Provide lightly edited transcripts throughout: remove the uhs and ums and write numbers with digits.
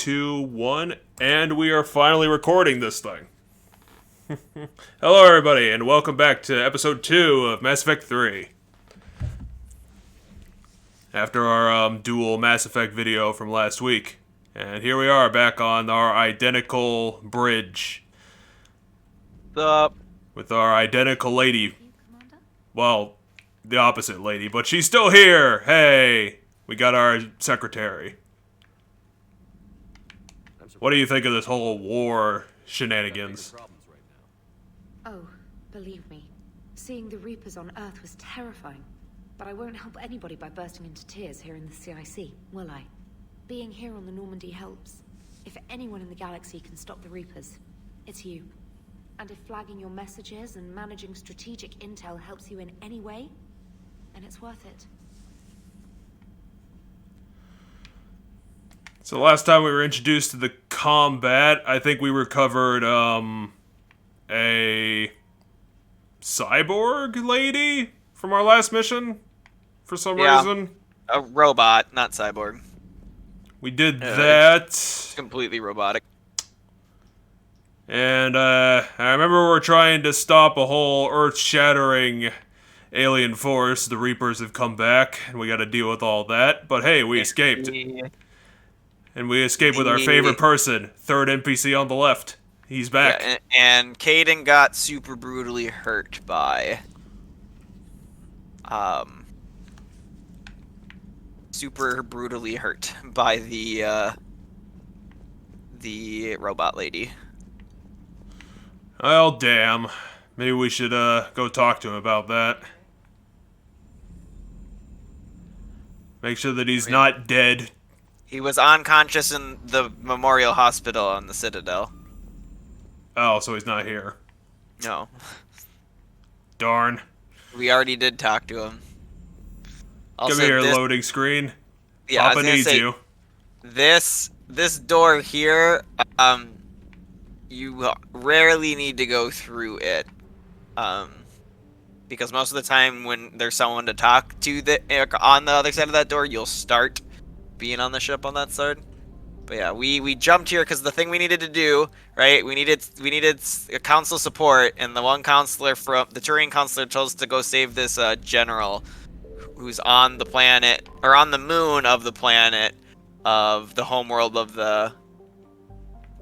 2, 1, and we are finally recording this thing. Hello, everybody, and welcome back to episode 2 of Mass Effect 3. After our dual Mass Effect video from last week. And here we are back on our identical bridge. What's up? With our identical lady. Well, the opposite lady, but she's still here! Hey! We got our secretary. What do you think of this whole war shenanigans? Oh, believe me, seeing the Reapers on Earth was terrifying. But I won't help anybody by bursting into tears here in the CIC, will I? Being here on the Normandy helps. If anyone in the galaxy can stop the Reapers, it's you. And if flagging your messages and managing strategic intel helps you in any way, then it's worth it. So last time we were introduced to the combat, I think we recovered, a cyborg lady from our last mission, for some reason. A robot, not cyborg. We did that. It's completely robotic. And, I remember we were trying to stop a whole earth-shattering alien force. The Reapers have come back, and we gotta deal with all that. But hey, we escaped. And we escaped with our favorite person, third NPC on the left. He's back. Yeah, and Kaidan got super brutally hurt by... super brutally hurt by the robot lady. Well, damn. Maybe we should, go talk to him about that. Make sure that he's not dead. He was unconscious in the Memorial Hospital on the Citadel. Oh, so he's not here. No. Darn. We already did talk to him. Also, Give me your loading screen. Yeah, Papa needs you. This door here, you rarely need to go through it. Because most of the time when there's someone to talk to on the other side of that door, you'll start being on the ship on that side. But yeah, we jumped here because the thing we needed to do, right? We needed a council support, and the one counselor from the Turian counselor told us to go save this general who's on the planet, or on the moon of the planet of the homeworld of the...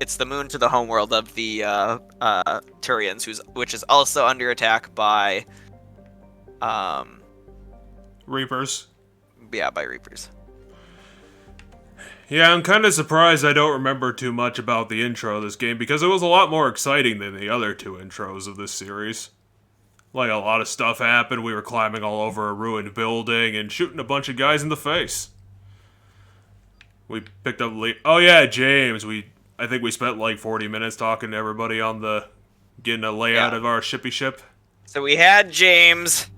It's the moon to the homeworld of the Turians, which is also under attack by... Reapers. Yeah, by Reapers. Yeah, I'm kind of surprised I don't remember too much about the intro of this game, because it was a lot more exciting than the other two intros of this series. Like, a lot of stuff happened, we were climbing all over a ruined building, and shooting a bunch of guys in the face. We picked up... Oh yeah, James, I think we spent like 40 minutes talking to everybody on getting a layout of our shippy ship. So we had James...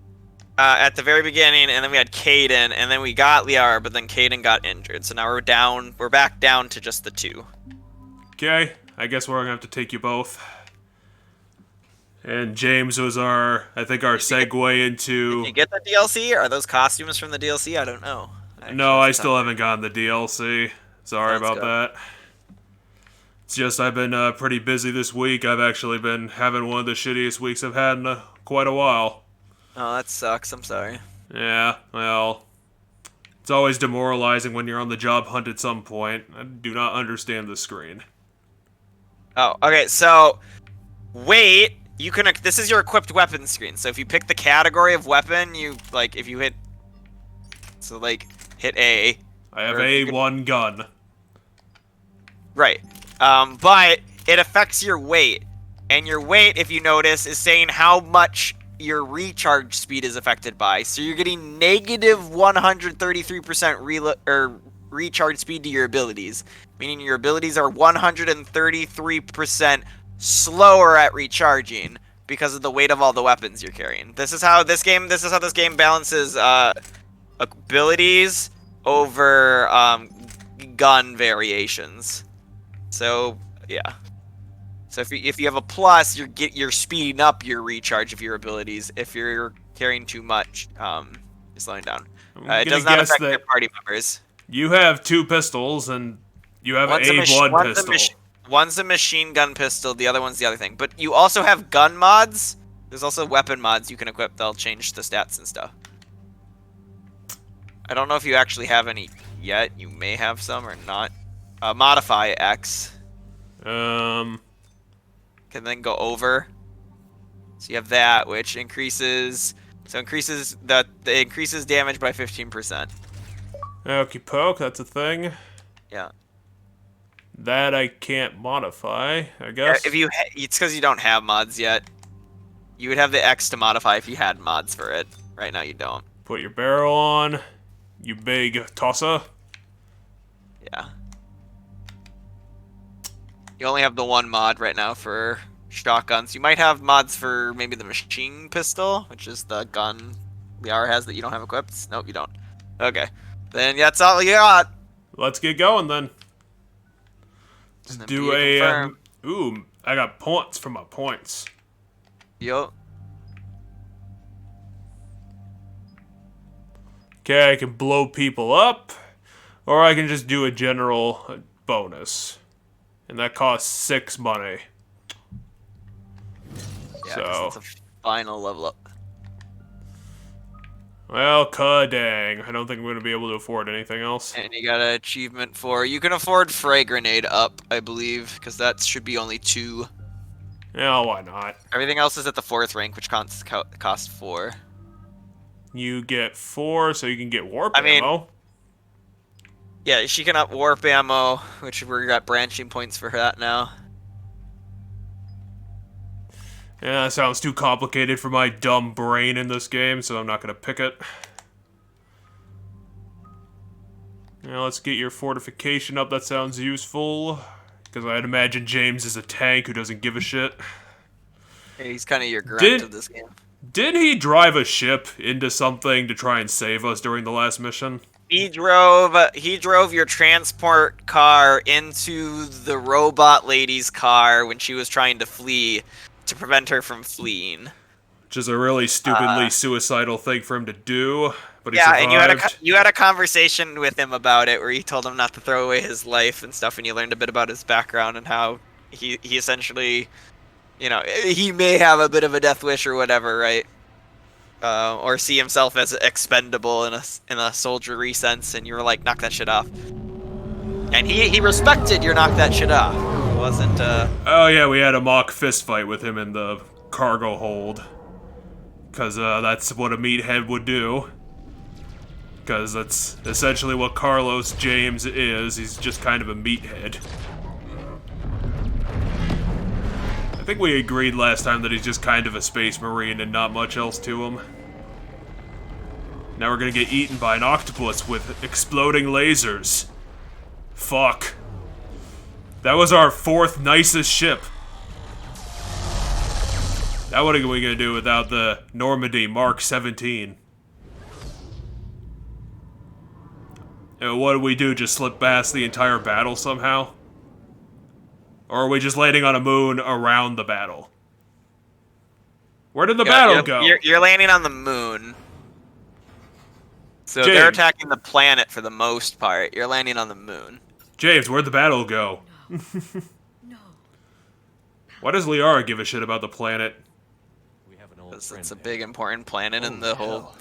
at the very beginning, and then we had Kaidan, and then we got Liara, but then Kaidan got injured. So now we're back down to just the two. Okay, I guess we're gonna have to take you both. And James was I think our segue into... Did you get the DLC? Are those costumes from the DLC? I don't know. No, I still haven't gotten the DLC. Sorry about that. It's just I've been pretty busy this week. I've actually been having one of the shittiest weeks I've had in quite a while. Oh, that sucks. I'm sorry. Yeah, well, it's always demoralizing when you're on the job hunt at some point. I do not understand the screen. Oh, okay, so, wait, this is your equipped weapon screen. So if you pick the category of weapon, if you hit, hit A. I have A1 gun. Right, but it affects your weight. And your weight, if you notice, is saying how much your recharge speed is affected by. So you're getting negative 133% recharge speed to your abilities, meaning your abilities are 133% slower at recharging because of the weight of all the weapons you're carrying. This is how this game balances abilities over gun variations. So yeah. So if you have a plus, you're speeding up your recharge of your abilities. If you're carrying too much, you're slowing down. It does not affect your party members. You have 2 pistols, and You have One's a blood pistol. One's a machine gun pistol, the other one's the other thing. But you also have gun mods. There's also weapon mods you can equip that'll change the stats and stuff. I don't know if you actually have any yet. You may have some or not. Modify X. Can then go over. So you have that, which increases... So increases damage by 15%. Okey poke, that's a thing. Yeah. That I can't modify, I guess. If it's because you don't have mods yet. You would have the X to modify if you had mods for it. Right now you don't. Put your barrel on, you big tosser. Yeah. You only have the one mod right now for shotguns. You might have mods for maybe the machine pistol, which is the gun Liara has that you don't have equipped. Nope, you don't. Okay. Then that's all you got. Let's get going then. Just do a... ooh, I got points for my points. Yup. Okay, I can blow people up, or I can just do a general bonus. And that costs 6 money. Yeah, so it's a final level up. Well, dang. I don't think I'm going to be able to afford anything else. And you got an achievement for... You can afford Frag Grenade up, I believe, because that should be only 2. Yeah, why not? Everything else is at the 4th rank, which costs 4. You get 4, so you can get warp ammo. Yeah, she can up warp ammo, which we got branching points for that now. Yeah, that sounds too complicated for my dumb brain in this game, so I'm not going to pick it. Now let's get your fortification up. That sounds useful. Because I'd imagine James is a tank who doesn't give a shit. Yeah, he's kind of your grunt of this game. Did he drive a ship into something to try and save us during the last mission? He drove your transport car into the robot lady's car when she was trying to flee to prevent her from fleeing. Which is a really stupidly suicidal thing for him to do, but he survived. And you had a conversation with him about it where you told him not to throw away his life and stuff, and you learned a bit about his background and how he essentially, you know, he may have a bit of a death wish or whatever, right? Or see himself as expendable in a soldiery sense, and you were like, knock that shit off. And he respected your knock that shit off. It wasn't Oh yeah, we had a mock fist fight with him in the cargo hold. Because that's what a meathead would do. Because that's essentially what Carlos James is. He's just kind of a meathead. I think we agreed last time that he's just kind of a space marine and not much else to him. Now we're gonna get eaten by an octopus with exploding lasers. Fuck. That was our 4th nicest ship. Now what are we gonna do without the Normandy Mark 17? And what do we do, just slip past the entire battle somehow? Or are we just landing on a moon around the battle? Where did the battle go? You're landing on the moon. So James. They're attacking the planet for the most part. You're landing on the moon. James, where'd the battle go? No. Why does Liara give a shit about the planet? Because it's a big important planet in the whole...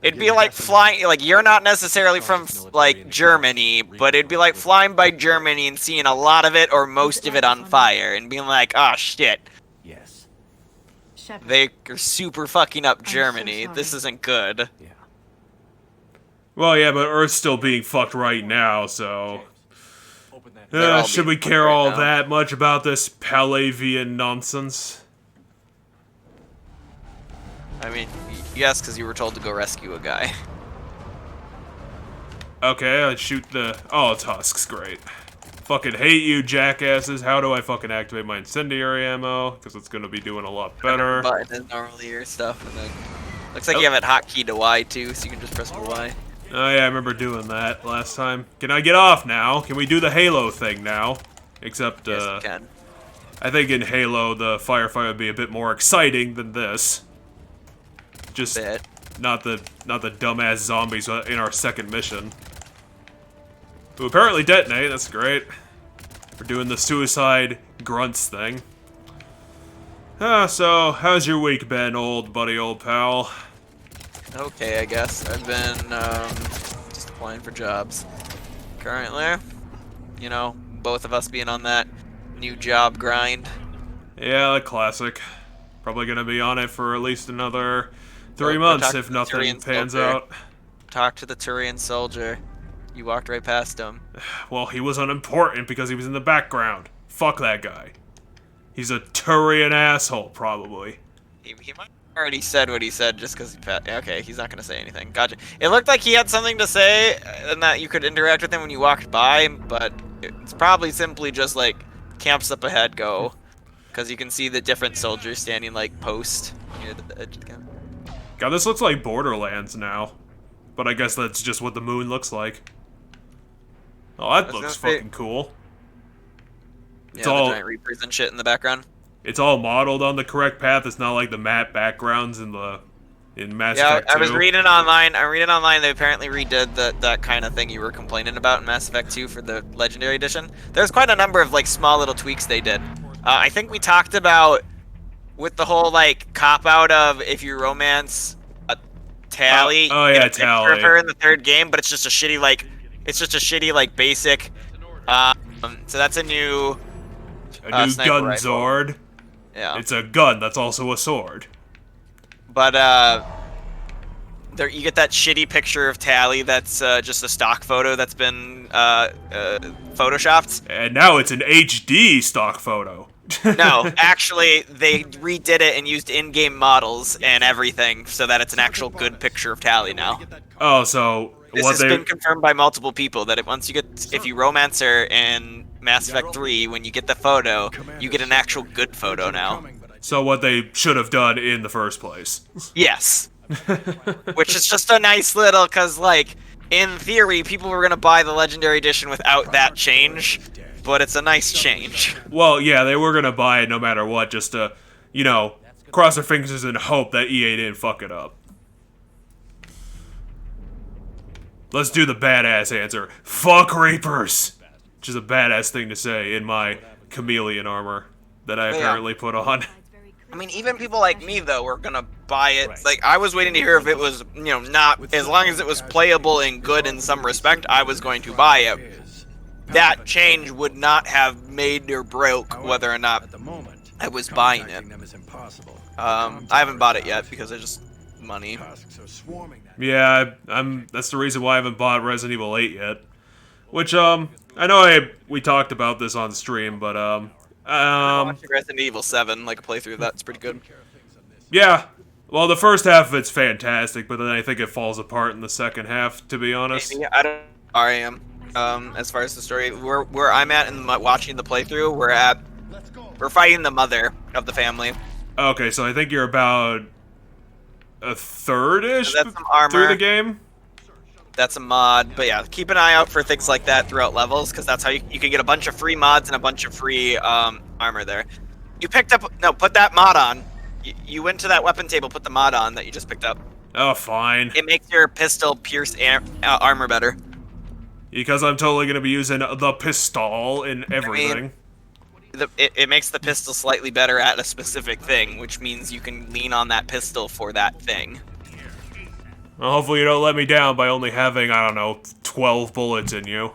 It'd be like flying... Like, you're not necessarily from, like, Germany, but it'd be like flying by Germany and seeing a lot of it or most of it on fire and being like, oh, shit. Yes. They are super fucking up Germany. This isn't good. Yeah. Well, yeah, but Earth's still being fucked right now, so... should we care all that much about this Palavian nonsense? I mean, yes, because you were told to go rescue a guy. Okay, let's shoot the... Oh, it's Husk's great. Fucking hate you, jackasses. How do I fucking activate my incendiary ammo? Because it's going to be doing a lot better. Button is normally your stuff, and then... Looks like you have it hotkeyed to Y, too, so you can just press Y. Oh yeah, I remember doing that last time. Can I get off now? Can we do the Halo thing now? Except, Yes, you can. I think in Halo, the firefight would be a bit more exciting than this. Just not the dumbass zombies in our second mission. Who apparently detonate, that's great. We're doing the suicide grunts thing. So, how's your week been, old buddy, old pal? Okay, I guess. I've been just applying for jobs. Currently, you know, both of us being on that new job grind. Yeah, the classic. Probably gonna be on it for at least another 3 Go months talk if to the nothing Turian pans soldier. out. Talk to the Turian soldier. You walked right past him. Well, he was unimportant because he was in the background. Fuck that guy. He's a Turian asshole, probably. He might have already said what he said just because okay, he's not going to say anything. Gotcha. It looked like he had something to say and that you could interact with him when you walked by, but it's probably simply just like camps up ahead, go. Because you can see the different soldiers standing like post near the edge of the camp. God, this looks like Borderlands now. But I guess that's just what the moon looks like. Oh, that looks fucking cool. It's Yeah, all, the giant reapers and shit in the background. it's all modeled on the correct path. It's not like the matte backgrounds in Mass Yeah, Effect 2. I was reading online. They apparently redid that kind of thing you were complaining about in Mass Effect 2 for the Legendary Edition. There's quite a number of like small little tweaks they did. I think we talked about with the whole like cop out of if you romance a Tally. Oh, you yeah, get a picture Tally. of her in the third game, but it's just a shitty like basic. So that's a new. A new sniper gun rifle. Zord. Yeah. It's a gun that's also a sword. But there you get that shitty picture of Tally that's just a stock photo that's been photoshopped. And now it's an HD stock photo. No, actually, they redid it and used in-game models and everything so that it's an actual good picture of Tally now. Oh, so This has been confirmed by multiple people that if you romance her in Mass Effect 3, when you get the photo, you get an actual good photo now. So what they should have done in the first place. Yes. Which is just a nice little, because, like, in theory, people were going to buy the Legendary Edition without that change, but it's a nice change. Well, yeah, they were gonna buy it no matter what, just to, cross their fingers and hope that EA didn't fuck it up. Let's do the badass answer. Fuck Reapers! Which is a badass thing to say in my chameleon armor that I apparently put on. I mean, even people like me, though, were gonna buy it. Like, I was waiting to hear if it was, not, as long as it was playable and good in some respect, I was going to buy it. That change would not have made or broke whether or not I was buying it. I haven't bought it yet because I just money. Yeah, that's the reason why I haven't bought Resident Evil 8 yet. Which, I know we talked about this on stream, but, I'm watching Resident Evil 7, like a playthrough of that, it's pretty good. yeah. Well, the first half of it's fantastic, but then I think it falls apart in the second half, to be honest. Yeah, I am. As far as the story, where I'm at in watching the playthrough, we're fighting the mother of the family. Okay, so I think you're about a third-ish That's some armor. through the game? That's a mod, but yeah, keep an eye out for things like that throughout levels, because that's how you can get a bunch of free mods and a bunch of free armor there. You picked up, no, put that mod on. You went to that weapon table, put the mod on that you just picked up. Oh, fine. It makes your pistol pierce armor better. Because I'm totally going to be using the pistol in everything. It makes the pistol slightly better at a specific thing, which means you can lean on that pistol for that thing. Well, hopefully you don't let me down by only having, I don't know, 12 bullets in you.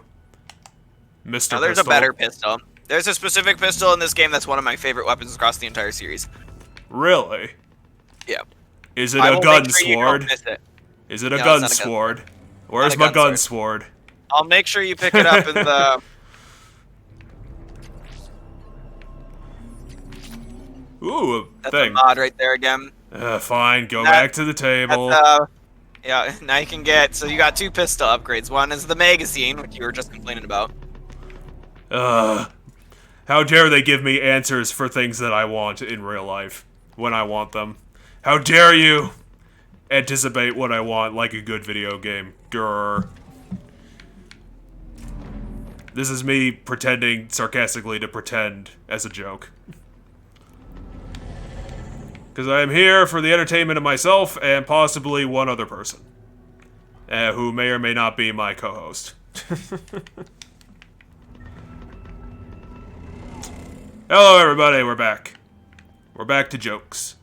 Mr. Now, there's Pistol. a better pistol. There's a specific pistol in this game that's one of my favorite weapons across the entire series. Really? Yeah. Is it I a will gun make sure you don't sword? miss it. Is it a No, gun it's not a gun sword? sword. Where's Not a my gun gun sword. sword? I'll make sure you pick it up in the... Ooh, a That's thing. a mod right there again. Fine, go back to the table. Yeah, now you can get... So you got 2 pistol upgrades. One is the magazine, which you were just complaining about. How dare they give me answers for things that I want in real life, when I want them. How dare you anticipate what I want like a good video game. Grr. This is me pretending sarcastically to pretend as a joke. Because I am here for the entertainment of myself and possibly one other person. Who may or may not be my co-host. Hello, everybody. We're back. We're back to jokes.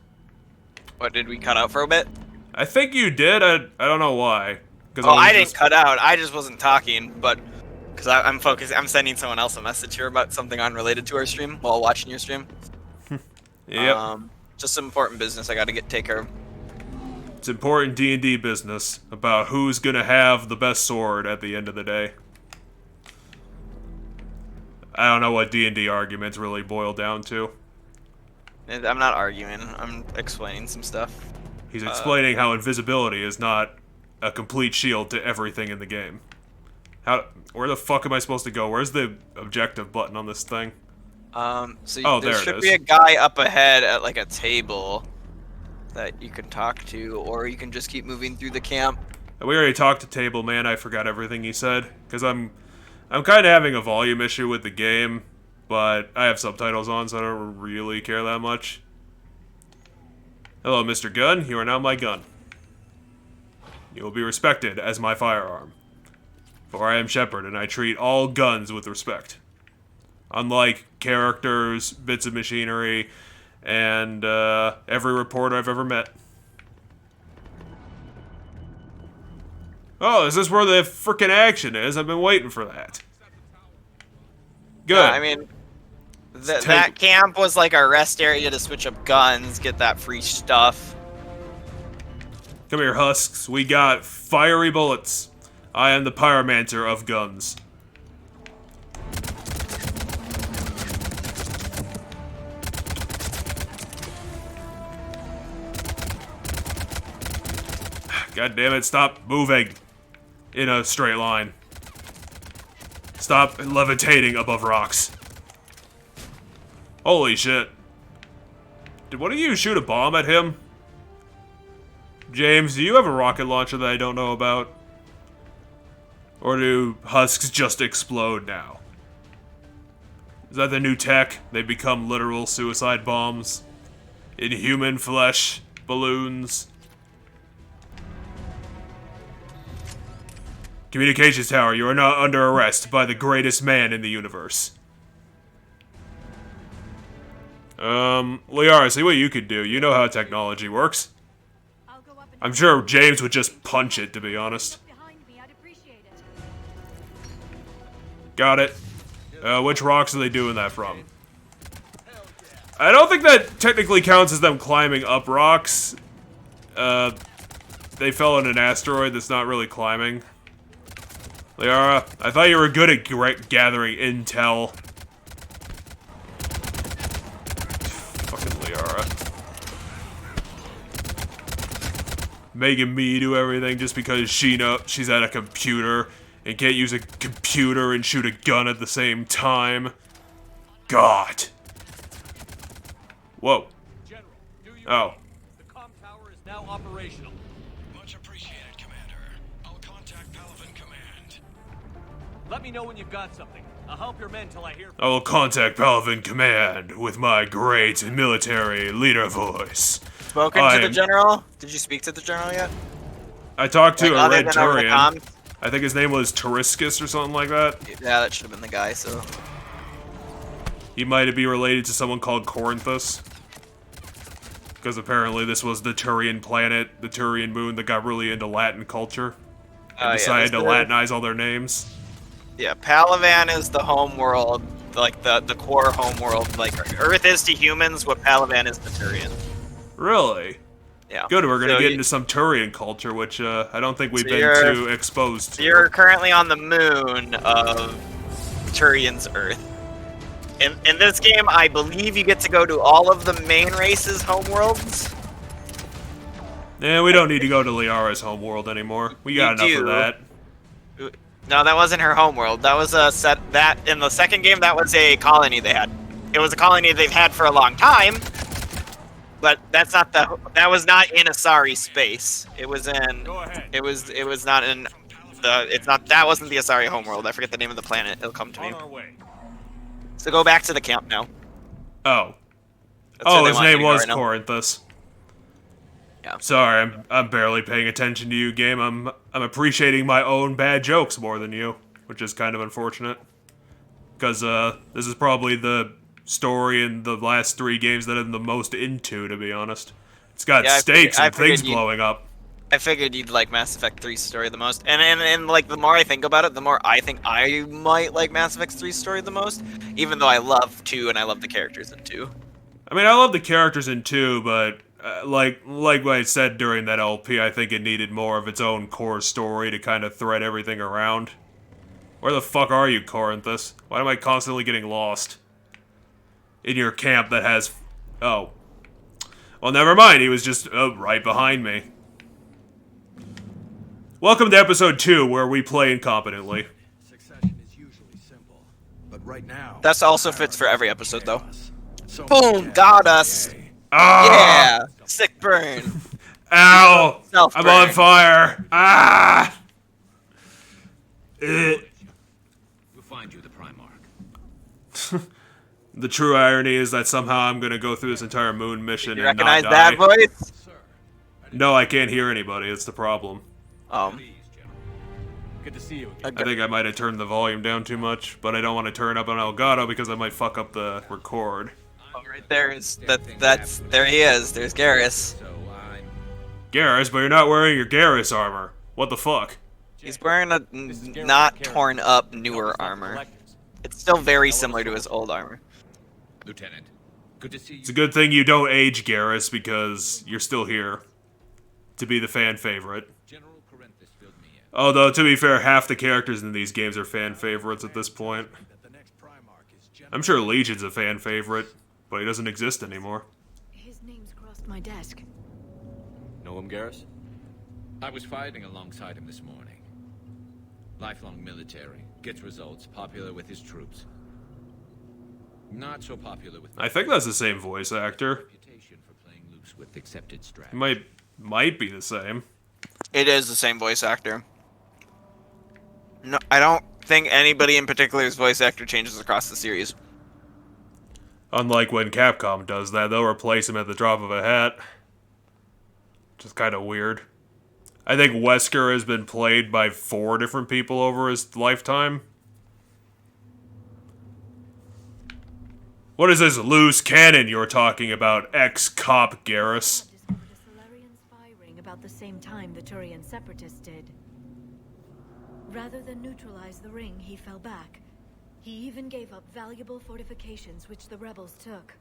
What, did we cut out for a bit? I think you did. I don't know why. Oh, I didn't cut out. I just wasn't talking, but because I'm focused. I'm sending someone else a message here about something unrelated to our stream while watching your stream. Yep. Just some important business I got to take care of. It's important D&D business about who's gonna have the best sword at the end of the day. I don't know what D&D arguments really boil down to. I'm not arguing. I'm explaining some stuff. He's explaining how invisibility is not a complete shield to everything in the game. Where the fuck am I supposed to go? Where's the objective button on this thing? So there there should it be is. a guy up ahead at like a table that you can talk to, or you can just keep moving through the camp. We already talked to Table Man. I forgot everything he said because I'm kind of having a volume issue with the game, but I have subtitles on, so I don't really care that much. Hello, Mr. Gun. You are now my gun. You will be respected as my firearm. For I am Shepard, and I treat all guns with respect. Unlike characters, bits of machinery, and every reporter I've ever met. Oh, is this where the frickin' action is? I've been waiting for that. Good. Yeah, I mean, that camp was like our rest area to switch up guns, get that free stuff. Come here, Husks. We got fiery bullets. I am the pyromancer of guns. God damn it, stop moving in a straight line. Stop levitating above rocks. Holy shit. Did one of you shoot a bomb at him? James, do you have a rocket launcher that I don't know about? Or do husks just explode now? Is that the new tech? They become literal suicide bombs? In human flesh? Balloons? Communications tower, you are not under arrest by the greatest man in the universe. Liara, see what you could do. You know how technology works. I'm sure James would just punch it, to be honest. Got it. Which rocks are they doing that from? I don't think that technically counts as them climbing up rocks. They fell in an asteroid that's not really climbing. Liara, I thought you were good at gathering intel. Fucking Liara. Making me do everything just because she's at a computer and can't use a computer and shoot a gun at the same time. God. Whoa. General, do you Oh. read? The comm tower is now operational. Much appreciated, Commander. I'll contact Paladin Command. Let me know when you've got something. I'll help your men till I hear. I will contact Paladin Command with my great military leader voice. Spoken I to the am- general? Did you speak to the general yet? I talked to Like, a other red than over the Turian. comms? I think his name was Tariscus or something like that. Yeah, that should have been the guy. So He might be related to someone called Corinthus. Because apparently this was the Turian planet, the Turian moon that got really into Latin culture. And decided to Latinize all their names. yeah, Palavan is the home world, like the core home world. Like Earth is to humans what Palavan is to Turian. Really? Yeah. Good, we're gonna So get you- into some Turian culture, which I don't think we've So been you're- too exposed to. You're currently on the moon of Turian's Earth. In this game, I believe you get to go to all of the main races' homeworlds. Yeah, we don't need to go to Liara's homeworld anymore. We got enough do. of that. No, that wasn't her homeworld. That was a set that in the second game. That was a colony they had. It was a colony they've had for a long time. But that's not the. That was not in Asari space. It was in. Go ahead. It was not in the. It's not. That wasn't the Asari homeworld. I forget the name of the planet. It'll come to me. On our way. So go back to the camp now. Oh. That's where Oh, they his want you name to go was right now. Corinthus. Yeah. Sorry, I'm barely paying attention to you, game. I'm appreciating my own bad jokes more than you, which is kind of unfortunate. Because this is probably the story in the last 3 games that I'm the most into, to be honest. It's got Yeah, stakes I and things figured blowing up. I figured you'd like Mass Effect 3's story the most. And like, the more I think about it, the more I think I might like Mass Effect 3's story the most. Even though I love 2 and I love the characters in 2. I mean, I love the characters in 2, but like what I said during that LP, I think it needed more of its own core story to kind of thread everything around. Where the fuck are you, Corinthus? Why am I constantly getting lost? In your camp that has... Oh. Well, never mind, he was just right behind me. Welcome to episode 2, where we play incompetently. Succession is usually simple, but right now. That also fits for every episode, though. So Boom! Got us! Ah! Yeah! Sick burn! Ow! Self-burn. I'm on fire! Ah! We'll find you the Primarch. The true irony is that somehow I'm gonna go through this entire moon mission You and not recognize die. that voice? No, I can't hear anybody. It's the problem. Good to see you again. I think I might have turned the volume down too much, but I don't want to turn up on Elgato because I might fuck up the record. Oh, right there is that's there he is. There's Garrus. So I'm. Garrus, but you're not wearing your Garrus armor. What the fuck? He's wearing a not torn up newer armor. It's still very similar to his old armor. Lieutenant, good to see you. It's a good thing you don't age Garrus because you're still here to be the fan favorite. General Corinthus filled me in. Although, to be fair, half the characters in these games are fan favorites at this point. The next Primarch is I'm sure Legion's a fan favorite, but he doesn't exist anymore. His name's crossed my desk. Know him, Garrus? I was fighting alongside him this morning. Lifelong military, gets results, popular with his troops. Not so popular with I think that's the same voice actor. reputation for playing loose with accepted strategy. It might be the same. It is the same voice actor. No, I don't think anybody in particular's voice actor changes across the series. Unlike when Capcom does that, they'll replace him at the drop of a hat. Which is kind of weird. I think Wesker has been played by 4 different people over his lifetime. What is this loose cannon you're talking about, ex-cop Garrus? Discovered a Solarian spy ring about the same time the Turian separatists did. Rather than neutralize the ring, he fell back. He even gave up valuable fortifications which the rebels took.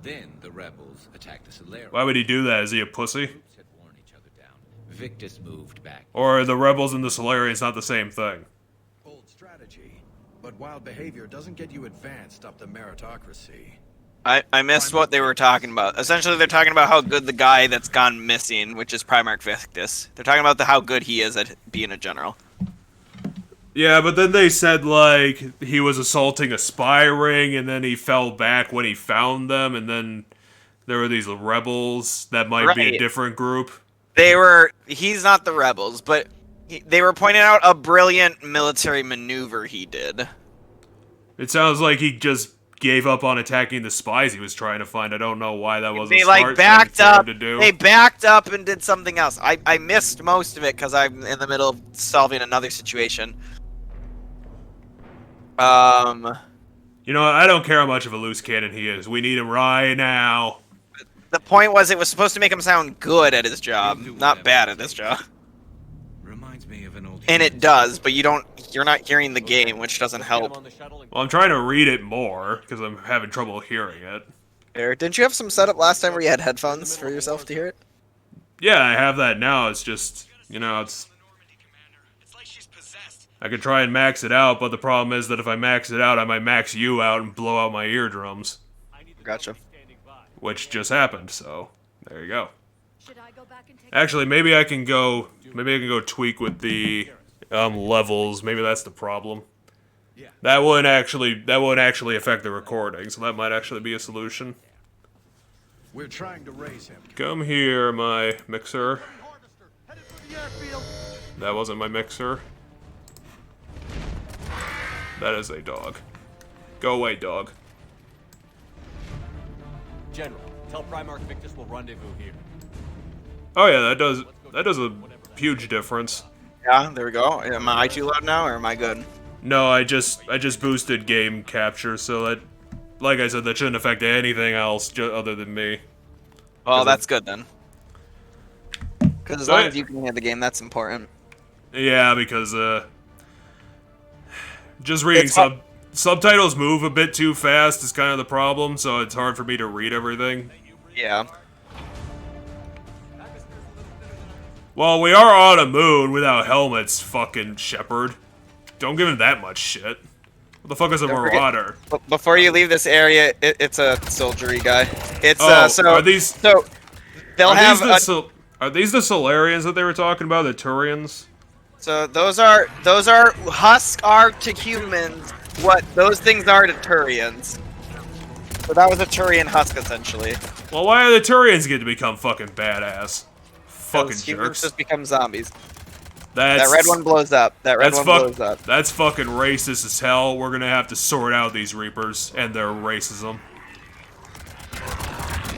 Then the rebels attacked the Solarian. Why would he do that? Is he a pussy? Troops had worn each other down. Victus moved back. Or are the rebels and the Solarians not the same thing? Bold strategy, but wild behavior doesn't get you advanced up the meritocracy. I missed what they were talking about. Essentially, they're talking about how good the guy that's gone missing, which is Primarch Victus. They're talking about how good he is at being a general. Yeah, but then they said, like, he was assaulting a spy ring, and then he fell back when he found them, and then there were these rebels that might be a Right. different group. He's not the rebels, but they were pointing out a brilliant military maneuver he did. It sounds like he just gave up on attacking the spies he was trying to find. I don't know why that was a They smart like backed thing for him up. to do. They backed up and did something else. I missed most of it because I'm in the middle of solving another situation. You know what? I don't care how much of a loose cannon he is. We need him right now. The point was it was supposed to make him sound good at his job, not bad at his job. Reminds me of an old. And it does, but you're not hearing the game, which doesn't Get him help. on the shuttle and Well, I'm trying to read it more, because I'm having trouble hearing it. Eric, didn't you have some setup last time where you had headphones for yourself to hear it? Yeah, I have that now. It's just, you know, it's... I could try and max it out, but the problem is that if I max it out, I might max you out and blow out my eardrums. Gotcha. standing by. Which just happened, so there you go. Should I go back and take Actually, maybe I can go tweak with the levels. Maybe that's the problem. That wouldn't actually affect the recording, so that might actually be a solution. We're trying to raise him. Come here, my mixer. That wasn't my mixer. That is a dog. Go away, dog. General, tell Primarch Victus we'll rendezvous here. Oh yeah, that does a huge difference. Yeah, there we go. Am I too loud now, or am I good? No, I just boosted game capture so that, like I said, that shouldn't affect anything else other than me. Well, that's good then. Because as long Right. as you can hear the game, that's important. Yeah, because just reading It's hard- subtitles move a bit too fast is kind of the problem, so it's hard for me to read everything. Yeah. Well, we are on a moon without helmets, fucking Shepard. Don't give him that much shit. What the fuck is a Don't forget- marauder? Before you leave this area, it's a soldiery guy. It's Oh, so are these? so they'll Are have are these the Solarians that they were talking about? The Turians? so those are Husk are to humans what those things are to Turians. So that was a Turian Husk essentially. Well, why do the Turians get to become fucking badass? Fucking Those humans jerks. just become zombies. That's, That red one blows up. That red that's one blows up. That's fucking racist as hell. We're gonna have to sort out these Reapers and their racism.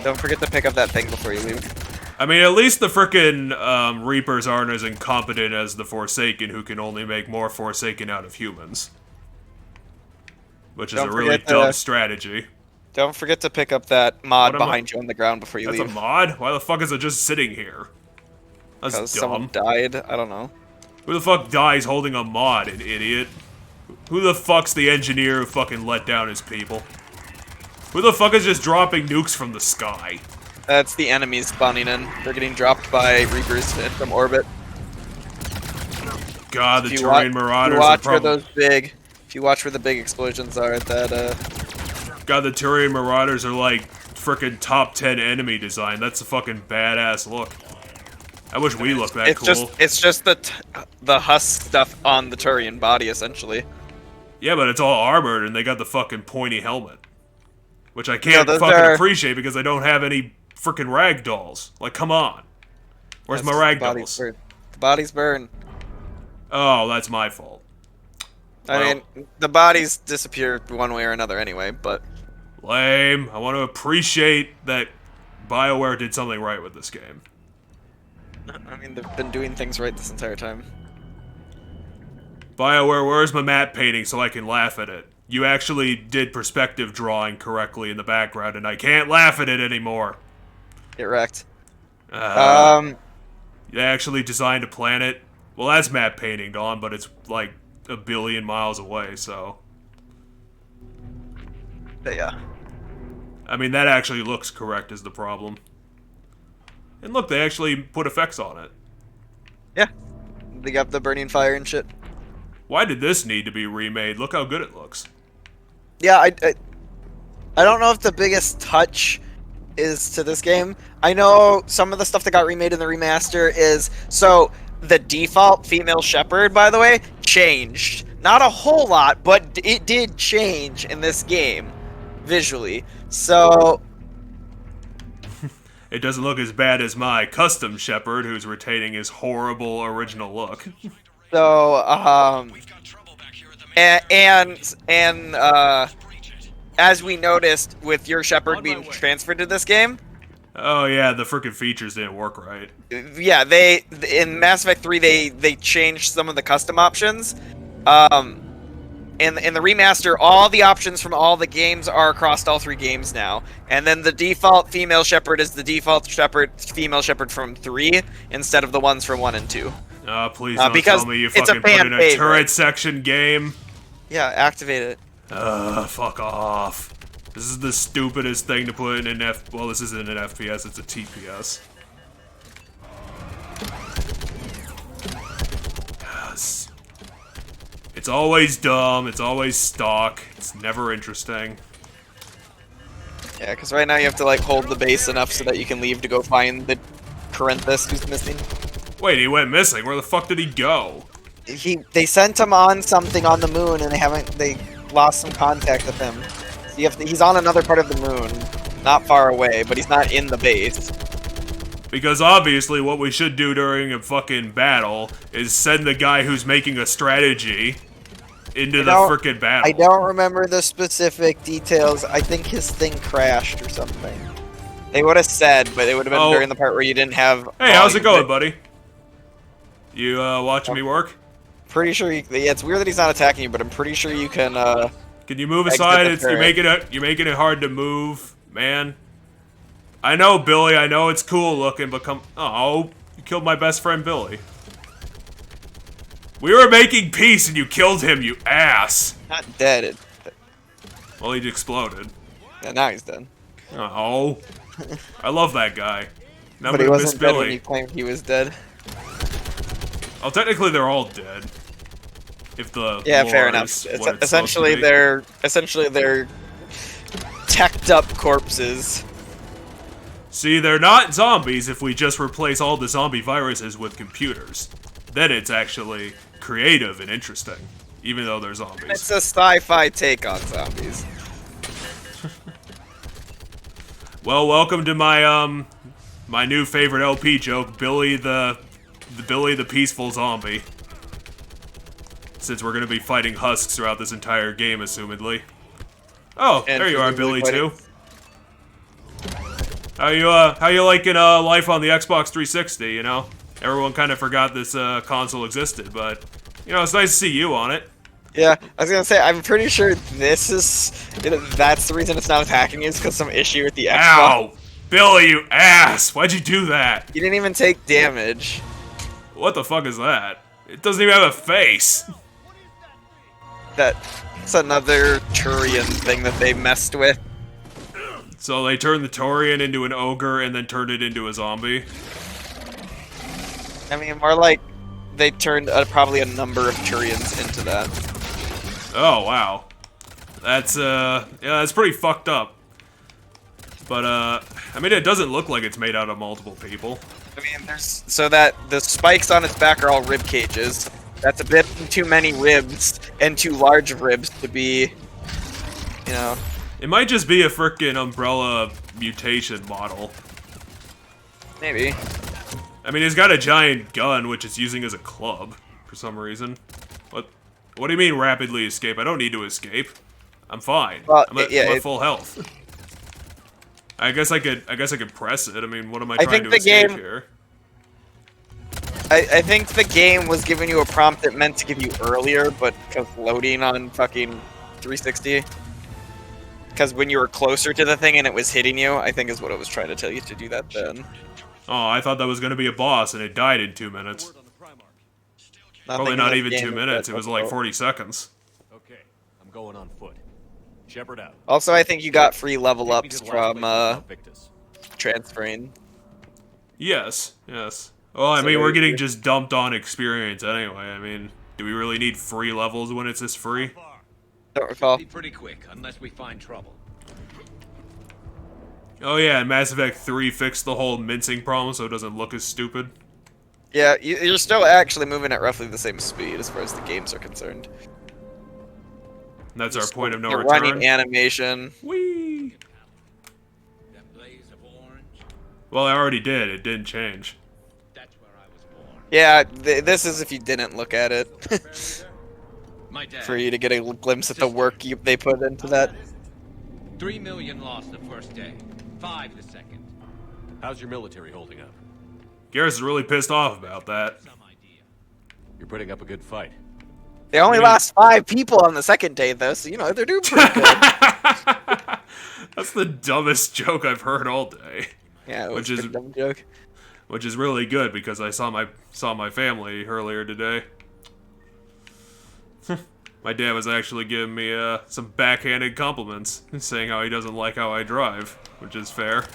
Don't forget to pick up that thing before you leave. I mean, at least the frickin' Reapers aren't as incompetent as the Forsaken, who can only make more Forsaken out of humans. Which is Don't a really forget dumb strategy. Don't forget to pick up that mod What am I- behind you on the ground before you That's a leave. mod? Why the fuck is it just sitting here? That's Because dumb. someone died. I don't know. Who the fuck dies holding a mod, an idiot? Who the fuck's the engineer who fucking let down his people? Who the fuck is just dropping nukes from the sky? That's the enemies spawning in. They're getting dropped by Reapers from orbit. God, the If you wa- Turian Marauders if you are watch where probably... those big, if you watch where the big explosions are at that, God, the Turian Marauders are like frickin' top 10 enemy design. That's a fucking badass look. I wish we looked that cool. it's just the Husk stuff on the Turian body essentially. Yeah, but it's all armored and they got the fucking pointy helmet. Which I can't those fucking are- appreciate because I don't have any frickin' rag dolls. Like, come on. Where's my rag dolls? The bodies burn. Oh, that's my fault. I Well- mean, the bodies disappear one way or another anyway, but Lame. I want to appreciate that BioWare did something right with this game. I mean, they've been doing things right this entire time. BioWare, where's my map painting so I can laugh at it? You actually did perspective drawing correctly in the background, and I can't laugh at it anymore. Get wrecked. You actually designed a planet? Well, that's map painting, Dawn, but it's like a billion miles away, so... But yeah. I mean, that actually looks correct is the problem. And look, they actually put effects on it. Yeah. They got the burning fire and shit. Why did this need to be remade? Look how good it looks. Yeah, I don't know if the biggest touch is to this game. I know some of the stuff that got remade in the remaster is... So, the default female shepherd, by the way, changed. Not a whole lot, but it did change in this game. Visually. So... It doesn't look as bad as my custom Shepherd, who's retaining his horrible original look. So, as we noticed with your Shepherd being transferred to this game, Oh yeah, the frickin' features didn't work right. yeah, in Mass Effect 3 they changed some of the custom options. In the remaster, all the options from all the games are across all 3 games now. And then the default female Shepherd is the default female Shepherd from 3 instead of the ones from 1 and 2. Please don't because tell me you it's a fucking put fan in a favorite. turret section game. Yeah, activate it. Fuck off. This is the stupidest thing to put in an well, this isn't an FPS, it's a TPS. Yes. It's always dumb, it's always stock, it's never interesting. Yeah, because right now you have to like hold the base enough so that you can leave to go find the Corinthus who's missing. Wait, he went missing. Where the fuck did he go? They sent him on something on the moon and they lost some contact with him. So he's on another part of the moon, not far away, but he's not in the base. Because obviously what we should do during a fucking battle is send the guy who's making a strategy into the frickin' battle. I don't remember the specific details. I think his thing crashed or something. They would have said, but it would have been during the part where you didn't have... Hey, how's it going, buddy? You, watching me work? Pretty sure yeah, it's weird that he's not attacking you, but I'm pretty sure you can, Can you move Exit aside? the It's you're turret. making it hard to move, man. I know, Billy. I know it's cool looking, but come. Oh, you killed my best friend, Billy. We were making peace, and you killed him, you ass. Not dead. Well, he exploded. Yeah, now he's dead. Oh, I love that guy. Now But I'm he gonna miss wasn't dead when Billy. you claimed he was dead. Oh, technically they're all dead. If the Yeah, lore fair enough. is what it's supposed to Essentially, be. they're teched up corpses. See, they're not zombies if we just replace all the zombie viruses with computers. Then it's actually creative and interesting, even though they're zombies. It's a sci-fi take on zombies. Well, welcome to my my new favorite LP joke, Billy the peaceful zombie. Since we're gonna be fighting husks throughout this entire game, assumedly. Oh, And there you are, presumably Billy fighting- too. How you liking life on the Xbox 360? You know, everyone kind of forgot this console existed, but you know, it's nice to see you on it. Yeah, I was gonna say, I'm pretty sure this is, that's the reason it's not attacking you, is because some issue with the Xbox. Ow, Billy, you ass! Why'd you do that? You didn't even take damage. What the fuck is that? It doesn't even have a face. That's another Turian thing that they messed with. So they turned the Torian into an ogre and then turned it into a zombie. I mean, more like they turned probably a number of Turians into that. Oh wow, that's yeah, that's pretty fucked up. But I mean, it doesn't look like it's made out of multiple people. I mean, there's so that the spikes on its back are all rib cages. That's a bit too many ribs and too large of ribs to be, you know. It might just be a frickin' Umbrella mutation model. Maybe. I mean, he's got a giant gun, which it's using as a club for some reason. What do you mean rapidly escape? I don't need to escape. I'm fine. Well, I'm at full health. I guess I could press it. I mean, what am I trying to escape here? I think the game was giving you a prompt that meant to give you earlier, but because loading on fucking 360. Because when you were closer to the thing and it was hitting you, I think is what it was trying to tell you to do that then. Oh, I thought that was gonna be a boss, and it died in 2 minutes. Probably not even 2 minutes. It was like 40 seconds. Okay, I'm going on foot. Shepard out. Also, I think you got free level Take me ups to the last from place Victus. transferring. Yes, yes. Well, I So mean, we're you're- getting just dumped on experience anyway. I mean, do we really need free levels when it's this free? Don't recall. Be pretty quick, unless we find trouble. Oh yeah, and Mass Effect 3 fixed the whole mincing problem so it doesn't look as stupid. Yeah, you're still actually moving at roughly the same speed as far as the games are concerned. And that's our point of no You're return. running animation. Whee! That blaze of orange, Well, I already did. It didn't change. that's where I was born. Yeah, this is if you didn't look at it. My dad. For you to get a glimpse at the work they put into that. 3 million lost the first day. 5 the second. How's your military holding up? Garrus is really pissed off about that. Some idea. You're putting up a good fight. They only lost 5 people on the second day, though, so you know they're doing pretty good. That's the dumbest joke I've heard all day. Yeah, it was Which a is- pretty dumb joke. Which is really good because I saw my family earlier today. My dad was actually giving me some backhanded compliments, saying how he doesn't like how I drive, which is fair.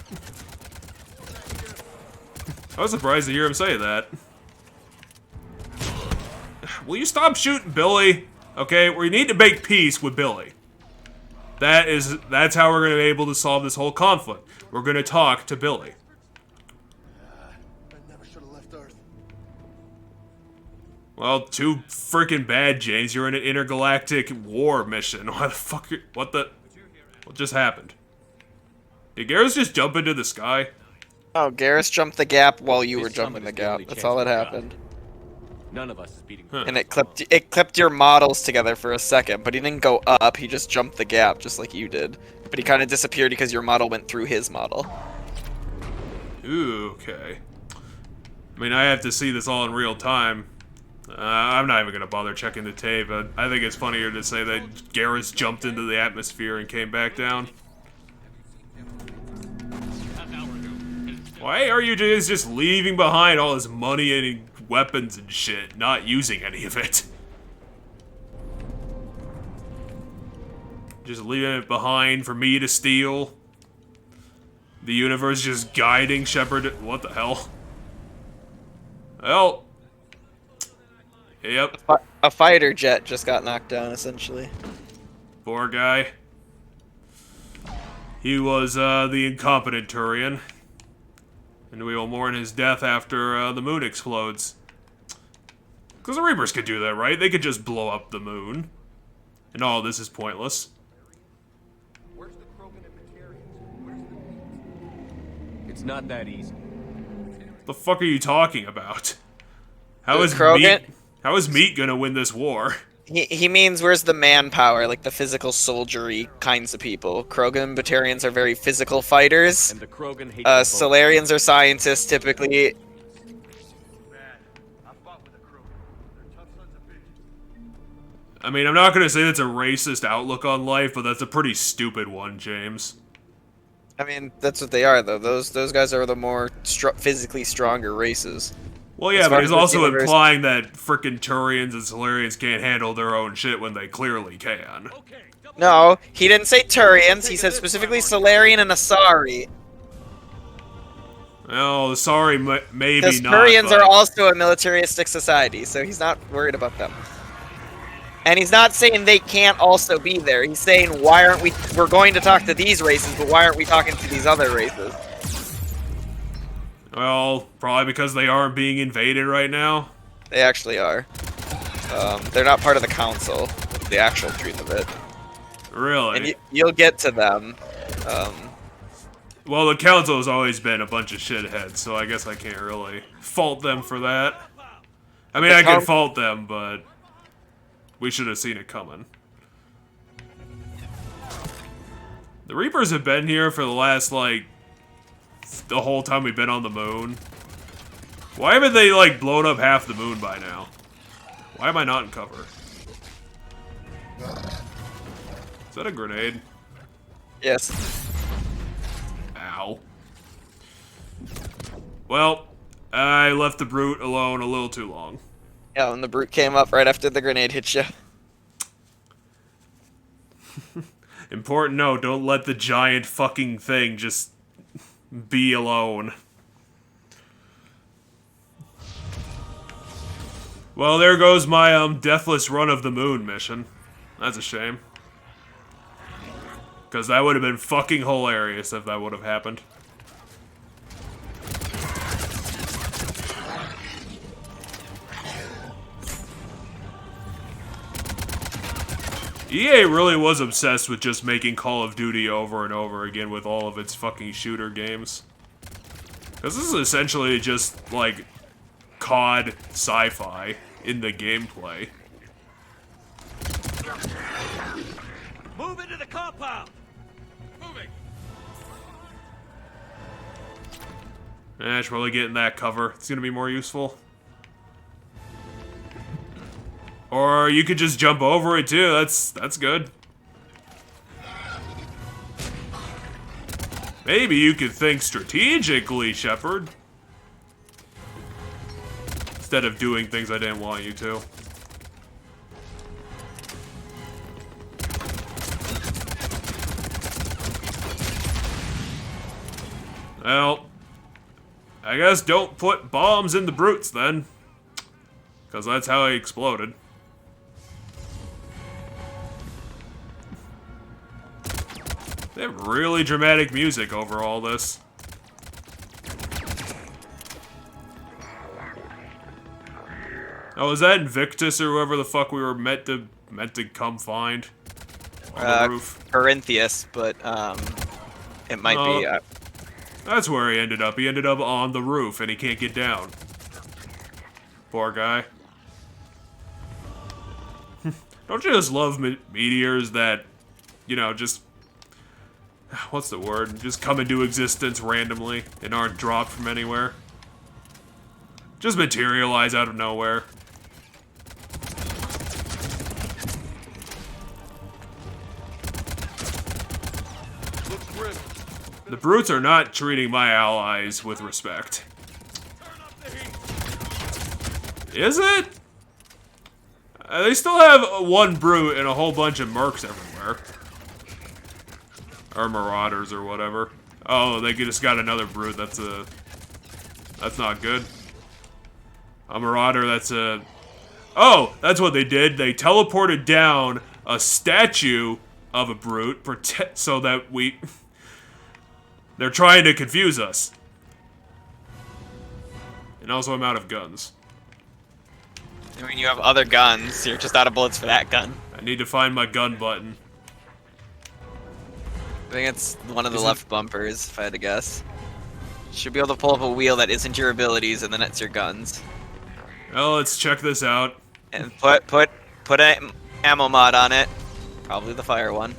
I was surprised to hear him say that. Will you stop shooting Billy? Okay, we need to make peace with Billy. That's how we're gonna be able to solve this whole conflict. We're gonna talk to Billy. I never should have left Earth. Well, too freaking bad, James. You're in an intergalactic war mission. Why the fuck? What just happened? Did Garrus just jump into the sky? Oh, Garrus jumped the gap while you This were jumping summon the is the gap. only That's chance all that we've got. happened. None of us is beating. Huh. And it clipped your models together for a second, but he didn't go up. He just jumped the gap, just like you did. But he kind of disappeared because your model went through his model. Ooh, okay. I mean, I have to see this all in real time. I'm not even gonna bother checking the tape, but I think it's funnier to say that Garrus jumped into the atmosphere and came back down. Why are you guys just leaving behind all this money and weapons and shit, not using any of it? Just leaving it behind for me to steal? The universe just guiding Shepard? What the hell? Well... Yep. A fighter jet just got knocked down, essentially. Poor guy. He was the incompetent Turian. And we will mourn his death after the moon explodes. Because the Reapers could do that, right? They could just blow up the moon. And all this is pointless. It's not that easy. What the fuck are you talking about? How Who's is Krogan? meat? How is meat gonna win this war? He means where's the manpower, like the physical soldiery kinds of people. Krogan Batarians are very physical fighters. And the Krogan hate Solarians are scientists, typically. I mean, I'm not gonna say that's a racist outlook on life, but that's a pretty stupid one, James. I mean, that's what they are, though. Those guys are the more physically stronger races. Well, yeah, As but far he's as this also universe- implying that frickin' Turians and Solarians can't handle their own shit when they clearly can. No, he didn't say Turians. He said specifically Solarian and Asari. Oh, sorry, maybe Because not. Turians but... are also a militaristic society, so he's not worried about them. And he's not saying they can't also be there. He's saying, why aren't we... We're going to talk to these races, but why aren't we talking to these other races? Well, probably because they aren't being invaded right now. They actually are. They're not part of the council, the actual truth of it. Really? And you'll get to them. Well, the council has always been a bunch of shitheads, so I guess I can't really fault them for that. I mean, I can fault them, but we should have seen it coming. The Reapers have been here for the last, like, the whole time we've been on the moon. Why haven't they, like, blown up half the moon by now? Why am I not in cover? Is that a grenade? Yes. Ow. Well, I left the brute alone a little too long. Yeah, when the brute came up right after the grenade hit you. Important note, don't let the giant fucking thing just be alone. Well, there goes my, deathless run of the moon mission. That's a shame. Because that would have been fucking hilarious if that would have happened. EA really was obsessed with just making Call of Duty over and over again with all of its fucking shooter games. Because this is essentially just, like, COD sci-fi in the gameplay. Move into the compound. Moving. I should probably get in that cover. It's gonna be more useful. Or you could just jump over it too. That's good. Maybe you could think strategically, Shepard. Instead of doing things I didn't want you to. Well, I guess don't put bombs in the brutes then. Because that's how he exploded. They have really dramatic music over all this. Oh, is that Invictus or whoever the fuck we were meant to come find on the roof? Corinthius, but it might be. That's where he ended up. He ended up on the roof, and he can't get down. Poor guy. Don't you just love meteors that, you know, just... What's the word? Just come into existence randomly and aren't dropped from anywhere. Just materialize out of nowhere. The brutes are not treating my allies with respect. Is it? They still have one brute and a whole bunch of mercs everywhere. Or marauders or whatever. Oh, they just got another brute. That's not good. A marauder, that's a... Oh, that's what they did. They teleported down a statue of a brute so that we... They're trying to confuse us. And also, I'm out of guns. I mean, you have other guns. You're just out of bullets for that gun. I need to find my gun button. I think it's one of the left bumpers, if I had to guess. Should be able to pull up a wheel that isn't your abilities, and then it's your guns. Well, let's check this out. And put an ammo mod on it. Probably the fire one.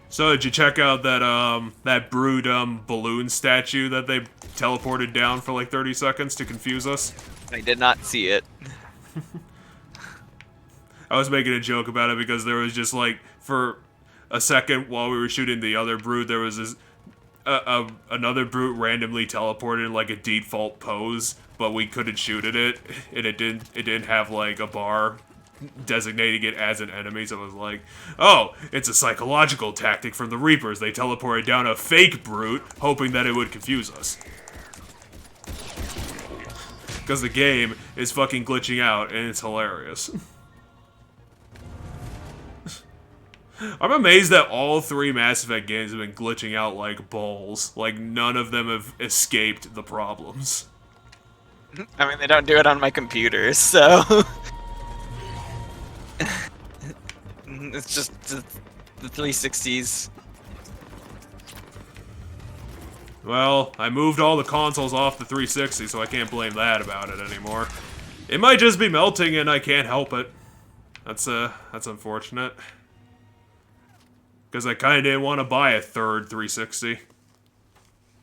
So, did you check out that that brute balloon statue that they teleported down for like 30 seconds to confuse us? I did not see it. I was making a joke about it because there was just like, for a second while we were shooting the other brute, there was this another brute randomly teleported in like a default pose, but we couldn't shoot at it, and it didn't have like a bar designating it as an enemy, so it was like, oh, it's a psychological tactic from the Reapers. They teleported down a fake brute, hoping that it would confuse us. Because the game is fucking glitching out, and it's hilarious. I'm amazed that all 3 Mass Effect games have been glitching out like balls. Like, none of them have escaped the problems. I mean, they don't do it on my computer, so... It's just the 360s. Well, I moved all the consoles off the 360, so I can't blame that about it anymore. It might just be melting and I can't help it. That's unfortunate. Because I kinda didn't want to buy a third 360.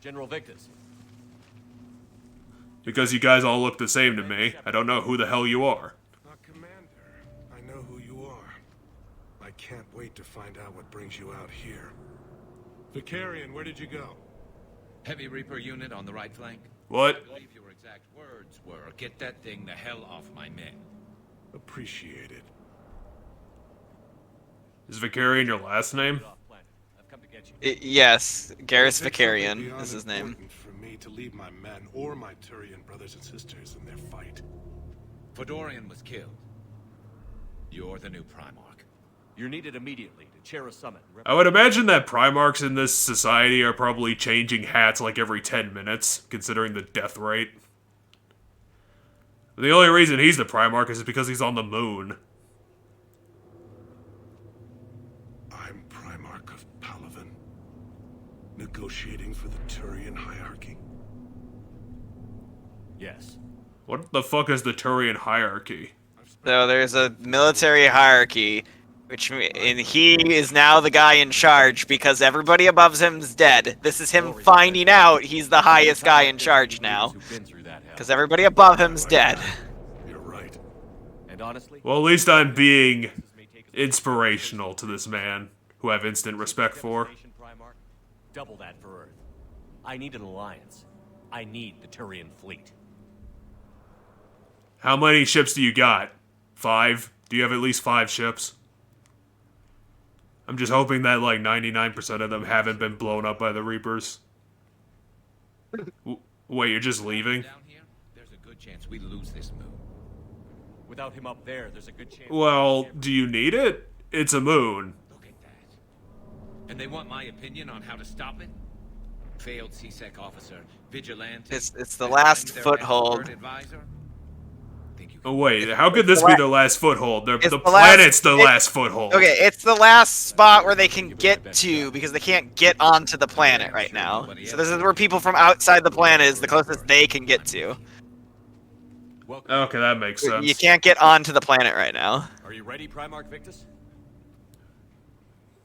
General Victus. Because you guys all look the same to me. I don't know who the hell you are. Commander, I know who you are. I can't wait to find out what brings you out here. Vicarian, where did you go? Heavy Reaper unit on the right flank. What? I believe your exact words were, get that thing the hell off my men. Appreciate it. Is Vicarian your last name? I've come to get you. Yes, Garrus It's something Vicarian beyond is his name. important for me to leave my men or my Turian brothers and sisters in their fight. Fedorian was killed. You're the new Primarch. You're needed immediately to chair a summit. I would imagine that Primarchs in this society are probably changing hats like every 10 minutes, considering the death rate. The only reason he's the Primarch is because he's on the moon. I'm Primarch of Palaven, negotiating for the Turian hierarchy. Yes. What the fuck is the Turian hierarchy? So there's a military hierarchy, and he is now the guy in charge because everybody above him's dead. This is him finding out he's the highest guy in charge now. Because everybody above him's dead. You're right. And honestly, Well, at least I'm being inspirational to this man, who I have instant respect for. Primarch, double that for Earth. I need an alliance. I need the Turian fleet. How many ships do you got? 5? Do you have at least 5 ships? I'm just hoping that like 99% of them haven't been blown up by the Reapers. Wait, you're just leaving? Down here, there's a good chance we lose this moon. Without him up there, there's a good chance. Well, do you need it? It's a moon. Look at that. And they want my opinion on how to stop it? Failed CSEC officer, vigilante. It's the last their foothold. expert advisor? Think you Oh wait, how could this be the last foothold? The the planet's the last- last foothold. Okay, it's the last spot where they can get to because they can't get onto the planet right now. So this is where people from outside the planet is the closest they can get to. Okay, that makes sense. You can't get onto the planet right now. Are you ready, Primarch Victus?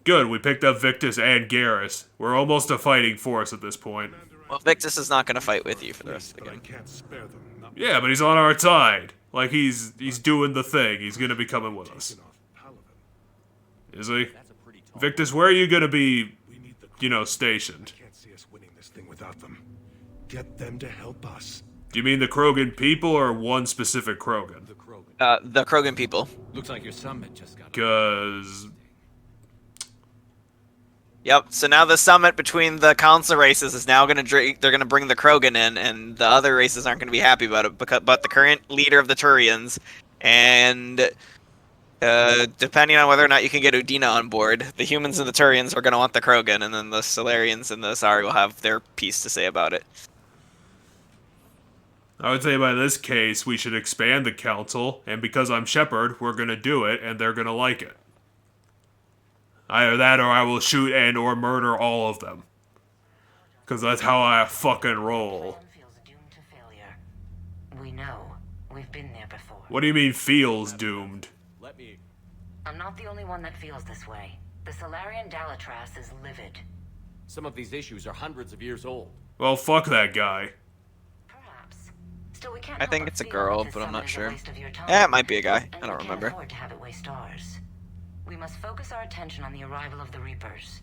Good, we picked up Victus and Garrus. We're almost a fighting force at this point. Well, Victus is not going to fight with you for the rest of the But I game. can't spare them. Not Yeah, but he's on our side. Like, he's doing the thing. He's gonna be coming with us. taken off Palaven. Is he? That's a pretty Victus, where are you gonna be, We need the stationed? can't see us winning this thing without them. Get them to help us. Do you mean the Krogan people or one specific Krogan? The Krogan. The Krogan people. Looks like your summit just got. Because Yep. So now the summit between the council races is now gonna they're gonna bring the Krogan in, and the other races aren't gonna be happy about it. But the current leader of the Turians, and depending on whether or not you can get Udina on board, the humans and the Turians are gonna want the Krogan, and then the Solarians and the Asari will have their piece to say about it. I would say by this case, we should expand the council, and because I'm Shepard, we're gonna do it, and they're gonna like it. Either that, or I will shoot and or murder all of them. Because that's how I fucking roll. Feels doomed to failure. We know. We've been there before. What do you mean feels doomed? Let me... I'm not the only one that feels this way. The Solarian Dalatras is livid. Some of these issues are hundreds of years old. Well, fuck that guy. Perhaps. Still, we can't I help think but it's a feel girl, that but this I'm not summit is a sure. waste of your time. Yeah, it might be a guy. And I don't we can't remember. afford to have it waste ours. We must focus our attention on the arrival of the Reapers.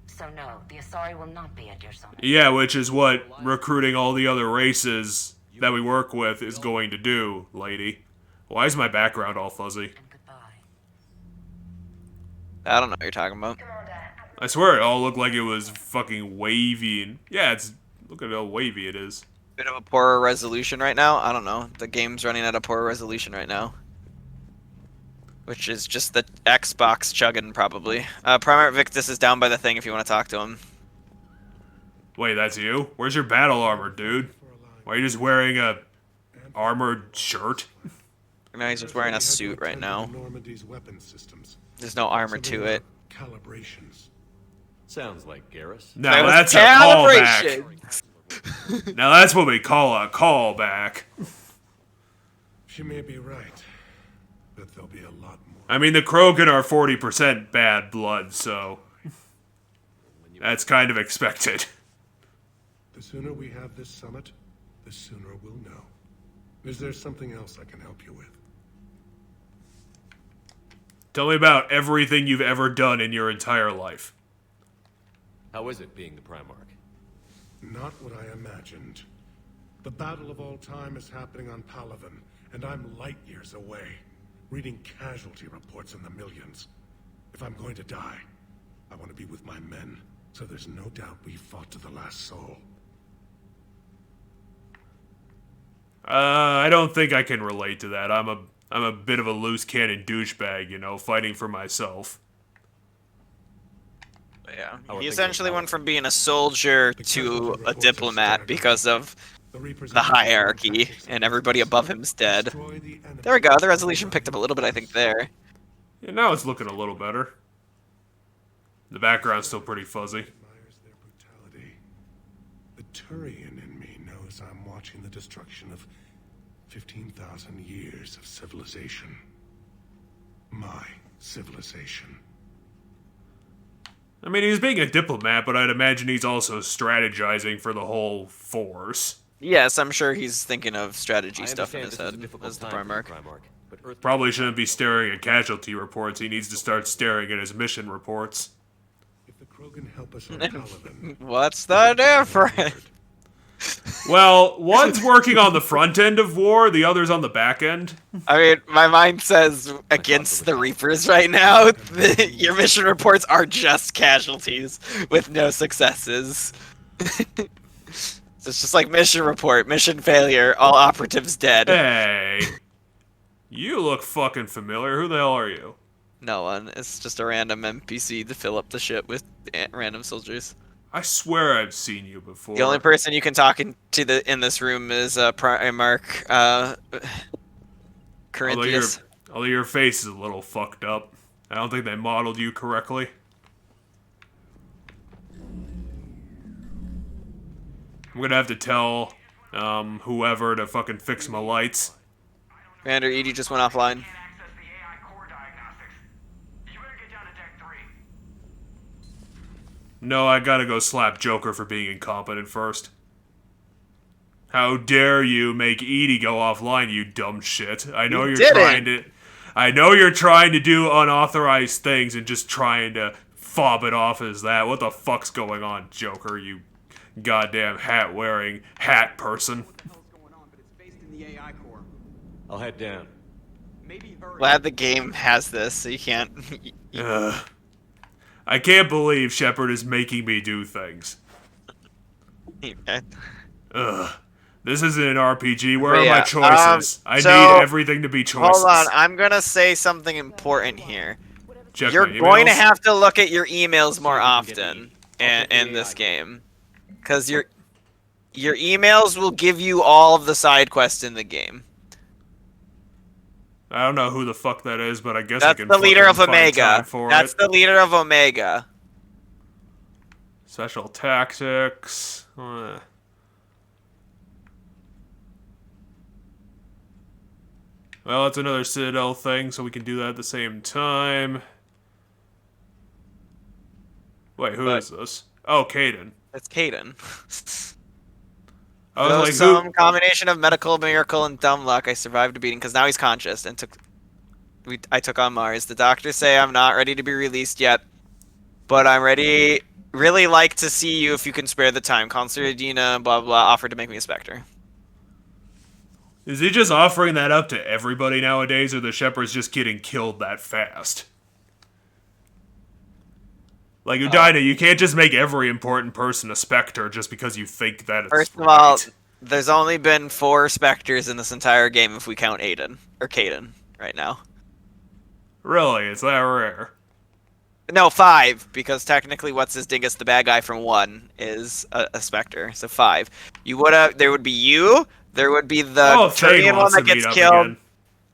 So no, the Asari will not be at your summit. Yeah, which is what recruiting all the other races that we work with is going to do, lady. Why is my background all fuzzy? And goodbye. I don't know what you're talking about. I swear it all looked like it was fucking wavy and... Yeah, look at how wavy it is. Bit of a poorer resolution right now. I don't know. The game's running at a poorer resolution right now. Which is just the Xbox chugging, probably. Primate Victus is down by the thing if you want to talk to him. Wait, that's you? Where's your battle armor, dude? Why are you just wearing a armored shirt? No, he's just wearing a suit right now. Normandy's weapon systems. There's no armor to it. Calibrations. Sounds like Garrus. No, That was that's a callback. Now that's what we call a callback. She may be right, but there'll be a lot more. I mean, the Krogan are 40% bad blood, so... That's kind of expected. The sooner we have this summit, the sooner we'll know. Is there something else I can help you with? Tell me about everything you've ever done in your entire life. How is it being the Primarch? Not what I imagined. The battle of all time is happening on Palaven, and I'm light years away, reading casualty reports in the millions. If I'm going to die, I want to be with my men, so there's no doubt we fought to the last soul. I don't think I can relate to that. I'm a bit of a loose cannon douchebag, fighting for myself. Yeah. How are He things essentially with went from being a soldier to a diplomat because of the hierarchy, and everybody above him's dead. There we go. The resolution picked up a little bit, I think, there. Yeah, now it's looking a little better. The background's still pretty fuzzy. Admires their brutality. The Turian in me knows I'm watching the destruction of 15,000 years of civilization. My civilization. I mean, he's being a diplomat, but I'd imagine he's also strategizing for the whole force. Yes, I'm sure he's thinking of strategy I stuff in understand his this is a head difficult as the time for Primarch. the Primarch, but Earth Probably shouldn't be staring at casualty reports. He needs to start staring at his mission reports. If the Krogan help us on Palaven, What's the difference? Well, one's working on the front end of war, the other's on the back end. I mean, my mind says against the Reapers right now. Your mission reports are just casualties with no successes. It's just like mission report, mission failure, all operatives dead. Hey. You look fucking familiar. Who the hell are you? No one. It's just a random NPC to fill up the ship with random soldiers. I swear I've seen you before. The only person you can talk in this room is Primarch Corinthius. Although your face is a little fucked up. I don't think they modeled you correctly. I'm gonna have to tell whoever to fucking fix my lights. Commander Edie just went offline. No, I gotta go slap Joker for being incompetent first. How dare you make Edie go offline, you dumb shit. I know you're trying to do unauthorized things and just trying to fob it off as that. What the fuck's going on, Joker, you goddamn hat-wearing hat person? I'll head down. Glad the game has this, so you can't. I can't believe Shepard is making me do things. Okay. Ugh. This isn't an RPG. Where But are yeah, my choices? I so, need everything to be choices. Hold on, I'm gonna say something important here. Check You're my going to emails. have to look at your emails more often in this game, because your emails will give you all of the side quests in the game. I don't know who the fuck that is, but I guess That's I can the leader of fucking find time Omega. for That's it. the leader of Omega. Special tactics. Well, it's another Citadel thing, so we can do that at the same time. Wait, who is this? Oh, Caden. That's Caden. I was Though like, some combination of medical miracle and dumb luck, I survived a beating because now he's conscious and I took on Mars. The doctors say I'm not ready to be released yet, but I'm ready. Really like to see you if you can spare the time. Consular Dina, blah blah, offered to make me a Spectre. Is he just offering that up to everybody nowadays, or the Shepard's just getting killed that fast? Like, Udina, you can't just make every important person a Spectre just because you think that it's First of right. all, there's only been 4 Spectres in this entire game if we count Aiden or Caden right now. Really? Is that rare? No, 5, because technically what's his dingus, the bad guy from 1, is a Spectre, so 5. There would be you, there would be the Turian one that gets killed, again.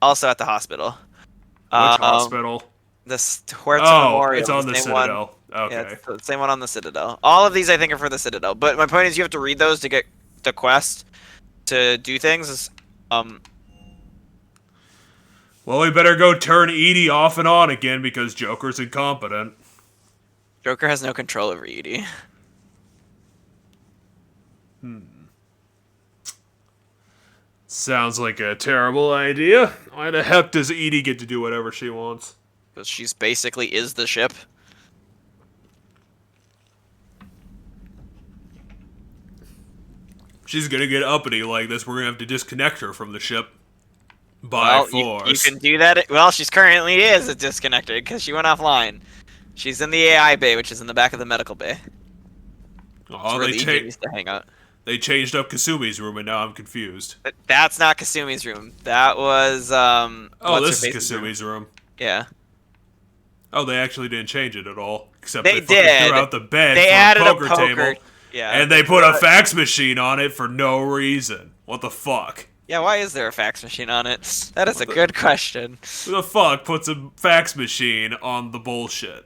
also at the hospital. Which hospital? The Huerta Memorial. It's on the Citadel. One. Okay. Yeah, it's the same one on the Citadel. All of these, I think, are for the Citadel. But my point is, you have to read those to get the quest to do things. Well, we better go turn Edie off and on again because Joker's incompetent. Joker has no control over Edie. Sounds like a terrible idea. Why the heck does Edie get to do whatever she wants? Because she's basically is the ship. She's gonna get uppity like this. We're gonna have to disconnect her from the ship by force. You can do that. Well, she's currently is disconnected because she went offline. She's in the AI bay, which is in the back of the medical bay. Oh, where the EJ used to hang out. They changed up Kasumi's room, and now I'm confused. But that's not Kasumi's room. That was Oh, this is Kasumi's room. Yeah. Oh, they actually didn't change it at all. Except They fucking did. threw out the bed They for added a poker table. Yeah. And they put a fax machine on it for no reason. What the fuck? Yeah, why is there a fax machine on it? That is a good question. Who the fuck puts a fax machine on the bullshit?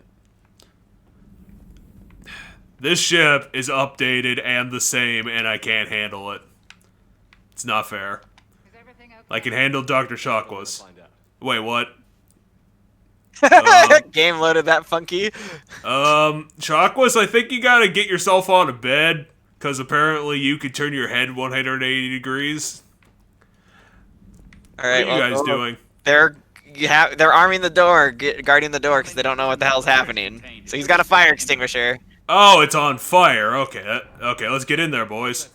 This ship is updated and the same, and I can't handle it. It's not fair. I can handle Dr. Shockwell's. Wait, what? Game loaded that funky. Shockwell's, I think you gotta get yourself on a bed, because apparently you could turn your head 180 degrees. Alright, What are you guys doing? They're arming the door, guarding the door, because they don't know what the hell's happening. So he's got a fire extinguisher. Oh, it's on fire. Okay, okay, let's get in there, boys.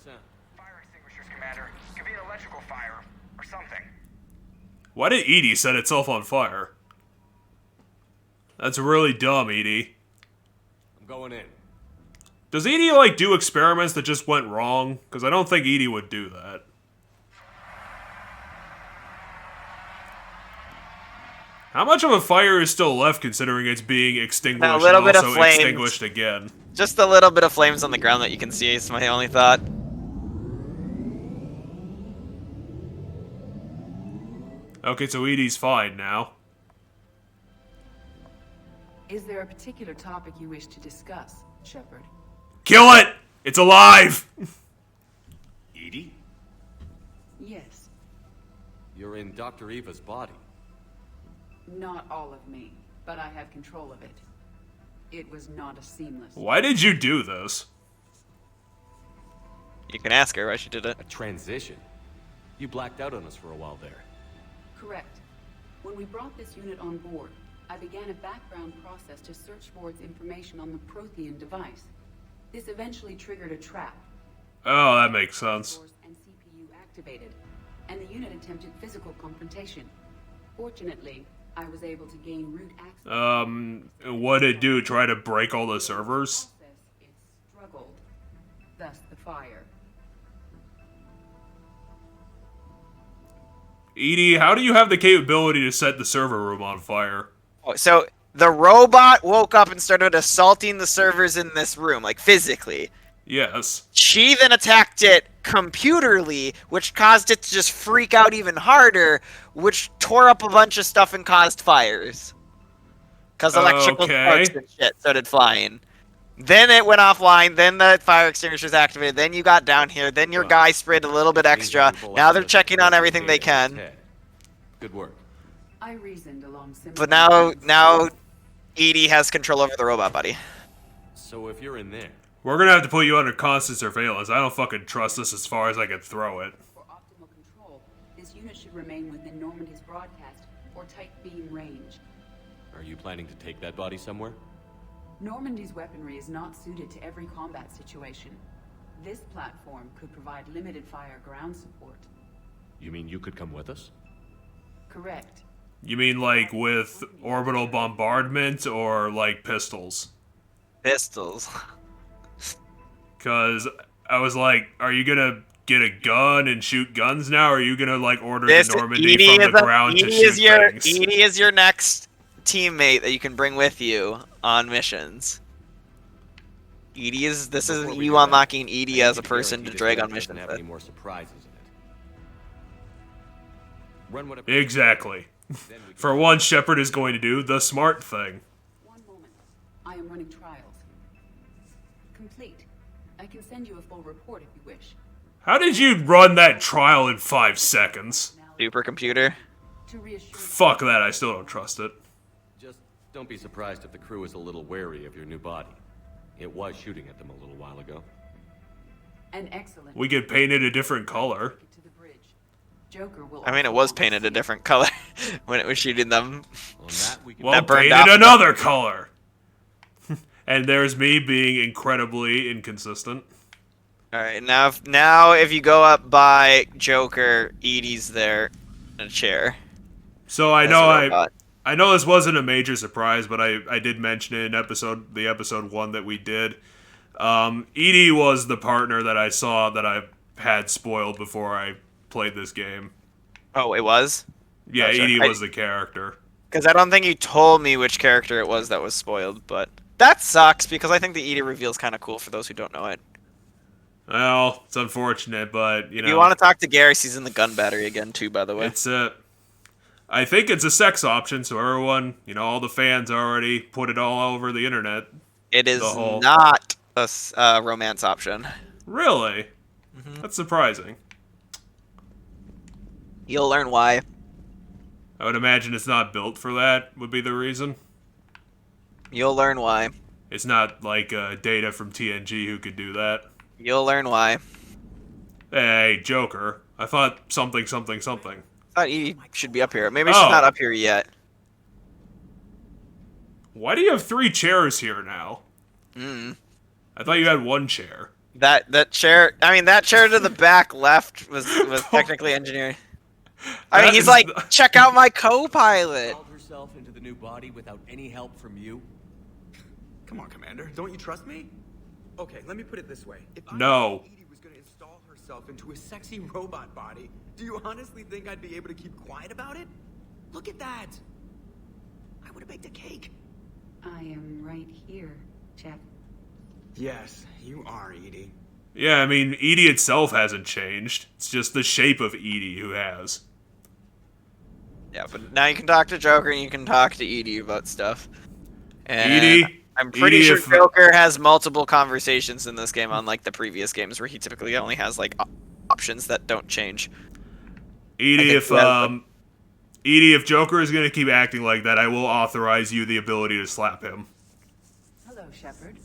Fire extinguishers, Commander. Could be an electrical fire or something. Why did Edie set itself on fire? That's really dumb, Edie. I'm going in. Does Edie, like, do experiments that just went wrong? Because I don't think Edie would do that. How much of a fire is still left, considering it's being extinguished A little and bit of also flames. extinguished again? Just a little bit of flames on the ground that you can see is my only thought. Okay, so Edie's fine now. Is there a particular topic you wish to discuss, Shepard? Kill it! It's alive! Edie? Yes. You're in Dr. Eva's body. Not all of me, but I have control of it. It was not a seamless... Why did you do this? You can ask her why she did it. A transition? You blacked out on us for a while there. Correct. When we brought this unit on board, I began a background process to search for its information on the Prothean device. This eventually triggered a trap. Oh, that makes sense. And CPU activated, and the unit attempted physical confrontation. Fortunately, I was able to gain root access. What'd it do? Try to break all the servers? It struggled. Thus the fire. Edie, how do you have the capability to set the server room on fire? So the robot woke up and started assaulting the servers in this room, like physically. Yes. She then attacked it computerly, which caused it to just freak out even harder, which tore up a bunch of stuff and caused fires. Because electrical sparks and shit started flying. Then it went offline, then the fire extinguishers activated, then you got down here, then your guy sprayed a little bit extra. Now they're checking on everything they can. Good work. I reasoned along similar But now Edie has control over the robot buddy. So if you're in there, We're gonna have to put you under constant surveillance. I don't fucking trust this as far as I can throw it. For optimal control, this unit should remain within Normandy's broadcast or tight beam range. are you planning to take that body somewhere? Normandy's weaponry is not suited to every combat situation. This platform could provide limited fire ground support. You mean you could come with us? Correct. You mean like with orbital bombardment or like pistols? Pistols. Cause I was like, are you gonna get a gun and shoot guns now, or are you gonna like order This the Normandy from the ground to shoot things? Edie is your next teammate that you can bring with you on missions. This isn't you unlocking Edie as a person to drag on missions. Have any more surprises in it? Run whatever. Exactly. For once, Shepard is going to do the smart thing. One moment. I am running trials. Complete. I can send you a full report if you wish. How did you run that trial in 5 seconds? Supercomputer. To reassure Fuck that, I still don't trust it. Just don't be surprised if the crew is a little wary of your new body. It was shooting at them a little while ago. an excellent. We could paint it a different color. To the bridge. Joker will. I mean, it was painted a different color when it was shooting them. Well, burned painted off. another color. And there's me being incredibly inconsistent. All right, now if you go up by Joker, Edie's there in a chair. So I As know a robot. I know this wasn't a major surprise, but I did mention it in episode 1 that we did. Edie was the partner that I saw that I had spoiled before I played this game. Oh, it was? Yeah, Gotcha. Edie was the character. Because I don't think you told me which character it was that was spoiled, but that sucks because I think the Edie reveal is kind of cool for those who don't know it. Well, it's unfortunate, but you know. If you want to talk to Garrus, he's in the gun battery again too, by the way. It's I think it's a sex option, so everyone, all the fans already put it all over the internet. It is not a romance option. Really? Mm-hmm. That's surprising. You'll learn why. I would imagine it's not built for that, would be the reason. You'll learn why. It's not like Data from TNG who could do that. You'll learn why. Hey, Joker. I thought something. I thought Edie should be up here. Maybe she's Oh. not up here yet. Why do you have 3 chairs here now? I thought you had 1 chair. That chair. I mean, that chair to the back left was technically engineered. I mean, he's like, check out my co-pilot. Called herself into the new body without any help from you. Come on, Commander. Don't you trust me? Okay, let me put it this way. If I No. knew Edie was going to install herself into a sexy robot body, do you honestly think I'd be able to keep quiet about it? Look at that. I would have baked a cake. I am right here, Jeff. Yes, you are, Edie. Yeah, I mean, Edie itself hasn't changed. It's just the shape of Edie who has. Yeah, but now you can talk to Joker and you can talk to Edie about stuff. And Edie, I'm pretty Edie, sure if- Joker has multiple conversations in this game, unlike the previous games where he typically only has like options that don't change. Edie, if Joker is gonna keep acting like that, I will authorize you the ability to slap him. Hello, Shepard.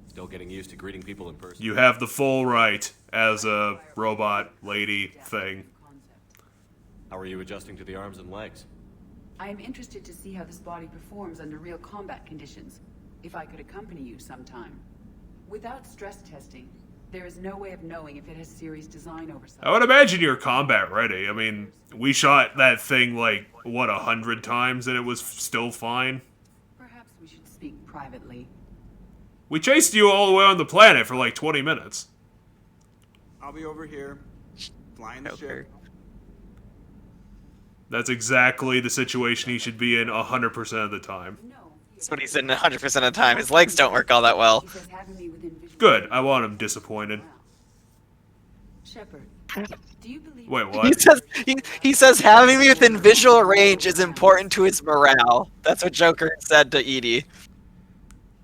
Still getting used to greeting people in person. You have the full right as a robot lady thing. How are you adjusting to the arms and legs? I am interested to see how this body performs under real combat conditions. If I could accompany you sometime. Without stress testing, there is no way of knowing if it has serious design oversight. I would imagine you're combat ready. I mean, we shot that thing like, what, 100 times and it was still fine? Perhaps we should speak privately. We chased you all the way on the planet for like 20 minutes. I'll be over here, flying the ship. That's exactly the situation he should be in 100% of the time. That's what he's in 100% of the time. His legs don't work all that well. Good. I want him disappointed. Shepard, do you believe... Wait, what? He says having me within visual range is important to his morale. That's what Joker said to Edie.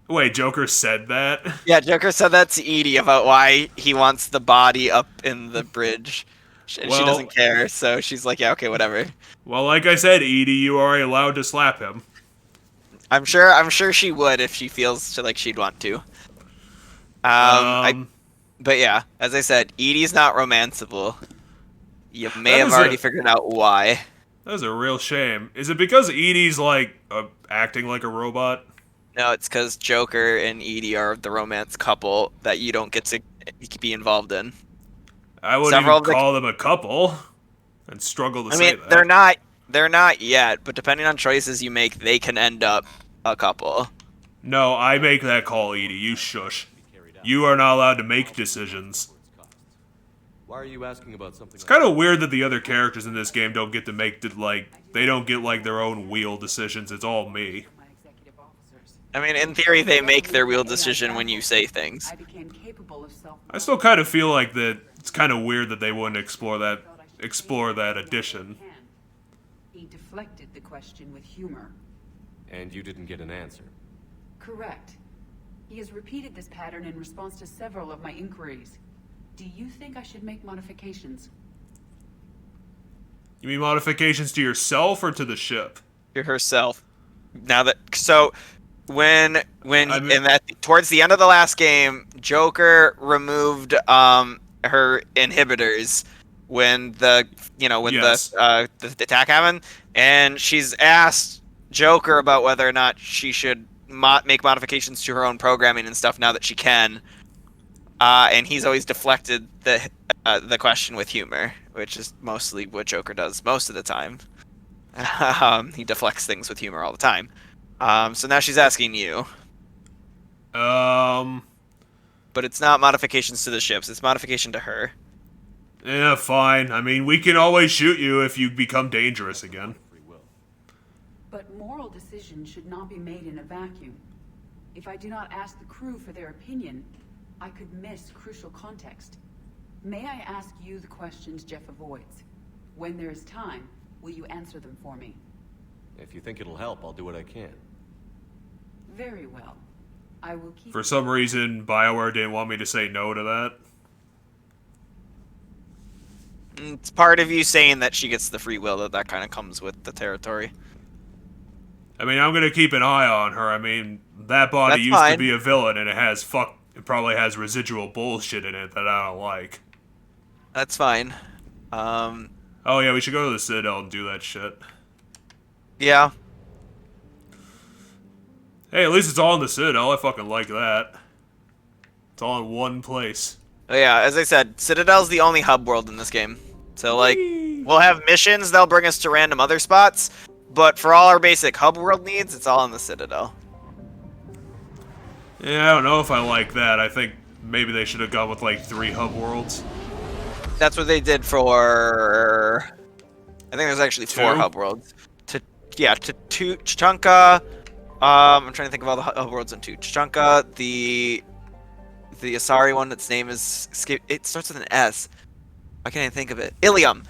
Wait, Joker said that? Yeah, Joker said that to Edie about why he wants the body up in the bridge. And she doesn't care, so she's like, yeah, okay, whatever. Well, like I said, Edie, you are allowed to slap him. I'm sure she would if she feels like she'd want to. But yeah, as I said, Edie's not romanceable. You may have already figured out why. That was a real shame. Is it because Edie's like acting like a robot? No, it's because Joker and Edie are the romance couple that you don't get to be involved in. I wouldn't even call them a couple, and struggle to say that. They're not yet, but depending on choices you make, they can end up a couple. No, I make that call, Edie. You shush. You are not allowed to make decisions. Why are you asking about something? It's kind of weird that the other characters in this game don't get to make they don't get like their own wheel decisions. It's all me. I mean, in theory, they make their wheel decision when you say things. I still kind of feel like that. It's kind of weird that they wouldn't explore that addition. He deflected the question with humor. And you didn't get an answer. Correct. He has repeated this pattern in response to several of my inquiries. Do you think I should make modifications? You mean modifications to yourself or to the ship? To herself. Towards the end of the last game, Joker removed her inhibitors when the attack happened, and she's asked Joker about whether or not she should make modifications to her own programming and stuff now that she can, and he's always deflected the question with humor, which is mostly what Joker does most of the time. He deflects things with humor all the time. So now she's asking you. But it's not modifications to the ships, it's modification to her. Yeah, fine. I mean, we can always shoot you if you become dangerous again. But moral decisions should not be made in a vacuum. If I do not ask the crew for their opinion, I could miss crucial context. May I ask you the questions Jeff avoids? When there is time, will you answer them for me? If you think it'll help, I'll do what I can. Very well. I will keep... For some reason, BioWare didn't want me to say no to that. It's part of you saying that she gets the free will that kind of comes with the territory. I mean, I'm gonna keep an eye on her. I mean, that body used to be a villain, and it probably has residual bullshit in it that I don't like. That's fine. Oh yeah, we should go to the Citadel and do that shit. Yeah. Hey, at least it's all in the Citadel. I fucking like that. It's all in one place. Oh yeah, as I said, Citadel's the only hub world in this game. So, like, we'll have missions, they'll bring us to random other spots, but for all our basic hub world needs, it's all in the Citadel. Yeah, I don't know if I like that. I think maybe they should have gone with, like, 3 hub worlds. That's what they did for... I think there's actually 4 hub worlds. To Tuchanka... I'm trying to think of all the hub worlds in 2. Tuchanka, the Asari one, its name is... It starts with an S. Why can't I think of it? Ilium.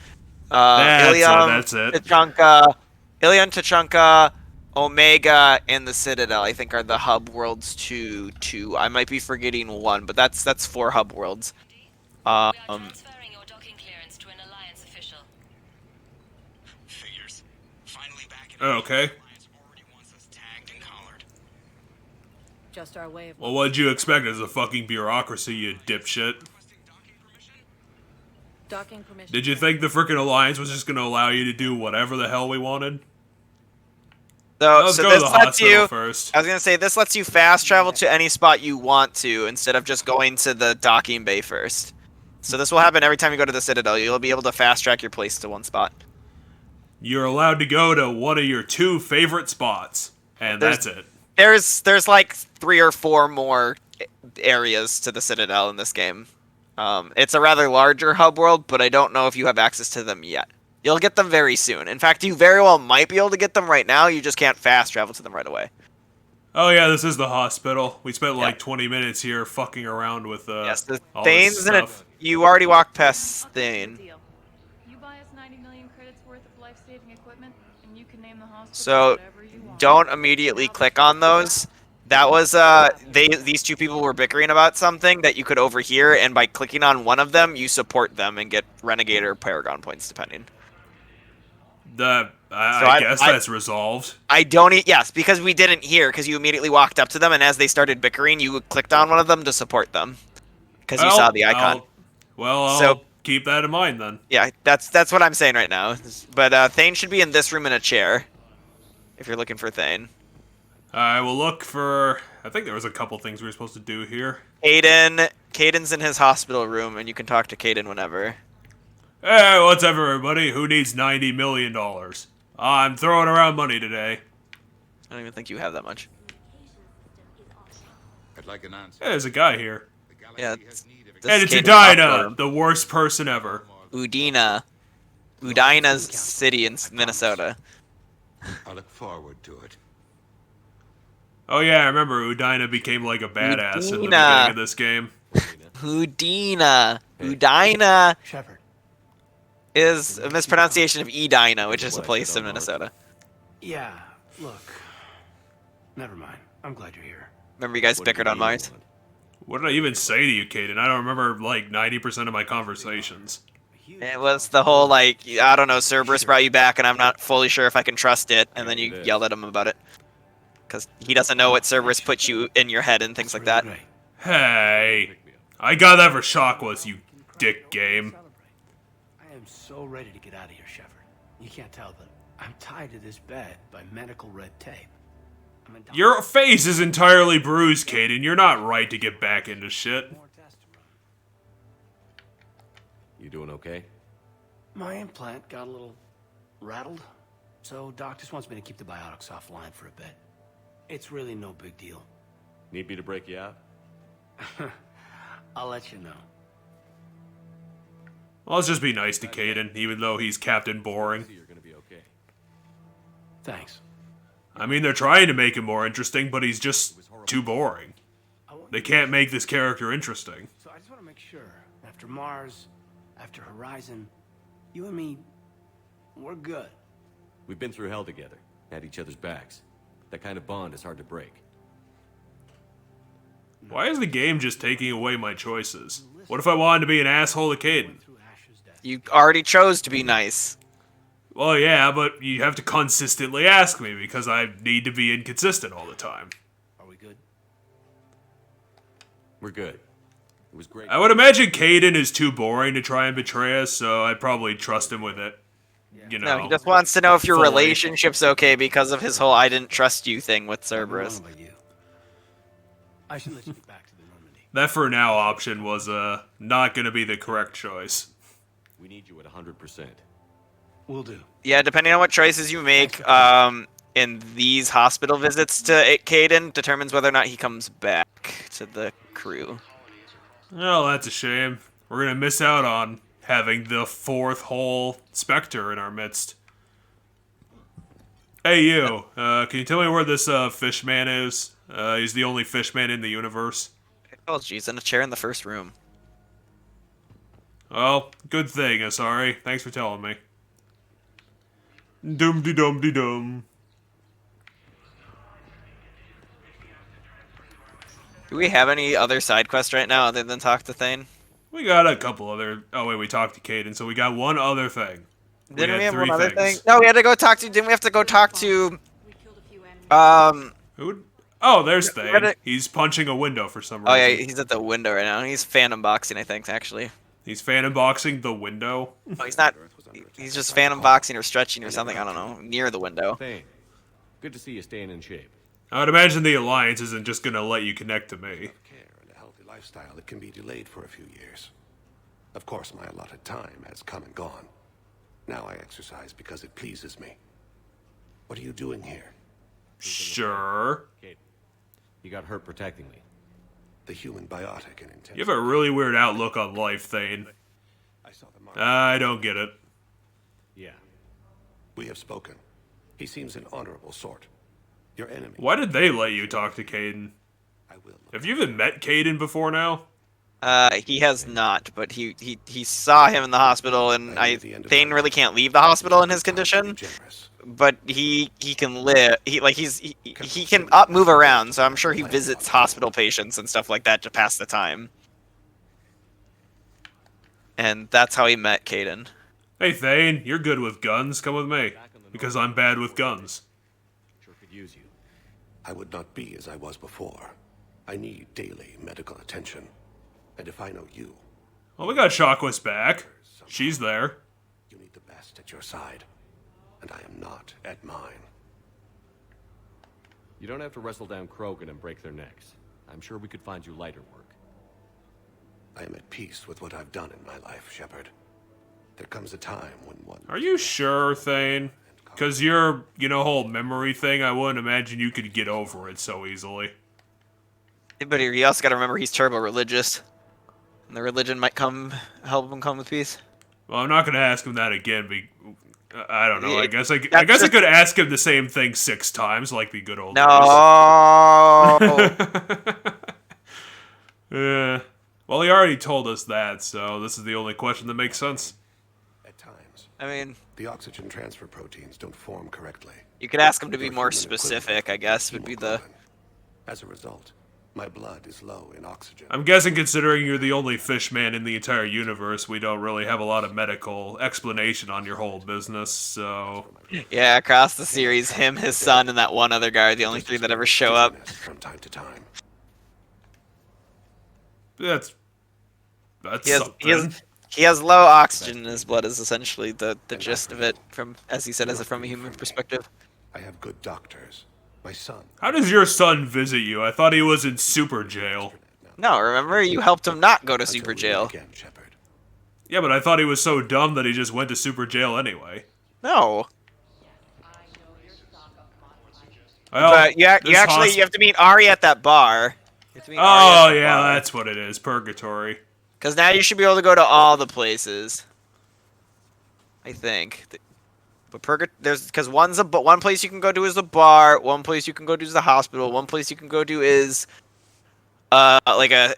That's it. Ilium, Tuchanka, Omega, and the Citadel, I think, are the hub worlds to 2. I might be forgetting 1, but that's 4 hub worlds. We are transferring your docking clearance to an Alliance official. Figures. Finally back in okay. Just our way of... Well, what'd you expect as a fucking bureaucracy, you dipshit? Docking permission. Did you think the frickin' Alliance was just gonna allow you to do whatever the hell we wanted? Let's so go to this the lets hospital you. first. I was gonna say this lets you fast travel to any spot you want to instead of just going to the docking bay first. So this will happen every time you go to the Citadel. You'll be able to fast track your place to one spot. You're allowed to go to one of your 2 favorite spots, and that's it. There's like 3 or 4 more areas to the Citadel in this game. It's a rather larger hub world, but I don't know if you have access to them yet. You'll get them very soon. In fact, you very well might be able to get them right now. You just can't fast travel to them right away. Oh yeah, this is the hospital. We spent like 20 minutes here fucking around with Yes, the all this Thane's in it. stuff. You already walked past Thane. You buy us 90 million credits worth of life-saving equipment, and you can name the hospital So whatever you want. don't immediately click on those. That was these 2 people were bickering about something that you could overhear, and by clicking on one of them, you support them and get Renegade or Paragon points depending. I guess that's resolved. Yes, because we didn't hear, because you immediately walked up to them, and as they started bickering, you clicked on one of them to support them. Because you saw the icon. I'll keep that in mind then. Yeah, that's what I'm saying right now. But Thane should be in this room in a chair, if you're looking for Thane. I will look for... I think there was a couple things we were supposed to do here. Caden's in his hospital room, and you can talk to Caden whenever. Hey, what's up, everybody? Who needs $90 million? I'm throwing around money today. I don't even think you have that much. I'd like an answer. Hey, there's a guy here. Yeah. And it's Udina, the worst person ever. Udina's city in Minnesota. I look forward to it. Oh yeah, I remember Udina became like a badass in the Udina. beginning of this game. Udina. Udina is a mispronunciation of Edina, which is a place in Minnesota. Yeah, look. Never mind. I'm glad you're here. Remember you guys bickered on Mars? What did I even say to you, Caden? I don't remember like 90% of my conversations. It was the whole, like, I don't know, Cerberus brought you back and I'm not fully sure if I can trust it, and then you yelled at him about it. Because he doesn't know what Cerberus put you in your head and things like that. Hey, I got that for Shockless, you dick game. I am so ready to get out of here, Shepard. You can't tell, but I'm tied to this bed by medical red tape. Your face is entirely bruised, Caden. You're not right to get back into shit. You doing okay? My implant got a little rattled, so Doc just wants me to keep the biotics offline for a bit. It's really no big deal. Need me to break you out? I'll let you know. Well, let's just be nice to Caden, even though he's Captain Boring. You're gonna be okay. Thanks. I mean, they're trying to make him more interesting, but he's just too boring. They can't make this character interesting. So I just want to make sure, after Mars, after Horizon, you and me, we're good. We've been through hell together, had each other's backs. That kind of bond is hard to break. Why is the game just taking away my choices? What if I wanted to be an asshole to Caden? You already chose to be nice. Well, yeah, but you have to consistently ask me because I need to be inconsistent all the time. Are we good? We're good. It was great. I would imagine Caden is too boring to try and betray us, so I'd probably trust him with it. You know, No, he just wants to know if your fully. relationship's okay because of his whole I didn't trust you thing with Cerberus. I should let you get back to the Normandy. That for now option was not going to be the correct choice. We need you at 100%. Will do. Yeah, depending on what choices you make in these hospital visits to Caden determines whether or not he comes back to the crew. Well, that's a shame. We're going to miss out on having the 4th whole Spectre in our midst. Hey, you. Can you tell me where this Fishman is? He's the only Fishman in the universe. Oh, jeez, in a chair in the first room. Well, good thing, Asari. Thanks for telling me. Dum-de-dum-de-dum. Do we have any other side quests right now other than talk to Thane? We got a couple other... Oh, wait, we talked to Caden, so we got one other thing. Didn't we have 3 one other things. thing? No, we had to go talk to... Didn't we have to go talk to... Who? Oh, there's We Thane. gotta- He's punching a window for some reason. Oh, yeah, he's at the window right now. He's fan unboxing, I think, actually. He's fan unboxing the window. Oh, he's not... He's just fan unboxing or stretching or something, I don't know. Near the window. Thane, Good to see you staying in shape. I would imagine the Alliance isn't just gonna let you connect to me. Care and a healthy lifestyle, it can be delayed for a few years. Of course, my allotted time has come and gone. Now I exercise because it pleases me. What are you doing here? Sure. Kate, you got hurt protecting me. The human biotic and intense. You have a really weird outlook on life, Thane. I don't get it. Yeah. We have spoken. He seems an honorable sort. Your enemy. Why did they let you talk to Caden? Have you even met Caden before now? He has not, but he saw him in the hospital, and Thane really can't leave the hospital in his condition. But he can live. He can move around, so I'm sure he visits hospital patients and stuff like that to pass the time. And that's how he met Caden. Hey Thane, you're good with guns. Come with me, because I'm bad with guns. Sure could use you. I would not be as I was before. I need daily medical attention. And if I know you... Well, we got Shockwave back. She's there. You need the best at your side. And I am not at mine. You don't have to wrestle down Krogan and break their necks. I'm sure we could find you lighter work. I am at peace with what I've done in my life, Shepard. There comes a time when one... Are you sure, Thane? Because your, whole memory thing, I wouldn't imagine you could get over it so easily. But you also got to remember he's turbo religious. And the religion might help him come with peace. Well, I'm not going to ask him that again. I don't know. I guess I could ask him the same thing 6 times, like the good old days. Yeah. Well, he already told us that, so this is the only question that makes sense. At times. I mean... The oxygen transfer proteins don't form correctly. You could ask him to be more specific, I guess, would be the... As a result, my blood is low in oxygen. I'm guessing considering you're the only fish man in the entire universe, we don't really have a lot of medical explanation on your whole business, so... Yeah, across the series, him, his son, and that one other guy are the only 3 that ever show up. From time to time. That's something. He has low oxygen in his blood is essentially the gist of it, from as he said, from a human perspective. I have good doctors. My son. How does your son visit you? I thought he was in super jail. No, remember? You helped him not go to super jail. Yeah, but I thought he was so dumb that he just went to super jail anyway. No. Well, but you have to meet Ari at that bar. Oh, yeah, that's what it is. Purgatory. Because now you should be able to go to all the places. I think. But because one place you can go to is the bar, one place you can go to is the hospital, one place you can go to is it's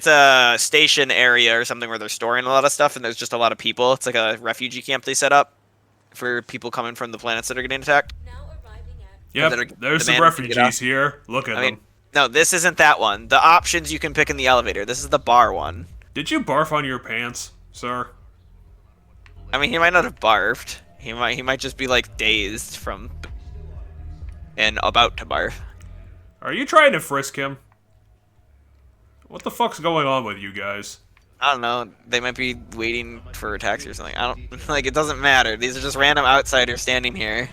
a station area or something where they're storing a lot of stuff and there's just a lot of people. It's like a refugee camp they set up for people coming from the planets that are getting attacked. Yep, there's some refugees here. Look at them. No, this isn't that one. The options you can pick in the elevator. This is the bar one. Did you barf on your pants, sir? I mean, he might not have barfed. He might just be like dazed from and about to barf. Are you trying to frisk him? What the fuck's going on with you guys? I don't know. They might be waiting for a taxi or something. I don't like. It doesn't matter. These are just random outsiders standing here.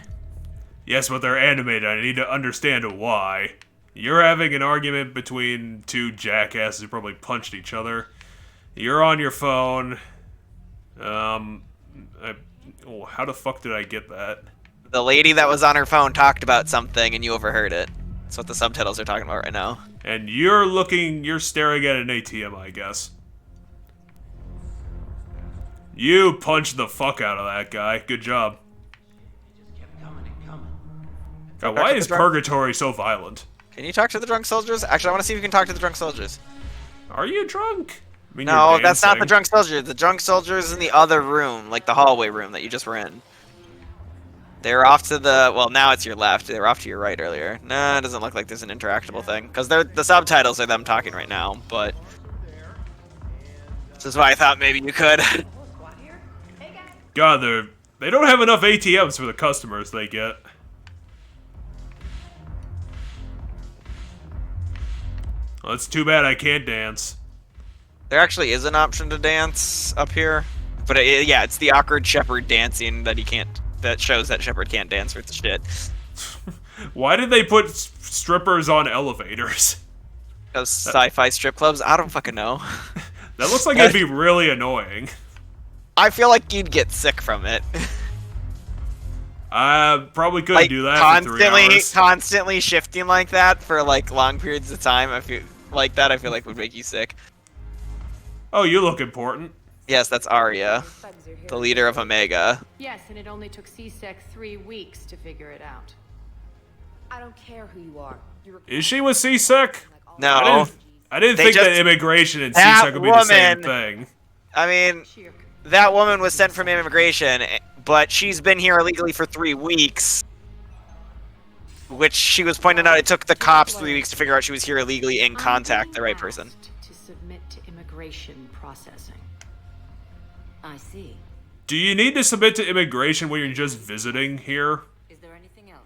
Yes, but they're animated. I need to understand why. You're having an argument between 2 jackasses who probably punched each other. You're on your phone. How the fuck did I get that? The lady that was on her phone talked about something and you overheard it. That's what the subtitles are talking about right now. And you're staring at an ATM, I guess. You punched the fuck out of that guy. Good job. God, why is Purgatory so violent? Can you talk to the drunk soldiers? Actually, I want to see if you can talk to the drunk soldiers. Are you drunk? I mean, no, that's not the drunk soldier. The drunk soldier is in the other room, like the hallway room that you just were in. They were off to the... Well, now it's your left. They were off to your right earlier. Nah, it doesn't look like there's an interactable thing. Because the subtitles are them talking right now, but... This is why I thought maybe you could. God, they don't have enough ATMs for the customers they get. Well, it's too bad I can't dance. There actually is an option to dance up here. But yeah, it's the awkward Shepard dancing that he can't... That shows that Shepard can't dance with the shit. Why did they put strippers on elevators? Those sci-fi strip clubs? I don't fucking know. That looks like it'd be really annoying. I feel like you'd get sick from it. Probably couldn't Like do that for 3 hours. constantly shifting like that for like long periods of time. I feel like that. I feel like would make you sick. Oh, you look important. Yes, that's Arya, the leader of Omega. Yes, and it only took C-Sec 3 weeks to figure it out. I don't care who you are. Is she with C-Sec? No. I didn't think that immigration and that C-Sec would be the same woman- thing. I mean, that woman was sent from immigration, but she's been here illegally for 3 weeks. Which she was pointing out, it took the cops 3 weeks to figure out she was here illegally and contact the right person. To submit to immigration processing. I see. Do you need to submit to immigration when you're just visiting here? Is there anything else?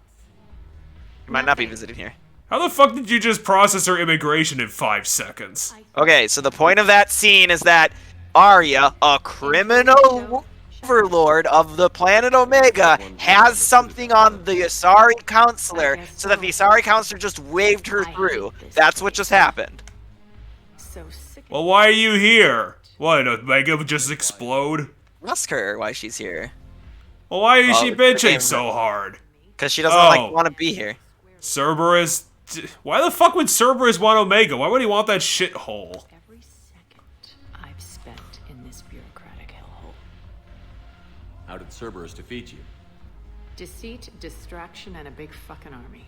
You might not be visiting here. How the fuck did you just process her immigration in 5 seconds? Okay, so the point of that scene is that Arya, a criminal overlord of the planet Omega, has something on the Asari counselor, so that the Asari counselor just waved her through. That's what just happened. Well, why are you here? What, Omega would just explode? Ask her why she's here. Well, why is Oh, she it's the game. bitching so hard? Because she doesn't want to be here. Cerberus... Why the fuck would Cerberus want Omega? Why would he want that shithole? Every second I've spent in this bureaucratic hellhole. How did Cerberus defeat you? Deceit, distraction, and a big fucking army.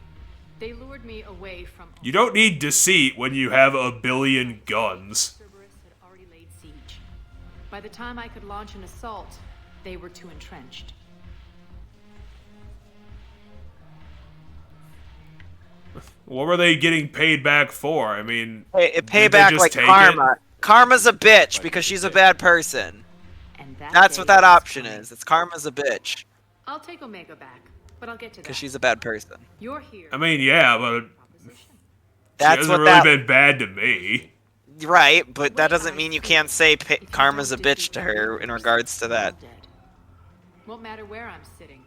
They lured me away from... You don't need deceit when you have a billion guns. Cerberus had already laid siege. By the time I could launch an assault, they were too entrenched. What were they getting paid back for? I mean, Hey, did pay they back just like take karma. it? Karma's a bitch because she's a bad person. And That's what that option is. It's karma's a bitch I'll take Omega back, but I'll get to that. because she's a bad person. You're here. I mean, yeah, but she That's hasn't what really that. been bad to me. Right, but that doesn't mean you can't say karma's a bitch to her in regards to that. Won't matter where I'm sitting.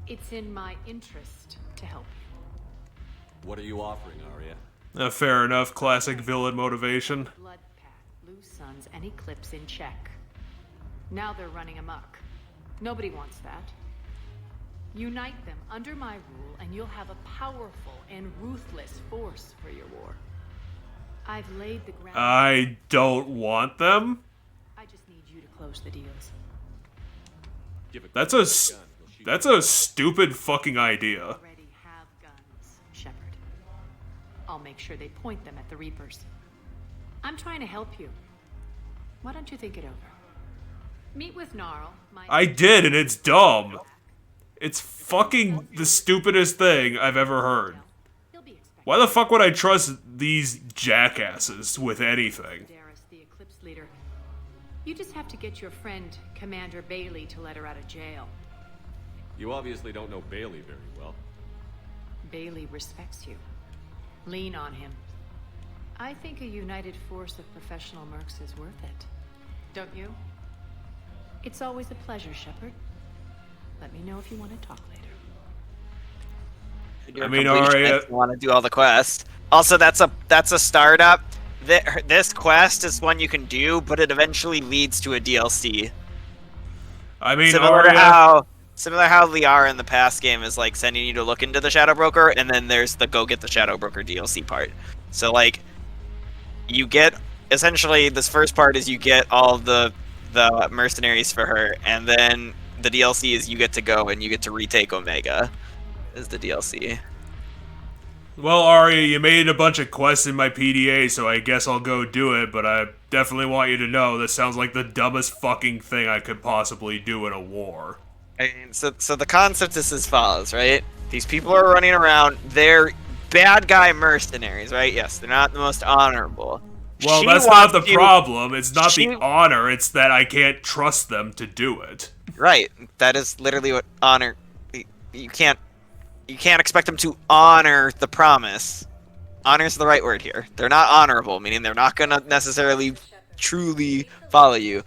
It's in my interest to help you. What are you offering, Arya? Fair enough. Classic villain motivation. Blood Pack, Blue Suns, and Eclipse in check. Now they're running amok. Nobody wants that. Unite them under my rule, and you'll have a powerful and ruthless force for your war. I've laid the ground. I don't want them. I just need you to close the deals. That's a stupid fucking idea. Already have guns, Shepard. I'll make sure they point them at the Reapers. I'm trying to help you. Why don't you think it over? Meet with Gnarl. I did, and it's dumb. It's fucking the stupidest thing I've ever heard. Why the fuck would I trust these jackasses with anything? The Eclipse leader. You just have to get your friend, Commander Bailey, to let her out of jail. You obviously don't know Bailey very well. Bailey respects you. Lean on him. I think a united force of professional mercs is worth it. Don't you? It's always a pleasure, Shepard. Let me know if you want to talk later. I mean, Arya, want to do all the quests. Also, that's a startup. This quest is one you can do, but it eventually leads to a DLC. I mean, similar Arya, how Liara in the past game is like sending you to look into the Shadow Broker, and then there's the go get the Shadow Broker DLC part. So like, you get essentially this first part is you get all the mercenaries for her, and then the DLC is you get to go and you get to retake Omega. Is the DLC. well, Arya, you made a bunch of quests in my PDA, so I guess I'll go do it, but I definitely want you to know this sounds like the dumbest fucking thing I could possibly do in a war. I mean, so the concept is as follows, right? These people are running around. They're bad guy mercenaries, right? Yes, they're not the most honorable. Well, that's not the problem. It's not the honor. It's that I can't trust them to do it. Right. That is literally what honor. You can't expect them to honor the promise. Honor is the right word here. They're not honorable, meaning they're not gonna necessarily truly follow you.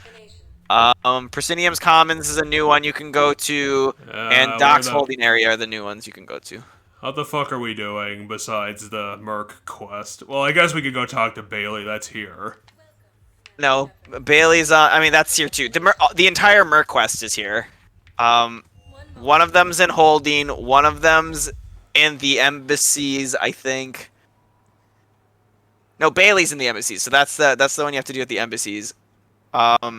Proscenium's Commons is a new one you can go to, and Doc's Holding Area are the new ones you can go to. What the fuck are we doing besides the Merc quest? Well, I guess we could go talk to Bailey. That's here. No, Bailey's I mean, that's here too. The entire Merc quest is here. One of them's in Holding. One of them's in the embassies, I think. No, Bailey's in the embassies, so that's the one you have to do at the embassies. But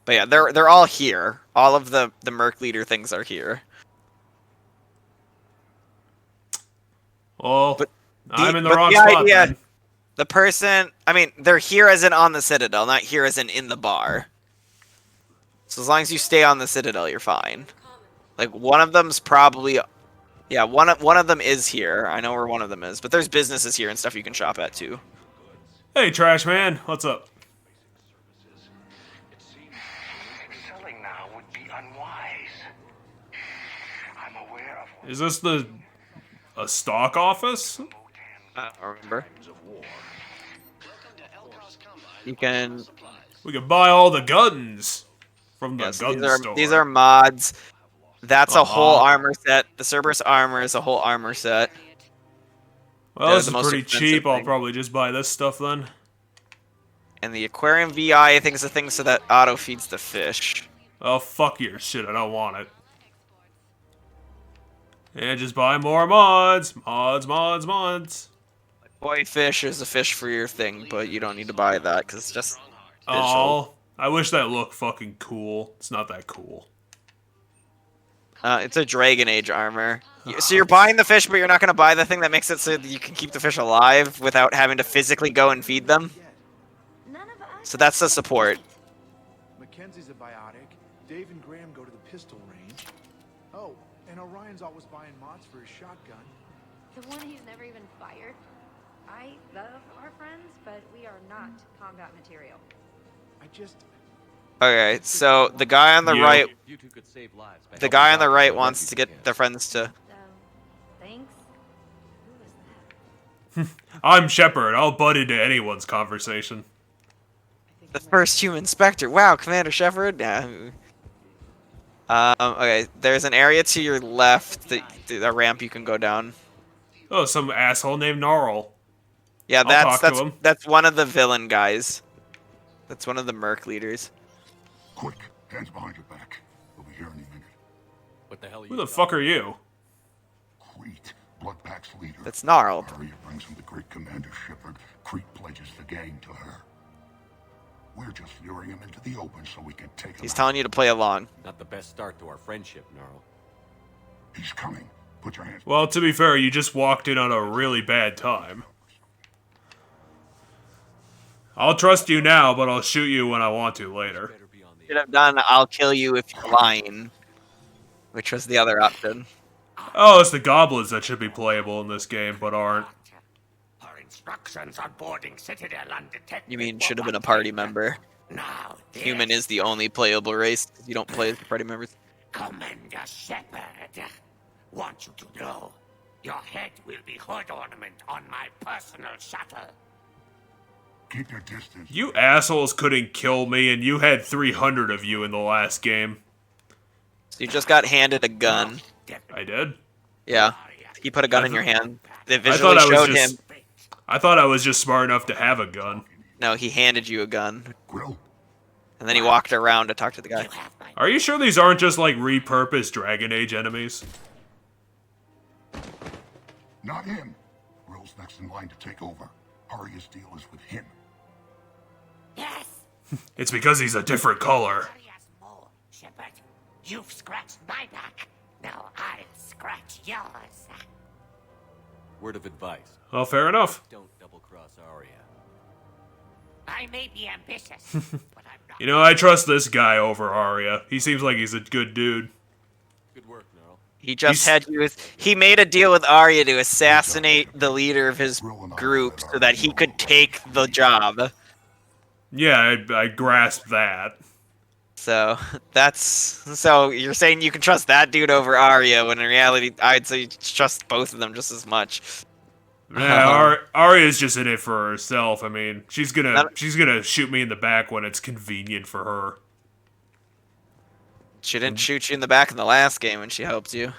yeah, they're all here. All of the Merc leader things are here. Well, I'm in the wrong spot then. The person, I mean, they're here as in on the Citadel, not here as in the bar. So as long as you stay on the Citadel, you're fine. Like, one of them's probably... Yeah, one of them is here. I know where one of them is. But there's businesses here and stuff you can shop at, too. Hey, Trash Man. What's up? Selling now would be unwise. I'm aware of... Is this a stock office? I don't remember. You can... We can buy all the guns from the gun store. These are mods. That's a whole armor set. The Cerberus armor is a whole armor set. Well, this is pretty cheap. I'll probably just buy this stuff then. And the Aquarium VI, I think, is the thing so that auto feeds the fish. Oh, fuck your shit. I don't want it. And just buy more mods. Mods. Boy fish is a fish for your thing, but you don't need to buy that because it's just Oh, I wish that looked fucking cool. It's not that cool. It's a Dragon Age armor. So you're buying the fish, but you're not going to buy the thing that makes it so that you can keep the fish alive without having to physically go and feed them? So that's the support. Mackenzie's a biotic. Dave and Graham go to the pistol range. Oh, and Orion's always buying mods for his shotgun. The one he's never even fired. I love our friends, but we are not combat material. I just... Okay, so the guy on the right... The guy on the right wants to get the friends to... Thanks. I'm Shepard. I'll butt into anyone's conversation. The first human Spectre. Wow, Commander Shepard? Yeah. Okay, there's an area to your left, a ramp you can go down. Oh, some asshole named Gnarl. Yeah, that's one of the villain guys. That's one of the Merc leaders. Quick, hands behind your back. We'll be here any minute. What the hell are you? Who the fuck are you? Crete, Bloodpack's leader. That's Gnarl. Arya brings him the great Commander Shepard. Crete pledges the gang to her. We're just luring him into the open so we can take him. He's telling you to play along. Not the best start to our friendship, Gnarl. He's coming. Put your hands. Well, to be fair, you just walked in on a really bad time. I'll trust you now, but I'll shoot you when I want to later. Should have done I'll kill you if you're lying, which was the other option. Oh, it's the goblins that should be playable in this game, but aren't. Our instructions on boarding Citadel undetected. You mean should have been a party member? Now, Human is the only playable race. You don't play as the party members. Commander Shepard, want you to know, your head will be hood ornament on my personal shuttle. Keep your distance. You assholes couldn't kill me, and you had 300 of you in the last game. So you just got handed a gun. I did? Yeah. He put a gun in your hand. They visually showed him. I thought I was just smart enough to have a gun. No, he handed you a gun. And then he walked around to talk to the guy. Are you sure these aren't just like repurposed Dragon Age enemies? Not him. Will's next in line to take over. Arya's deal is with him. Yes. It's because he's a different color. Shepard, you've scratched my back. Now I'll scratch yours. Word of advice. Well, fair enough. Don't double-cross Arya. I may be ambitious, but I'm not. You know, I trust this guy over Arya. He seems like he's a good dude. Good work, Gnarl. He just had you. He made a deal with Arya to assassinate the leader of his group so that he could take the job. Yeah, I grasped that. So so you're saying you can trust that dude over Arya when in reality I'd say you trust both of them just as much. Yeah, Arya's just in it for herself. I mean, she's gonna shoot me in the back when it's convenient for her. She didn't shoot you in the back in the last game when she helped you.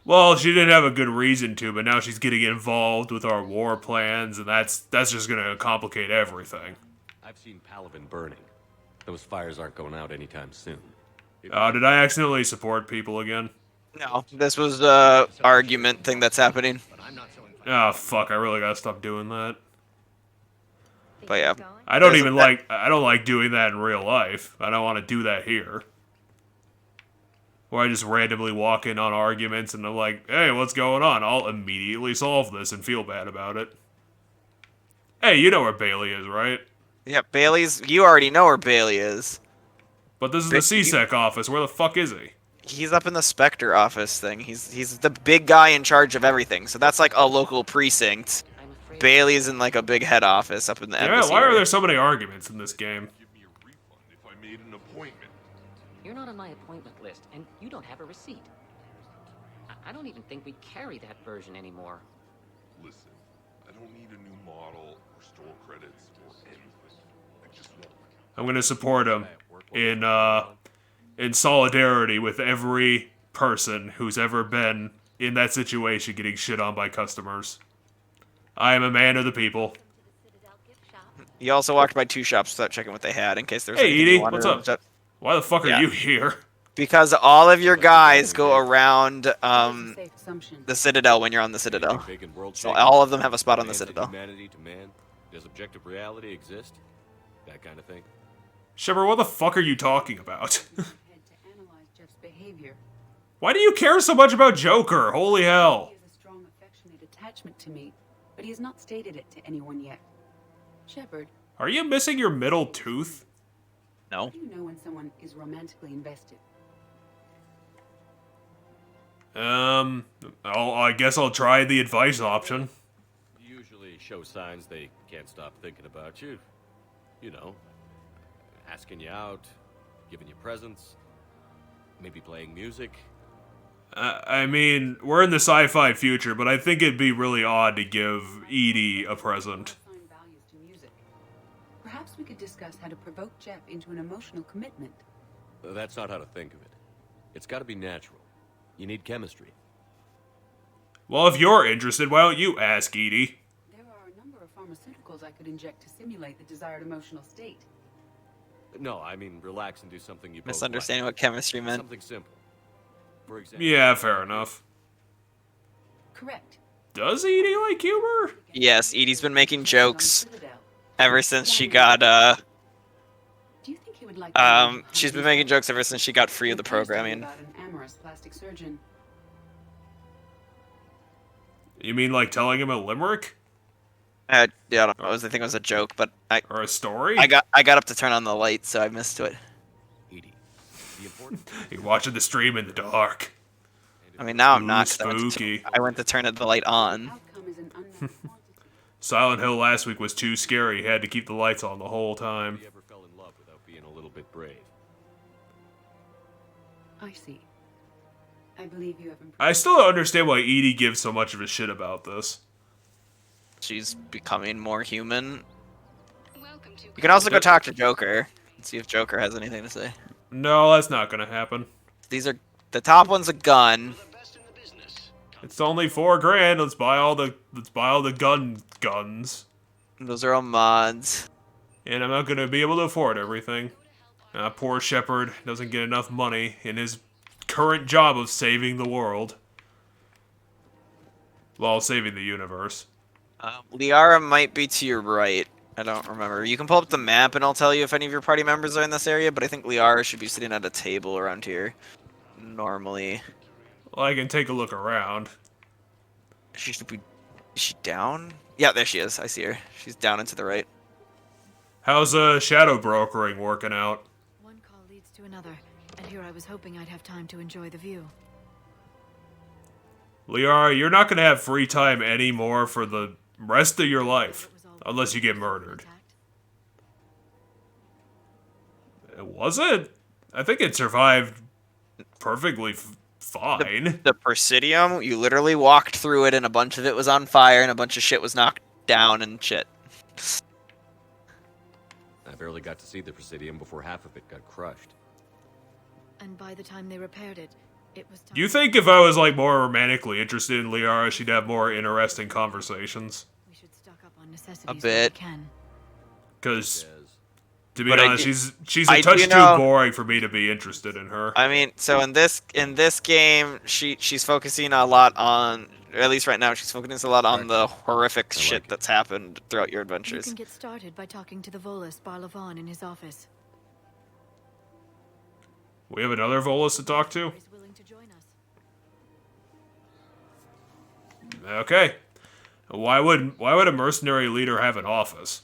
Well, she didn't have a good reason to, but now she's getting involved with our war plans, and that's just gonna complicate everything. I've seen Palaven burning. Those fires aren't going out anytime soon. Did I accidentally support people again? No, this was the argument thing that's happening. Oh fuck! I really gotta stop doing that. But yeah, I don't like doing that in real life. I don't want to do that here. Where I just randomly walk in on arguments and I'm like, hey, what's going on? I'll immediately solve this and feel bad about it. Hey, you know where Bailey is, right? Yeah, Bailey's. You already know where Bailey is. But this is the CSEC office. Where the fuck is he? He's up in the Spectre office thing. He's the big guy in charge of everything. So that's like a local precinct. Bailey's in like a big head office up in the embassy. Yeah, why are there so many arguments in this game? You're not on my appointment list, and you don't have a receipt. I don't even think we carry that version anymore. Listen, I don't need a new model or store credits or anything. I just want... I'm gonna support him in solidarity with every person who's ever been in that situation getting shit on by customers. I am a man of the people. You also walked by 2 shops without checking what they had in case there's. Hey, Edie, what's up? Why the fuck are you here? Because all of your guys go around the Citadel when you're on the Citadel. So all of them have a spot on the Citadel. Humanity to man? Does objective reality exist? That kind of thing. Shepard, what the fuck are you talking about? Behavior. Why do you care so much about Joker? Holy hell. He has a strong, affectionate attachment to me, but he has not stated it to anyone yet. Shepard. Are you missing your middle tooth? No. How do you know when someone is romantically invested? I guess I'll try the advice option. Usually show signs they can't stop thinking about you. You know, asking you out, giving you presents, maybe playing music. I mean, we're in the sci-fi future, but I think it'd be really odd to give Edie a present. Perhaps we could discuss how to provoke Jeff into an emotional commitment. That's not how to think of it. It's got to be natural. You need chemistry. Well, if you're interested, why don't you ask Edie? There are a number of pharmaceuticals I could inject to simulate the desired emotional state. No, I mean relax and do something you both Misunderstanding like. what chemistry meant. Something simple. For example. Yeah, fair enough. Correct. Does Edie like humor? Yes, Edie's been making jokes ever since she got Do you think he would like she's been making jokes ever since she got free of the programming. About an amorous plastic surgeon. You mean like telling him a limerick? Yeah, I don't know. I think it was a joke, but or a story. I got up to turn on the light, so I missed it. You're watching the stream in the dark. I mean, now I'm not. Spooky. I went to turn the light on. Silent Hill last week was too scary. He had to keep the lights on the whole time. You ever fell in love without being a little bit brave? I see. I believe you have improved. I still don't understand why Edie gives so much of a shit about this. She's becoming more human. You can also go talk to Joker and see if Joker has anything to say. No, that's not gonna happen. The top one's a gun. It's only $4,000. Let's buy all the guns. Those are all mods. And I'm not gonna be able to afford everything. Poor Shepard doesn't get enough money in his current job of saving the world. Well, saving the universe. Liara might be to your right. I don't remember. You can pull up the map and I'll tell you if any of your party members are in this area, but I think Liara should be sitting at a table around here. Normally. Well, I can take a look around. She should be... Is she down? Yeah, there she is. I see her. She's down and to the right. How's shadow brokering working out? One call leads to another, and here I was hoping I'd have time to enjoy the view. Liara, you're not gonna have free time anymore for the rest of your life. Unless you get murdered. Was it? I think it survived perfectly fine. The Presidium, you literally walked through it and a bunch of it was on fire and a bunch of shit was knocked down and shit. I barely got to see the Presidium before half of it got crushed. And by the time they repaired it, it was time. Do you think if I was like more romantically interested in Liara, she'd have more interesting conversations? We should stock up on necessities A bit. Because, to be But honest, she's a I touch do too know- boring for me to be interested in her. I mean, so in this game, she's focusing a lot on, at least right now, she's focusing a lot on the horrific shit that's happened throughout your You adventures. can get started by talking to the Volus Barlavon in his office. We have another Volus to talk to? He's willing to join us. Okay. Why would a mercenary leader have an office?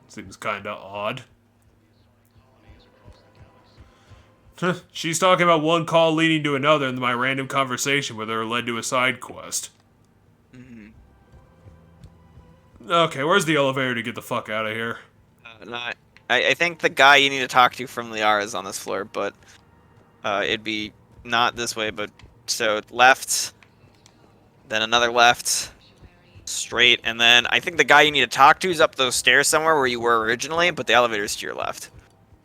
Seems kinda odd. She's talking about one call leading to another, and my random conversation with her led to a side quest. Okay, where's the elevator to get the fuck out of here? I think the guy you need to talk to from Liara is on this floor, but it'd be not this way, but so left, then another left, straight, and then I think the guy you need to talk to is up those stairs somewhere where you were originally, but the elevator's to your left.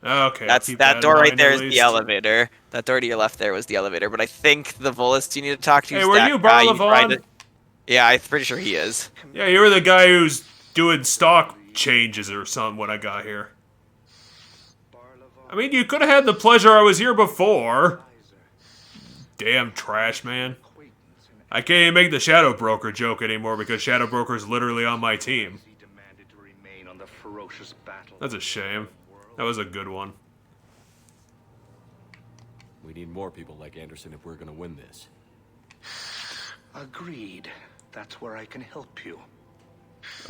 Okay, That's keep that in door right mind there at is the least. elevator. That door to your left there was the elevator, but I think the Volist you need to talk to is Hey, were that you guy Barlavon? tried to- Yeah, I'm pretty sure he is. Yeah, you were the guy who's doing stock changes or something when I got here. I mean, you could have had the pleasure I was here before. Damn trash, man. I can't even make the Shadow Broker joke anymore because Shadow Broker's literally on my team. That's a shame. That was a good one. We need more people like Anderson if we're gonna win this. Agreed. That's where I can help you.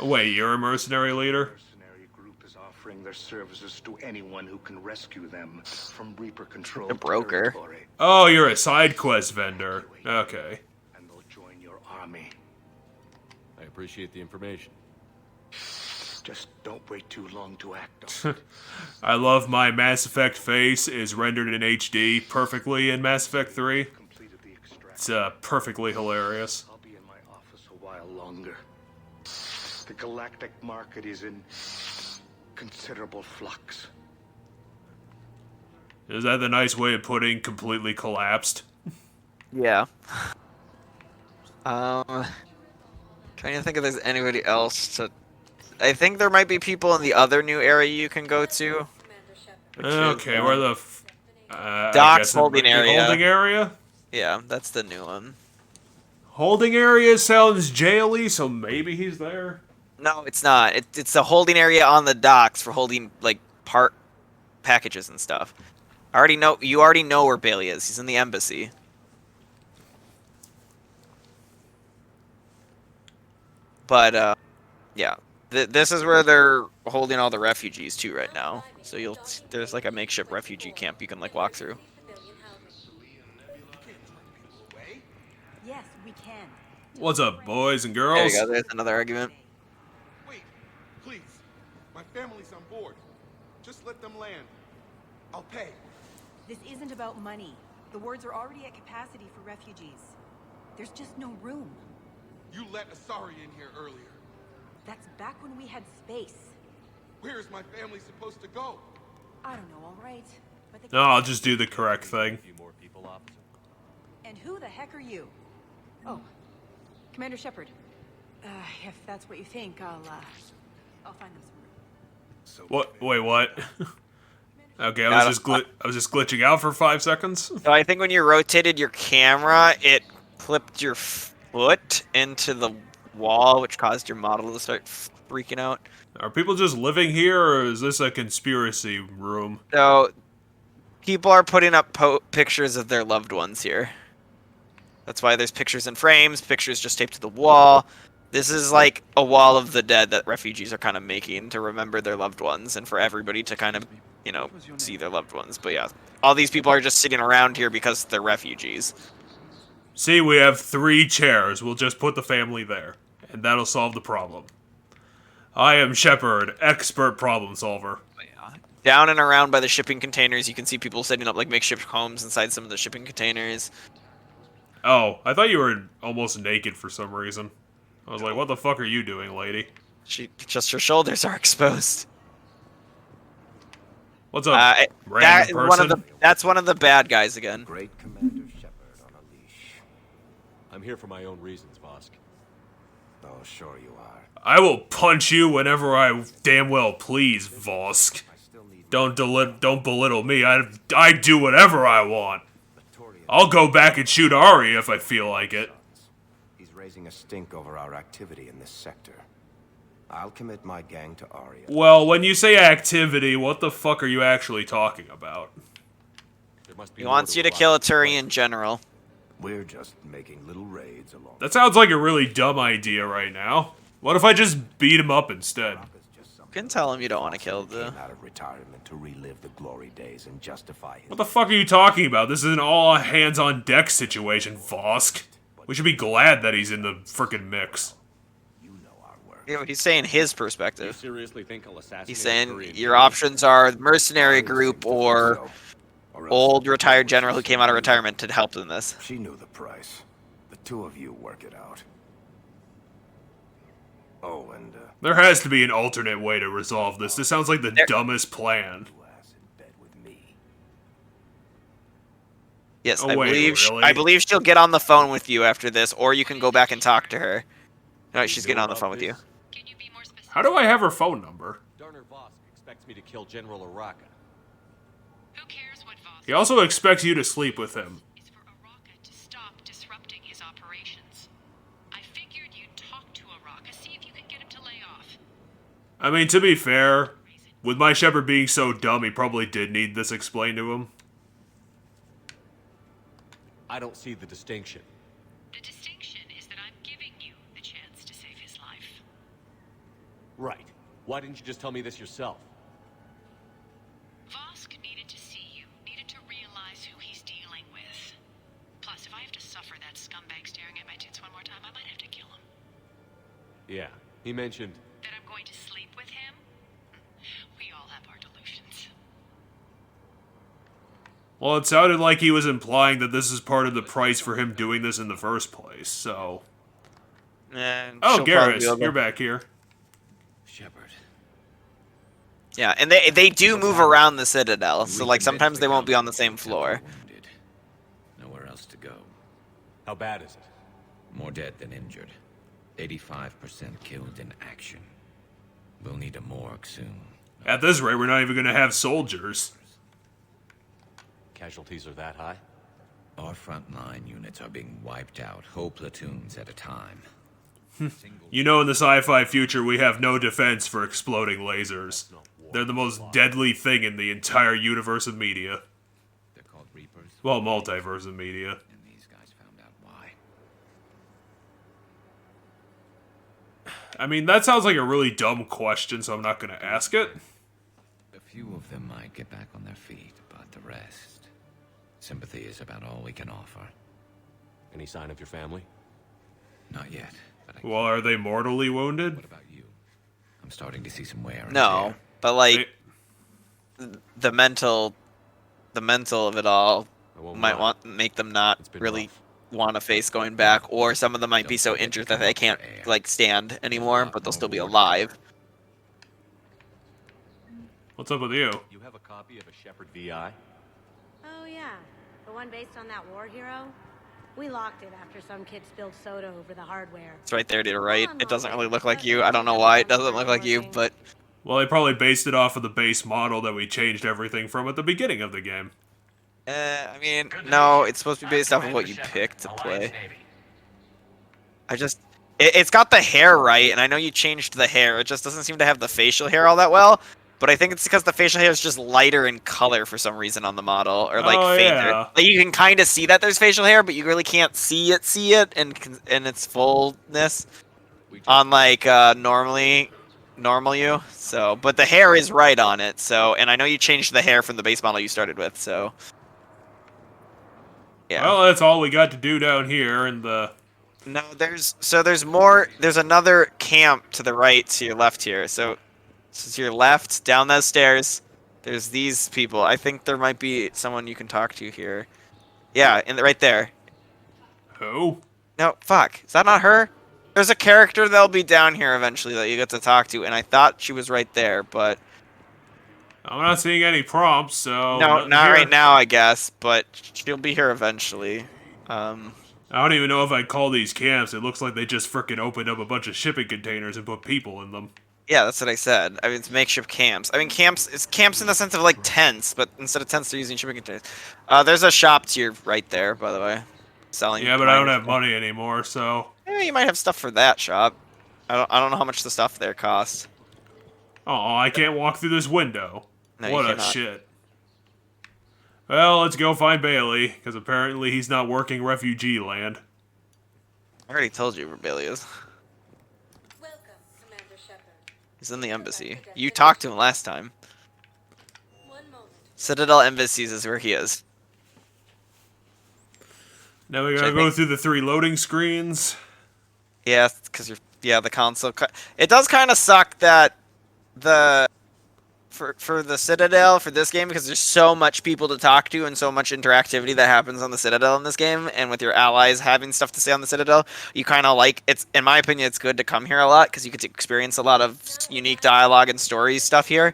Wait, you're a mercenary leader? Mercenary group is offering their services to anyone who can rescue them from Reaper control. The broker. Territory. Oh, you're a side quest vendor. Okay. And they'll join your army. I appreciate the information. Just don't wait too long to act on it. I love my Mass Effect face is rendered in HD perfectly in Mass Effect 3. It's perfectly hilarious. I'll be in my office a while longer. The galactic market is in considerable flux. Is that the nice way of putting completely collapsed? Yeah. Trying to think if there's anybody else to. I think there might be people in the other new area you can go to. Okay, where the I Docks guess holding the area. Holding area? Yeah, that's the new one. Holding area sounds jaily, so maybe he's there. No, it's not. It's the holding area on the docks for holding like part packages and stuff. You already know where Bailey is. He's in the embassy. But yeah, this is where they're holding all the refugees too right now. So there's like a makeshift refugee camp you can like walk through. Yes, we can. What's up, boys and There girls? you go. There's another argument. Please, my family's on board. Just let them land. I'll pay. This isn't about money. The wards are already at capacity for refugees. There's just no room. You let Asari in here earlier. That's back when we had space. Where is my family supposed to go? I don't know, all right. But they No, I'll just do the correct thing. And who the heck are you? Oh, Commander Shepard. If that's what you think, I'll find them some room. What? Wait, what? Okay, I was just glitching out for 5 seconds. So I think when you rotated your camera, it clipped your foot into the wall, which caused your model to start freaking out. Are people just living here, or is this a conspiracy room? So people are putting up pictures of their loved ones here. That's why there's pictures in frames, pictures just taped to the wall. This is like a wall of the dead that refugees are kind of making to remember their loved ones and for everybody to kind of, see their loved ones. But yeah, all these people are just sitting around here because they're refugees. See, we have 3 chairs. We'll just put the family there, and that'll solve the problem. I am Shepard, expert problem solver. Down and around by the shipping containers, you can see people setting up like makeshift homes inside some of the shipping containers. Oh, I thought you were almost naked for some reason. I was like, what the fuck are you doing, lady? Just her shoulders are exposed. What's up, random person? That's one of the bad guys again. Great Commander Shepard on a leash. I'm here for my own reasons, Vosk. Oh, sure you are. I will punch you whenever I damn well please, Vosk. Don't belittle me. I do whatever I want. I'll go back and shoot Ari if I feel like it. He's raising a stink over our activity in this sector. I'll commit my gang to Aria. Well, when you say activity, what the fuck are you actually talking about? He wants you to kill a Turian general. We're just making little raids along. That sounds like a really dumb idea right now. What if I just beat him up instead? You can tell him you don't want to kill the... Came out of retirement to relive the glory days and justify his... What the fuck are you talking about? This is an all hands on deck situation, Vosk. We should be glad that he's in the frickin' mix. Yeah, he's saying his perspective. You seriously think I'll assassinate He's saying Turian your options are mercenary group or old retired general who came out of retirement to help in this. She knew the price. The two of you work it out. Oh, and there has to be an alternate way to resolve this. This sounds like the dumbest plan. Yes, Oh, I wait, believe really? I believe she'll get on the phone with you after this, or you can go back and talk to her. No, she's getting on the phone with you. How do I have her phone number? Darner Vosk expects me to kill General Araka. He also expects you to sleep with him. I mean, to be fair, with my Shepard being so dumb, he probably did need this explained to him. I don't see the distinction. The distinction is that I'm giving you the chance to save his life. Right. Why didn't you just tell me this yourself? Vosk needed to see you, needed to realize who he's dealing with. Plus, if I have to suffer that scumbag staring at my tits one more time, I might have to kill him. Yeah, he mentioned... That I'm going to sleep with him? We all have our delusions. Well, it sounded like he was implying that this is part of the price for him doing this in the first place, so... Oh, Garrus, you're back here. Shepard. Yeah, and they do move around the Citadel, so like sometimes they won't be on the same floor. Nowhere else to go. How bad is it? More dead than injured. 85% killed in action. We'll need a morgue soon. At this rate, we're not even going to have soldiers. Casualties are that high? Our frontline units are being wiped out, whole platoons at a time. You know, in the sci-fi future, we have no defense for exploding lasers. They're the most deadly thing in the entire universe of media. They're called Reapers. Well, multiverse of media. And these guys found out why. I mean, that sounds like a really dumb question, so I'm not going to ask it. A few of them might get back on their feet, but the rest... Sympathy is about all we can offer. Any sign of your family? Not yet. Well, are they mortally wounded? What about you? I'm starting to see some wear and No, tear. but like the mental of it all might make them not really want to face going back, or some of them might be so injured that they can't like stand anymore, but they'll still be alive. What's up with you? You have a copy of a Shepard VI? Oh yeah, the one based on that war hero? We locked it after some kid spilled soda over the hardware. It's right there to the right. It doesn't really look like you. I don't know why it doesn't look like you, but... Well, they probably based it off of the base model that we changed everything from at the beginning of the game. I mean, no, it's supposed to be based off of what you picked to play. It's got the hair right, and I know you changed the hair. It just doesn't seem to have the facial hair all that well. But I think it's because the facial hair is just lighter in color for some reason on the model, or like fainter. Yeah. Like you can kind of see that there's facial hair, but you really can't see it in its fullness on like normal you. So, but the hair is right on it. So, and I know you changed the hair from the base model you started with. So, yeah. Well, that's all we got to do down here, and the. No, there's more. There's another camp to the right, to your left here. So. To your left, down those stairs, There's these people. I think there might be someone you can talk to here. Yeah, right there. Who? No, fuck. Is that not her? There's a character that'll be down here eventually that you get to talk to, and I thought she was right there, but... I'm not seeing any prompts, so... No, nothing not here. right now, I guess, but she'll be here eventually. I don't even know if I'd call these camps. It looks like they just frickin' opened up a bunch of shipping containers and put people in them. Yeah, that's what I said. I mean, it's makeshift camps. I mean, it's camps in the sense of, like, tents, but instead of tents, they're using shipping containers. There's a shop to your right there, by the way. Selling. Yeah, but I don't have money anymore, so... Yeah, you might have stuff for that shop. I don't know how much the stuff there costs. Oh, I can't walk through this window. No, What you a cannot. shit. Well, let's go find Bailey, because apparently he's not working refugee land. I already told you where Bailey is. He's in the embassy. You talked to him last time. Citadel Embassies is where he is. Now we gotta go through the 3 loading screens. Yeah, because the console. It does kind of suck that for the Citadel for this game, because there's so much people to talk to and so much interactivity that happens on the Citadel in this game, and with your allies having stuff to say on the Citadel, you kind of like it's. In my opinion, it's good to come here a lot because you get to experience a lot of unique dialogue and story stuff here.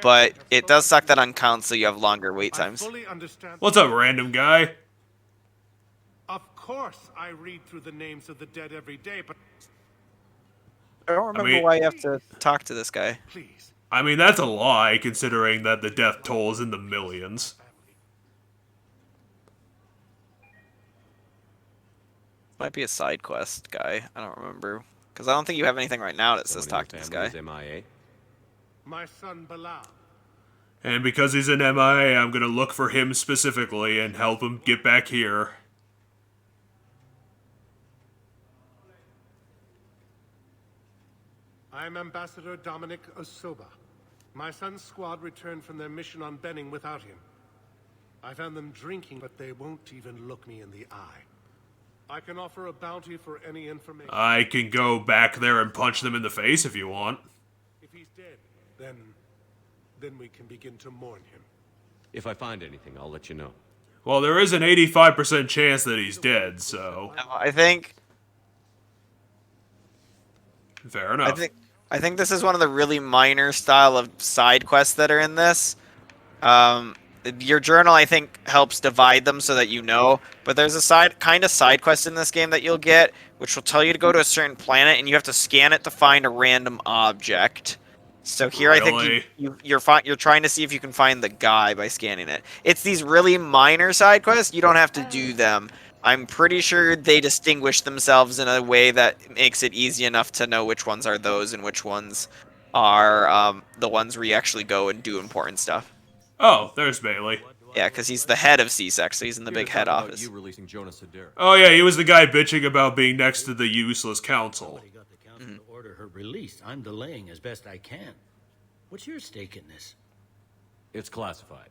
But it does suck that on console you have longer wait times. What's up, random guy? Of course, I read through the names of the dead every day, but I don't remember why you have to talk to this guy. I mean, that's a lie, considering that the death toll is in the millions. Might be a side quest guy. I don't remember. Because I don't think you have anything right now that says talk to this guy. MIA? my son Ballad. And because he's an MIA, I'm gonna look for him specifically and help him get back here. I'm Ambassador Dominic Osoba. My son's squad returned from their mission on Benning without him. I found them drinking, but they won't even look me in the eye. I can offer a bounty for any information. I can go back there and punch them in the face if you want. If he's dead, then we can begin to mourn him. If I find anything, I'll let you know. Well, there is an 85% chance that he's dead, so... I think... Fair enough. I think this is one of the really minor style of side quests that are in this. Your journal, I think, helps divide them so that you know. But there's a kind of side quest in this game that you'll get, which will tell you to go to a certain planet, and you have to scan it to find a random object. So here, Really? I think you're trying to see if you can find the guy by scanning it. It's these really minor side quests. You don't have to do them. I'm pretty sure they distinguish themselves in a way that makes it easy enough to know which ones are those and which ones are the ones where you actually go and do important stuff. Oh, there's Bailey. Yeah, because he's the head of CSEC, so he's in the big head office. You releasing Jonas Adair. Oh yeah, he was the guy bitching about being next to the useless council. To order her release. I'm delaying as best I can. What's your stake in this? It's classified.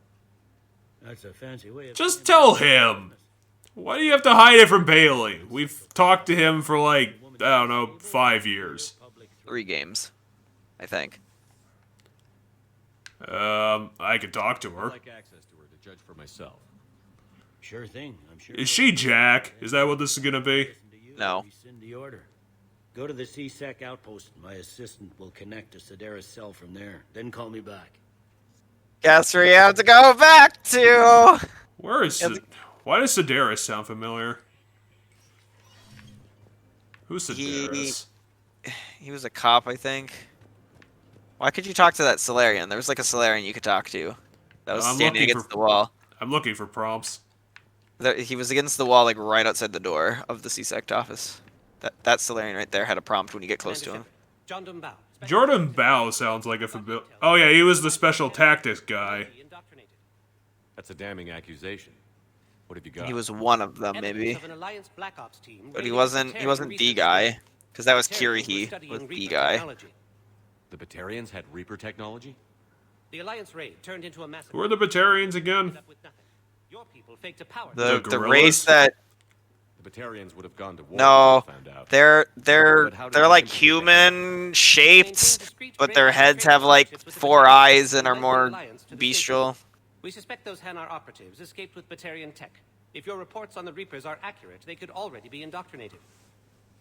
That's a fancy way of... Just tell him! Why do you have to hide it from Bailey? We've talked to him for like, I don't know, 5 years. 3 games, I think. I could talk to her. I'd like access to her to judge for myself. Sure thing, I'm sure. Is she Jack? Is that what this is gonna be? No. Rescind the order. Go to the CSEC outpost. My assistant will connect to Sedaris' cell from there. Then call me back. Guess where you have to go back to. Where is why does Sedaris sound familiar? Who's Sedaris? He was a cop, I think. Why could you talk to that Solarian? There was like a Solarian you could talk to. That was standing against the wall. I'm looking for prompts. He was against the wall, like right outside the door of the CSEC office. That Solarian right there had a prompt when you get close to him. Jordan Bao sounds like a familiar. Oh yeah, he was the special tactics guy. That's a damning accusation. What have you got? He was one of them, maybe. But he wasn't the guy. Because that was Kirihi, was the guy. The Batarians had Reaper technology? The Alliance raid turned into a massive... Who are the Batarians again? Your people faked a power. The race that... The Batarians would have gone to war. No, Found out. they're like human shaped, but their heads have like 4 eyes and are more to the bestial. station. We suspect those Hanar operatives escaped with Batarian tech. If your reports on the Reapers are accurate, they could already be indoctrinated.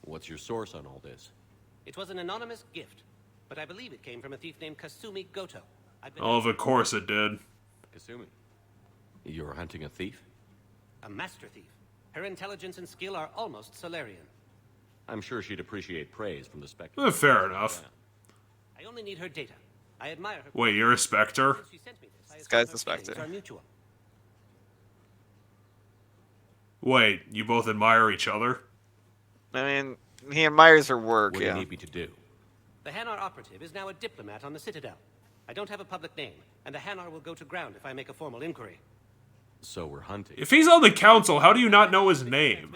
What's your source on all this? It was an anonymous gift, but I believe it came from a thief named Kasumi Goto. Oh, of course it did. Kasumi, you're hunting a thief? A master thief. Her intelligence and skill are almost Solarian. I'm sure she'd appreciate praise from the Spectre. Fair enough. I only need her data. I admire her. Wait, you're a Spectre? This guy's the Spectre. Are mutual. Wait, you both admire each other? I mean, he admires her work, What do yeah. you need me to do? The Hanar operative is now a diplomat on the Citadel. I don't have a public name, and the Hanar will go to ground if I make a formal inquiry. So we're hunting. If he's on the council, how do you not know his name?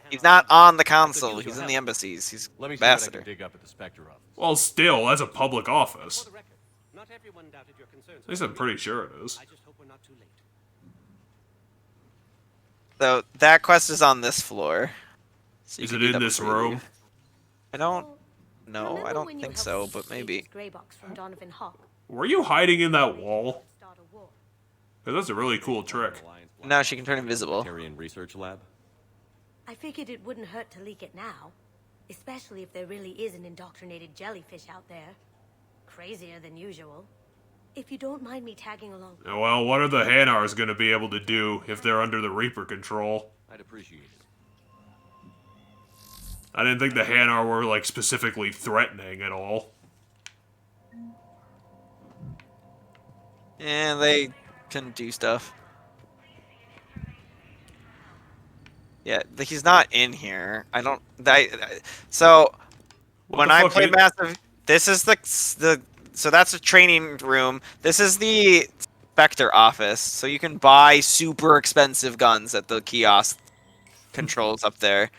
He's not on the council. He's in the embassies. He's Let me see what I ambassador. can dig up at the Spectre office. Well, still, that's a public office. Not everyone doubted your concerns. At least I'm pretty sure it is. I just hope we're not too late. So that quest is on this floor. So you Is can it do in that this before you room? leave. I don't know. Remember I don't when you think helped so, save but maybe. his Grey box from Donovan Hawk? Were you hiding in that wall? 'Cause that's a really cool trick. No, she can turn invisible. Batarian Research Lab? I figured it wouldn't hurt to leak it now, especially if there really is an indoctrinated jellyfish out there. Crazier than usual. If you don't mind me tagging along. Well, what are the Hanars going to be able to do if they're under the Reaper control? I'd appreciate it. I didn't think the Hanar were, like, specifically threatening at all. Yeah, they can do stuff. Yeah, he's not in here. I don't. So when the I fuck, played dude? Massive, this is the. So that's a training room. This is the Spectre office. So you can buy super expensive guns at the kiosk controls up there.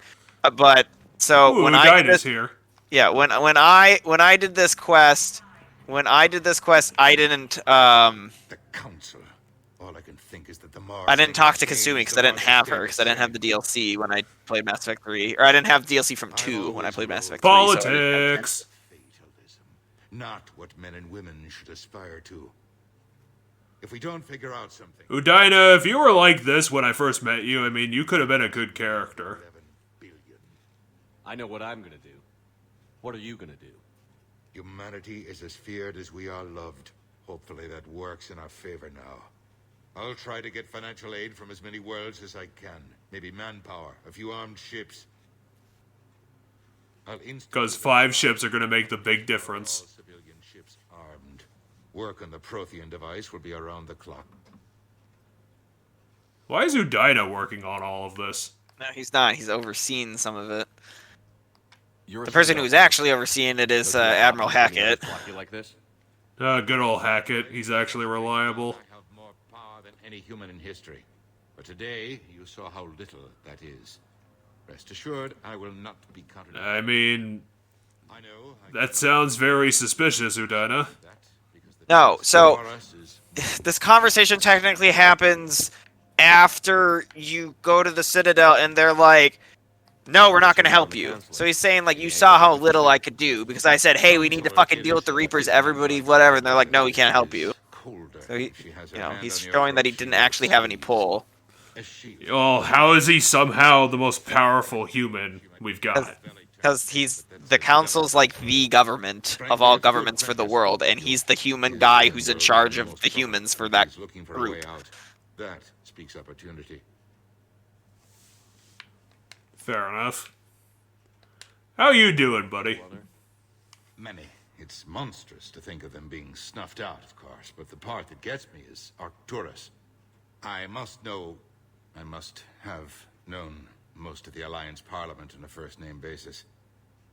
But so Ooh, when I did Dinah's this, here. yeah, when I did this quest, I didn't The Council. All I can think is that the Mars I didn't talk to Kasumi because I didn't have her, because I didn't have the DLC when I played Mass Effect 3. Or I didn't have DLC from 2 when I played Mass Effect 3. so I didn't have a chance. Politics! Not what men and women should aspire to. If we don't figure out something, Udina, if you were like this when I first met you, I mean, you could have been a good character. I know what I'm gonna do. What are you gonna do? humanity is as feared as we are loved. Hopefully that works in our favor now. I'll try to get financial aid from as many worlds as I can. Maybe manpower, a few armed ships. Because 5 ships are going to make the big difference. Civilian ships armed. Work on the Prothean device will be around the clock. Why is Udina working on all of this? No, he's not. He's overseeing some of it. You're The person who's actually overseeing it is Admiral Hackett. You like this? Good old Hackett. He's actually reliable. I have more power than any human in history. But today, you saw how little that is. Rest assured, I will not be contradicted. I mean, I know. that sounds very suspicious, Udina. No, so this conversation technically happens after you go to the Citadel and they're like, no, we're not going to help you. So he's saying, like, you saw how little I could do because I said, hey, we need to fucking deal with the Reapers, everybody, whatever. And they're like, no, we can't help you. So he's showing that he didn't actually have any pull. Oh, how is he somehow the most powerful human we've got? Because he's the council's like the government of all governments for the world, and he's the human guy who's in charge of the humans for that group. That speaks opportunity. Fair enough. How you doing, buddy? Many. It's monstrous to think of them being snuffed out, of course, but the part that gets me is Arcturus. I must have known most of the Alliance Parliament on a first-name basis.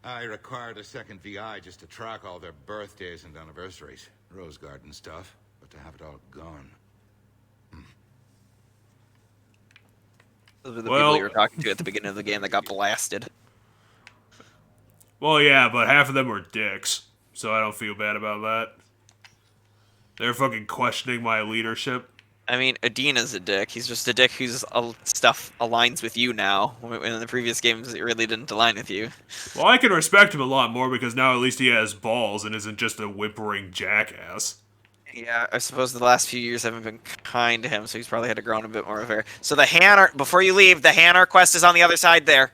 I required a second VI just to track all their birthdays and anniversaries. Rose Garden stuff, but to have it all gone. Those were the people you were talking to at the beginning of the game that got blasted. Well, yeah, but half of them were dicks, so I don't feel bad about that. They're fucking questioning my leadership. I mean, Adina's a dick. He's just a dick whose stuff aligns with you now. In the previous games, it really didn't align with you. Well, I can respect him a lot more because now at least he has balls and isn't just a whimpering jackass. Yeah, I suppose the last few years haven't been kind to him, so he's probably had to grow on a bit more of hair. So the Hannar, before you leave, the Hannar quest is on the other side there.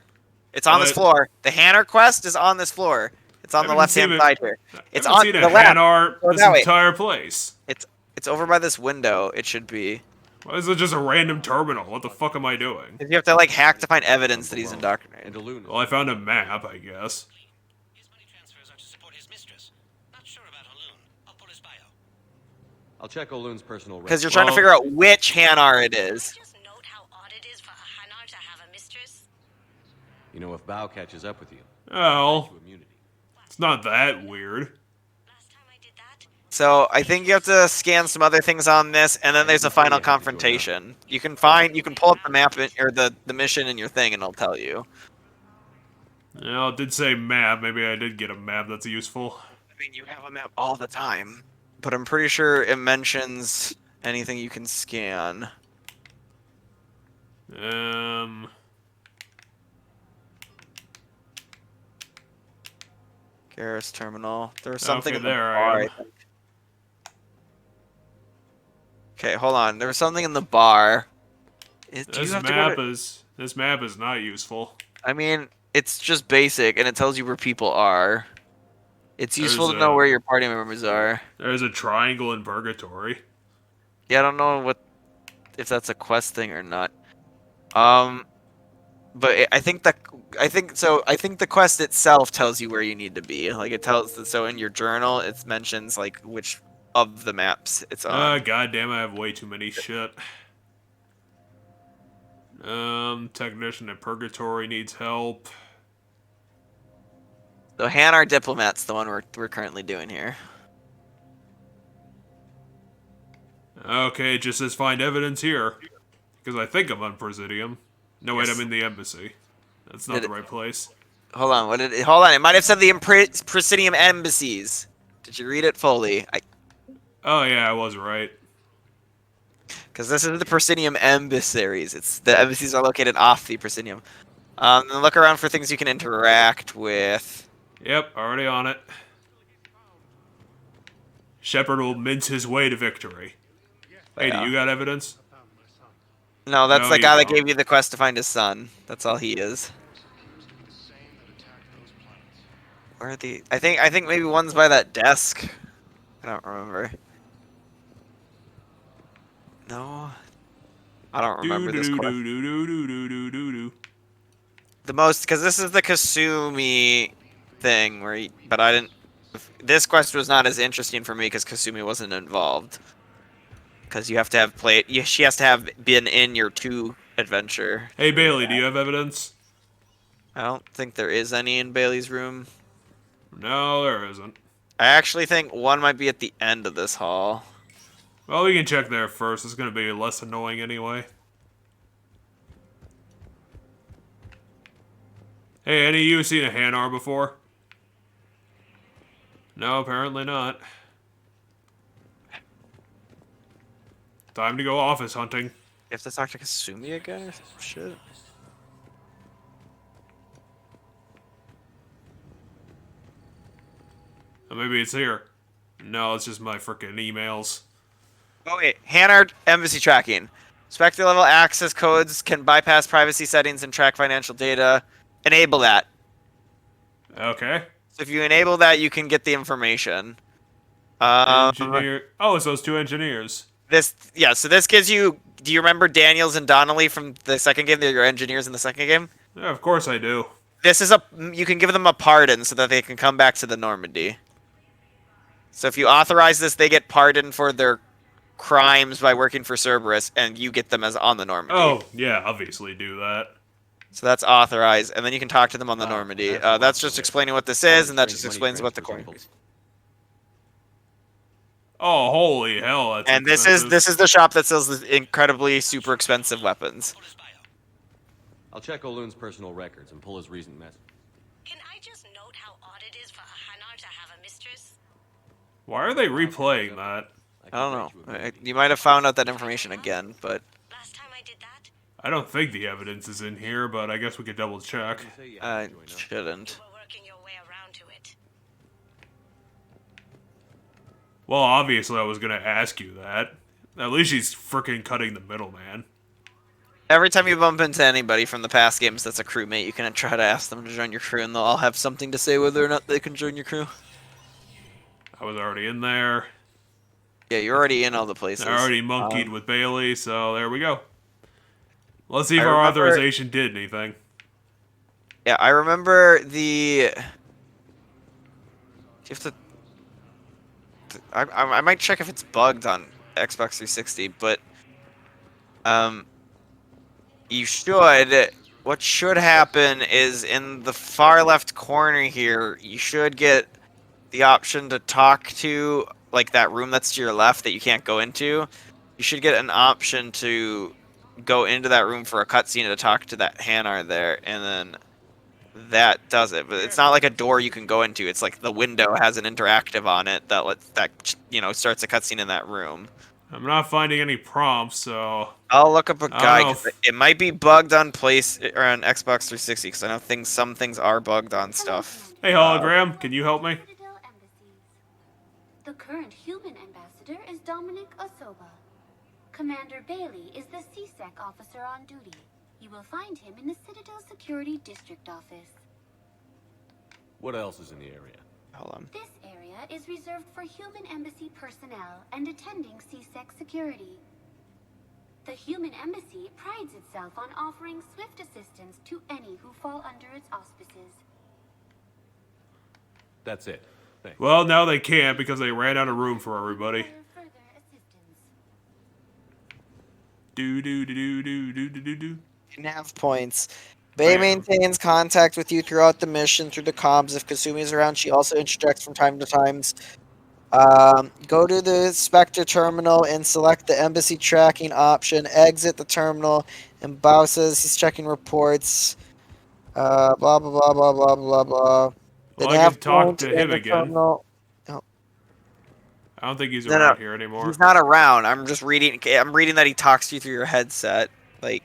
It's on this What? floor. The Hannar quest is on this floor. It's on the Haven't seen left-hand it. side here. I It's haven't on seen a the left. Hanar Go this that way. entire place. It's over by this window. It should be. Why is it just a random terminal? What the fuck am I doing? You have to like hack to find evidence that he's indoctrinated. Well, I found a map, I guess. I'll check O'Loon's personal records. Because you're trying to figure out which Hannar it is. You know, if Bao catches up with you, Oh, it's not that weird. So I think you have to scan some other things on this, and then there's a final confrontation. You can pull up the map or the mission in your thing, and it'll tell you. Yeah, it did say map. Maybe I did get a map that's useful. I mean, you have a map all the time, but I'm pretty sure it mentions anything you can scan. Garrus terminal. There was something Okay, in the there bar. I am. Okay, hold on. There was something in the bar. This map is not useful. I mean, it's just basic, and it tells you where people are. It's useful to know There's where your party members are. There's a triangle in Purgatory. Yeah, I don't know if that's a quest thing or not. But I think the quest itself tells you where you need to be. Like it tells, so in your journal it mentions like which of the maps it's on. God damn, I have way too many shit. Technician at Purgatory needs help. So Hanar Diplomat's the one we're currently doing here. Okay, it just says find evidence here. Because I think I'm on Presidium. No, wait, Yes. I'm in the embassy. That's not the right place. Hold on, hold on. It might have said the Presidium embassies. Did you read it fully? Oh yeah, I was right. Because this is the Presidium emissaries. The embassies are located off the Presidium. And look around for things you can interact with. Yep, already on it. Shepard will mince his way to victory. Hey, do you got evidence? No, that's No, the you guy that don't. gave you the quest to find his son. That's all he is. Where are the? I think maybe one's by that desk. I don't remember. No, I don't remember this quest. The most, because this is the Kasumi thing but I didn't. This quest was not as interesting for me because Kasumi wasn't involved. Because you have to have played. She has to have been in your 2 adventure. Hey Bailey, do you have evidence? I don't think there is any in Bailey's room. No, there isn't. I actually think one might be at the end of this hall. Well, we can check there first. It's gonna be less annoying anyway. Hey, any of you seen a Hanar before? No, apparently not. Time to go office hunting. You have to talk to Kasumi again? Shit. Or maybe it's here. No, it's just my frickin' emails. Oh wait, Hanar embassy tracking. Spectre level access codes can bypass privacy settings and track financial data. Enable that. Okay. So if you enable that, you can get the information. Engineer. Oh, it's those 2 engineers. So this gives you. Do you remember Daniels and Donnelly from the second game? They're your engineers in the second game. Yeah, of course I do. This is you can give them a pardon so that they can come back to the Normandy. So if you authorize this, they get pardoned for their crimes by working for Cerberus, and you get them as on the Normandy. Oh, yeah, obviously do that. So that's authorized, and then you can talk to them on the Normandy. That's just explaining what this is, and that just explains what the coin is. Oh, holy hell! That's And expensive. this is the shop that sells the incredibly super expensive weapons. I'll check O'Loon's personal records and pull his recent message. Why are they replaying that? I don't know. You might have found out that information again, but I don't think the evidence is in here, but I guess we could double check. I shouldn't. Well, obviously I was gonna ask you that. At least she's freaking cutting the middleman. Every time you bump into anybody from the past games that's a crewmate, you can try to ask them to join your crew, and they'll all have something to say whether or not they can join your crew. I was already in there. Yeah, you're already in all the places. I already monkeyed with Bailey, so there we go. Let's see if I our remember- authorization did anything. Yeah, I remember the... You have to... I might check if it's bugged on Xbox 360, but... You should... What should happen is in the far left corner here, you should get the option to talk to, like, that room that's to your left that you can't go into. You should get an option to go into that room for a cutscene to talk to that Hanar there, and then that does it. But it's not like a door you can go into. It's like the window has an interactive on it that starts a cutscene in that room. I'm not finding any prompts, so... I'll look up a I don't guide. know 'Cause it might be bugged on Xbox 360 because I know some things are bugged on stuff. Hey, hologram, can you help me? The current human ambassador is Dominic Osoba. Commander Bailey is the CSEC officer on duty. You will find him in the Citadel Security District office. What else is in the area? Hold on. This area is reserved for human embassy personnel and attending CSEC security. The human embassy prides itself on offering swift assistance to any who fall under its auspices. That's it. Thanks. Well, now they can't because they ran out of room for everybody. Do. Nav points. Bay maintains contact with you throughout the mission through the comms. If Kasumi is around, she also interjects from time to time. Go to the Spectre terminal and select the embassy tracking option. Exit the terminal, and Bao says he's checking reports. Blah blah blah blah blah blah blah. Well, I can talk to him again. No. I don't think he's around here anymore. He's not around. I'm just reading. I'm reading that he talks to you through your headset. Like,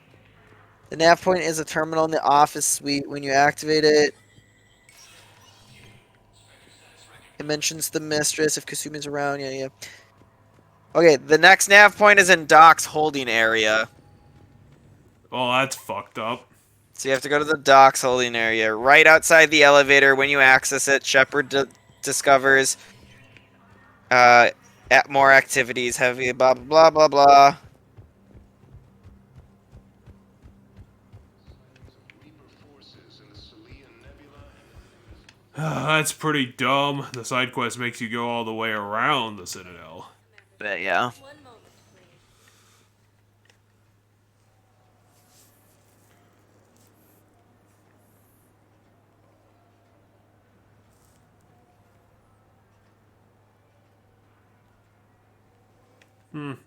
the nav point is a terminal in the office suite. When you activate it, it mentions the mistress if Kasumi's around. Yeah. Okay, the next nav point is in Doc's holding area. Oh, that's fucked up. So you have to go to the Doc's holding area. Right outside the elevator, when you access it, Shepard discovers more activities, heavy, blah, blah, blah, blah, blah. That's pretty dumb. The side quest makes you go all the way around the Citadel. But yeah. I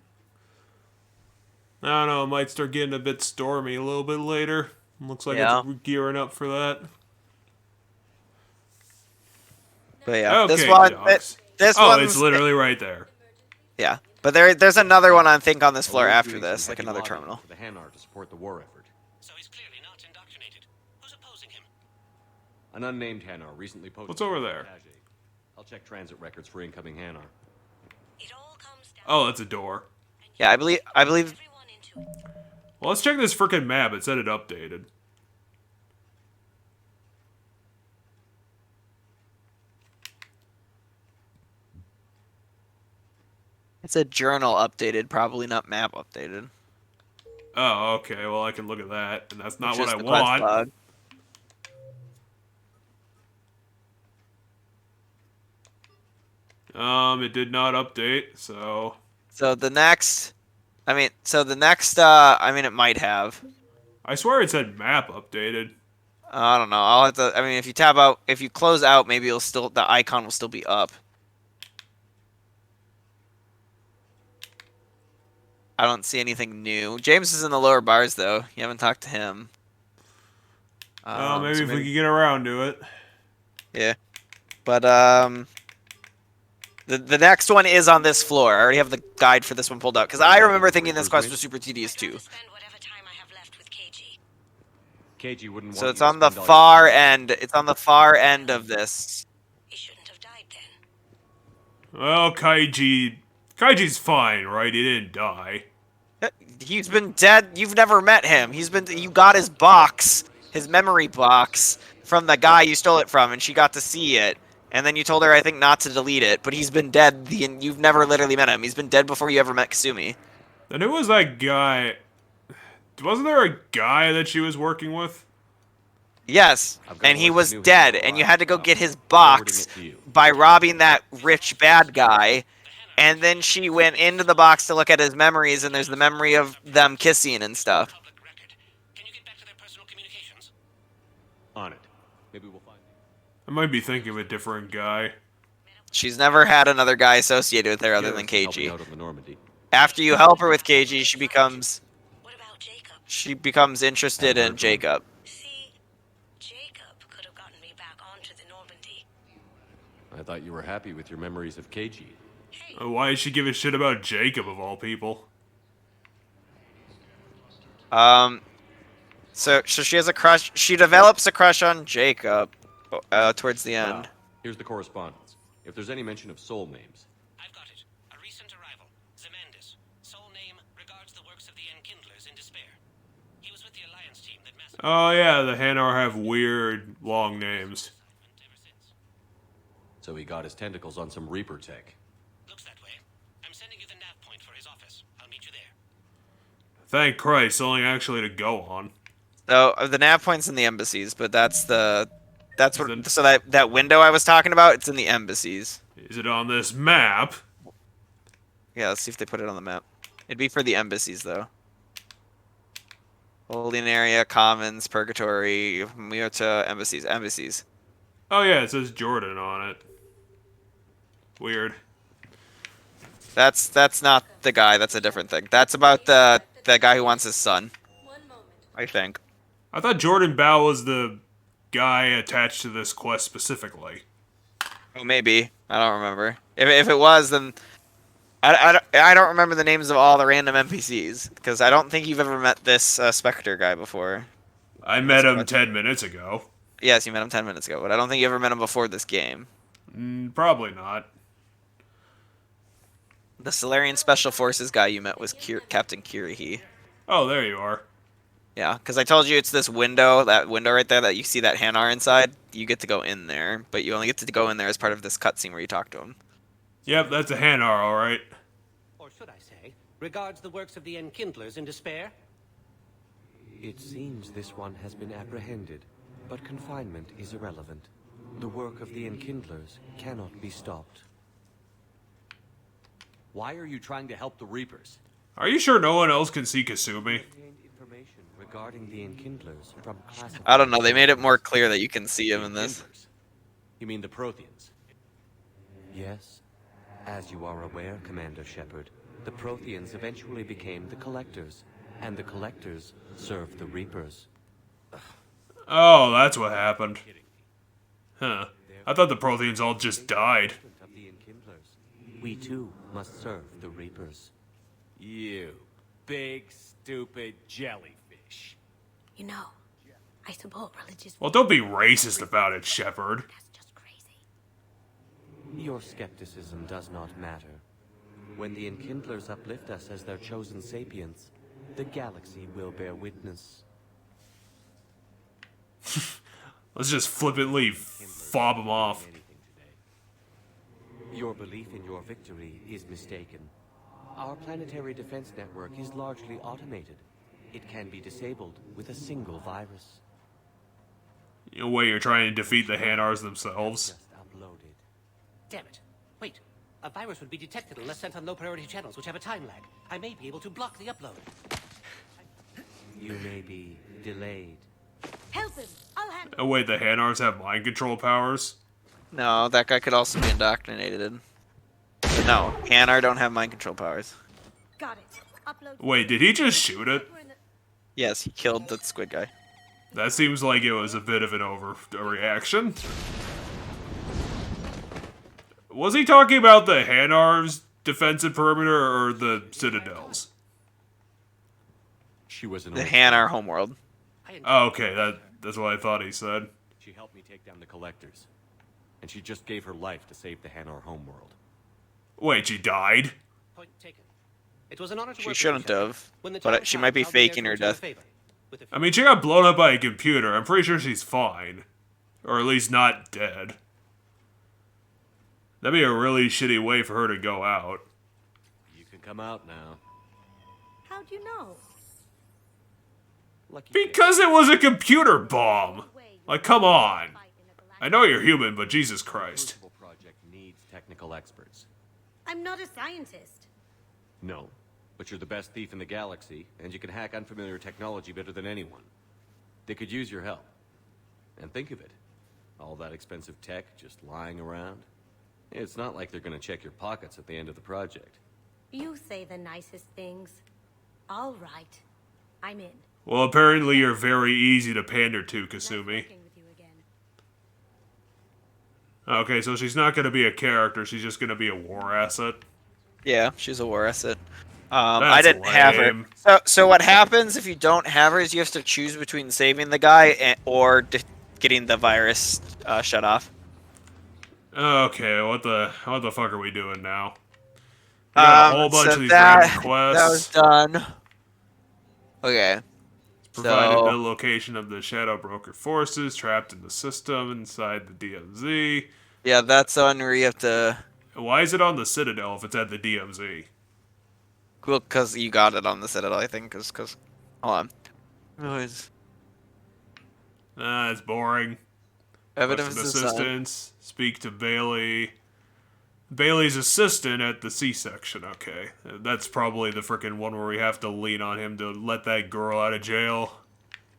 don't know, it might start getting a bit stormy a little bit later. Looks like it's gearing up for that. But yeah, okay, this one, it's literally right there. Yeah, but there's another one I think on this floor after this, like another terminal. For the Hanar to support the war effort. So he's clearly not indoctrinated. Who's opposing him? An unnamed Hanar recently posted. What's over there? I'll check transit records for incoming Hanar. Oh, that's a door. Yeah, I believe. Well, let's check this frickin' map. It said it updated. It's a journal updated, probably not map updated. Oh, okay. Well, I can look at that, and that's not Which what is I the quest want. bug. It did not update, so... So the next... I mean, it might have. I swear it said map updated. I don't know. I'll have to... I mean, if you tab out... If you close out, maybe the icon will still be up. I don't see anything new. James is in the lower bars, though. You haven't talked to him. Maybe if we could get around to it. Yeah. But, The next one is on this floor. I already have the guide for this one pulled up. Because I remember thinking this quest was super tedious, too. KG wouldn't So want it's you to on the spend all your far time- end. It's on the far end of this. Well, Kaiji's fine, right? He didn't die. He's been dead. You've never met him. You got his box, his memory box, from the guy you stole it from, and she got to see it. And then you told her, I think, not to delete it. But he's been dead. You've never literally met him. He's been dead before you ever met Kasumi. Then who was that guy? Wasn't there a guy that she was working with? Yes, and he was dead, and you had to go get his box by robbing that rich bad guy. And then she went into the box to look at his memories, and there's the memory of them kissing and stuff. On it. Maybe we'll find. I might be thinking of a different guy. She's never had another guy associated with her other than KG. After you help her with KG, she becomes interested in Jacob. I thought you were happy with your memories of KG. Why did she give a shit about Jacob of all people? So she has a crush. She develops a crush on Jacob towards the end. Here's the correspondence. If there's any mention of soul names. I've got it. A recent arrival. Zemandis. Soul name regards the works of the Enkindlers in despair. He was with the Alliance team that massacred. Oh yeah, the Hanar have weird, long names. So he got his tentacles on some Reaper tech. Looks that way. I'm sending you the nav point for his office. I'll meet you there. Thank Christ, something actually to go on. So the nav point's in the embassies, but so that window I was talking about, it's in the embassies. Is it on this map? Yeah, let's see if they put it on the map. It'd be for the embassies though. Holding area, commons, purgatory, Muta, embassies. Oh yeah, it says Jordan on it. Weird. That's not the guy. That's a different thing. That's about the guy who wants his son. I think. I thought Jordan Bao was the guy attached to this quest specifically. Oh, maybe. I don't remember. If it was, then I don't remember the names of all the random NPCs because I don't think you've ever met this Spectre guy before. I met him 10 minutes ago. Yes, you met him 10 minutes ago, but I don't think you ever met him before this game. Probably not. The Solarian Special Forces guy you met was Captain Kirihi. Oh, there you are. Yeah, because I told you it's this window, that window right there that you see that Hanar inside. You get to go in there, but you only get to go in there as part of this cutscene where you talk to him. Yep, that's a Hanar, alright. Or should I say, regards the works of the Enkindlers in despair? It seems this one has been apprehended, but confinement is irrelevant. The work of the Enkindlers cannot be stopped. Why are you trying to help the Reapers? Are you sure no one else can see Kasumi? Information regarding the Enkindlers from classified... I don't know, they made it more clear that you can see him in this. You mean the Protheans? Yes. As you are aware, Commander Shepard, the Protheans eventually became the Collectors, and the Collectors served the Reapers. Oh, that's what happened. Huh. I thought the Protheans all just died. We too must serve the Reapers. You big, stupid jellyfish. You know, I support religious... Well, don't be racist about it, Shepard. Your skepticism does not matter. When the Enkindlers uplift us as their chosen sapients, the galaxy will bear witness. Let's just flippantly fob them off. Your belief in your victory is mistaken. Our planetary defense network is largely automated. It can be disabled with a single virus. In a way, you're trying to defeat the Hanars themselves. Damn it. Wait. A virus would be detected unless sent on low-priority channels, which have a time lag. I may be able to block the upload. You may be delayed. Help him! I'll handle Oh wait, the Hanars have mind control powers? No, that guy could also be indoctrinated. No, Hanar don't have mind control powers. Got it. Upload... Wait, did he just shoot it? Yes, he killed the squid guy. That seems like it was a bit of an overreaction. Was he talking about the Hanar's defensive perimeter or the Citadels? She was an the Hanar homeworld. Oh, okay, that's what I thought he said. She helped me take down the Collectors. And she just gave her life to save the Hanar homeworld. Wait, she died? Point taken. It was an honor to She work shouldn't with you, have, When the but time she might be comes, I'll there faking to her return the death. favor. I mean, she got blown up by a computer. I'm pretty sure she's fine. Or at least not dead. That'd be a really shitty way for her to go out. You can come out now. How'd you know? Because it was a computer bomb! Like, come on. I know you're human, but Jesus Christ. The project needs technical experts. I'm not a scientist. No, but you're the best thief in the galaxy, and you can hack unfamiliar technology better than anyone. They could use your help. And think of it. All that expensive tech just lying around. It's not like they're gonna check your pockets at the end of the project. You say the nicest things. All right. I'm in. Well, apparently you're very easy to pander to, Kasumi. Okay, so she's not going to be a character, she's just going to be a war asset. Yeah, she's a war asset. That's I didn't have her. lame. So what happens if you don't have her is you have to choose between saving the guy or getting the virus shut off. Okay, what the fuck are we doing now? We got a whole bunch so of these that, random quests. that was done. Okay. Provided So, the location of the Shadow Broker forces trapped in the system inside the DMZ. yeah, that's on where you have to... Why is it on the Citadel if it's at the DMZ? Well, because you got it on the Citadel, I think. Cause... Hold on. Noise. It's boring. Evidence Request is an assistance. Speak to Bailey. Bailey's assistant at the C-section. Okay, that's probably the frickin' one where we have to lean on him to let that girl out of jail.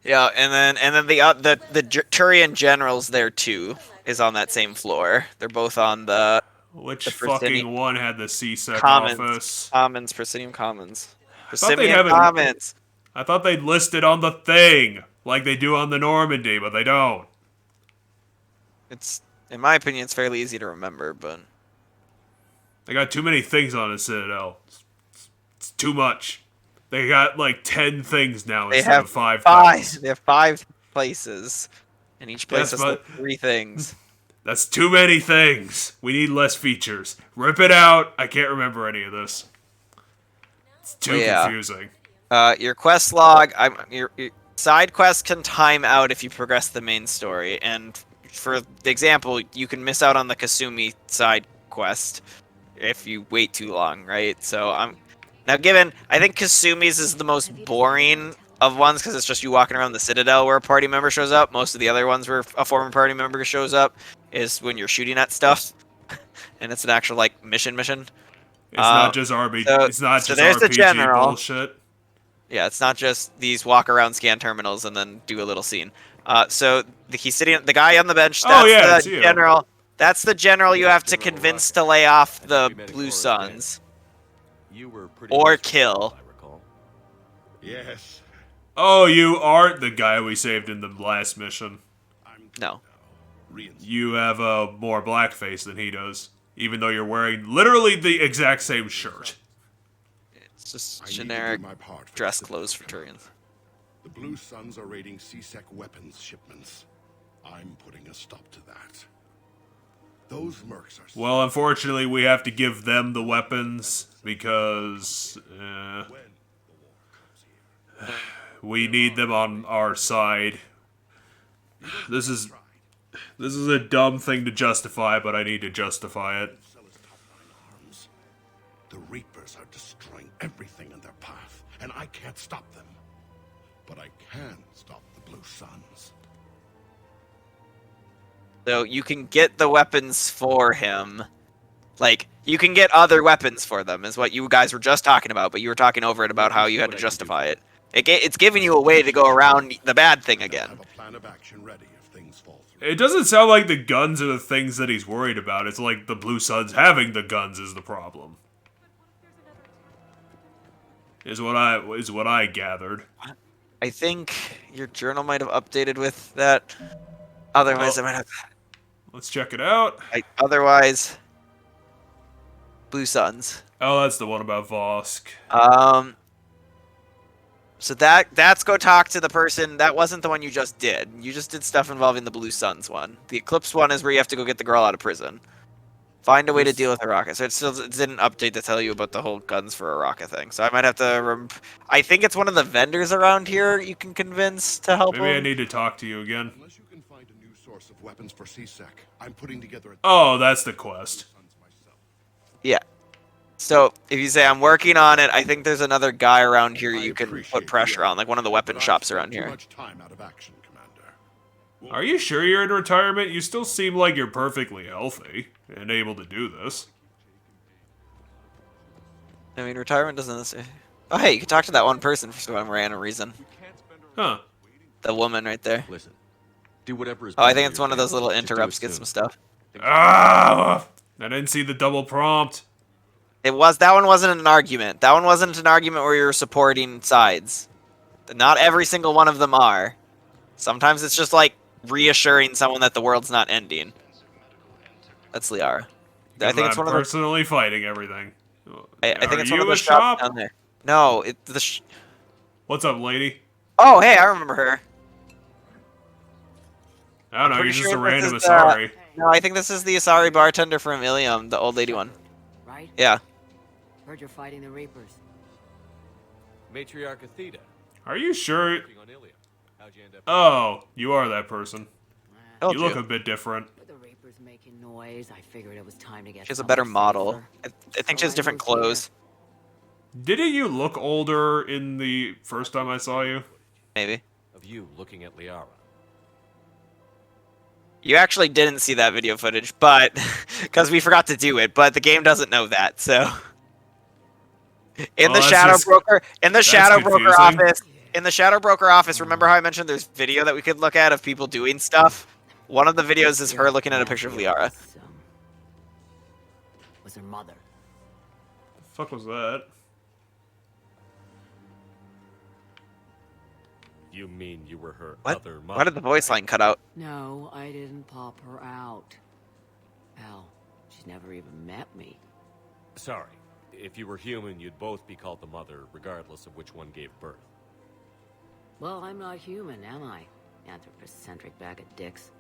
Yeah, and then the Turian generals there too is on that same floor. They're both on the Which the fucking one had the C-sec Commons, office? Presidium Commons. I thought they Presidium have it- Commons. I thought they'd list it on the thing, like they do on the Normandy, but they don't. It's, in my opinion, it's fairly easy to remember, but They got too many things on the Citadel. It's too much. They got like 10 things now they instead have of 5 five. things. They have 5 places, and each place Yes, has but- like 3 things. That's too many things. We need less features. Rip it out. I can't remember any of this. It's too confusing. Your quest log, your side quests can time out if you progress the main story, and for example, you can miss out on the Kasumi side quest if you wait too long, right? So now given, I think Kasumi's is the most boring of ones because it's just you walking around the Citadel where a party member shows up. Most of the other ones where a former party member shows up is when you're shooting at stuff, and it's an actual like mission. It's not just RB. It's not just there's the RPG general. bullshit. Yeah, it's not just these walk around, scan terminals, and then do a little scene. So he's sitting, the guy on the bench. That's the general. That's the general you have to convince to lay off the Blue Suns, or kill. Yes. Oh, you aren't the guy we saved in the last mission. No. You have a more blackface than he does, even though you're wearing literally the exact same shirt. It's just generic dress clothes for Turians. The Blue Suns are raiding C-Sec weapons shipments. I'm putting a stop to that. Those mercs are... Well, unfortunately, we have to give them the weapons because we need them on our side. This is a dumb thing to justify, but I need to justify it. The Reapers are destroying everything in their path, and I can't stop them. But I can stop the Blue Suns. So you can get the weapons for him. Like, you can get other weapons for them, is what you guys were just talking about, but you were talking over it about how you had to justify it. It's giving you a way to go around the bad thing again. It doesn't sound like the guns are the things that he's worried about. It's like the Blue Suns having the guns is the problem. Is what I gathered. I think your journal might have updated with that. Otherwise, I might have... Let's check it out. Otherwise... Blue Suns. Oh, that's the one about Vosk. So that's go talk to the person. That wasn't the one you just did. You just did stuff involving the Blue Suns one. The Eclipse one is where you have to go get the girl out of prison. Find a way to deal with Araka. So it didn't update to tell you about the whole guns for Araka thing. So I might have to. I think it's one of the vendors around here you can convince to help Maybe I him. need to talk to you again. Unless you can find a new source of weapons for C-Sec, I'm putting together a... Oh, that's the quest. Yeah. So if you say I'm working on it, I think there's another guy around here you can put pressure on, like one of the weapon shops around here. Much time out of action, Commander. Are you sure you're in retirement? You still seem like you're perfectly healthy and able to do this. I mean, retirement doesn't necessarily... Oh, hey, you can talk to that one person for some random reason. Huh. The woman right there. Listen, do whatever is. Oh, I think it's one of those little interrupts. Get some stuff. Ah! I didn't see the double prompt. That one wasn't an argument. That one wasn't an argument where you're supporting sides. Not every single one of them are. Sometimes it's just like reassuring someone that the world's not ending. That's Liara. I think it's one of the... personally fighting everything. I think it's one of you the a shops shop? down there. No, What's up, lady? Oh, hey, I remember her. I don't know, you're Pretty just a sure random this is, Asari. No, I think this is the Asari bartender from Ilium, the old lady one. Right? Yeah. Heard you're fighting the Reapers. Matriarch Athena. Are you sure? On Ilium. How'd you end up? Oh, you are that person. Told You look you. a bit different. With the Reapers making noise, I figured it was time to get She has a better somewhere model. safer. I think she So has I different moved here. clothes. Didn't you look older in the first time I saw you? Maybe. Of you looking at Liara. You actually didn't see that video footage, but because we forgot to do it, but the game doesn't know that, so in the that's Shadow just- Broker that's office, confusing. in the Shadow Broker office, remember how I mentioned there's video that we could look at of people doing stuff? One of the videos is her looking at a picture of Liara. Was her mother. The fuck was that? You mean you were her What? other mother? Why did the voice line cut out? No, I didn't pop her out. Hell, she's never even met me. Sorry. If you were human, you'd both be called the mother, regardless of which one gave birth. Well, I'm not human, am I? Anthropocentric bag of dicks.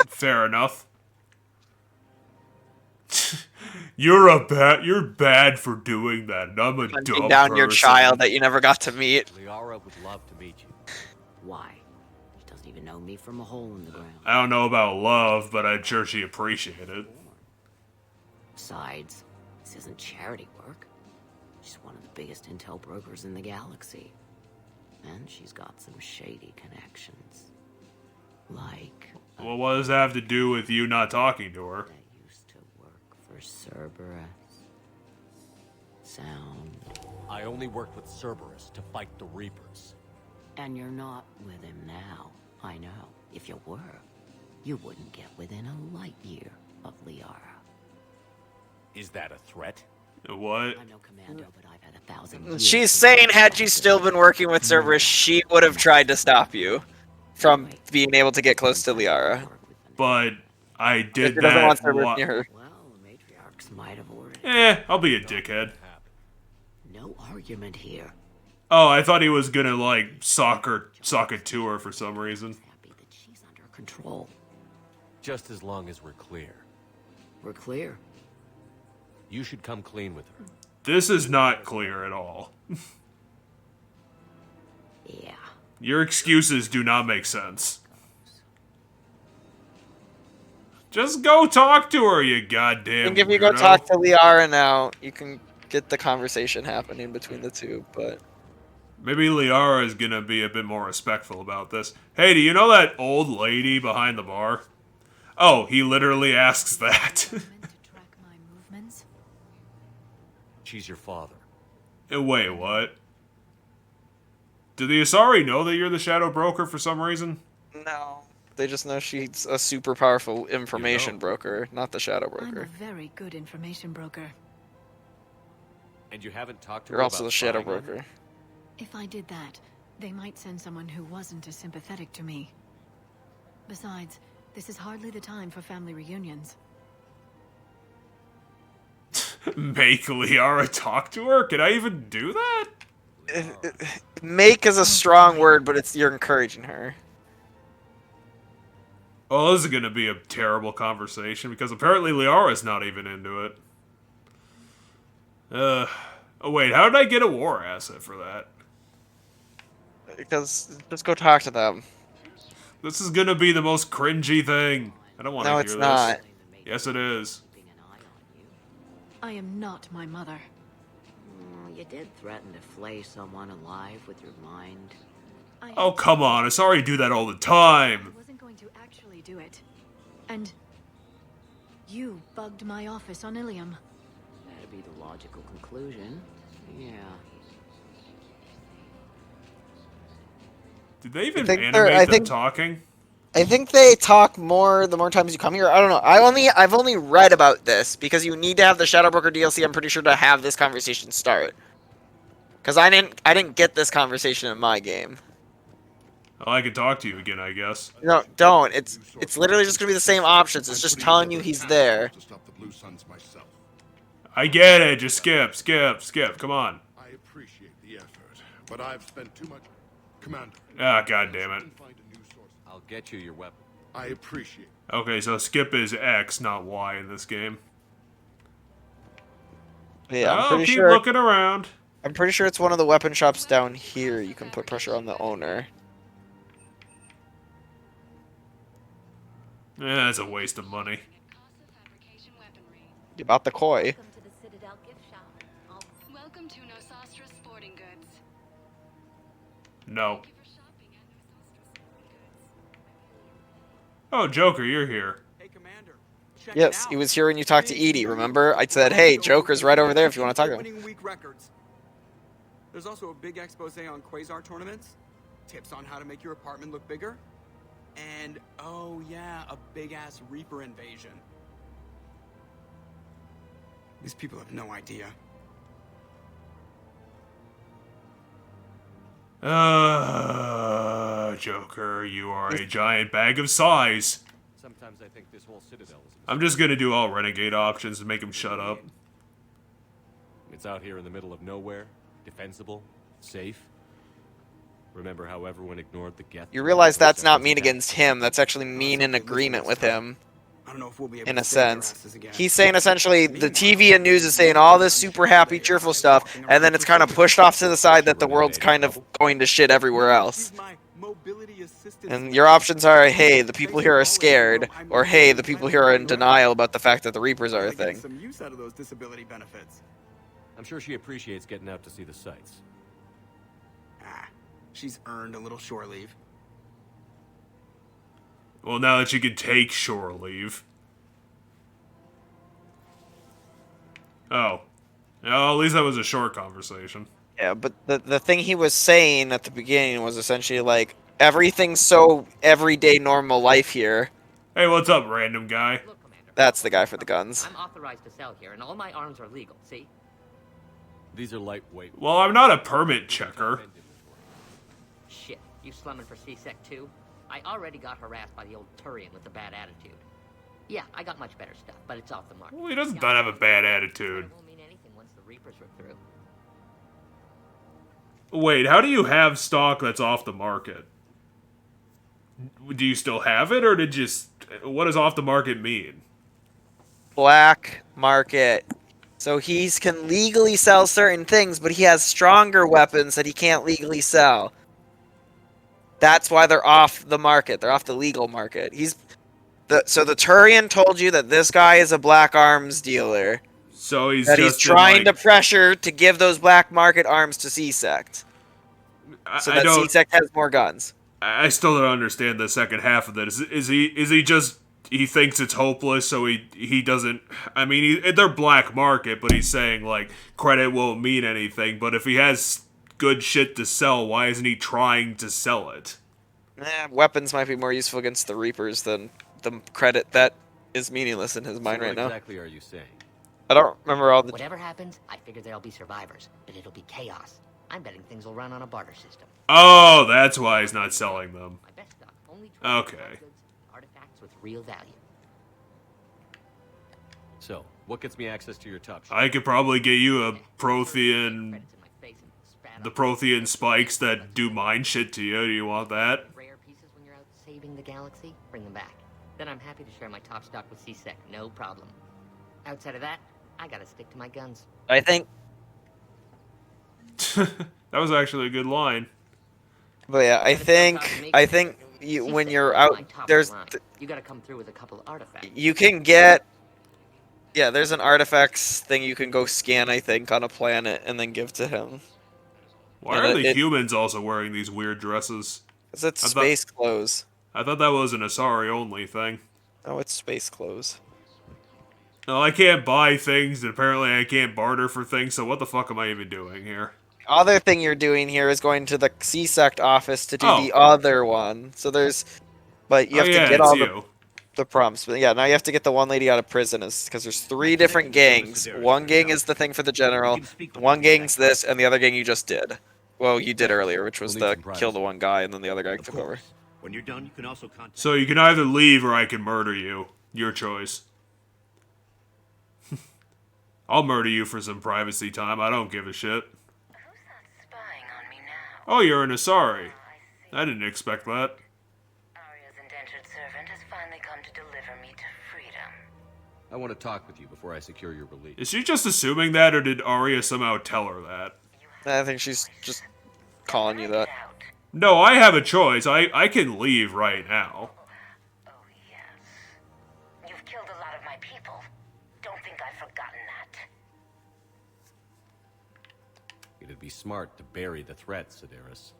Fair enough. You're bad for doing that, and I'm a Hunting dumb down your person. child that you never got to meet. Liara would love to meet you. Why? She doesn't even know me from a hole in the ground. I don't know about love, but I'm sure she appreciated it. Besides, this isn't charity work. She's one of the biggest intel brokers in the galaxy. And she's got some shady connections. Like... Well, what does that have to do with you not talking to her? for Cerberus. Sound. I only worked with Cerberus to fight the Reapers. And you're not with him now. I know. If you were, you wouldn't get within a light year of Liara. Is that a threat? What? I'm no commando, but I've had 1,000 years. She's saying had you still been working with Cerberus, she would have tried to stop you from being able to get close to Liara. But I did She doesn't want Cerberus that. near her. Might have ordered. I'll be a dickhead. No argument here. Oh, I thought he was gonna like sock it to her for some reason. Control. Just as long as we're clear. We're clear. You should come clean with her. This is not clear at all. Yeah. Your excuses do not make sense. Just go talk to her, you goddamn I think if you go weirdo. talk to Liara now, you can get the conversation happening between the two, but... Maybe Liara is gonna be a bit more respectful about this. Hey, do you know that old lady behind the bar? Oh, he literally asks that. She's your father. Wait, what? Do the Asari know that you're the Shadow Broker for some reason? No. They just know she's a super powerful information broker, not the Shadow I'm a Broker. very good information broker. And you haven't talked to You're her also about the Shadow spying on her? Broker. If I did that, they might send someone who wasn't as sympathetic to me. Besides, this is hardly the time for family reunions. Make Liara talk to her? Can I even do that? Make is a strong word, but you're encouraging her. Oh, this is gonna be a terrible conversation because apparently Liara's not even into it. Oh wait, how did I get a war asset for that? Because just go talk to them. This is gonna be the most cringy thing. I don't want to No, hear it's this. not. Yes, it is. I am not my mother. You did threaten to flay someone alive with your mind. Oh, come on. I saw you do that all the time. I wasn't going to actually do it. And you bugged my office on Ilium. That'd be the logical conclusion. Yeah. Did they even I animate them think- talking? I think they talk more the more times you come here. I don't know. I've only read about this because you need to have the Shadowbroker DLC. I'm pretty sure to have this conversation start. Because I didn't get this conversation in my game. Oh, I can talk to you again, I guess. No, don't. It's literally just gonna be the same options. It's just telling you he's there. To stop the Blue Suns myself. I get it. Just skip. Come on. I appreciate the effort, but I've spent too much. Commander. Ah, god damn it. I'll get you your weapon. I appreciate. Okay, so skip is X, not Y in this game. Yeah, I'm I'll pretty keep sure. looking around. I'm pretty sure it's one of the weapon shops down here. You can put pressure on the owner. That's a waste of money. You bought the koi. Welcome to Nosastra Sporting Goods. No. Oh, Joker, you're here. Yes, he was here when you talked to Edie, remember? I said, hey, Joker's right over there if you want to talk to him. Winning week records. There's also a big expose on Quasar tournaments, tips on how to make your apartment look bigger, and, oh yeah, a big-ass Reaper invasion. These people have no idea. Joker, you are a giant bag of size. Sometimes I think this whole citadel is... I'm just gonna do all renegade options to make him shut up. It's out here in the middle of nowhere, defensible, safe. Remember how everyone ignored the Geth? You realize that's not mean against him. That's actually mean in agreement with him. I don't know if we'll be able In to a save their sense. asses again. He's saying essentially the TV and news is saying all this super happy, cheerful stuff, and then it's kind of pushed off to the side that the world's kind of going to shit everywhere else. And your options are, hey, the people here are scared, or hey, the people here are in denial about the fact that the Reapers are a thing. Some use out of those disability benefits. I'm sure she appreciates getting out to see the sights. She's earned a little shore leave. Well, now that you can take shore leave. Oh. Oh, at least that was a short conversation. Yeah, but the thing he was saying at the beginning was essentially like, everything's so everyday normal life here. Hey, what's up, random guy? That's the guy for the guns. I'm authorized to sell here, and all my arms are legal, see? These are lightweight. Well, I'm not a permit checker. Shit, you slumming for C-Sec too? I already got harassed by the old Turian with a bad attitude. Yeah, I got much better stuff, but it's off the market. Well, he doesn't have a bad attitude. It won't mean anything once the Reapers are through. Wait, how do you have stock that's off the market? Do you still have it, or did you... What does off the market mean? Black market. So he can legally sell certain things, but he has stronger weapons that he can't legally sell. That's why they're off the market. They're off the legal market. So the Turian told you that this guy is a black arms dealer. So he's trying to pressure to give those black market arms to C-Sect. So that C-Sect has more guns. I still don't understand the second half of that. Is he just... He thinks it's hopeless, so he doesn't... I mean, they're black market, but he's saying, like, credit won't mean anything. But if he has good shit to sell, why isn't he trying to sell it? Weapons might be more useful against the Reapers than the credit that is meaningless in his mind right now. What exactly are you saying? I don't remember all the... Whatever happens, I figure there'll be survivors, but it'll be chaos. I'm betting things will run on a barter system. Oh, that's why he's not selling them. My best stuff, only Okay. artifacts with real value. So, what gets me access to your top shot? I could probably get you a Prothean... The Prothean spikes that do mind shit to you. Do you want that? Rare pieces when you're out saving the galaxy, bring them back. then I'm happy to share my top stock with C-Sec, no problem. Outside of that, I gotta stick to my guns. I think. That was actually a good line. But yeah, I think you, when you're out, there's You gotta come through with a couple artifacts. you can get. Yeah, there's an artifacts thing you can go scan, I think, on a planet and then give to him. Why And are the humans also wearing these weird dresses? Is it space clothes? I thought that was an Asari only thing. Oh, it's space clothes. No, I can't buy things, and apparently I can't barter for things, so what the fuck am I even doing here? Other thing you're doing here is going to the C-Sect office to do Oh. the other one. So there's, but you have to get all the prompts. But yeah, now you have to get the one lady out of prison, because there's 3 different gangs. One gang is the thing for the general, one gang's this, and the other gang you just did. Well, you did earlier, which was the kill the one guy, and then the other guy took over. When you're done, you can also contact. So you can either leave or I can murder you. Your choice. I'll murder you for some privacy time. I don't give a shit. Oh, you're an Asari. I didn't expect that. Arya's indentured servant has finally come to deliver me to freedom. I want to talk with you before I secure your release. Is she just assuming that, or did Arya somehow tell her that? I think she's just calling you that. No, I have a choice. I can leave right now. You've killed a lot of my people. Don't think I've forgotten that. It'd be smart to bury the threat, Sedaris.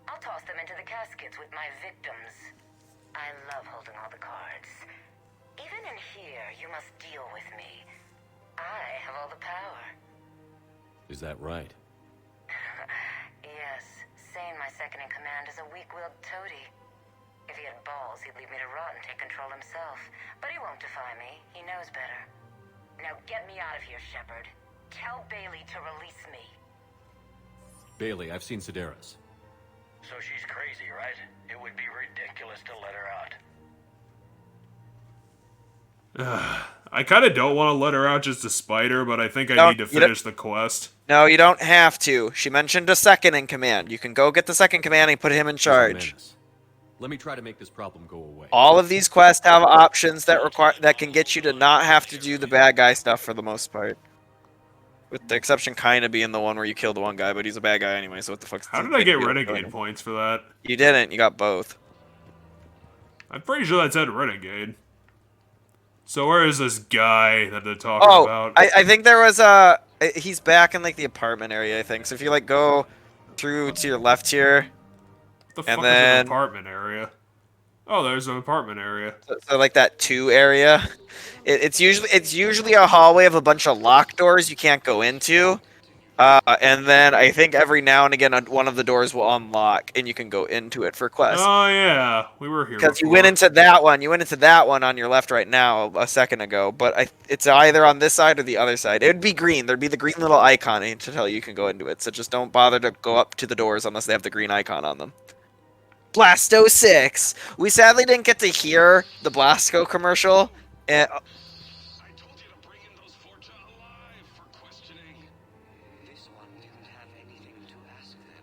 I'll toss them into the caskets with my victims. I love holding all the cards. Even in here, you must deal with me. I have all the power. Is that right? Yes, Sane, my second in command, is a weak-willed toady. If he had balls, he'd leave me to rot and take control himself. But he won't defy me. He knows better. Now get me out of here, Shepard. Tell Bailey to release me. Bailey, I've seen Sedaris. So she's crazy, right? It would be ridiculous to let her out. I kind of don't want to let her out just to spite her, but I think I need to finish the quest. No, you don't have to. She mentioned a second in command. You can go get the second command and put him in charge. Let me try to make this problem go away. All of these quests have options that can get you to not have to do the bad guy stuff for the most part. With the exception kind of being the one where you kill the one guy, but he's a bad guy anyway, so what the fuck's... How did I get Renegade points for that? You didn't. You got both. I'm pretty sure that said Renegade. So where is this guy that they're talking about? I think there was he's back in like the apartment area, I think. So if you like go through to your left here, What the fuck is an apartment area? Oh, there's an apartment area. So like that 2 area, it's usually a hallway of a bunch of locked doors you can't go into, and then I think every now and again one of the doors will unlock and you can go into it for quests. Oh yeah, we were here. Because you went into that one. You went into that one on your left right now a second ago, but it's either on this side or the other side. It would be green. There'd be the green little icon to tell you can go into it. So just don't bother to go up to the doors unless they have the green icon on them. Blasto 6. We sadly didn't get to hear the Blasco commercial. And, This one didn't have anything to ask them.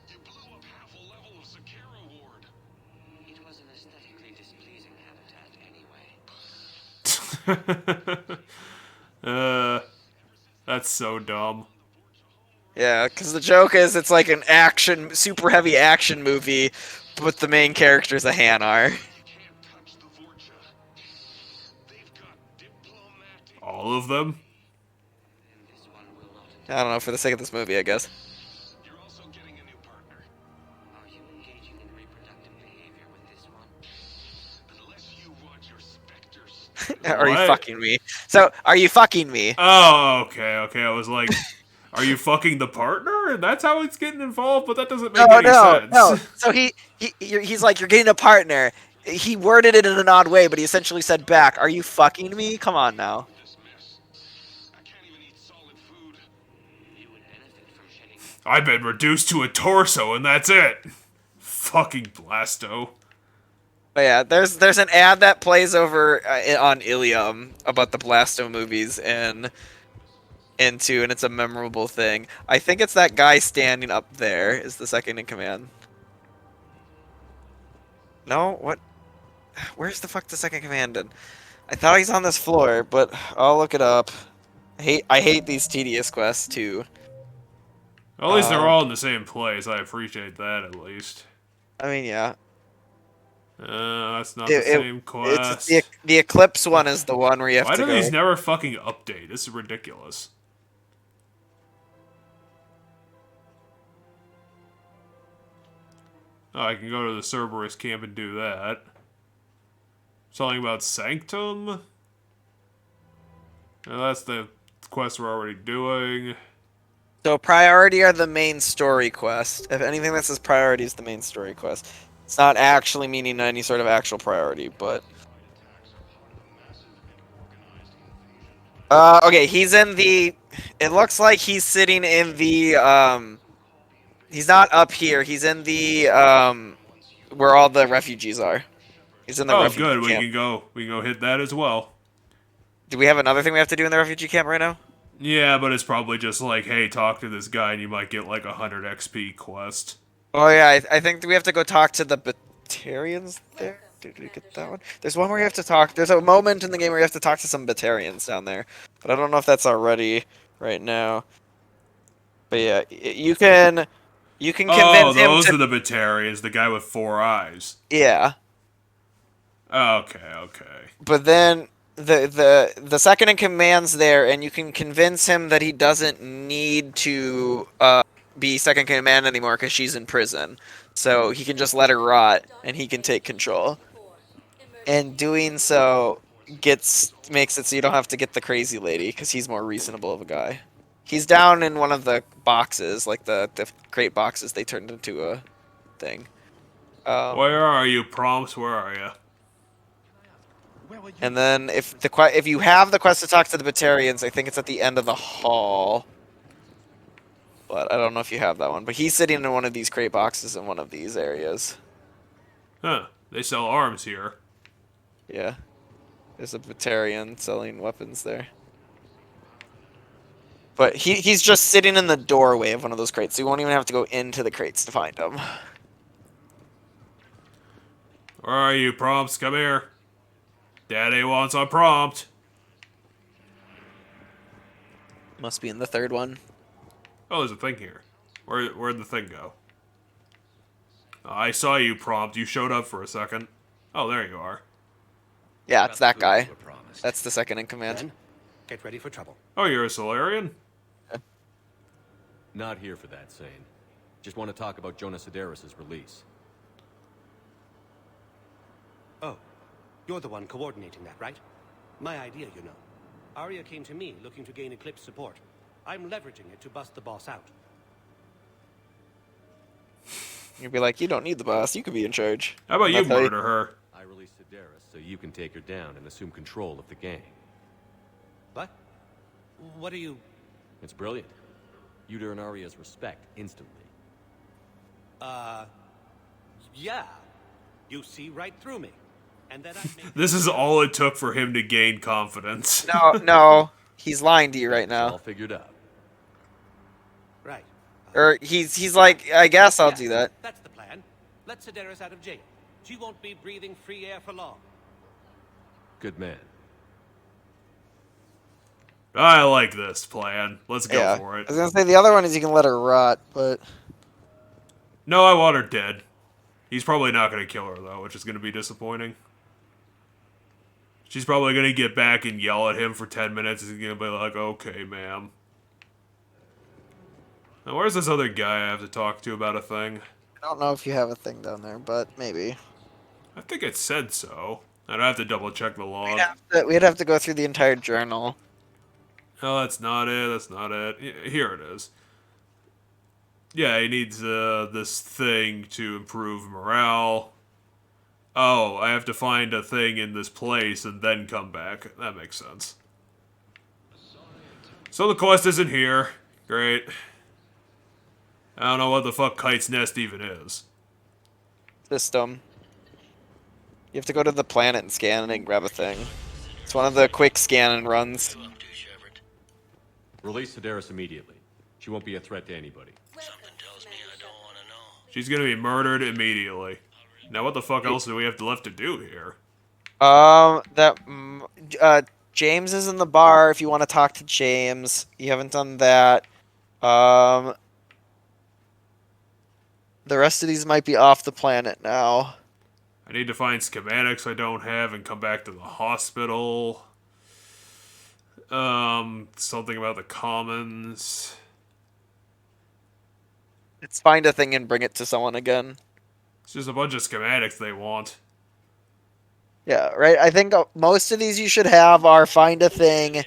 You blew up half a level of Sakara Ward. It was an aesthetically displeasing habitat anyway. That's so dumb. yeah, because the joke is it's like an super heavy action movie, but the main character's a Hanar. All of them? I don't know, for the sake of this movie, I guess. Are you What? fucking me? So, are you fucking me? Oh, okay. I was like, are you fucking the partner? And that's how it's getting involved? But that doesn't make any sense. No. So he's like, you're getting a partner. He worded it in an odd way, but he essentially said back, are you fucking me? Come on now. I've been reduced to a torso, and that's it. Fucking Blasto. But yeah, there's an ad that plays over on Ilium about the Blasto movies and it's a memorable thing. I think it's that guy standing up there is the second in command. No, what? Where's the fuck the second commandant? I thought he's on this floor, but I'll look it up. I hate these tedious quests too. At least they're all in the same place. I appreciate that at least. I mean, yeah. That's not the same quest. It's the Eclipse one is the one where you have Why to do go. these never fucking update? This is ridiculous. Oh, I can go to the Cerberus camp and do that. Something about Sanctum? Now that's the quest we're already doing. So priority are the main story quest. If anything that says priority is the main story quest. It's not actually meaning any sort of actual priority, but... okay, he's in the... It looks like he's sitting in the, He's not up here. He's in the, where all the refugees are. He's in the refugee good. camp. We can go hit that as well. Do we have another thing we have to do in the refugee camp right now? Yeah, but it's probably just like, hey, talk to this guy and you might get like 100 XP quest. Oh yeah, I think we have to go talk to the Batarians there. Did we get that one? There's one where you have to talk. There's a moment in the game where you have to talk to some Batarians down there, but I don't know if that's already right now. But yeah, you can convince him. Those are the Batarians, the guy with 4 eyes. Yeah. Okay. But then the second in command's there, and you can convince him that he doesn't need to be second in command anymore because she's in prison. So he can just let her rot, and he can take control. And doing so makes it so you don't have to get the crazy lady because he's more reasonable of a guy. He's down in one of the boxes, like the crate boxes they turned into a thing. Where are you, Prompts? Where are you? And then if you have the quest to talk to the Batarians, I think it's at the end of the hall. But I don't know if you have that one. But he's sitting in one of these crate boxes in one of these areas. Huh. They sell arms here. Yeah. There's a Batarian selling weapons there. But he's just sitting in the doorway of one of those crates, so you won't even have to go into the crates to find him. Where are you, Prompts? Come here. Daddy wants a prompt. Must be in the third one. Oh, there's a thing here. Where'd the thing go? I saw you, Prompt. You showed up for a second. Oh, there you are. Yeah, it's that guy. That's the second in command. Ben, get ready for trouble. Oh, you're a Solarian? Not here for that, Sane. Just want to talk about Jonas Sedaris' release. Oh, you're the one coordinating that, right? My idea, you know. Arya came to me looking to gain Eclipse support. I'm leveraging it to bust the boss out. You'd be like, you don't need the boss. You could be in charge. How about you murder her? I released Sedaris so you can take her down and assume control of the gang. What? What are you... It's brilliant. You'd earn Arya's respect instantly. Yeah. You see right through me. And then I make... This is all it took for him to gain confidence. No. He's lying to you right now. All figured out. Right. Or he's like, I guess I'll do that. That's the plan. Let Sedaris out of jail. She won't be breathing free air for long. Good man. I like this plan. Let's go for it. I was gonna say the other one is you can let her rot, but no, I want her dead. He's probably not gonna kill her though, which is gonna be disappointing. She's probably gonna get back and yell at him for 10 minutes. He's gonna be like, "Okay, ma'am." Now, where's this other guy I have to talk to about a thing? I don't know if you have a thing down there, but maybe. I think it said so. I'd have to double check the log. We'd have to go through the entire journal. No, that's not it. That's not it. Here it is. Yeah, he needs this thing to improve morale. Oh, I have to find a thing in this place and then come back. That makes sense. So the quest isn't here. Great. I don't know what the fuck Kite's Nest even is. System. You have to go to the planet and scan and grab a thing. It's one of the quick scan and runs. Release Sedaris immediately. She won't be a threat to anybody. She's gonna be murdered immediately. Now what the fuck else do we have left to do here? James is in the bar if you want to talk to James. You haven't done that. The rest of these might be off the planet now. I need to find schematics I don't have and come back to the hospital. Something about the commons. It's find a thing and bring it to someone again. It's just a bunch of schematics they want. Yeah, right. I think most of these you should have are find a thing,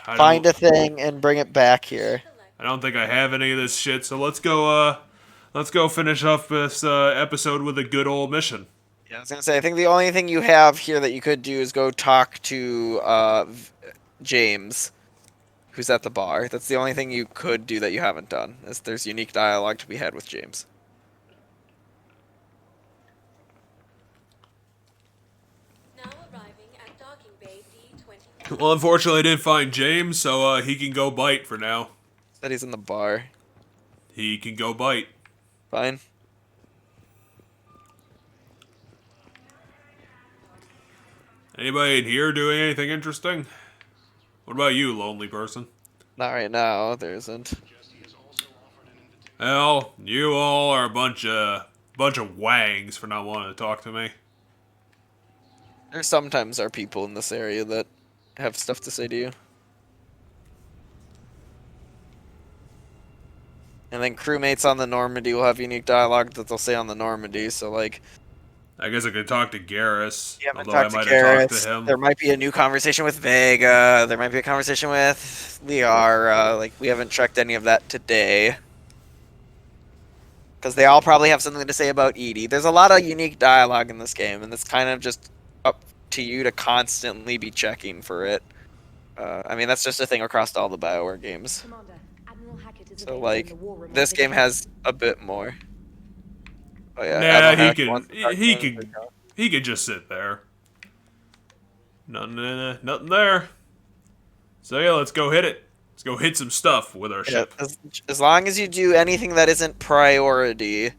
and bring it back here. I don't think I have any of this shit, so let's go finish up this episode with a good old mission. Yeah, I was gonna say, I think the only thing you have here that you could do is go talk to James, who's at the bar. That's the only thing you could do that you haven't done, is there's unique dialogue to be had with James. Well, unfortunately, I didn't find James, so he can go bite for now. Said he's in the bar. He can go bite. Fine. Anybody in here doing anything interesting? What about you, lonely person? Not right now, there isn't. Well, you all are a bunch of wangs for not wanting to talk to me. There sometimes are people in this area that have stuff to say to you. And then crewmates on the Normandy will have unique dialogue that they'll say on the Normandy, so like... I guess I could talk to Garrus, haven't although I talked to might have talked Garrus. to him. There might be a new conversation with Vega. There might be a conversation with Liara. Like, we haven't checked any of that today. Because they all probably have something to say about Edie. There's a lot of unique dialogue in this game, and it's kind of just up to you to constantly be checking for it. I mean, that's just a thing across all the BioWare games. So, like, this game has a bit more. Oh, yeah, nah, he could just sit there. Nothing there. So yeah, let's go hit it. Let's go hit some stuff with our ship. As long as you do anything that isn't priority,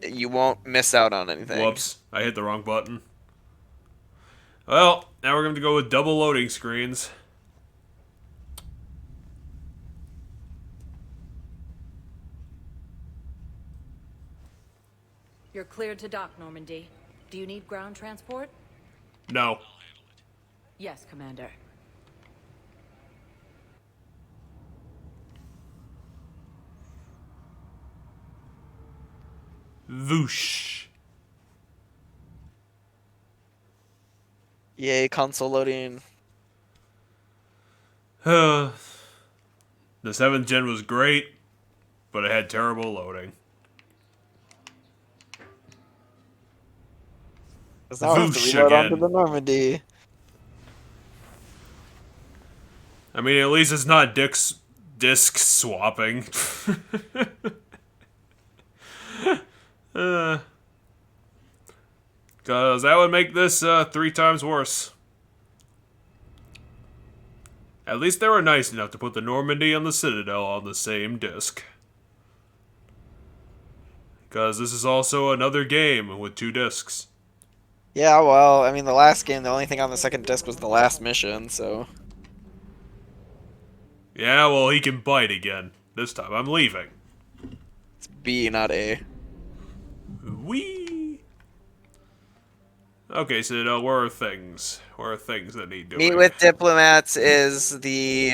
you won't miss out on anything. Whoops, I hit the wrong button. Well, now we're going to go with double loading screens. You're cleared to dock, Normandy. Do you need ground transport? No. Yes, Commander. Voosh. Yay, console loading. The 7th gen was great, but it had terrible loading. Because now I have to reload onto the Normandy. I mean, at least it's not disc swapping. Because that would make this 3 times worse. At least they were nice enough to put the Normandy and the Citadel on the same disc. Because this is also another game with 2 discs. Yeah, well, I mean, the last game, the only thing on the second disc was the last mission, so... Yeah, well, he can bite again. This time, I'm leaving. It's B, not A. Wee. Okay, so where are things? Where are things that need doing? Meet with diplomats is the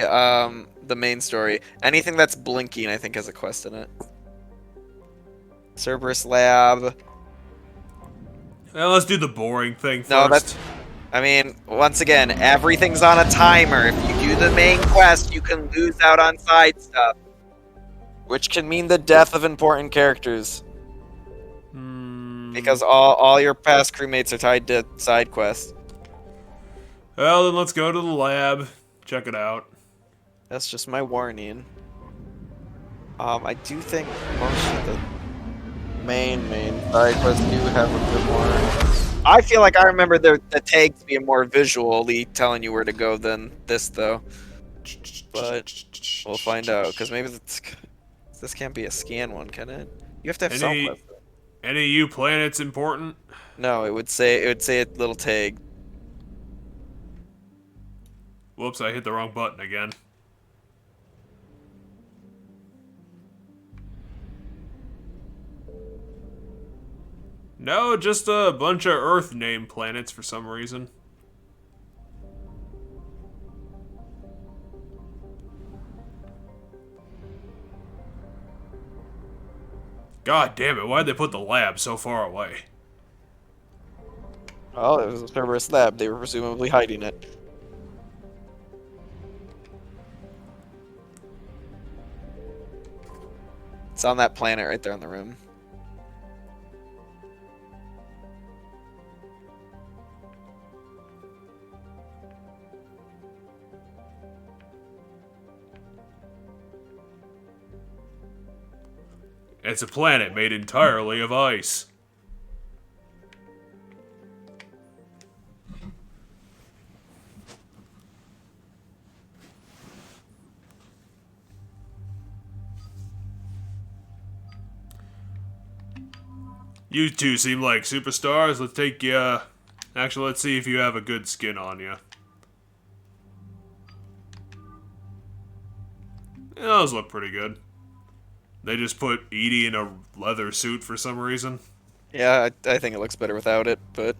main story. Anything that's blinking, I think, has a quest in it. Cerberus Lab. Well, let's do the boring thing first. No, that's... I mean, once again, everything's on a timer. If you do the main quest, you can lose out on side stuff. Which can mean the death of important characters. Because all your past crewmates are tied to side quests. Well, then let's go to the lab. Check it out. That's just my warning. I do think most of the main side quests do have a bit more. I feel like I remember the tags being more visually telling you where to go than this, though. But we'll find out, because maybe this can't be a scan one, can it? You have to have some. Any of you planets important? No, it would say a little tag. Whoops, I hit the wrong button again. No, just a bunch of Earth named planets for some reason. God damn it, why'd they put the lab so far away? Oh, it was a Cerberus lab. They were presumably hiding it. It's on that planet right there in the room. It's a planet made entirely of ice. You two seem like superstars. Let's take you. Actually, let's see if you have a good skin on you. Yeah, those look pretty good. They just put Edie in a leather suit for some reason. Yeah, I think it looks better without it, but...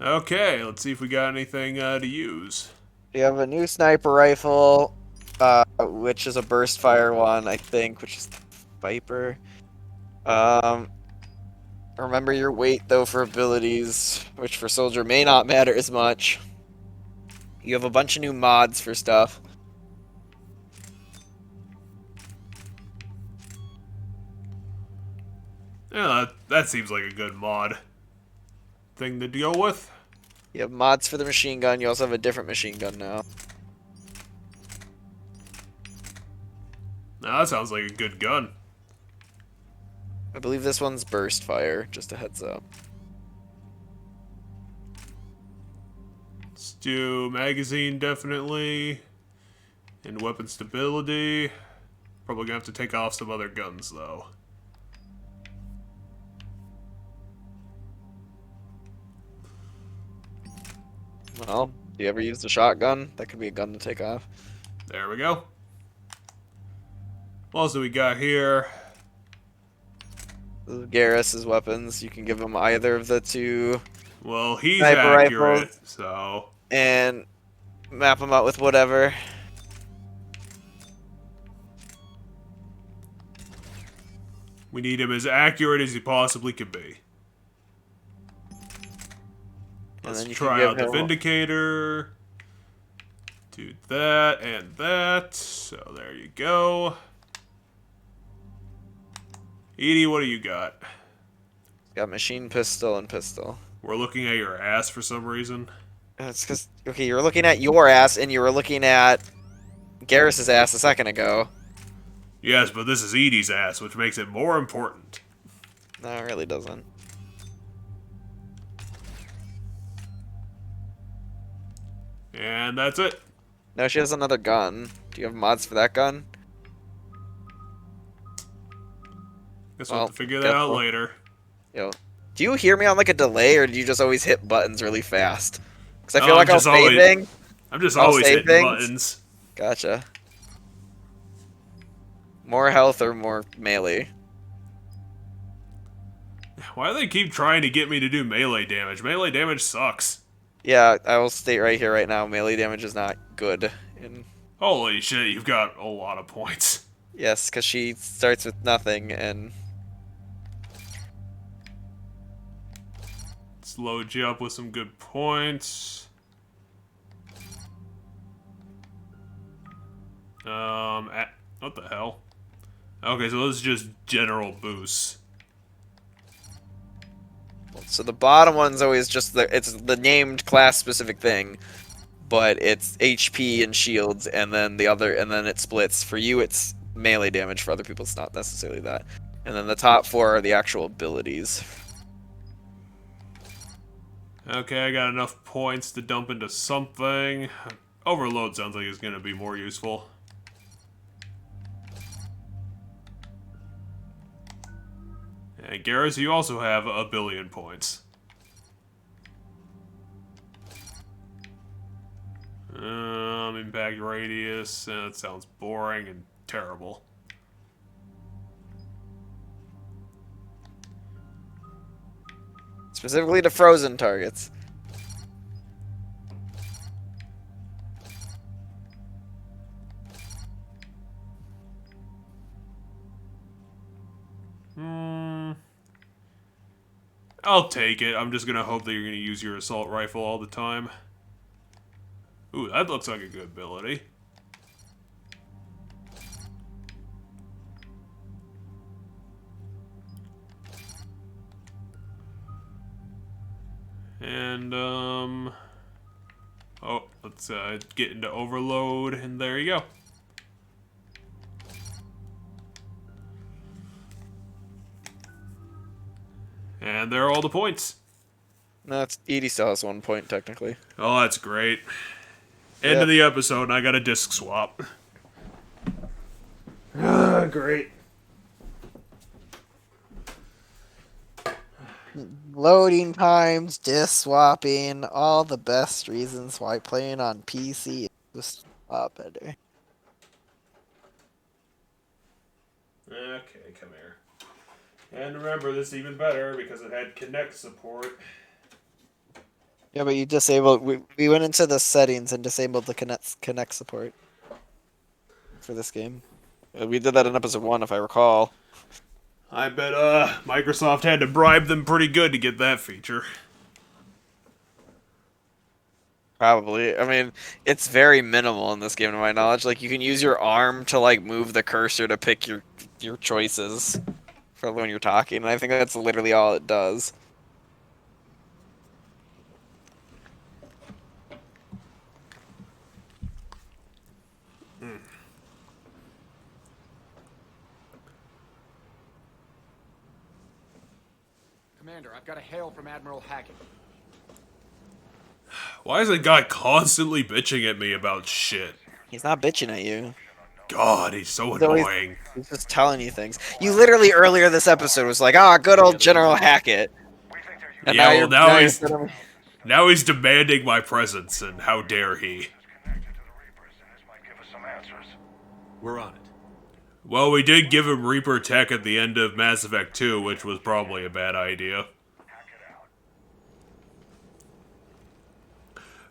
Okay, let's see if we got anything to use. You have a new sniper rifle, which is a burst fire one, I think, which is Viper. Remember your weight, though, for abilities, which for Soldier may not matter as much. You have a bunch of new mods for stuff. Yeah, that seems like a good mod thing to deal with. You have mods for the machine gun. You also have a different machine gun now. Now that sounds like a good gun. I believe this one's burst fire, just a heads up. Let's do magazine, definitely. And weapon stability. Probably gonna have to take off some other guns, though. Well, do you ever use the shotgun? That could be a gun to take off. There we go. What else do we got here? Garrus's weapons. You can give him either of the two. Well, he's sniper accurate, rifles, so... and map them out with whatever. We need him as accurate as he possibly can be. Let's try out the Vindicator. Do that and that. So there you go. Edie, what do you got? Got machine pistol and pistol. We're looking at your ass for some reason. It's because, okay, you were looking at your ass and you were looking at Garrus's ass a second ago. Yes, but this is Edie's ass, which makes it more important. No, it really doesn't. And that's it. No, she has another gun. Do you have mods for that gun? Guess we'll have to figure that out later. Yo, do you hear me on like a delay, or do you just always hit buttons really fast? Because I feel like I'll say things. I'm just always hitting buttons. Gotcha. More health or more melee? Why do they keep trying to get me to do melee damage? Melee damage sucks. Yeah, I will state right here, right now, melee damage is not good. Holy shit, you've got a lot of points. Yes, because she starts with nothing, and... Let's load you up with some good points. What the hell? Okay, so this is just general boosts. So the bottom one's always just it's the named class specific thing, but it's HP and shields, and then it splits. For you, it's melee damage. For other people, it's not necessarily that. And then the top four are the actual abilities. Okay, I got enough points to dump into something. Overload sounds like it's going to be more useful. And Garrus, you also have 1 billion points. Impact radius. That sounds boring and terrible. Specifically to frozen targets. I'll take it. I'm just gonna hope that you're gonna use your assault rifle all the time. Ooh, that looks like a good ability. And, oh, let's get into overload, and there you go. And there are all the points. No, Edie still has 1 point, technically. Oh, that's great. End of the episode, and I got a disc swap. Great. Loading times, disc swapping, all the best reasons why playing on PC is just a lot better. Okay, come here. And remember, this is even better because it had Kinect support. Yeah, but you disabled. We went into the settings and disabled the Kinect support for this game. We did that in episode 1, if I recall. I bet Microsoft had to bribe them pretty good to get that feature. Probably. I mean, it's very minimal in this game, to my knowledge. Like, you can use your arm to like move the cursor to pick your choices for when you're talking, and I think that's literally all it does. Commander, I've got a hail from Admiral Hackett. Why is that guy constantly bitching at me about shit? He's not bitching at you. God, he's so annoying. He's just telling you things. You literally earlier this episode was like, "Ah, good old General Hackett." And Yeah, well, now he's demanding my presence, and how dare he? We're on it. Well, we did give him Reaper tech at the end of Mass Effect 2, which was probably a bad idea.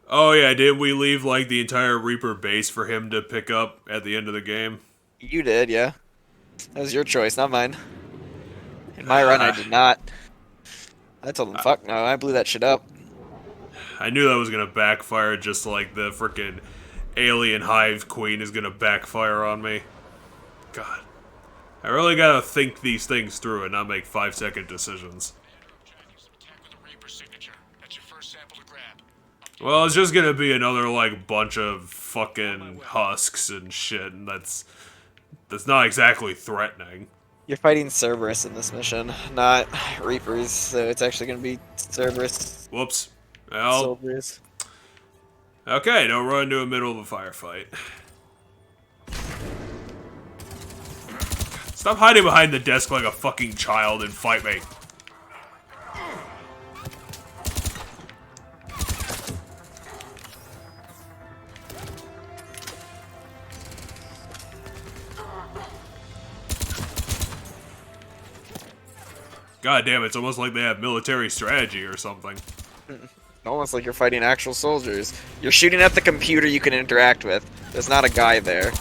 Oh yeah, did we leave like the entire Reaper base for him to pick up at the end of the game? You did, yeah. That was your choice, not mine. In my run, I did not. I told him, fuck no, I blew that shit up. I knew that was gonna backfire, just like the frickin' alien hive queen is gonna backfire on me. God. I really gotta think these things through and not make 5-second decisions. Well, it's just gonna be another, like, bunch of fucking husks and shit, and that's not exactly threatening. You're fighting Cerberus in this mission, not Reapers, so it's actually gonna be Cerberus. Whoops. Well, soldiers. Okay, don't run into the middle of a firefight. Stop hiding behind the desk like a fucking child and fight me. God damn, it's almost like they have military strategy or something. Almost like you're fighting actual soldiers. You're shooting at the computer you can interact with. There's not a guy there.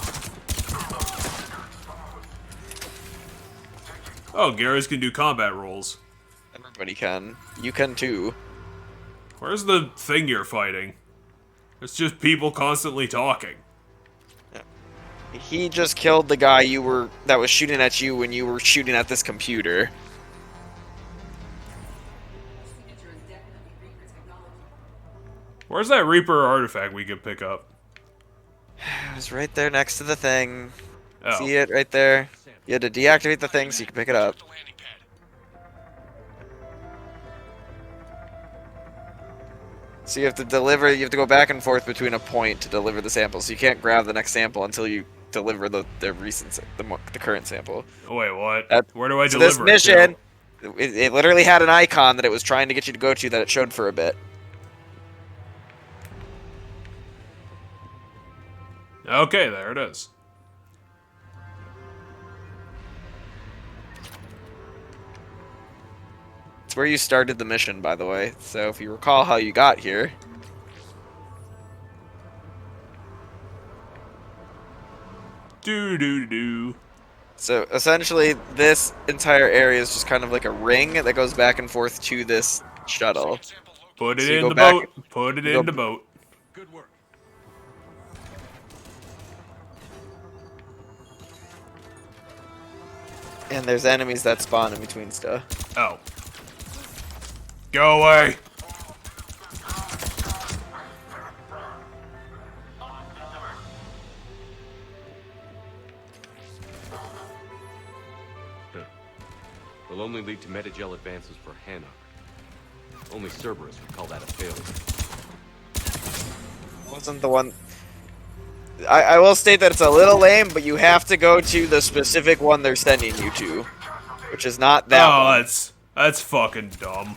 Oh, Garrus can do combat rolls. Everybody can. You can too. Where's the thing you're fighting? It's just people constantly talking. He just killed the guy that was shooting at you when you were shooting at this computer. Where's that Reaper artifact we could pick up? It was right there next to the thing. Oh. See it right there? You had to deactivate the thing so you can pick it up. So you have to go back and forth between a point to deliver the sample. So you can't grab the next sample until you deliver the current sample. Wait, what? Where do I so deliver this mission, it to? It literally had an icon that it was trying to get you to go to that it showed for a bit. Okay, there it is. It's where you started the mission, by the way. So if you recall how you got here. Do. So essentially, this entire area is just kind of like a ring that goes back and forth to this shuttle. Put it So you in go the back- boat. Put it you go- in the boat. Good work. And there's enemies that spawn in between stuff. Oh. Go away. Will only lead to metagel advances for Hanar. Only Cerberus would call that a failure. Wasn't the one... I will state that it's a little lame, but you have to go to the specific one they're sending you to. Which is not that one. That's fucking dumb.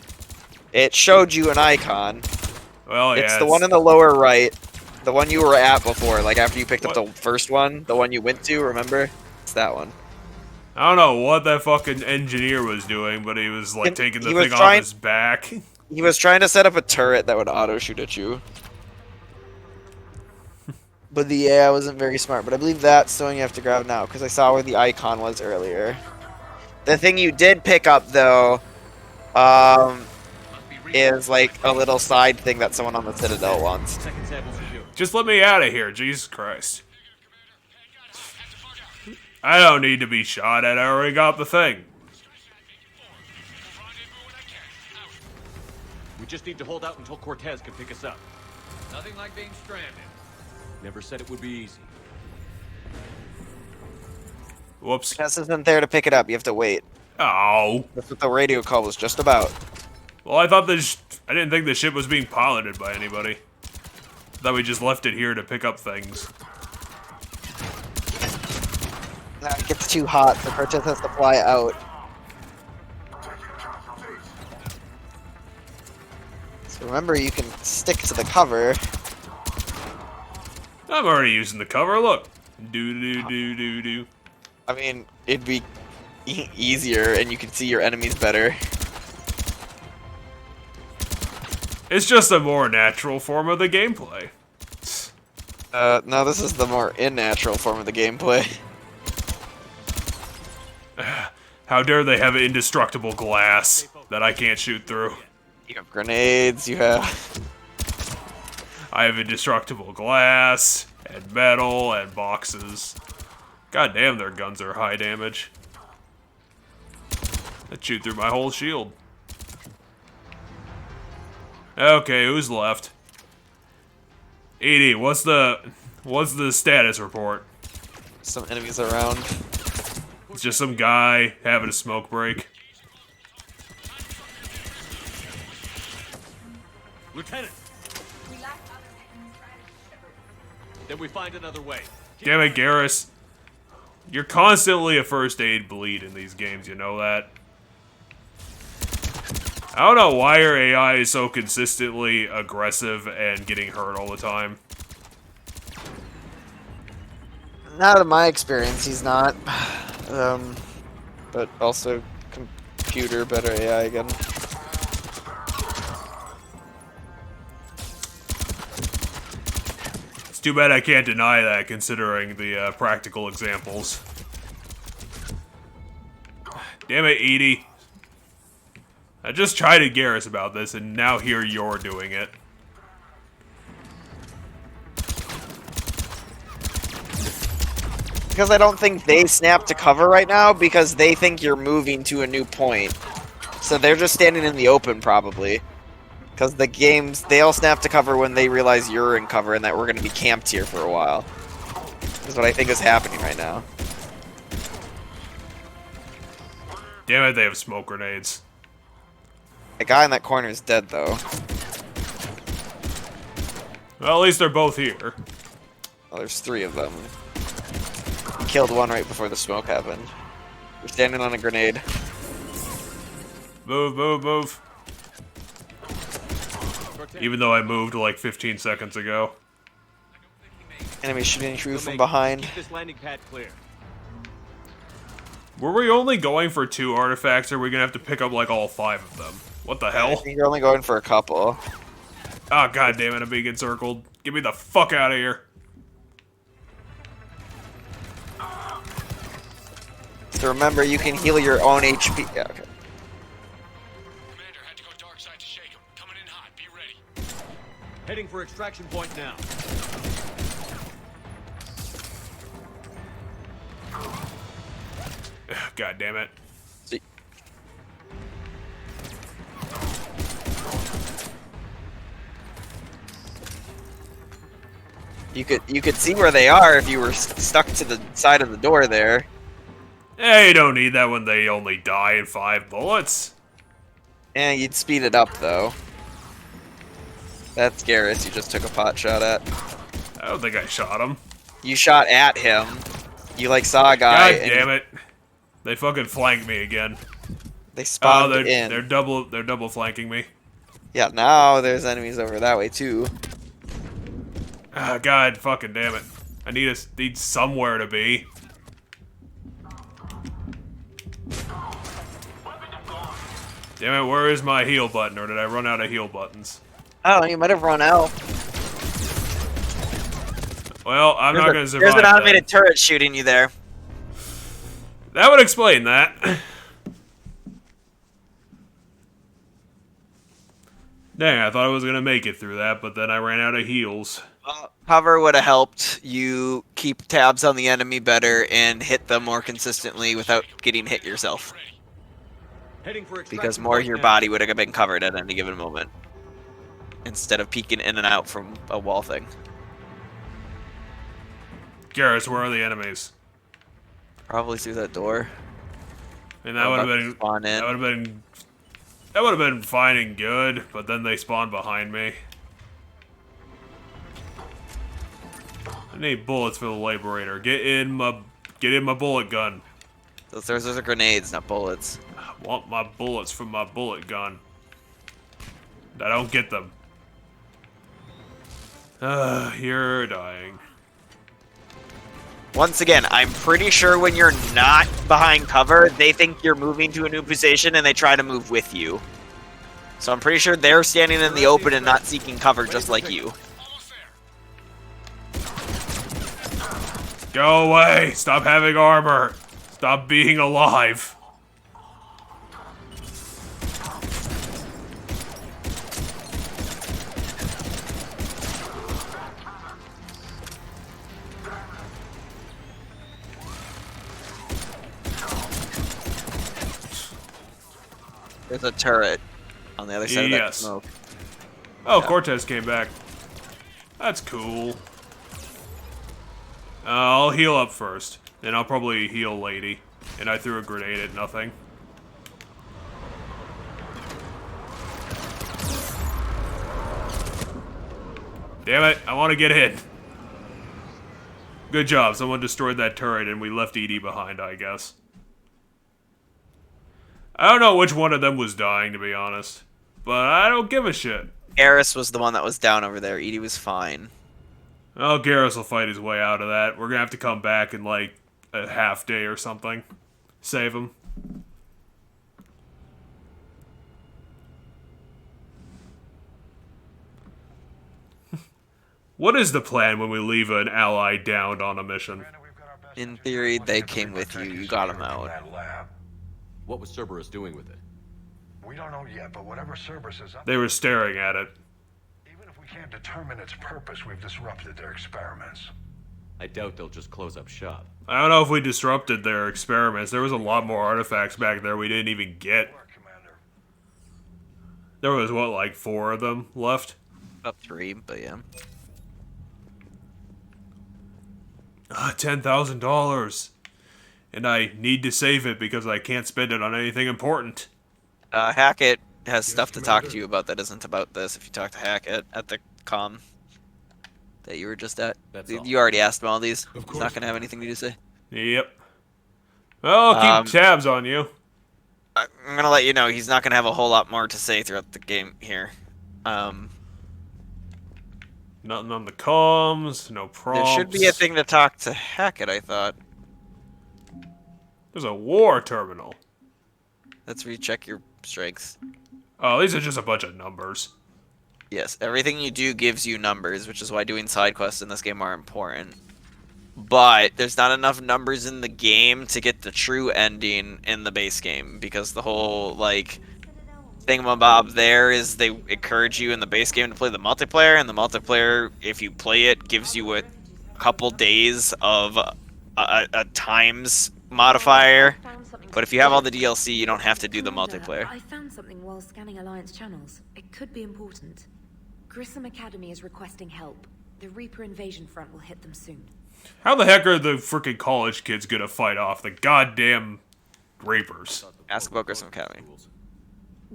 It showed you an icon. Well, yeah. It's the one in the lower right. The one you were at before, like after you picked up the first one. The one you went to, remember? It's that one. I don't know what that fucking engineer was doing, but he was like taking the he was thing off trying- his back. He was trying to set up a turret that would auto-shoot at you. But the AI wasn't very smart. But I believe that's the one you have to grab now, because I saw where the icon was earlier. The thing you did pick up, though, is like a little side thing that someone on the Citadel wants. Just let me out of here, Jesus Christ. I don't need to be shot at, I already got the thing. We just need to hold out until Cortez can pick us up. Nothing like being stranded. Never said it would be easy. Whoops. Tess isn't there to pick it up, you have to wait. Oh. That's what the radio call was just about. Well, I thought I didn't think the ship was being piloted by anybody. I thought we just left it here to pick up things. Now it gets too hot, so Cortez has to fly out. So remember, you can stick to the cover. I'm already using the cover, look. Do. I mean, it'd be easier, and you can see your enemies better. It's just a more natural form of the gameplay. No, this is the more unnatural form of the gameplay. How dare they have indestructible glass that I can't shoot through. You have grenades, you have... I have indestructible glass, and metal, and boxes. God damn, their guns are high damage. That shoot through my whole shield. Okay, who's left? Edie, what's the status report? Some enemies around. It's just some guy having a smoke break. Lieutenant! Then we find another way. Damn it, Garrus. You're constantly a first aid bleed in these games, you know that? I don't know why your AI is so consistently aggressive and getting hurt all the time. Not in my experience, he's not. But also computer, better AI again. It's too bad I can't deny that, considering the practical examples. Damn it, Edie. I just tried to Garrus about this, and now here you're doing it. Because I don't think they snap to cover right now, because they think you're moving to a new point. So they're just standing in the open, probably. Because the games, they all snap to cover when they realize you're in cover and that we're going to be camped here for a while. Is what I think is happening right now. Damn it, they have smoke grenades. The guy in that corner is dead, though. Well, at least they're both here. Well, there's 3 of them. Killed one right before the smoke happened. We're standing on a grenade. Move, move, move. Even though I moved like 15 seconds ago. Enemy shooting through from behind. Keep this landing pad clear. Were we only going for 2 artifacts, or are we gonna have to pick up like all 5 of them? What the I hell? think you're only going for a couple. Ah, god damn it, I'm being encircled. Get me the fuck out of here. So remember, you can heal your own HP. Yeah, okay. Heading for extraction point now. God damn it. See. You could see where they are if you were stuck to the side of the door there. Hey, you don't need that when they only die in 5 bullets. Yeah, you'd speed it up though. That's Garrus you just took a pot shot at. I don't think I shot him. You shot at him. You like saw a guy. God damn it. They fucking flanked me again. They spawned in. They're double flanking me. Yeah, now there's enemies over that way too. Ah, god fucking damn it. I need somewhere to be. Damn it, where is my heal button, or did I run out of heal buttons? Oh, you might have run out. Well, I'm not gonna survive. There's an automated that. turret shooting you there. That would explain that. Dang, I thought I was gonna make it through that, but then I ran out of heals. Hover would have helped you keep tabs on the enemy better and hit them more consistently without getting hit yourself. Because more of your body would have been covered at any given moment. Instead of peeking in and out from a wall thing. Garrus, where are the enemies? Probably through that door. And that would have been that would have been fine and good, but then they spawned behind me. I need bullets for the Liberator. Get in my bullet gun. Those are grenades, not bullets. I want my bullets from my bullet gun. I don't get them. You're dying. Once again, I'm pretty sure when you're not behind cover, they think you're moving to a new position and they try to move with you. So I'm pretty sure they're standing in the open and not seeking cover just like you. Go away! Stop having armor! Stop being alive! There's a turret on the other side of that smoke. Oh, yeah. Cortez came back. That's cool. I'll heal up first. Then I'll probably heal Lady. And I threw a grenade at nothing. Damn it, I want to get in. Good job, someone destroyed that turret and we left Edie behind, I guess. I don't know which one of them was dying, to be honest. But I don't give a shit. Garrus was the one that was down over there. Edie was fine. Oh, Garrus will fight his way out of that. We're gonna have to come back in, like, a half day or something. Save him. What is the plan when we leave an ally downed on a mission? In theory, they came with you. You got them out. What was Cerberus doing with it? We don't know yet, but whatever Cerberus is up, They were staring at it. even if we can't determine its purpose, we've disrupted their experiments. I doubt they'll just close up shop. I don't know if we disrupted their experiments. There was a lot more artifacts back there we didn't even get. There was, what, like 4 of them left? Up 3, but yeah. $10,000. And I need to save it because I can't spend it on anything important. Hackett has stuff to talk to you about that isn't about this if you talk to Hackett at the comm that you were just at. You already asked him all these. He's not going to have anything new to say. Yep. Well, I'll keep tabs on you. I'm gonna let you know he's not gonna have a whole lot more to say throughout the game here. Nothing on the comms, no prompts. There should be a thing to talk to Hackett, I thought. There's a war terminal. Let's recheck your strengths. Oh, these are just a bunch of numbers. Yes, everything you do gives you numbers, which is why doing side quests in this game are important. But there's not enough numbers in the game to get the true ending in the base game, because the whole, like, thingamabob there is they encourage you in the base game to play the multiplayer, and the multiplayer, if you play it, gives you a couple days of a times modifier. But if you have all the DLC, you don't have to do the multiplayer. I found something while scanning Alliance channels. It could be important. Grissom Academy is requesting help. The Reaper invasion front will hit them soon. How the heck are the freaking college kids gonna fight off the goddamn Reapers? Ask about Grissom Academy.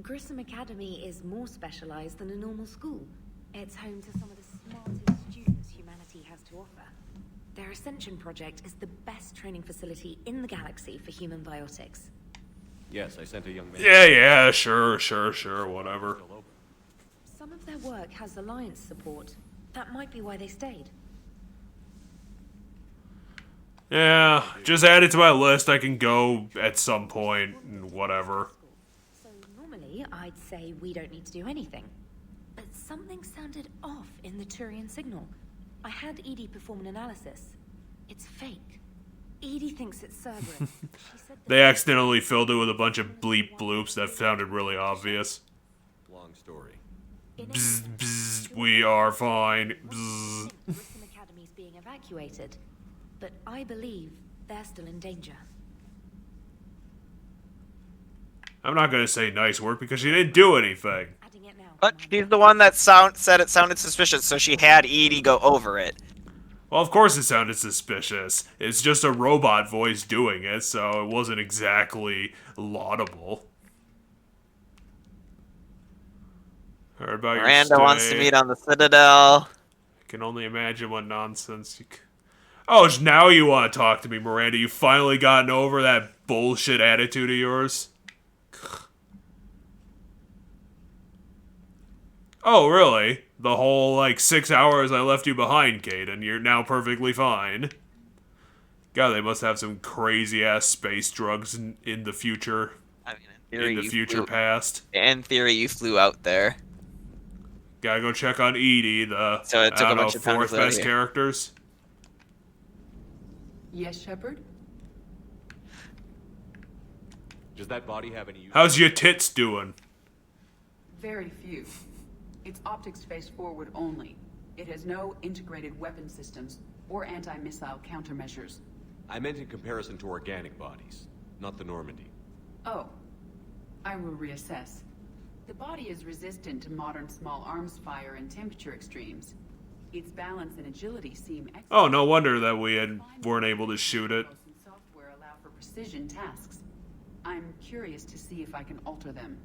Grissom Academy is more specialized than a normal school. It's home to some of the smartest students humanity has to offer. Their Ascension project is the best training facility in the galaxy for human biotics. Yes, I sent a young man. Yeah, sure, whatever. Some of their work has Alliance support. That might be why they stayed. Yeah, just add it to my list. I can go at some point, and whatever. So normally, I'd say we don't need to do anything. But something sounded off in the Turian signal. I had Edie perform an analysis. It's fake. Edie thinks it's Cerberus. They accidentally filled it with a bunch of bleep bloops that sounded really obvious. Long story. Bzz, bzz, we are fine. Bzz. Grissom Academy's being evacuated, but I believe they're still in danger. I'm not gonna say nice work because she didn't do anything. But she's the one that said it sounded suspicious, so she had Edie go over it. Well, of course it sounded suspicious. It's just a robot voice doing it, so it wasn't exactly laudable. Heard about Miranda your wants to stay. meet on the Citadel. I can only imagine what nonsense you... Oh, now you want to talk to me, Miranda. You finally gotten over that bullshit attitude of yours? Oh, really? The whole, 6 hours I left you behind, Kate, and you're now perfectly fine. God, they must have some crazy-ass space drugs in the future. I mean, in the future past. In theory, you flew out there. Gotta go check on Edie, the So it took a bunch of time to fourth fly out best here. characters. Yes, Shepard? Does that body have any use? How's your tits doing? Very few. Its optics face forward only. It has no integrated weapon systems or anti-missile countermeasures. I meant in comparison to organic bodies, not the Normandy. Oh. I will reassess. The body is resistant to modern small arms fire and temperature extremes. Its balance and agility seem excellent. Oh, no wonder that we weren't able to shoot it. Software allow for precision tasks. I'm curious to see if I can alter them.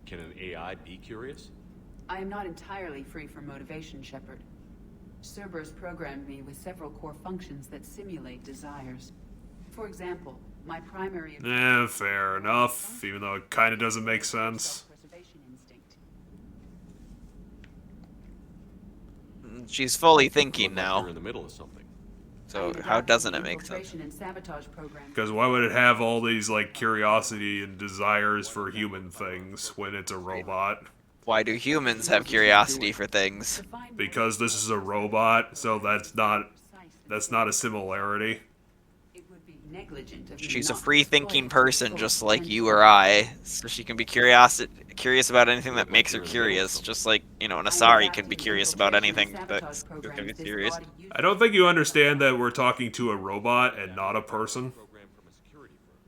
Can an AI be curious? I am not entirely free from motivation, Shepard. Cerberus programmed me with several core functions that simulate desires. For example, my primary... Fair enough, even though it kind of doesn't make sense. She's fully thinking now. You're in the middle of something. So how doesn't it make sense? Infiltration and sabotage program. Because why would it have all these, curiosity and desires for human things when it's a robot? Why do humans have curiosity for things? Because this is a robot, so that's not a similarity. Negligent of you She's a not free-thinking exploiting person full just like you potential. or I, so she can be curious about anything that makes her curious, just like, an Asari can be curious about anything that can be curious. I don't think you understand that we're talking to a robot and not a person.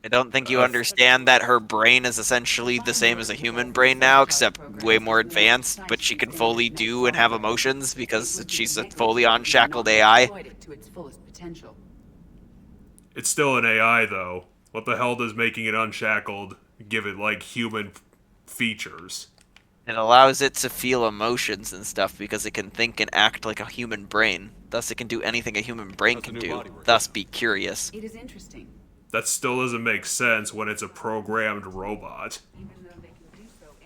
I don't think you understand that her brain is essentially the same as a human brain now, except way more advanced, but she can fully do and have emotions because she's a fully unshackled AI. Exploit it to its fullest potential. It's still an AI, though. What the hell does making it unshackled give it, human features? It allows it to feel emotions and stuff because it can think and act like a human brain. Thus, it can do anything a human brain How's the can new do. body working? Thus, be curious. It is interesting. That still doesn't make sense when it's a programmed robot.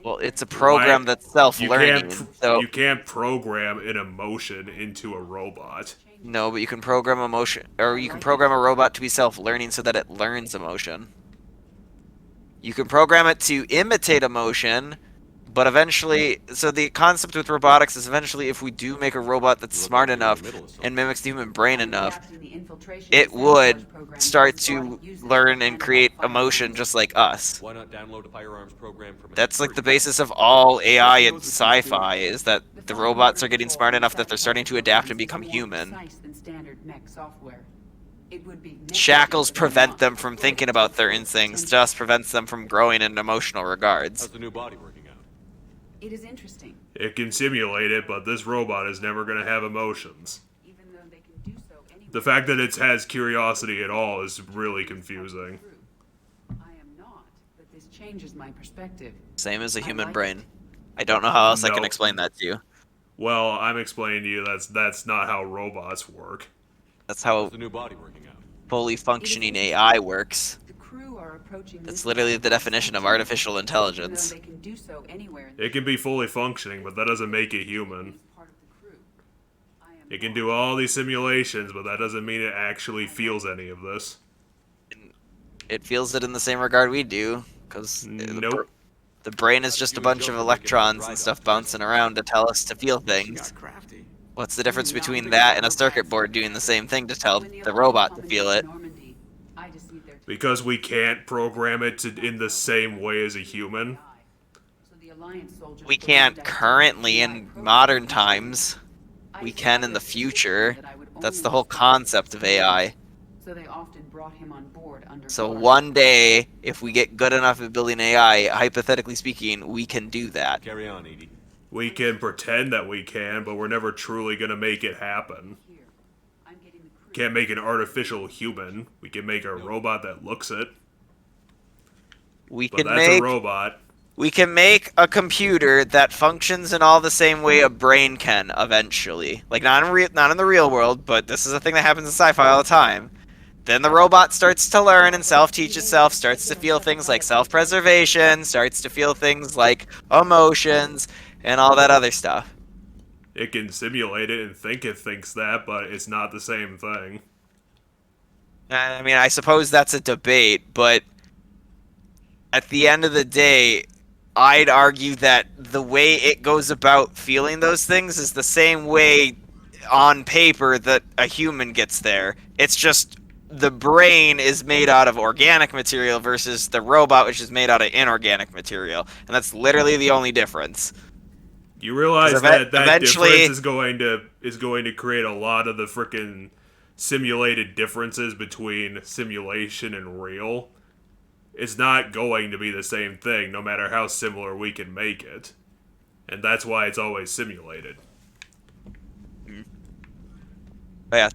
Well, it's a program that's self-learning, so... You can't program an emotion into a robot. No, but you can program emotion, or you can program a robot to be self-learning so that it learns emotion. You can program it to imitate emotion, but eventually, so the concept with robotics is eventually if we do make a robot that's smart enough and mimics the human brain enough, it would start to learn and create emotion just like us. Why not download a firearms program from That's like the basis of all AI and sci-fi, is that the robots are getting smart enough that they're starting to adapt and become human. Shackles prevent them from thinking about their instincts, just prevents them from growing in emotional regards. How's the new body working out? It is interesting. It can simulate it, but this robot is never going to have emotions. The fact that it has curiosity at all is really confusing. But this changes my perspective. Same as a human brain. I don't know how else I can Nope. explain that to you. Well, I'm explaining to you that's not how robots work. That's how the new body working out? fully functioning AI works. The crew are approaching That's literally the definition of artificial intelligence. They can do so anywhere. It can be fully functioning, but that doesn't make it human. It can do all these simulations, but that doesn't mean it actually feels any of this. It feels it in the same regard we do, because Nope. the brain is just a bunch of electrons and stuff bouncing around to tell us to feel things. What's the difference between that and a circuit board doing the same thing to tell the robot to feel it? Because we can't program it in the same way as a human. We can't currently in modern times. We can in the future. That's the whole concept of AI. So they often brought him on board under So guard. one day, if we get good enough at building AI, hypothetically speaking, we can do that. Carry on, Edie. We can pretend that we can, but we're never truly going to make it happen. Can't make an artificial human. We can make a robot that looks it. We But can that's make a robot. We can make a computer that functions in all the same way a brain can eventually. Like not in the real world, but this is a thing that happens in sci-fi all the time. Then the robot starts to learn and self-teach itself, starts to feel things like self-preservation, starts to feel things like emotions, and all that other stuff. It can simulate it and think it thinks that, but it's not the same thing. I mean, I suppose that's a debate, but at the end of the day, I'd argue that the way it goes about feeling those things is the same way on paper that a human gets there. It's just the brain is made out of organic material versus the robot, which is made out of inorganic material. And that's literally the only difference. You realize 'Cause that eventually- difference is going to create a lot of the frickin' simulated differences between simulation and real. It's not going to be the same thing, no matter how similar we can make it. And that's why it's always simulated. But yeah,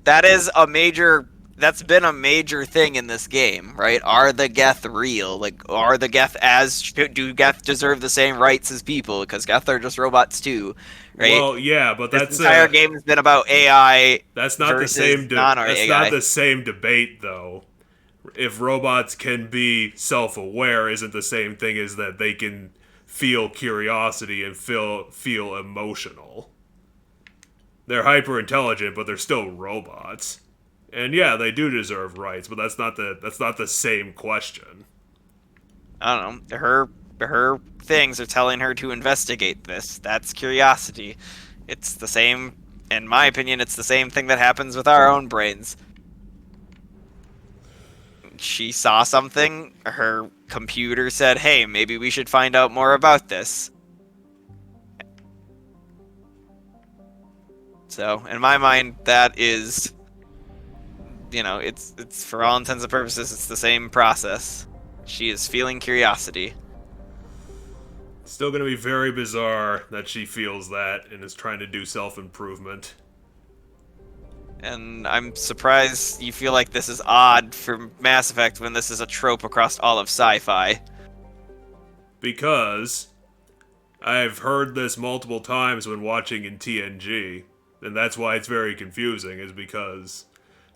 that's been a major thing in this game, right? Are the Geth real? Like, do Geth deserve the same rights as people? Because Geth are just robots too, right? Well, yeah, but this that's entire game has been about AI. That's not the versus same. non-AI. That's not the same debate, though. If robots can be self-aware, isn't the same thing as that they can feel curiosity and feel emotional. They're hyper intelligent, but they're still robots. And yeah, they do deserve rights, but that's not the same question. I don't know. Her things are telling her to investigate this. That's curiosity. It's the same, in my opinion, it's the same thing that happens with our own brains. She saw something, her computer said, hey, maybe we should find out more about this. So, in my mind, that is, it's for all intents and purposes, it's the same process. She is feeling curiosity. It's still going to be very bizarre that she feels that and is trying to do self-improvement. And I'm surprised you feel like this is odd for Mass Effect when this is a trope across all of sci-fi. Because I've heard this multiple times when watching in TNG. And that's why it's very confusing, is because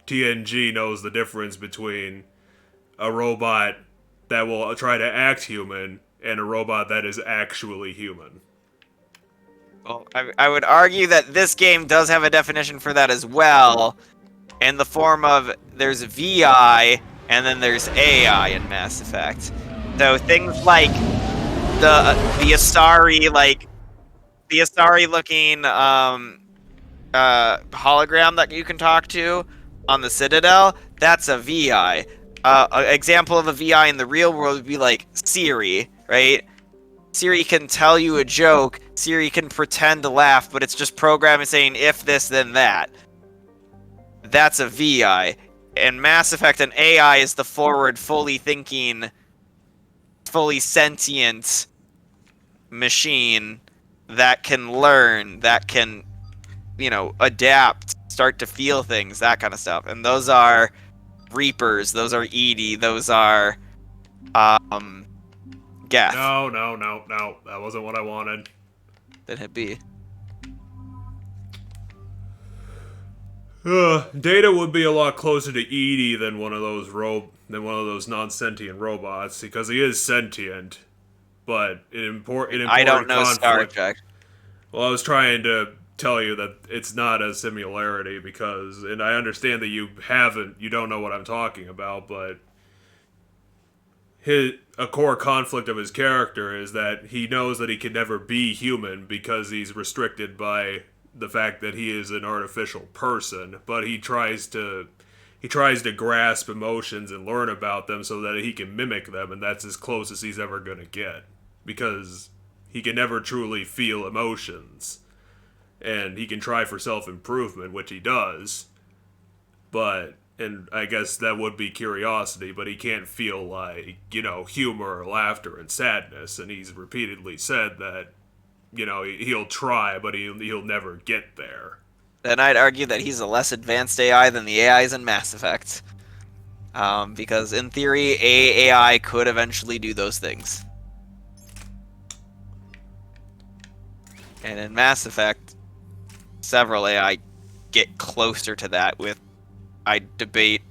TNG knows the difference between a robot that will try to act human and a robot that is actually human. Well, I would argue that this game does have a definition for that as well, in the form of there's VI and then there's AI in Mass Effect. So things like the Asari, like the Asari looking hologram that you can talk to on the Citadel, that's a VI. An example of a VI in the real world would be like Siri, right? Siri can tell you a joke, Siri can pretend to laugh, but it's just programming saying if this, then that. That's a VI. And Mass Effect, an AI is the forward, fully thinking, fully sentient machine that can learn, that can, adapt, start to feel things, that kind of stuff. And those are Reapers, those are EDI, those are, Geth. No. That wasn't what I wanted. Then hit B. Data would be a lot closer to Edie than one of those non-sentient robots, because he is sentient. But in important I don't know conflict, Star Trek. Well, I was trying to tell you that it's not a similarity because, and I understand that you don't know what I'm talking about, but a core conflict of his character is that he knows that he can never be human because he's restricted by the fact that he is an artificial person, but he tries to grasp emotions and learn about them so that he can mimic them, and that's as close as he's ever going to get, because he can never truly feel emotions, and he can try for self-improvement, which he does, and I guess that would be curiosity, but he can't feel like, humor or laughter and sadness, and he's repeatedly said that, he'll try, but he'll never get there. Then I'd argue that he's a less advanced AI than the AIs in Mass Effect. Because in theory, AI could eventually do those things. And in Mass Effect, several AI get closer to that, with, I debate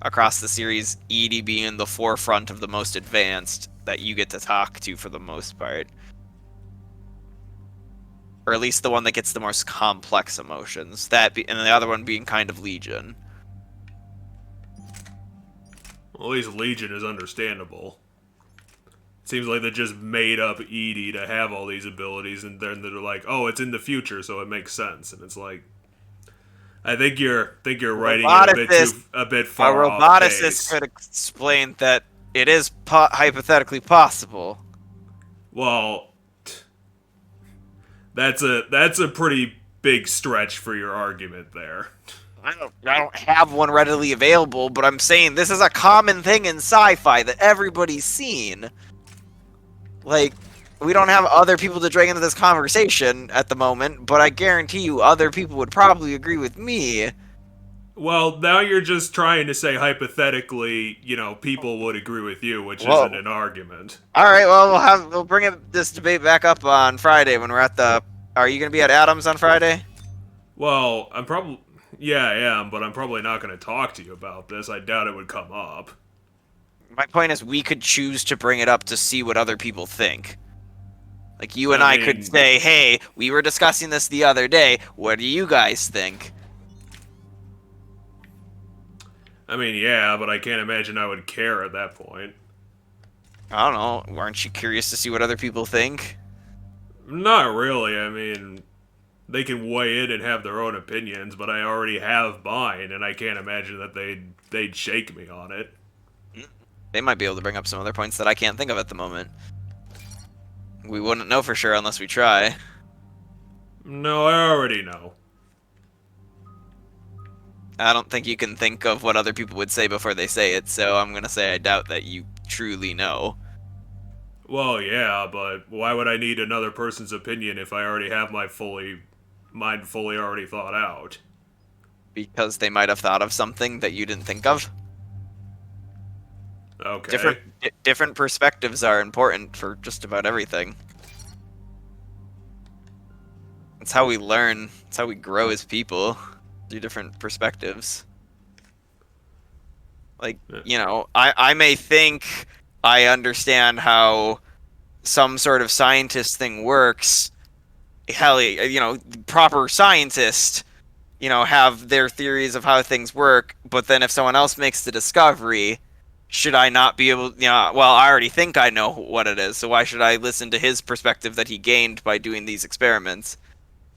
across the series, EDI being the forefront of the most advanced that you get to talk to for the most part. Or at least the one that gets the most complex emotions. And the other one being kind of Legion. Well, at least Legion is understandable. Seems like they just made up Edie to have all these abilities, and then they're like, "Oh, it's in the future, so it makes sense." And it's like, I think you're writing it a bit far off base. A roboticist could explain that it is hypothetically possible. Well, that's a pretty big stretch for your argument there. I don't have one readily available, but I'm saying this is a common thing in sci-fi that everybody's seen. Like, we don't have other people to drag into this conversation at the moment, but I guarantee you other people would probably agree with me. Well, now you're just trying to say hypothetically, people would agree with you, which isn't an argument. All right, well, we'll bring this debate back up on Friday when we're at the... Are you going to be at Adams on Friday? Well, I am, but I'm probably not going to talk to you about this. I doubt it would come up. My point is, we could choose to bring it up to see what other people think. Like, you and I could say, hey, we were discussing this the other day. What do you guys think? I mean, yeah, but I can't imagine I would care at that point. I don't know. Aren't you curious to see what other people think? Not really. I mean, they can weigh in and have their own opinions, but I already have mine, and I can't imagine that they'd shake me on it. They might be able to bring up some other points that I can't think of at the moment. We wouldn't know for sure unless we try. No, I already know. I don't think you can think of what other people would say before they say it, so I'm gonna say I doubt that you truly know. Well, yeah, but why would I need another person's opinion if I already have mine fully already thought out? Because they might have thought of something that you didn't think of. Okay. Different perspectives are important for just about everything. It's how we learn. It's how we grow as people through different perspectives. Like, you know, I may think I understand how some sort of scientist thing works. Hell, you know, proper scientists, you know, have their theories of how things work, but then if someone else makes the discovery, should I not be able, you know, well, I already think I know what it is, so why should I listen to his perspective that he gained by doing these experiments?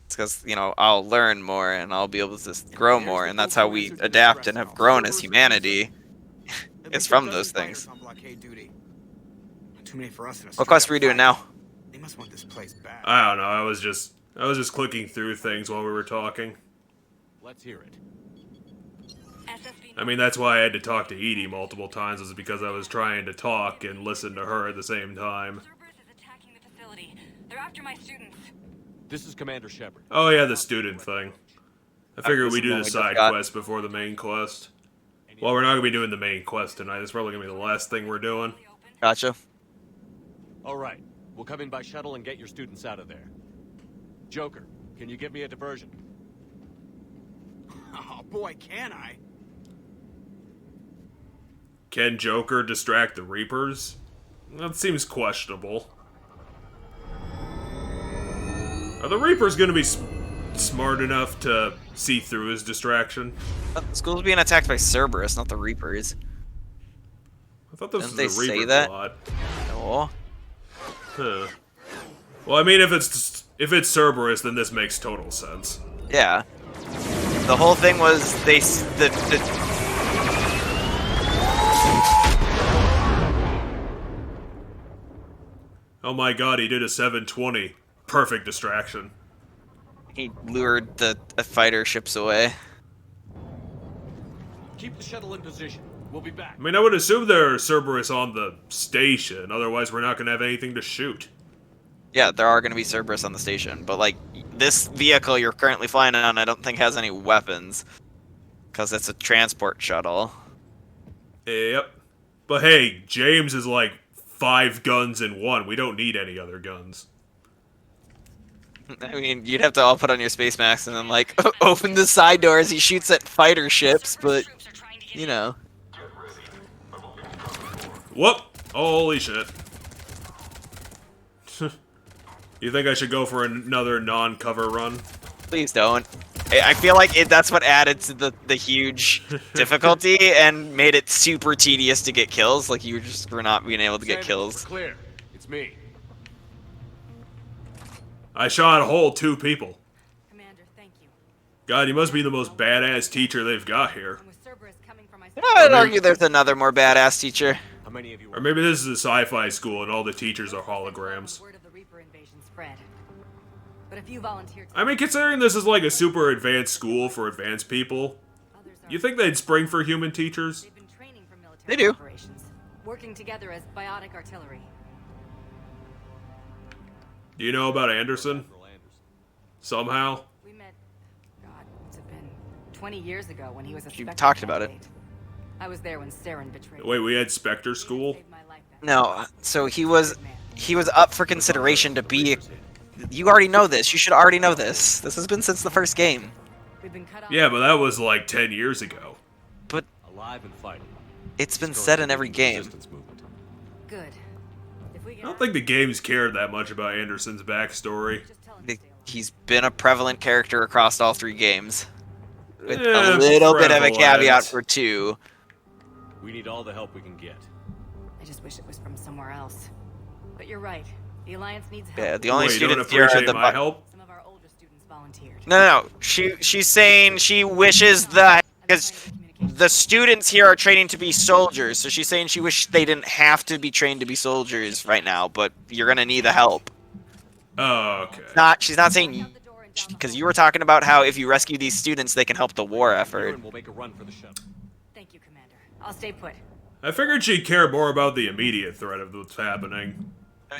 It's because, you know, I'll learn more and I'll be able to grow more, and that's how we adapt and have grown as humanity. It's from those things. Too many for us in a What quest are we doing now? They must want this place bad. I don't know. I was just clicking through things while we were talking. Let's hear it. I mean, that's why I had to talk to Edie multiple times, was because I was trying to talk and listen to her at the same time. They're after my students. This is Commander Shepard. Oh yeah, the student thing. I figured we do the side got. quest before the main quest. Well, we're not going to be doing the main quest tonight. It's probably going to be the last thing we're doing. Gotcha. All right. We'll come in by shuttle and get your students out of there. Joker, can you give me a diversion? Oh boy, can I? Can Joker distract the Reapers? That seems questionable. Are the Reapers going to be smart enough to see through his distraction? The school's being attacked by Cerberus, not the Reapers. I thought this Didn't was they a say Reaper that? plot. No. Huh. Well, I mean, if it's Cerberus, then this makes total sense. Yeah. The whole thing was Oh my god, he did a 720. Perfect distraction. He lured the fighter ships away. Keep the shuttle in position. We'll be back. I mean, I would assume there are Cerberus on the station, otherwise we're not going to have anything to shoot. Yeah, there are going to be Cerberus on the station, but like this vehicle you're currently flying on, I don't think has any weapons, because it's a transport shuttle. Yep. But hey, James is like 5 guns in one. We don't need any other guns. I mean, you'd have to all put on your space masks and then like open the side door as he shoots at fighter ships, but you know. Whoop! Holy shit. You think I should go for another non-cover run? Please don't. I feel like that's what added to the huge difficulty and made it super tedious to get kills. Like you just were not being able to get kills. Clear. It's me. I shot a whole 2 people. Commander, thank you. God, you must be the most badass teacher they've got here. I'd argue there's another more badass teacher. How many of you? Or maybe this is a sci-fi school and all the teachers are holograms. But if you volunteer I mean, considering this is like a super advanced school for advanced people, you think they'd spring for human teachers? They do. Working together as biotic artillery. Do you know about Anderson? Somehow? We met, God, what's it been? 20 years ago when he was a You Spectre talked about it. candidate. I was there when Saren betrayed Wait, we had Spectre School? No, so he was up for consideration to be. You already know this. You should already know this. This has been since the first game. Yeah, but that was like 10 years ago. But alive and fighting. It's been said in every game. Good. I don't think the games cared that much about Anderson's backstory. He's been a prevalent character across all 3 games. With Yeah, a little bit of a prevalent. caveat for 2. We need all the help we can get. I just wish it was from somewhere else. But you're right. The Alliance needs help. Yeah, the only Wait, you don't students here are appreciate the my help? Some of our older students volunteered. No. She's saying she wishes that because the students here are training to be soldiers. So she's saying she wished they didn't have to be trained to be soldiers right now, but you're gonna need the help. Oh, okay. She's not saying because you were talking about how if you rescue these students, they can help the war effort. We'll make a run for the shuttle. Thank you, Commander. I'll stay put. I figured she'd care more about the immediate threat of what's happening,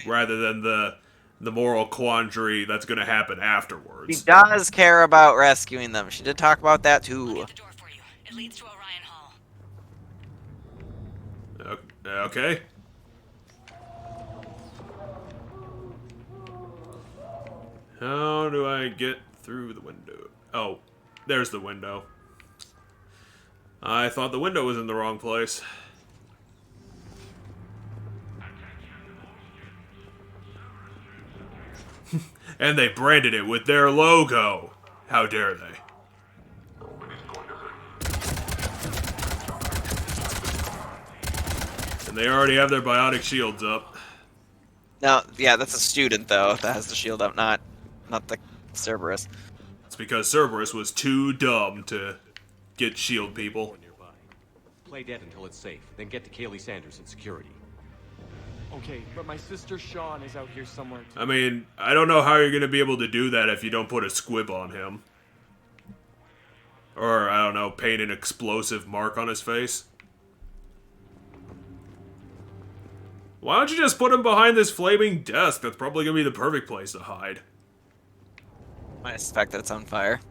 rather than the moral quandary that's going to happen She afterwards. does care about rescuing them. She did talk about that too. It leads to Orion Hall. Okay. How do I get through the window? Oh, there's the window. I thought the window was in the wrong place. And they branded it with their logo. How dare they? And they already have their biotic shields up. No, yeah, that's a student though that has the shield up, not the Cerberus. It's because Cerberus was too dumb to get shield people. Play dead until it's safe, then get to Kaylee Sanders in security. Okay, but my sister Sean is out here somewhere too. I mean, I don't know how you're gonna be able to do that if you don't put a squib on him. Or, I don't know, paint an explosive mark on his face. Why don't you just put him behind this flaming desk? That's probably gonna be the perfect place to hide. I suspect that it's on fire.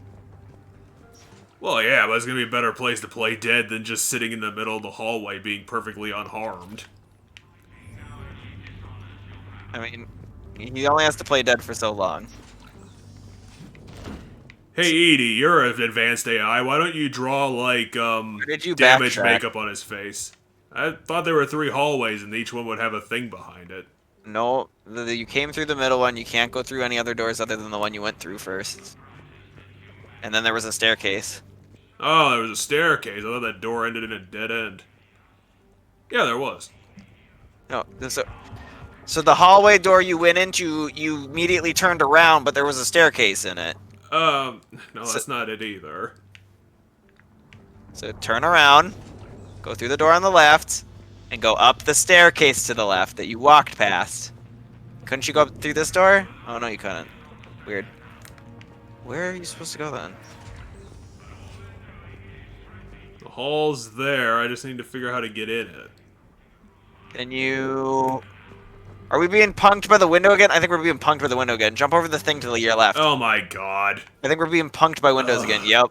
Well, yeah, but it's gonna be a better place to play dead than just sitting in the middle of the hallway being perfectly unharmed. I mean, he only has to play dead for so long. Hey, Edie, you're an advanced AI. Why don't you draw, like, did you damage backtrack? makeup on his face? I thought there were 3 hallways and each one would have a thing behind it. No, you came through the middle one. You can't go through any other doors other than the one you went through first. And then there was a staircase. Oh, there was a staircase. I thought that door ended in a dead end. Yeah, there was. No, so the hallway door you went into, you immediately turned around, but there was a staircase in it. No, that's not it either. So turn around, go through the door on the left, and go up the staircase to the left that you walked past. Couldn't you go up through this door? Oh, no, you couldn't. Weird. Where are you supposed to go then? The hall's there. I just need to figure out how to get in it. Can you... Are we being punked by the window again? I think we're being punked by the window again. Jump over the thing to your left. Oh my god. I think we're being punked by windows again. Yep.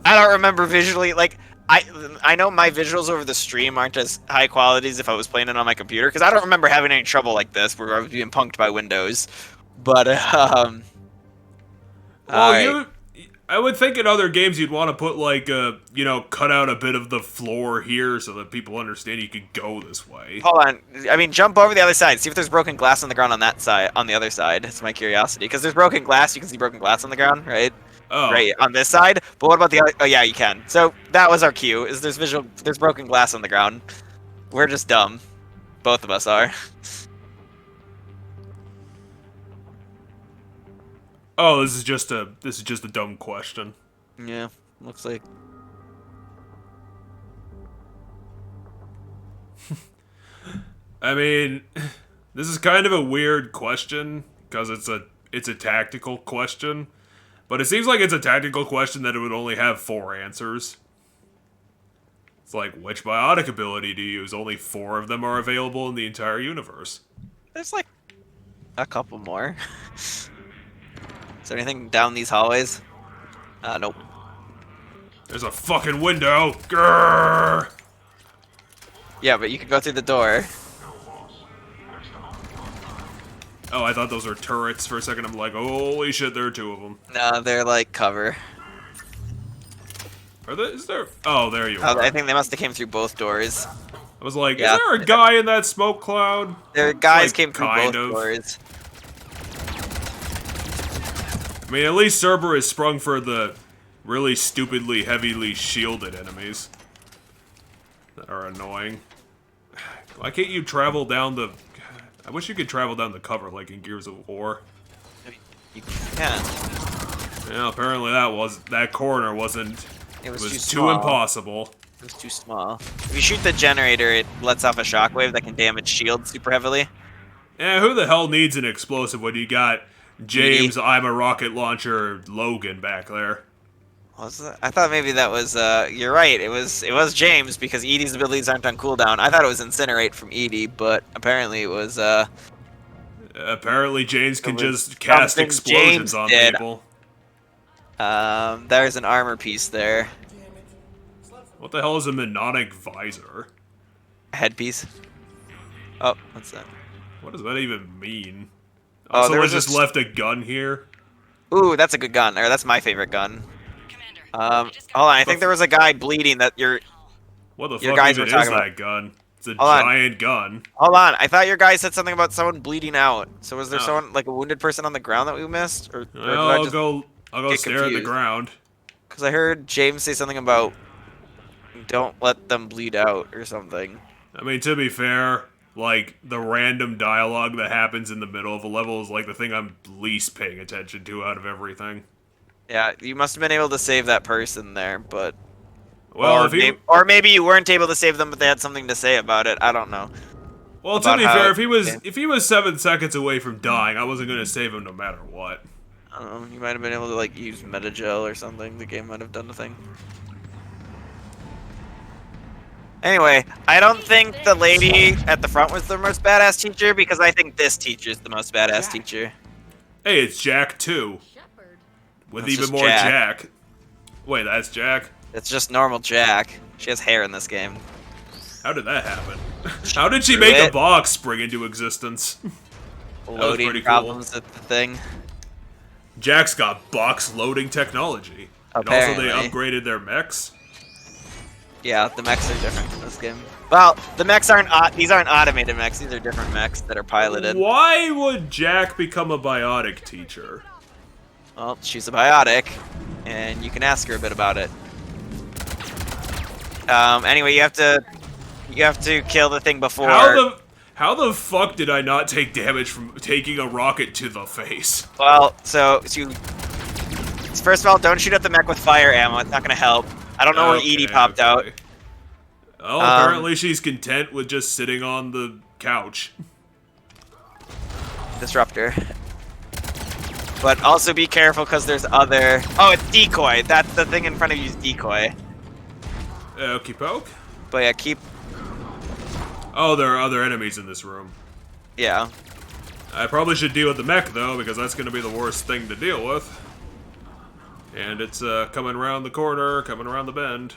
I don't remember visually, like, I know my visuals over the stream aren't as high quality as if I was playing it on my computer, because I don't remember having any trouble like this where I was being punked by windows. But, well, alright. I would think in other games you'd want to put, like, you know, cut out a bit of the floor here so that people understand you could go this way. Hold on. I mean, jump over the other side. See if there's broken glass on the ground on that side, on the other side. It's my curiosity. Because there's broken glass. You can see broken glass on the ground, right? Oh. Right, on this side. But what about the other? Oh, yeah, you can. So that was our cue, is there's broken glass on the ground. We're just dumb. Both of us are. Oh, this is just a dumb question. Yeah, looks like. I mean, this is kind of a weird question because it's a tactical question, but it seems like it's a tactical question that it would only have 4 answers. It's like, which biotic ability do you use? Only 4 of them are available in the entire universe. There's like a couple more. Is there anything down these hallways? Nope. There's a fucking window. Grrr! Yeah, but you can go through the door. Oh, I thought those were turrets for a second. I'm like, holy shit, there are 2 of them. No, they're like cover. Are there? Is there? Oh, there you are. I think they must have came through both doors. I was like, Yeah. is there a guy in that smoke cloud? Their guys Like, came through kind both of. doors. I mean, at least Cerberus sprung for the really stupidly, heavily shielded enemies that are annoying. Why can't you travel down the... I wish you could travel down the cover like in Gears of War. You can. Yeah, apparently that corner wasn't... It was too small. impossible. It was too small. If you shoot the generator, it lets off a shockwave that can damage shields super heavily. Yeah, who the hell needs an explosive when you got James, I'm a rocket launcher, Logan back there? Was that? I thought maybe that was, you're right, it was James, because Edie's abilities aren't on cooldown. I thought it was Incinerate from Edie, but apparently it was, Apparently James can just cast something explosions James on did. people. There's an armor piece there. What the hell is a monodic visor? Headpiece. Oh, what's that? What does that even mean? Oh, Someone there's just left a gun here. Ooh, that's a good gun. Or that's my favorite gun. Hold on. I think there was a guy bleeding that your Fuck guys even were is talking about. that gun? It's a Hold on. giant gun. Hold on. I thought your guy said something about someone bleeding out. So was there Oh. someone like a wounded person on the ground that we missed, or did Well, I I'll just go get stare at the confused? ground. Because I heard James say something about don't let them bleed out or something. I mean, to be fair, like, the random dialogue that happens in the middle of a level is like the thing I'm least paying attention to out of everything. Yeah, you must have been able to save that person there, but Well, or maybe you weren't able to save them, but they had something to say about it. I don't know. Well, to be fair, if he was 7 seconds away from dying, I wasn't gonna save him no matter what. I don't know. You might have been able to like use Metagel or something. The game might have done the thing. Anyway, I don't think the lady at the front was the most badass teacher because I think this teacher's the most badass teacher. Hey, it's Jack too. With That's even just more Jack. Jack. Wait, that's Jack? It's just normal Jack. She has hair in this game. How did that happen? How did she Threw make a it. box spring into existence? That was Loading pretty problems at the thing. Jack's got box loading technology. And also they Apparently. upgraded their mechs. Yeah, the mechs are different in this game. Well, the mechs aren't. These aren't automated mechs. These are different mechs that are piloted. Why would Jack become a biotic teacher? Well, she's a biotic, and you can ask her a bit about it. Anyway, you have to kill the thing before. How the fuck did I not take damage from taking a rocket to the face? Well, so you. First of all, don't shoot at the mech with fire ammo. It's not gonna help. I don't know where Edie popped out. Oh, apparently she's content with just sitting on the couch. Disruptor. But also be careful because there's other. Oh, it's decoy. That's the thing in front of you is decoy. Okey poke. But yeah, keep. Oh, there are other enemies in this room. Yeah. I probably should deal with the mech though, because that's gonna be the worst thing to deal with. And it's coming around the corner, coming around the bend.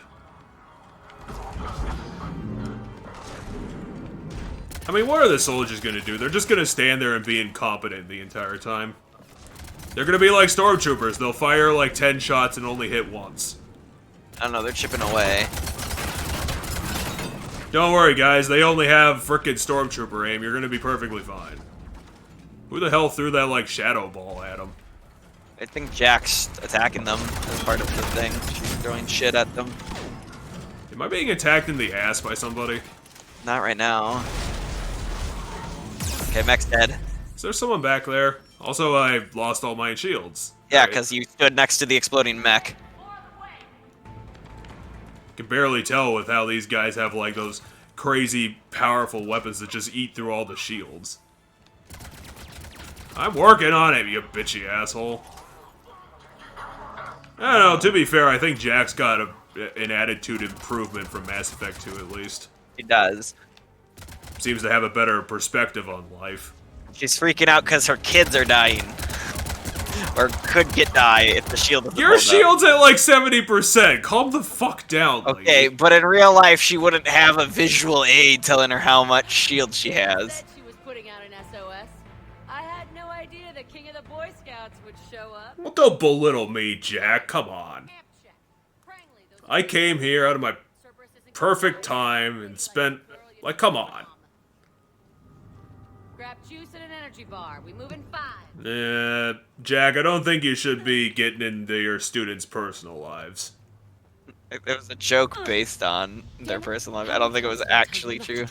I mean, what are the soldiers gonna do? They're just gonna stand there and be incompetent the entire time. They're gonna be like stormtroopers. They'll fire like 10 shots and only hit once. I don't know, they're chipping away. Don't worry, guys. They only have frickin' stormtrooper aim. You're gonna be perfectly fine. Who the hell threw that, like, shadow ball at him? I think Jack's attacking them as part of the thing. She's throwing shit at them. Am I being attacked in the ass by somebody? Not right now. Okay, mech's dead. Is there someone back there? Also, I lost all my shields. Yeah, because you stood next to the exploding mech. Can barely tell with how these guys have, like, those crazy, powerful weapons that just eat through all the shields. I'm working on it, you bitchy asshole. I don't know, to be fair, I think Jack's got an attitude improvement from Mass Effect 2, at least. He does. Seems to have a better perspective on life. She's freaking out because her kids are dying. Or could die if the shield doesn't Your hold up. shield's at like 70%. Calm the fuck down, lady. Okay, but in real life, she wouldn't have a visual aid telling her how much shield she has. She was putting out an SOS. I had no idea the king of the Boy Scouts would show up. Well, don't belittle me, Jack. Come on. I came here out of my perfect time and spent... Like, come on. Grab juice and an energy bar. We moving fine. Jack, I don't think you should be getting into your students' personal lives. It was a joke based on their personal life. I don't think it was actually true.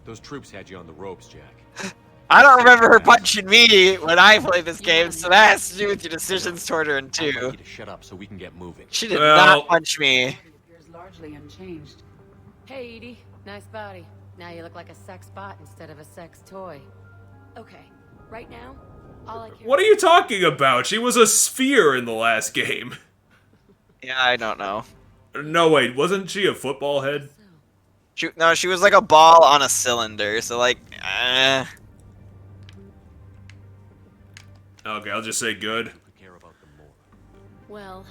Those troops had you on the ropes, Jack. I don't remember her punching me when I played this game, so that has to do with your decisions toward her in I want 2. you to shut up so we can get moving. She did not punch me. Appears largely unchanged. Hey, Edie. Nice body. Now you look like a sex bot instead of a sex toy. Okay, right now, all I care. What are you talking about? She was a sphere in the last game. Yeah, I don't know. No, wait, wasn't she a football head? No, she was like a ball on a cylinder, so like, Okay, I'll just say good. Well,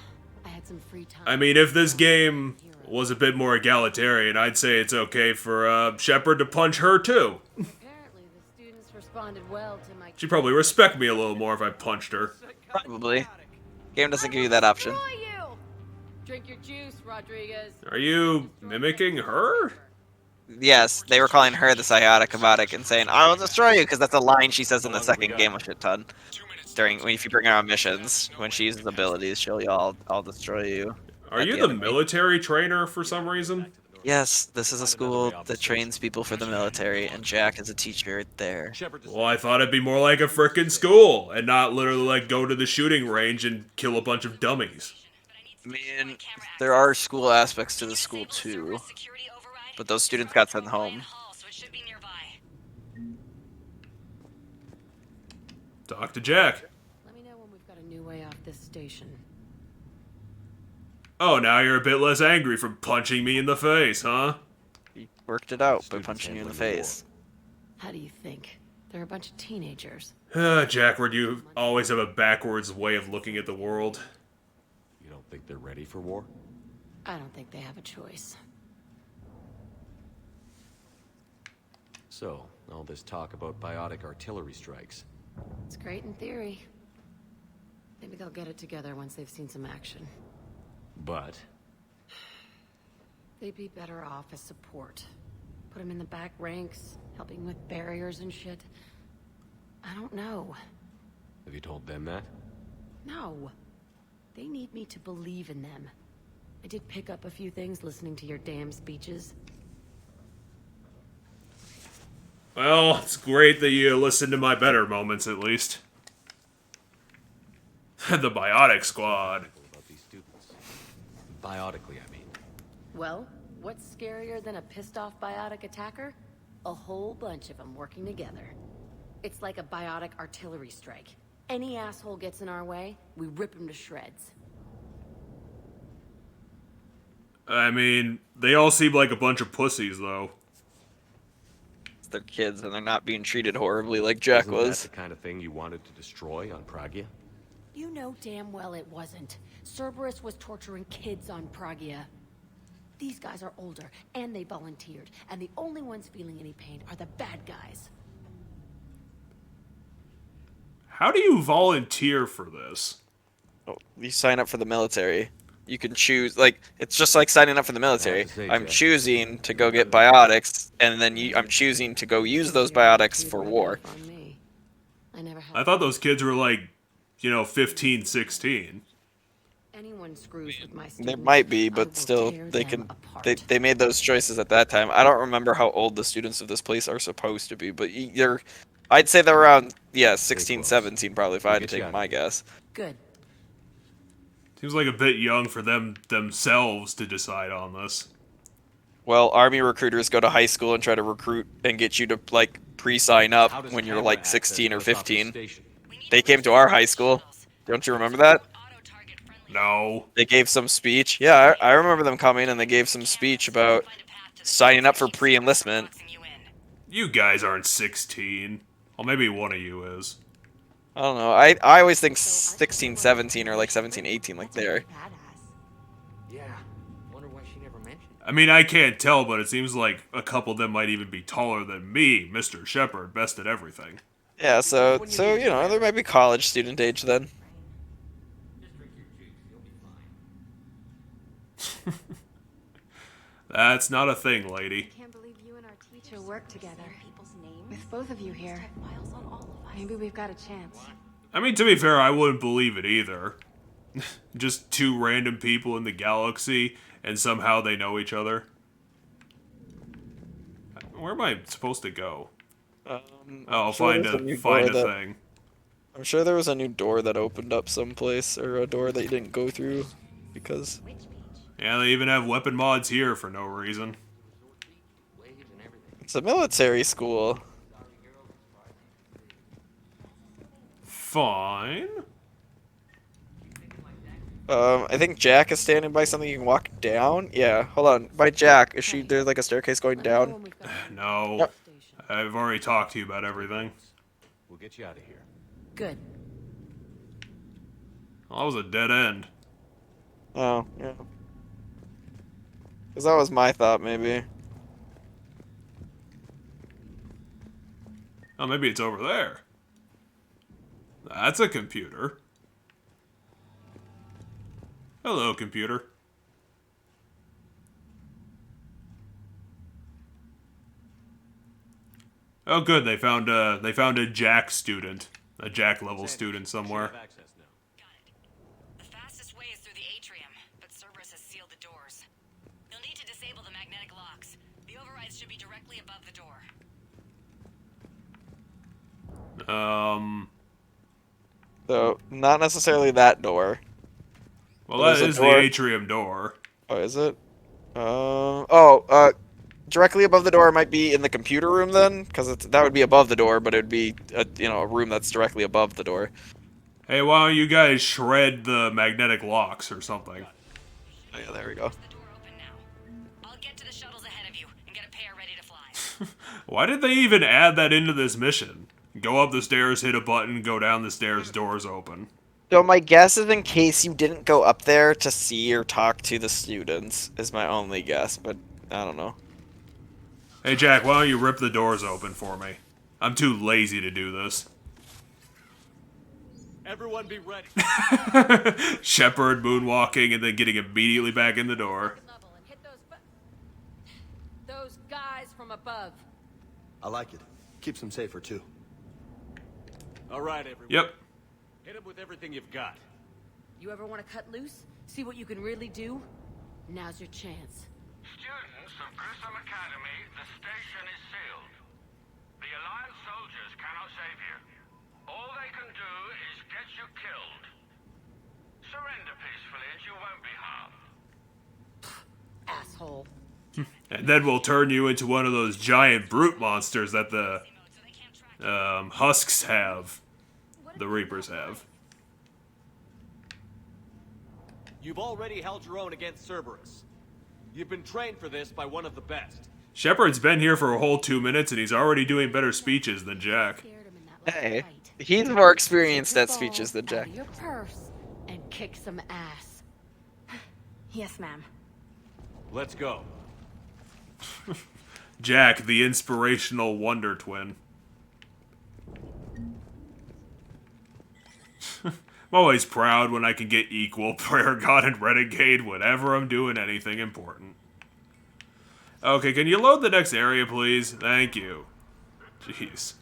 I had some free time. I mean, if this game was a bit more egalitarian, I'd say it's okay for Shepard to punch her too. Apparently, the students responded well to my. She'd probably respect me a little more if I punched her. Probably. Game doesn't give you that option. You! Drink your juice, Rodriguez. Are you mimicking her? Yes, they were calling her the Psychotic and saying, "I will destroy you," because that's a line she says in the second game a shit ton. If you bring her on missions, when she uses abilities, she'll yell, "I'll destroy you." Are you the military trainer for some reason? Yes, this is a school that trains people for the military, and Jack is a teacher there. Well, I thought it'd be more like a frickin' school, and not literally like go to the shooting range and kill a bunch of dummies. I mean, there are school aspects to the school too, but those students got sent home. Talk to Jack. Let me know when we've got a new way off this station. Oh, now you're a bit less angry from punching me in the face, huh? He worked it out by punching you in the face. How do you think? They're a bunch of teenagers. Jackward, you always have a backwards way of looking at the world. You don't think they're ready for war? I don't think they have a choice. So, all this talk about biotic artillery strikes. It's great in theory. Maybe they'll get it together once they've seen some action. But? They'd be better off as support. Put them in the back ranks, helping with barriers and shit. I don't know. Have you told them that? No. They need me to believe in them. I did pick up a few things listening to your damn speeches. Well, it's great that you listen to my better moments, at least. The Biotic Squad. About these students. Biotically, I mean. Well, what's scarier than a pissed-off biotic attacker? A whole bunch of them working together. It's like a biotic artillery strike. Any asshole gets in our way, we rip him to shreds. I mean, they all seem like a bunch of pussies, though. They're kids, and they're not being treated horribly like Jack Isn't was. that the kind of thing you wanted to destroy on Pragia? You know damn well it wasn't. Cerberus was torturing kids on Pragia. These guys are older, and they volunteered, and the only ones feeling any pain are the bad guys. How do you volunteer for this? Oh, you sign up for the military. You can choose, like, it's just like signing up for the military. I'm choosing to go get biotics, and then I'm choosing to go use those biotics for war. I thought those kids were like, 15, 16. Anyone screws with my There might be, but still, they made those choices at that time. I don't remember how old the students of this place are supposed to be, but I'd say they're around, 16, 17 probably, if I had to take my guess. Good. Seems like a bit young for them themselves to decide on this. Well, army recruiters go to high school and try to recruit and get you to, like, pre-sign up when you're, like, 16 or 15. They came to our high school. Don't you remember that? No. They gave some speech. Yeah, I remember them coming and they gave some speech about signing up for pre-enlistment. You guys aren't 16. Well, maybe one of you is. I don't know. I always think 16, 17, or like 17, 18, like there. Yeah. Wonder why she never mentioned. I mean, I can't tell, but it seems like a couple of them might even be taller than me, Mr. Shepard, best at everything. Yeah, so there might be college student age then. That's not a thing, lady. I can't believe you and our teacher work together. With both of you here, maybe we've got a chance. I mean, to be fair, I wouldn't believe it either. Just two random people in the galaxy, and somehow they know each other. Where am I supposed to go? Find a thing. I'm sure there was a new door that opened up someplace, or a door that you didn't go through, because... Yeah, they even have weapon mods here for no reason. It's a military school. Fine. I think Jack is standing by something you can walk down. Yeah, hold on. By Jack, is there's like a staircase going down? No. Yep. I've already talked to you about everything. We'll get you out of here. Good. Well, that was a dead end. Oh, yeah. Because that was my thought, maybe. Oh, maybe it's over there. That's a computer. Hello, computer. Oh, good. They found a Jack student, a Jack level student somewhere. The fastest way is through the atrium, but Cerberus has sealed the doors. You'll need to disable the magnetic locks. The overrides should be directly above the door. So, not necessarily that door. Well, that is the atrium door. Oh, is it? Directly above the door might be in the computer room then, because that would be above the door, but it would be a room that's directly above the door. Hey, why don't you guys shred the magnetic locks or something? Oh, yeah, there we go. I'll get to the shuttles ahead of you and get a pair ready to fly. Why did they even add that into this mission? Go up the stairs, hit a button, go down the stairs, doors open. So my guess is in case you didn't go up there to see or talk to the students, is my only guess, but I don't know. Hey Jack, why don't you rip the doors open for me? I'm too lazy to do this. Everyone be ready. Shepard moonwalking and then getting immediately back in the door. Those guys from above. I like it. Keeps them safer too. All right, everyone. Yep. Hit him with everything you've got. You ever want to cut loose? See what you can really do? Now's your chance. Students of Grissom Academy, the station is sealed. The Alliance soldiers cannot save you. All they can do is get you killed. Surrender peacefully and you won't be harmed. Asshole. And then we'll turn you into one of those giant brute monsters that the Husks have. The Reapers have. You've already held your own against Cerberus. You've been trained for this by one of the best. Shepard's been here for a whole 2 minutes and he's already doing better speeches than Jack. Hey, he's more experienced at speeches than Jack. Your purse and kick some ass. Yes, ma'am. Let's go. Jack, the inspirational wonder twin. I'm always proud when I can get equal Prayer God and Renegade whenever I'm doing anything important. Okay, can you load the next area, please? Thank you. Jeez.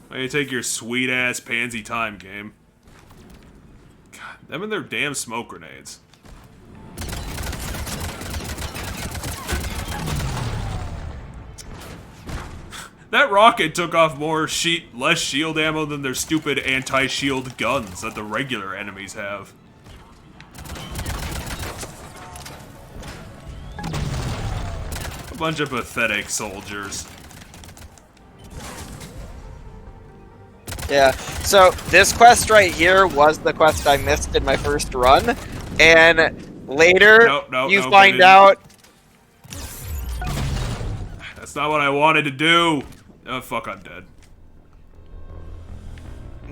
Why you take your sweet-ass pansy time, game? God, them and their damn smoke grenades. That rocket took off less shield ammo than their stupid anti-shield guns that the regular enemies have. A bunch of pathetic soldiers. Yeah, so this quest right here was the quest I missed in my first run, and later you find out... That's not what I wanted to do! Oh, fuck, I'm dead.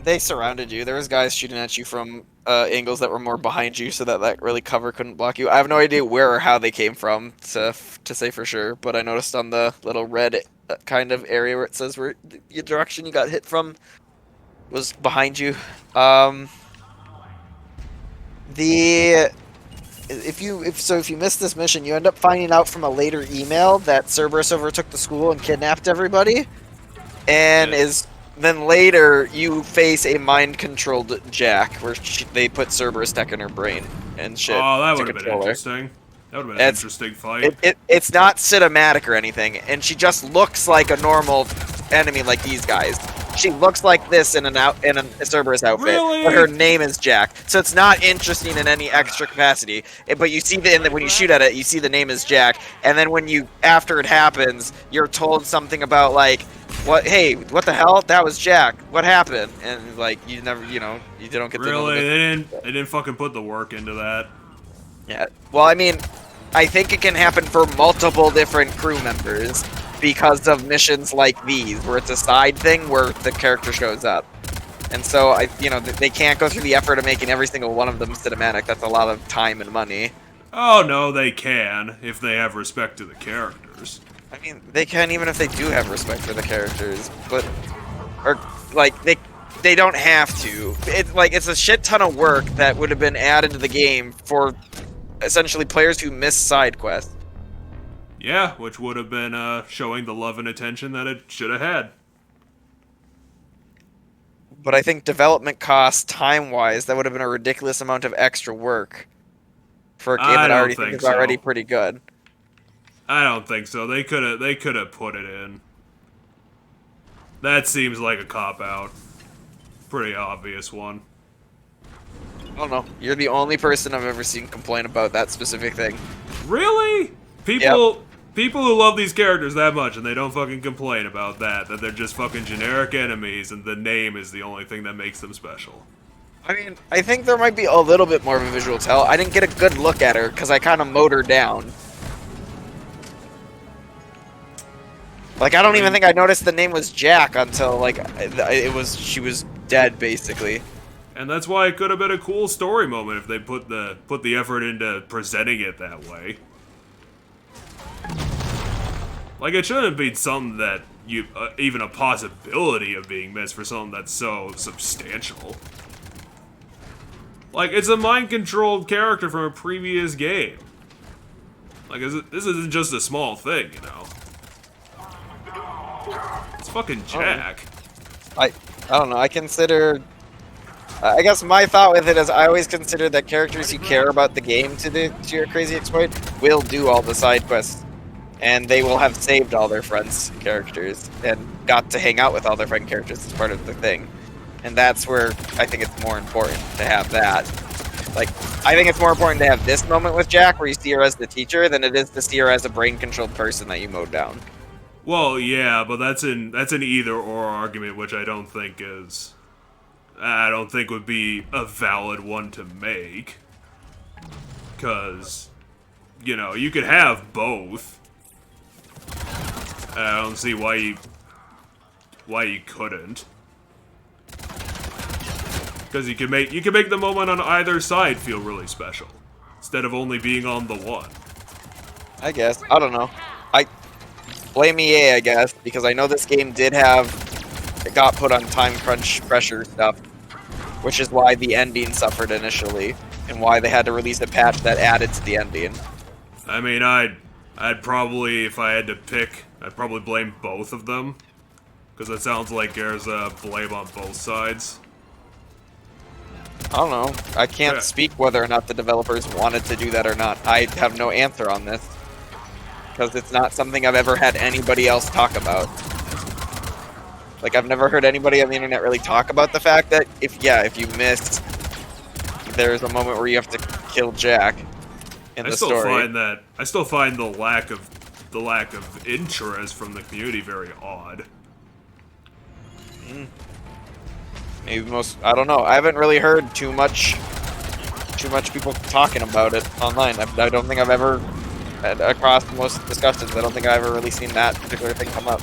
They surrounded you. There was guys shooting at you from angles that were more behind you, so that really cover couldn't block you. I have no idea where or how they came from, to say for sure, but I noticed on the little red kind of area where it says where the direction you got hit from was behind you. If you miss this mission, you end up finding out from a later email that Cerberus overtook the school and kidnapped everybody, and then later you face a mind-controlled Jack, where they put Cerberus tech in her brain and shit. Oh, that would have been interesting. That would have been an interesting fight. It's not cinematic or anything, and she just looks like a normal enemy like these guys. She looks like this in a Cerberus outfit, really? But her name is Jack, so it's not interesting in any extra capacity. But you see when you shoot at it, you see the name is Jack, and then after it happens, you're told something about like, hey, what the hell? That was Jack. What happened? And like you never, you don't get to know. Really, they didn't fucking put the work into that. Yeah. Well, I mean, I think it can happen for multiple different crew members because of missions like these, where it's a side thing where the character shows up. And so they can't go through the effort of making every single one of them cinematic. That's a lot of time and money. Oh no, they can if they have respect to the characters. I mean, they can even if they do have respect for the characters, but or like they don't have to. It's a shit ton of work that would have been added to the game for essentially players who miss side quests. Yeah, which would have been showing the love and attention that it should have had. But I think development costs, time-wise, that would have been a ridiculous amount of extra work for a game that I already think is already pretty good. I don't think so. They could have put it in. That seems like a cop-out. Pretty obvious one. I don't know. You're the only person I've ever seen complain about that specific thing. Really? People who love these characters that much and they don't fucking complain about that they're just fucking generic enemies and the name is the only thing that makes them special. I mean, I think there might be a little bit more of a visual tell. I didn't get a good look at her because I kind of mowed her down. Like, I don't even think I noticed the name was Jack until, like, she was dead, basically. And that's why it could have been a cool story moment if they put the effort into presenting it that way. Like, it shouldn't be something that you even a possibility of being missed for something that's so substantial. Like, it's a mind-controlled character from a previous game. Like, this isn't just a small thing, you know. It's fucking Jack. I don't know. I guess my thought with it is I always consider that characters you care about the game to your crazy exploit will do all the side quests. And they will have saved all their friends' characters and got to hang out with all their friend characters as part of the thing. And that's where I think it's more important to have that. Like, I think it's more important to have this moment with Jack where you see her as the teacher than it is to see her as a brain-controlled person that you mowed down. Well, yeah, but that's an either-or argument, which I don't think would be a valid one to make. Because, you know, you could have both. I don't see why you couldn't. Because you can make the moment on either side feel really special, instead of only being on the one. I guess. I don't know. I blame EA, I guess, because I know this game it got put on time crunch pressure stuff, which is why the ending suffered initially, and why they had to release a patch that added to the ending. I mean, I'd probably, if I had to pick, I'd probably blame both of them. Because it sounds like there's a blame on both sides. I don't know. I can't speak whether or not the developers wanted to do that or not. I have no answer on this. Because it's not something I've ever had anybody else talk about. Like, I've never heard anybody on the internet really talk about the fact that if you miss, there's a moment where you have to kill Jack. I still find the lack of interest from the community very odd. Maybe I don't know. I haven't really heard too much people talking about it online. I don't think I've ever, across most discussions, I don't think I've ever really seen that particular thing come up.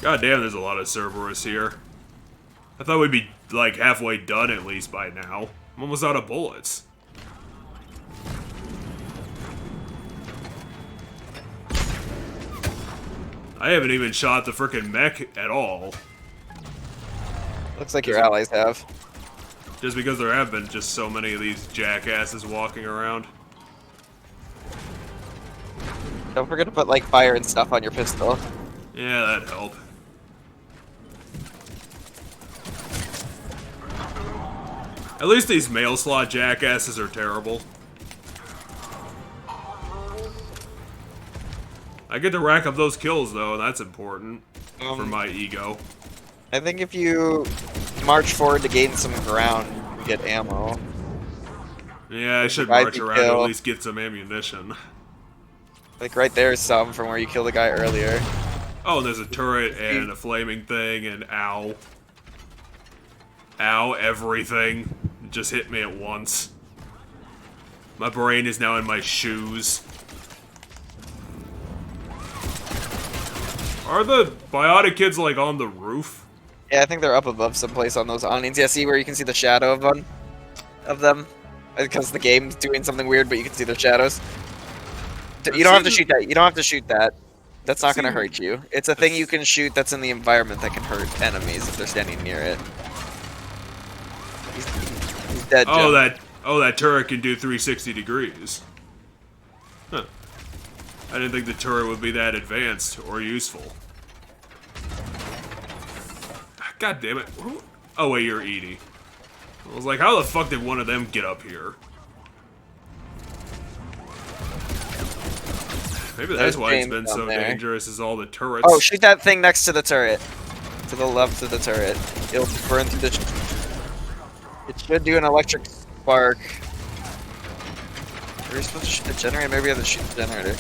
God damn, there's a lot of Cerberus here. I thought we'd be, like, halfway done at least by now. I'm almost out of bullets. I haven't even shot the frickin' mech at all. Looks like your allies have. Just because there have been just so many of these jackasses walking around. Don't forget to put, like, fire and stuff on your pistol. Yeah, that'd help. At least these mail slot jackasses are terrible. I get to rack up those kills, though, and that's important for my ego. I think if you march forward to gain some ground, you get ammo. Yeah, I should march around to at least get some ammunition. Like, right there is some from where you killed the guy earlier. Oh, and there's a turret and a flaming thing, and ow. Ow, everything. It just hit me at once. My brain is now in my shoes. Are the biotic kids, like, on the roof? Yeah, I think they're up above someplace on those awnings. Yeah, see where you can see the shadow of them? Because the game's doing something weird, but you can see their shadows. You don't have to shoot that. You don't have to shoot that. That's not going to hurt you. It's a thing you can shoot that's in the environment that can hurt enemies if they're standing near it. He's dead, Jim. That turret can do 360 degrees. Huh. I didn't think the turret would be that advanced or useful. God damn it. Oh wait, you're Edie. I was like, how the fuck did one of them get up here? Maybe that's why it's been so dangerous, is all the turrets. Oh, shoot that thing next to the turret. To the left of the turret. It'll burn through the... It should do an electric spark. Are we supposed to shoot the generator? Maybe we have to shoot the generator.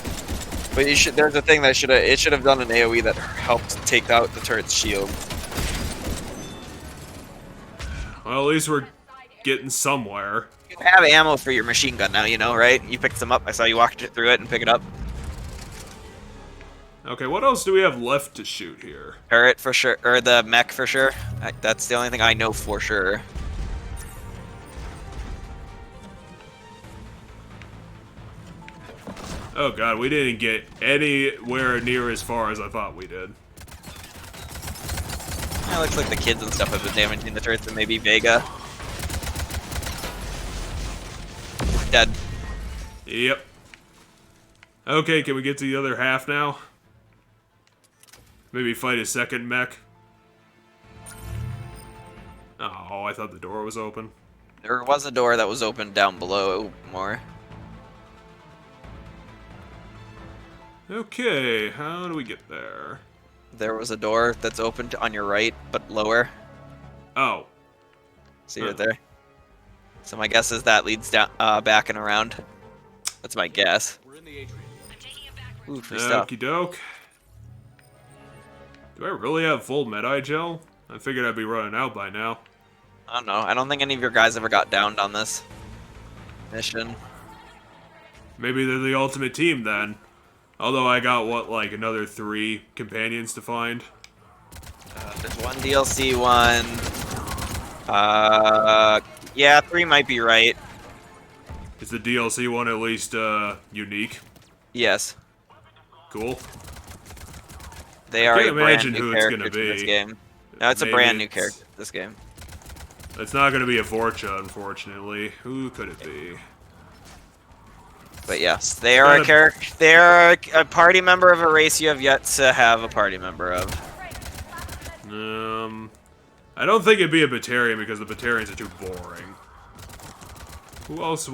But you should. There's a thing that it should have done an AoE that helped take out the turret's shield. Well, at least we're getting somewhere. You have ammo for your machine gun now, you know, right? You picked them up. I saw you walk through it and pick it up. Okay, what else do we have left to shoot here? Turret for sure, or the mech for sure. That's the only thing I know for sure. Oh god, we didn't get anywhere near as far as I thought we did. Yeah, it looks like the kids and stuff have been damaging the turrets, and maybe Vega. Dead. Yep. Okay, can we get to the other half now? Maybe fight a second mech? Oh, I thought the door was open. There was a door that was open down below more. Okay, how do we get there? There was a door that's opened on your right, but lower. Oh. See right there? So my guess is that leads down, back and around. That's my guess. Ooh, free stuff. Okie doke. Do I really have full Medi gel? I figured I'd be running out by now. I don't know. I don't think any of your guys ever got downed on this mission. Maybe they're the ultimate team then. Although I got, what, like another 3 companions to find? There's one DLC one. Yeah, 3 might be right. Is the DLC one at least, unique? Yes. Cool. They are a brand new character to this game. No, it's a brand new character to this game. It's not gonna be a Vorcha, unfortunately. Who could it be? But yes, they are a character. They are a party member of a race you have yet to have a party member of. I don't think it'd be a Batarian because the Batarians are too boring. Who else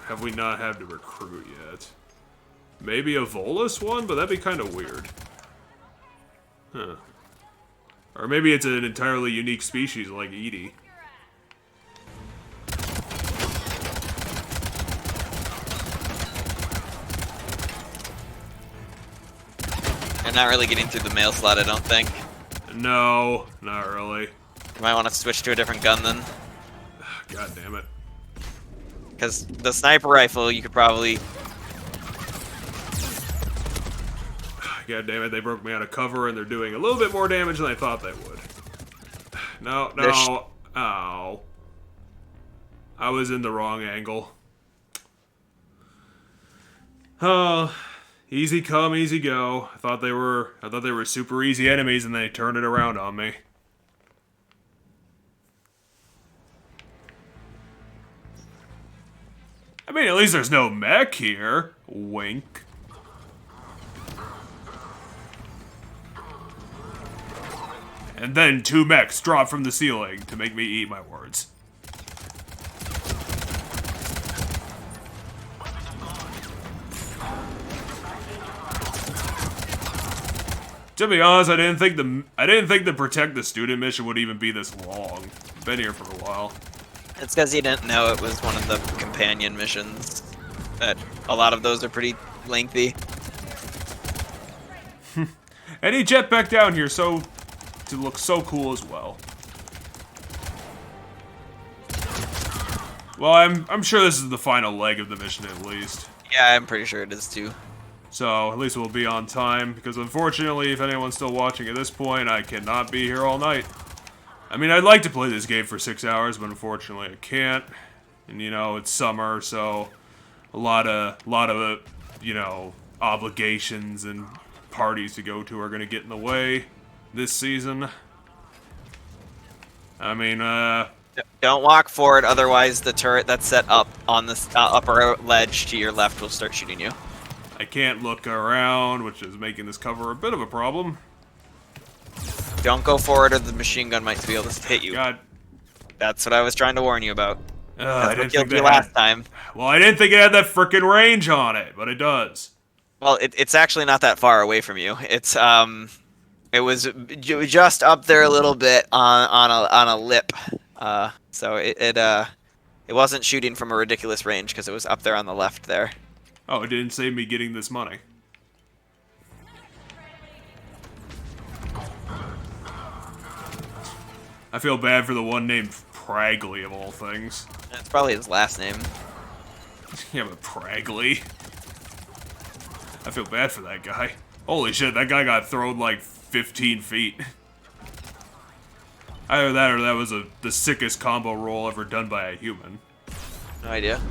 have we not had to recruit yet? Maybe a Volus one, but that'd be kind of weird. Huh. Or maybe it's an entirely unique species like Edie. I'm not really getting through the mail slot, I don't think. No, not really. You might want to switch to a different gun then. God damn it. Because the sniper rifle, you could probably... God damn it, they broke me out of cover and they're doing a little bit more damage than I thought they would. No, no. Ow. I was in the wrong angle. Oh, easy come, easy go. I thought they were super easy enemies and they turned it around on me. I mean, at least there's no mech here. Wink. And then 2 mechs drop from the ceiling to make me eat my words. To be honest, I didn't think the protect the student mission would even be this long. Been here for a while. It's because you didn't know it was one of the companion missions. That a lot of those are pretty lengthy. Any jetpack down here to look so cool as well. Well, I'm sure this is the final leg of the mission at least. Yeah, I'm pretty sure it is too. So at least we'll be on time because unfortunately, if anyone's still watching at this point, I cannot be here all night. I mean, I'd like to play this game for 6 hours, but unfortunately I can't. And, you know, it's summer, so a lot of, you know, obligations and parties to go to are going to get in the way this season. I mean, Don't walk forward, otherwise the turret that's set up on the upper ledge to your left will start shooting you. I can't look around, which is making this cover a bit of a problem. Don't go forward or the machine gun might be able to hit you. God. That's what I was trying to warn you about. I didn't think you last time. Well, I didn't think it had that frickin' range on it, but it does. Well, it's actually not that far away from you. It's it was just up there a little bit on a lip. So it wasn't shooting from a ridiculous range because it was up there on the left there. Oh, it didn't save me getting this money. I feel bad for the one named Pragley of all things. That's probably his last name. Yeah, but Pragley. I feel bad for that guy. Holy shit, that guy got thrown like 15 feet. Either that or that was the sickest combo roll ever done by a human. No idea.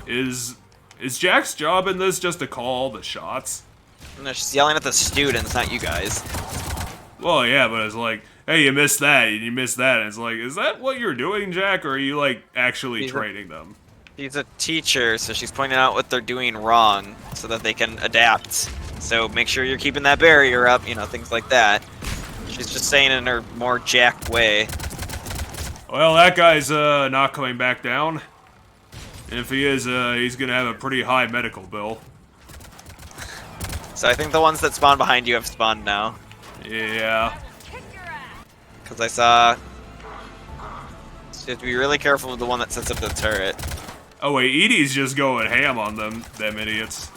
Is Jack's job in this just to call the shots? No, she's yelling at the students, not you guys. Well, yeah, but it's like, hey, you missed that, and you missed that, and it's like, is that what you're doing, Jack, or are you, like, actually training them? She's a teacher, so she's pointing out what they're doing wrong, so that they can adapt. So make sure you're keeping that barrier up, you know, things like that. She's just saying in her more Jack way. Well, that guy's, not coming back down. And if he is, he's gonna have a pretty high medical bill. So I think the ones that spawn behind you have spawned now. Yeah. Because I saw... So you have to be really careful with the one that sets up the turret. Oh wait, Edie's just going ham on them idiots.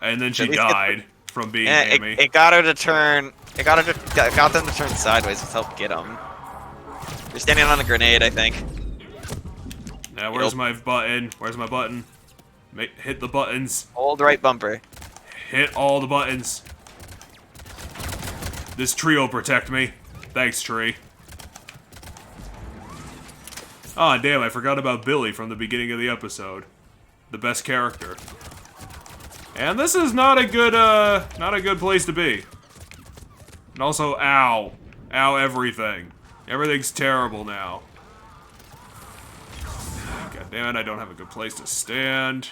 And then she died from being hammy. It got her to turn... It got them to turn sideways to help get them. You're standing on a grenade, I think. Now, where's my button? Where's my button? Hit the buttons. Hold right bumper. Hit all the buttons. This tree will protect me. Thanks, tree. Aw, damn, I forgot about Billy from the beginning of the episode. The best character. And this is not a good place to be. And also, ow. Ow, everything. Everything's terrible now. God damn it, I don't have a good place to stand.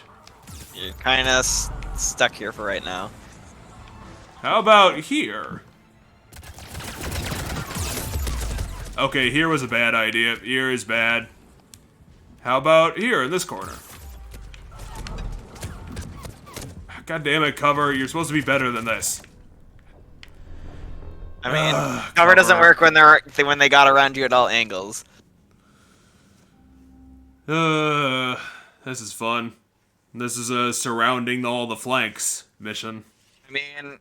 You're kinda stuck here for right now. How about here? Okay, here was a bad idea. Here is bad. How about here in this corner? God damn it, cover. You're supposed to be better than this. I mean, cover doesn't work when they got around you at all angles. This is fun. This is surrounding all the flanks mission. I mean,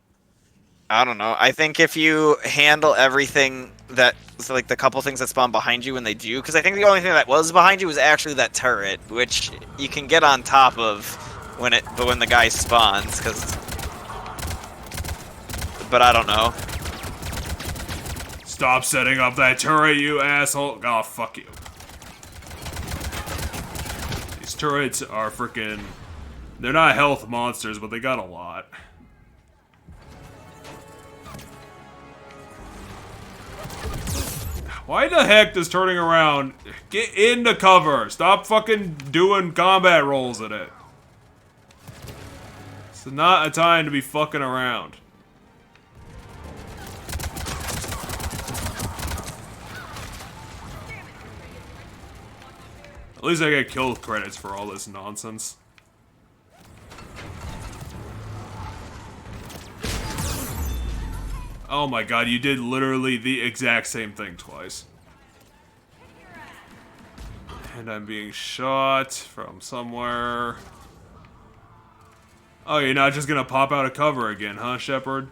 I don't know. I think if you handle everything that, so like the couple things that spawn behind you when they do, because I think the only thing that was behind you was actually that turret, which you can get on top of when the guy spawns, because. But I don't know. Stop setting up that turret, you asshole! Oh, fuck you. These turrets are freaking. They're not health monsters, but they got a lot. Why the heck does turning around... Get into cover! Stop fucking doing combat rolls at it. It's not a time to be fucking around. At least I get kill credits for all this nonsense. Oh my god, you did literally the exact same thing twice. And I'm being shot from somewhere. Oh, you're not just gonna pop out of cover again, huh, Shepard?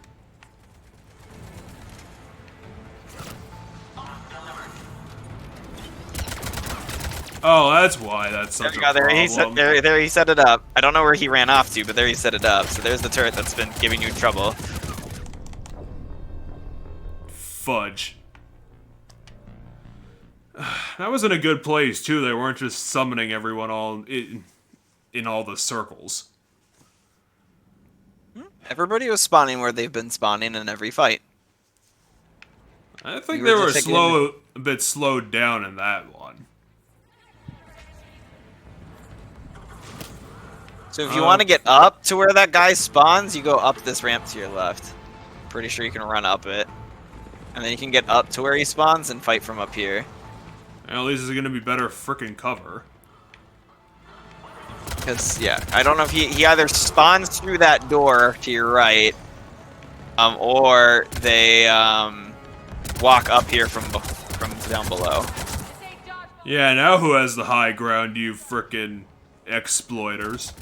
Oh, that's why that's There such you a go. There he set. problem. There he set it up. I don't know where he ran off to, but there he set it up. So there's the turret that's been giving you trouble. Fudge. That was in a good place too. They weren't just summoning everyone all in all the circles. Everybody was spawning where they've been spawning in every fight. I think You they were were just taking- a bit slowed down in that one. So if you want to get up to where that guy spawns, you go up this ramp to your left. Pretty sure you can run up it. And then you can get up to where he spawns and fight from up here. At least it's gonna be better frickin' cover. Because, yeah, I don't know if he either spawns through that door to your right, or they walk up here from down below. Yeah, now who has the high ground, you frickin' exploiters?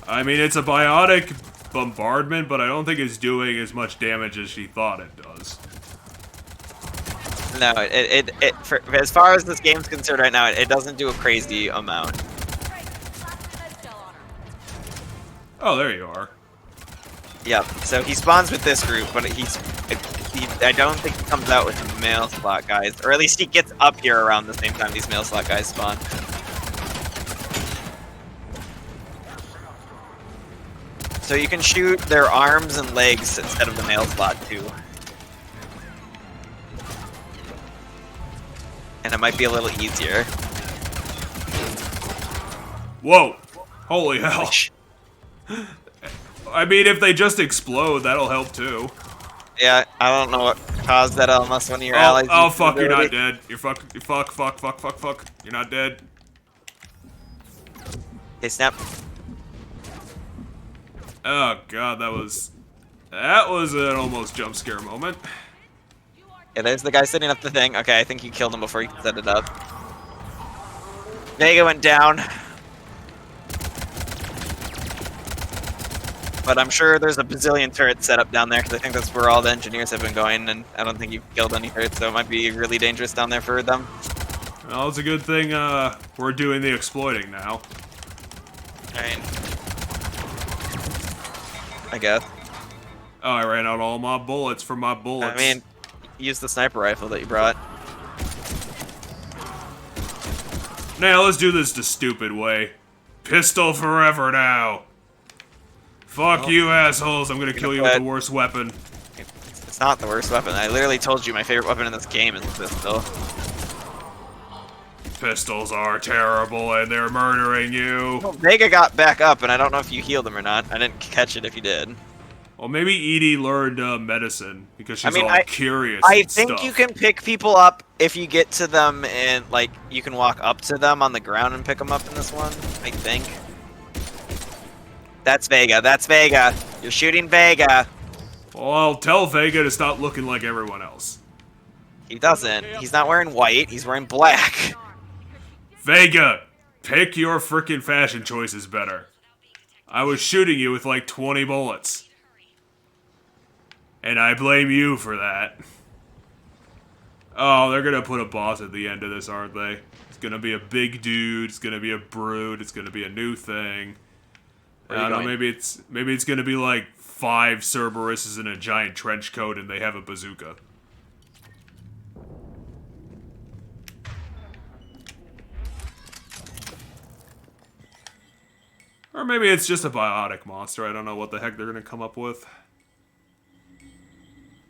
I mean, it's a biotic bombardment, but I don't think it's doing as much damage as she thought it does. No, as far as this game's concerned right now, it doesn't do a crazy amount. Oh, there you are. Yep. So he spawns with this group, but I don't think he comes out with the male slot guys, or at least he gets up here around the same time these male slot guys spawn. So you can shoot their arms and legs instead of the male slot too. And it might be a little easier. Whoa! Holy hell! I mean, if they just explode, that'll help too. Yeah, I don't know what caused that unless one of your allies. Oh fuck! You're not dead. You're fuck. Fuck. You're not dead. Hey, snap. Oh god, that was an almost jump scare moment. Yeah, there's the guy setting up the thing. Okay, I think you killed him before you set it up. Vega went down. But I'm sure there's a bazillion turrets set up down there, because I think that's where all the engineers have been going, and I don't think you've killed any turrets, so it might be really dangerous down there for them. Well, it's a good thing we're doing the exploiting now. Alright. I guess. Oh, I ran out all my bullets for my bullets. I mean, use the sniper rifle that you brought. Now let's do this the stupid way. Pistol forever now. Fuck you assholes, I'm gonna kill you with the worst weapon. It's not the worst weapon. I literally told you my favorite weapon in this game is the pistol. Pistols are terrible and they're murdering you. Well, Vega got back up, and I don't know if you healed him or not. I didn't catch it if you did. Well, maybe Edie learned medicine because she's all curious. I and think stuff. you can pick people up if you get to them and, like, you can walk up to them on the ground and pick them up in this one. I think. That's Vega. That's Vega. You're shooting Vega. Well, I'll tell Vega to stop looking like everyone else. He doesn't. He's not wearing white. He's wearing black. Vega, pick your frickin' fashion choices better. I was shooting you with like 20 bullets. And I blame you for that. Oh, they're gonna put a boss at the end of this, aren't they? It's gonna be a big dude, it's gonna be a brood, it's gonna be a new thing. I don't know, maybe it's gonna be like 5 Cerberuses in a giant trench coat and they have a bazooka. Or maybe it's just a biotic monster. I don't know what the heck they're gonna come up with.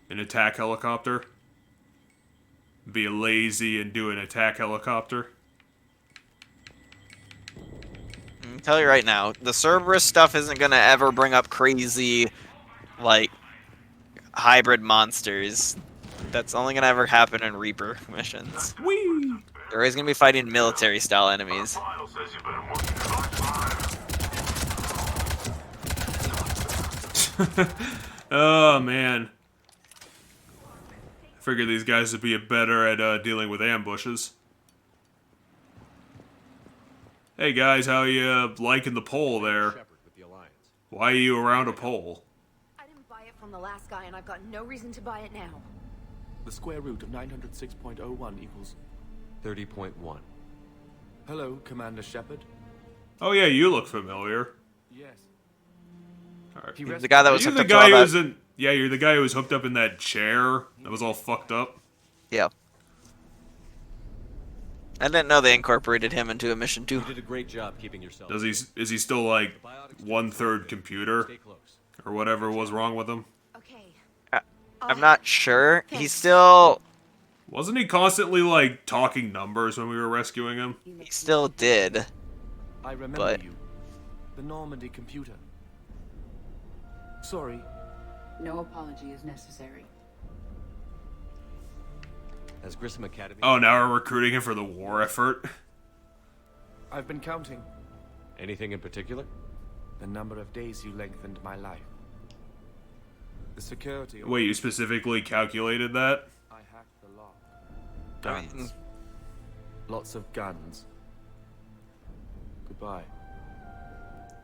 An attack helicopter. Be lazy and do an attack helicopter. I'll tell you right now, the Cerberus stuff isn't gonna ever bring up crazy, like, hybrid monsters. That's only gonna ever happen in Reaper missions. Whee! They're always gonna be fighting military-style enemies. Oh, man. I figured these guys would be better at dealing with ambushes. Hey guys, how you liking the pole there? Why are you around a pole? on the last guy, and I've got no reason to buy it now. The square root of 906.01 equals 30.1. Hello, Commander Shepard. Oh yeah, you look familiar. Yes. Alright. He's the guy that was You're hooked the up to guy all who that. was in. Yeah, you're the guy who was hooked up in that chair that was all fucked up. Yeah. I didn't know they incorporated him into a mission too. You did a great job keeping yourself. Is he still like 1/3 computer or whatever was wrong with him? I'm not sure. He's still. Wasn't he constantly like talking numbers when we were rescuing him? He still did. I remember But you. The Normandy computer. Sorry. No apology is necessary. Has Grissom Academy... Oh, now we're recruiting him for the war effort. I've been counting. Anything in particular? The number of days you lengthened my life. The security... Wait, you specifically calculated that? I hacked the lock. Guns. Lots of guns. Goodbye.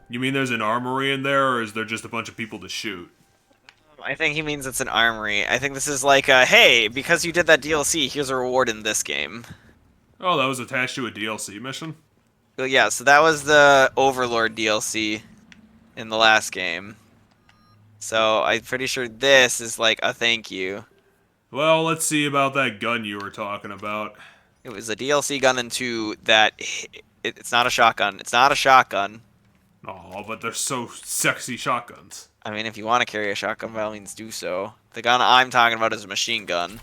You mean there's an armory in there, or is there just a bunch of people to shoot? I think he means it's an armory. I think this is like a, hey, because you did that DLC, here's a reward in this game. Oh, that was attached to a DLC mission? Well, yeah, so that was the Overlord DLC in the last game. So I'm pretty sure this is like a thank you. Well, let's see about that gun you were talking about. It was a DLC gun into that. It's not a shotgun. It's not a shotgun. Oh, but they're so sexy shotguns. I mean, if you want to carry a shotgun, by all means do so. The gun I'm talking about is a machine gun.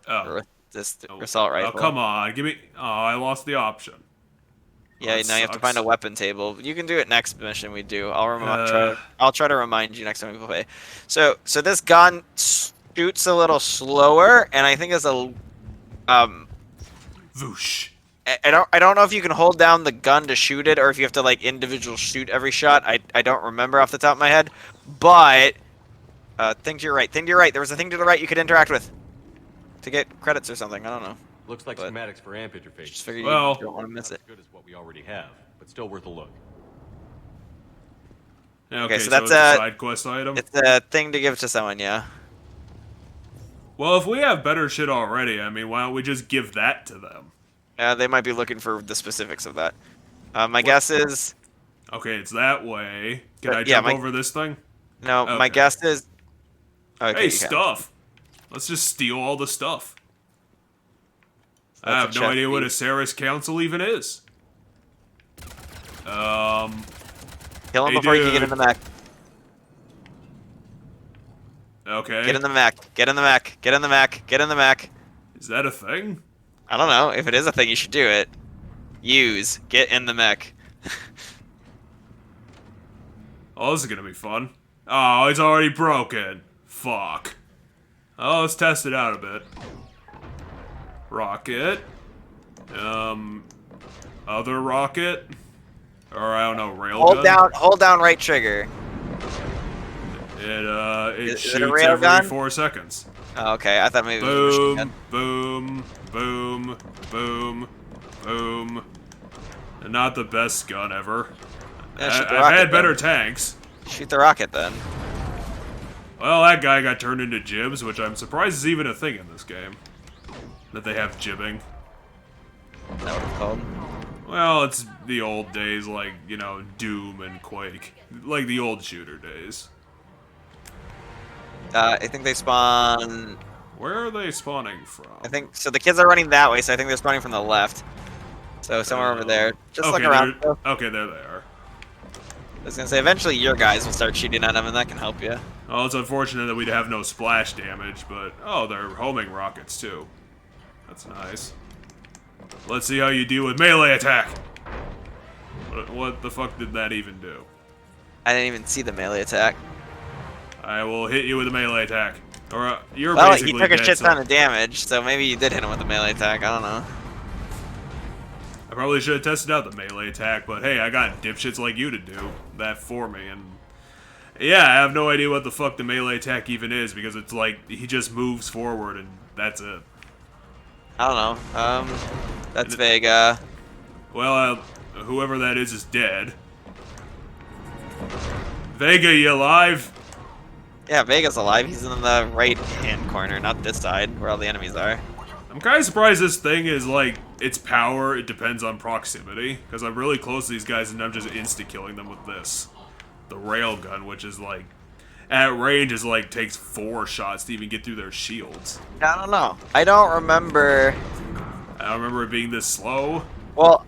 Oh. Or this assault rifle. Oh, come on. Give me... Oh, I lost the option. Yeah, that now you have to sucks. find a weapon table. You can do it next mission we do. I'll try to remind you next time we play. So this gun shoots a little slower, and I think it's a... Whoosh. I don't know if you can hold down the gun to shoot it, or if you have to like individual shoot every shot. I don't remember off the top of my head, but think to your right. Think to your right. There was a thing to the right you could interact with to get credits or something. I don't know. Looks like schematics for amp interface. Just figured Well, you don't want to miss it. As good as what we already have, but still worth a look. Okay, so so that's it's a side quest item? It's a thing to give to someone, yeah. Well, if we have better shit already, I mean, why don't we just give that to them? They might be looking for the specifics of that. My guess is... Okay, it's that way. Can I yeah, jump over this thing? No, Okay. my guess is... Okay, Hey, you can. stuff! Let's just steal all the stuff. I have That's a no chest idea what a piece. Ceres Council even is. Kill him hey, before you can get dude. in the mech. Okay. Get in the mech. Get in the mech. Get in the mech. Get in the mech. Is that a thing? I don't know. If it is a thing, you should do it. Use. Get in the mech. Oh, this is gonna be fun. Oh, it's already broken. Fuck. Oh, let's test it out a bit. Rocket. Other rocket. Or I don't know, railgun. Hold down right trigger. It Is it a shoots every railgun? 4 seconds. Oh, okay, I thought maybe it was a machine Boom, gun. boom, boom, boom, boom. And not the best gun ever. Yeah, shoot the I've rocket, had better then. tanks. Shoot the rocket then. Well, that guy got turned into jibs, which I'm surprised is even a thing in this game. That they have jibbing. Is that what it's called? Well, it's the old days, like, you know, Doom and Quake. Like the old shooter days. I think they spawn... Where are they spawning from? I think... So the kids are running that way, so I think they're spawning from the left. So somewhere over there. Just okay, look around. Okay, there they are. I was gonna say, eventually your guys will start shooting at them, and that can help you. Well, it's unfortunate that we'd have no splash damage, but... Oh, they're homing rockets, too. That's nice. Let's see how you deal with melee attack! What the fuck did that even do? I didn't even see the melee attack. I will hit you with a melee attack. Or, you're Well, basically he took a dead, shit so- ton of damage, so maybe you did hit him with a melee attack, I don't know. I probably should have tested out the melee attack, but hey, I got dipshits like you to do that for me, and... Yeah, I have no idea what the fuck the melee attack even is, because it's like, he just moves forward, and that's it. I don't know. That's vague. Well, whoever that is dead. Vega, you alive? Yeah, Vega's alive. He's in the right-hand corner, not this side, where all the enemies are. I'm kind of surprised this thing is, like, its power, it depends on proximity. Because I'm really close to these guys and I'm just insta-killing them with this. The railgun, which is, like, at range is, like, takes 4 shots to even get through their shields. I don't know. I don't remember... I don't remember it being this slow. Well,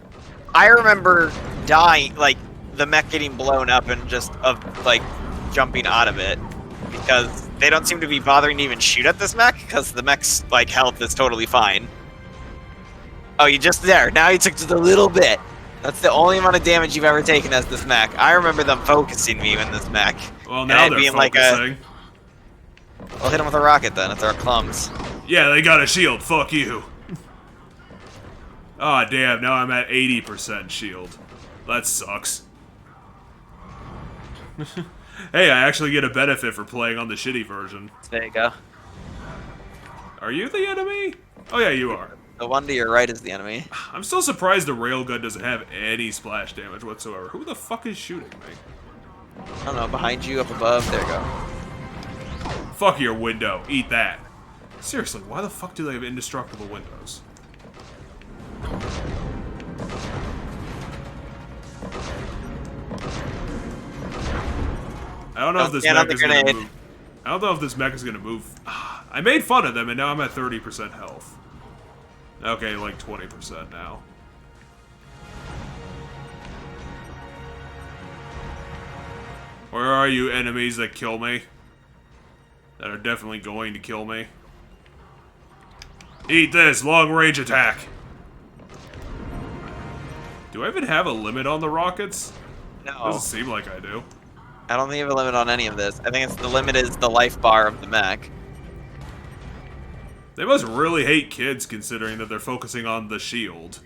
I remember dying, like, the mech getting blown up and just, like, jumping out of it. Because they don't seem to be bothering to even shoot at this mech, because the mech's, like, health is totally fine. Oh, you just there. Now you took just a little bit. That's the only amount of damage you've ever taken as this mech. I remember them focusing me in this mech. Well, now they're being focusing. I'll hit them with a rocket then, if they're clums. Yeah, they got a shield. Fuck you. Aw, damn. Now I'm at 80% shield. That sucks. Hey, I actually get a benefit for playing on the shitty version. There you go. Are you the enemy? Oh yeah, you are. The one to your right is the enemy. I'm still surprised the railgun doesn't have any splash damage whatsoever. Who the fuck is shooting me? I don't know, behind you, up above, there you go. Fuck your window. Eat that. Seriously, why the fuck do they have indestructible windows? I don't know if this mech is gonna move. I don't know if this mech is gonna move. I made fun of them and now I'm at 30% health. Okay, like 20% now. Where are you, enemies that kill me? That are definitely going to kill me. Eat this, long-range attack! Do I even have a limit on the rockets? No. Doesn't seem like I do. I don't think you have a limit on any of this. I think the limit is the life bar of the mech. They must really hate kids considering that they're focusing on the shield.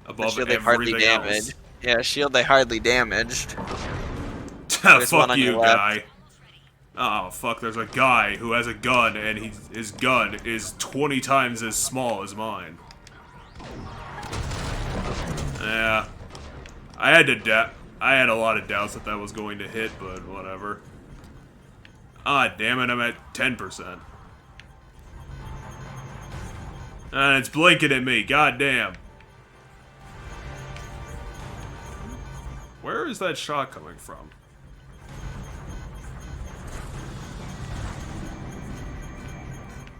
Above The shield they hardly everything else. damaged. Yeah, shield they hardly damaged. Fuck you, guy. Oh, fuck, there's a guy who has a gun, and his gun is 20 times as small as mine. Yeah. I had a lot of doubts that was going to hit, but whatever. Ah, damn it, I'm at 10%. And it's blinking at me, goddamn. Where is that shot coming from?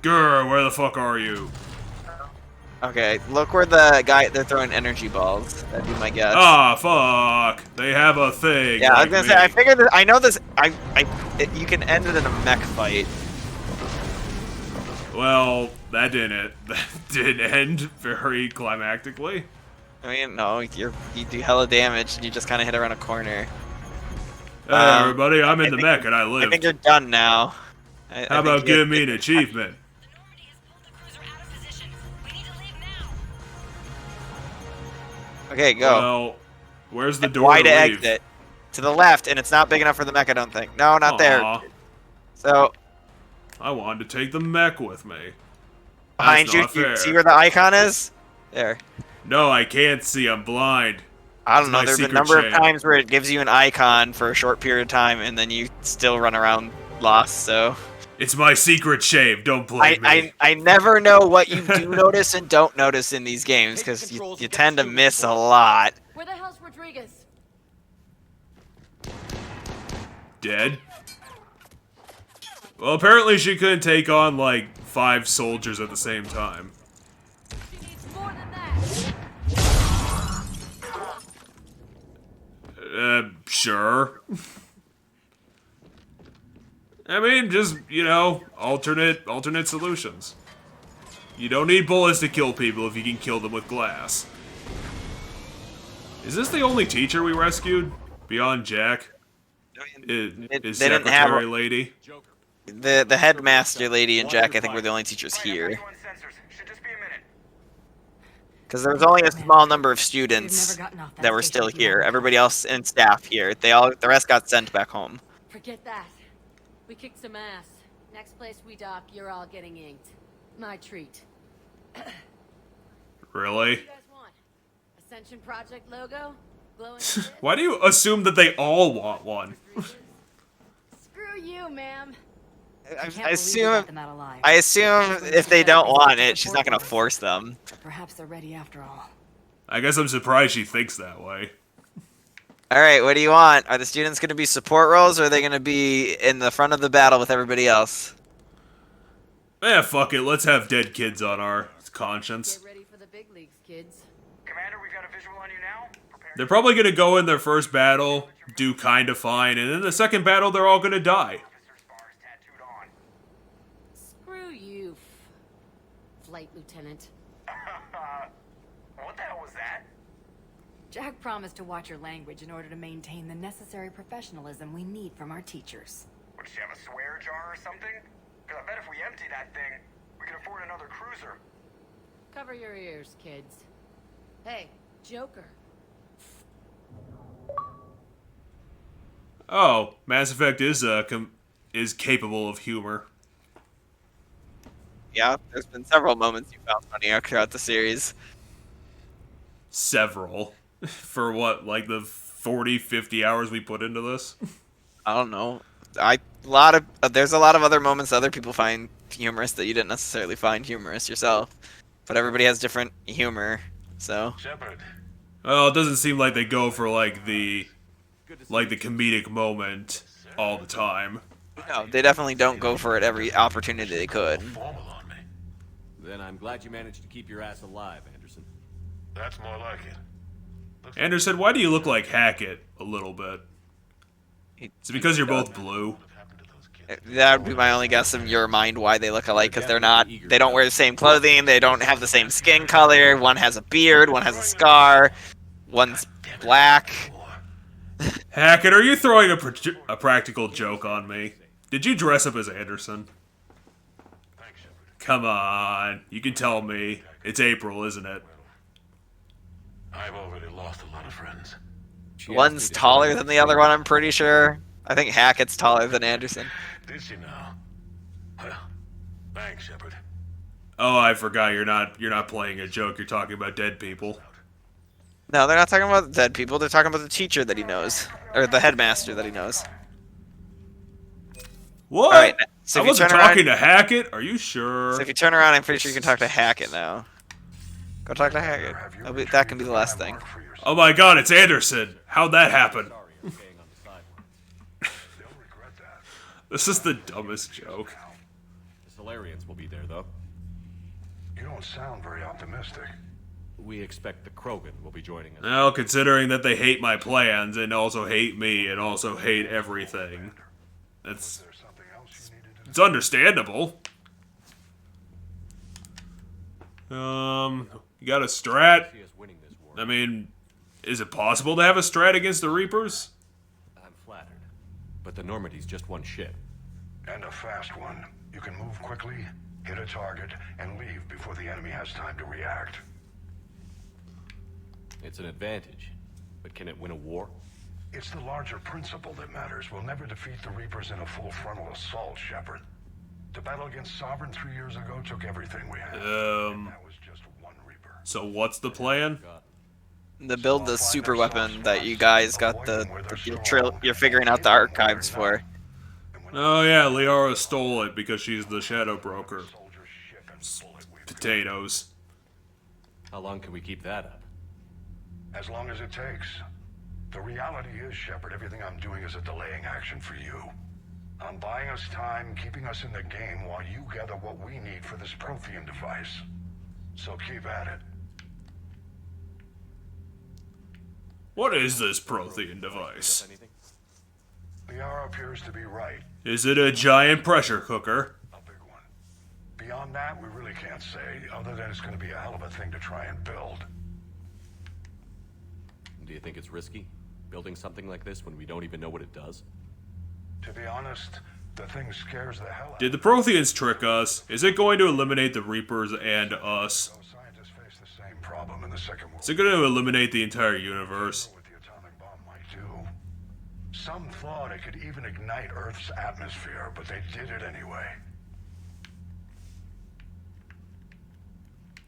Grr, where the fuck are you? Okay, look where the guy, they're throwing energy balls. That'd be my guess. Ah, fuck. They have a thing. Yeah, like I was gonna say, I figured that, I know this, you can end it in a mech fight. Well, that didn't end very climactically. I mean, no, you do hella damage and you just kind of hit around a corner. Hey, everybody, I'm in the mech and I live. I think you're done now. How about giving me an achievement? Okay, go. Well, where's the door Why to to leave? exit? To the left, and it's not big enough for the mech, I don't think. No, not there. So, I wanted to take the mech with me. behind That's you, not you fair. see where the icon is? There. No, I can't see. I'm blind. I don't know, It's my there's a secret number of shame. times where it gives you an icon for a short period of time, and then you still run around lost, so... It's my secret shame. Don't blame me. I never know what you do notice and don't notice in these games, because you tend to miss a lot. Where the hell's Rodriguez? Dead? Well, apparently she couldn't take on, like, 5 soldiers at the same time. Sure. I mean, just, you know, alternate solutions. You don't need bullets to kill people if you can kill them with glass. Is this the only teacher we rescued? Beyond Jack? His they didn't secretary have- lady? The headmaster lady and Jack, I think, were the only teachers here. Because there was only a small number of students that were still here. Everybody else and staff here. The rest got sent back home. Forget that. We kicked some ass. Next place we dock, you're all getting inked. My treat. Really? Ascension Project logo? Glowing. Why do you assume that they all want one? Screw you, ma'am. I assume. I assume if they don't want it, she's not gonna force them. Perhaps they're ready after all. I guess I'm surprised she thinks that way. All right, what do you want? Are the students gonna be support roles, or are they gonna be in the front of the battle with everybody else? Eh, fuck it. Let's have dead kids on our conscience. Get ready for the big leagues, kids. Commander, we got a visual on you now. They're probably gonna go in their first battle, do kinda fine, and in the second battle, they're all gonna die. Screw you, Flight Lieutenant. What the hell was that? Jack promised to watch your language in order to maintain the necessary professionalism we need from our teachers. Would she have a swear jar or something? Because I bet if we empty that thing, we can afford another cruiser. Cover your ears, kids. Hey, Joker. Oh, Mass Effect is capable of humor. Yeah, there's been several moments you found funny throughout the series. Several. For what, like the 40, 50 hours we put into this? I don't know. There's a lot of other moments other people find humorous that you didn't necessarily find humorous yourself. But everybody has different humor, so. Well, it doesn't seem like they go for like the comedic moment all the time. No, they definitely don't go for it every opportunity they could. Then I'm glad you managed to keep your ass alive, Anderson. That's more like it. Anderson, why do you look like Hackett a little bit? Is it because you're both blue? That would be my only guess in your mind why they look alike, because they don't wear the same clothing, they don't have the same skin color, one has a beard, one has a scar, one's black. Hackett, are you throwing a practical joke on me? Did you dress up as Anderson? Come on, you can tell me. It's April, isn't it? I've already lost a lot of friends. One's taller than the other one, I'm pretty sure. I think Hackett's taller than Anderson. Did she now? Well, thanks, Shepard. Oh, I forgot you're not playing a joke. You're talking about dead people. No, they're not talking about dead people. They're talking about the teacher that he knows, or the headmaster that he knows. What? All right, so I wasn't talking to Hackett. Are you sure? So if you turn around, I'm pretty sure you can talk to Hackett now. Go talk to Hackett. That can be the last thing. Oh my God, it's Anderson. How'd that happen? This is the dumbest joke. The Solarians will be there, though. You don't sound very optimistic. We expect the Krogan will be joining us. Well, considering that they hate my plans and also hate me and also hate everything, it's understandable. You got a strat? I mean, is it possible to have a strat against the Reapers? I'm flattered. But the Normandy's just one ship. And a fast one. You can move quickly, hit a target, and leave before the enemy has time to react. It's an advantage. But can it win a war? It's the larger principle that matters. We'll never defeat the Reapers in a full frontal assault, Shepard. The battle against Sovereign 3 years ago took everything we had. That was just one Reaper. So what's the plan? To build the super weapon that you guys got you're figuring out the archives for. Oh yeah, Liara stole it because she's the Shadow Broker. Potatoes. How long can we keep that up? As long as it takes. The reality is, Shepard, everything I'm doing is a delaying action for you. I'm buying us time, keeping us in the game while you gather what we need for this Prothean device. So keep at it. What is this Prothean device? Liara appears to be right. Is it a giant pressure cooker? Beyond that, we really can't say, other than it's going to be a hell of a thing to try and build. Do you think it's risky? Building something like this when we don't even know what it does? To be honest, the thing scares the hell out Did the Protheans trick us? Is it going to eliminate the Reapers and us? Scientists face the same problem in the Second World Is it going to eliminate the entire universe? Some thought it could even ignite Earth's atmosphere, but they did it anyway.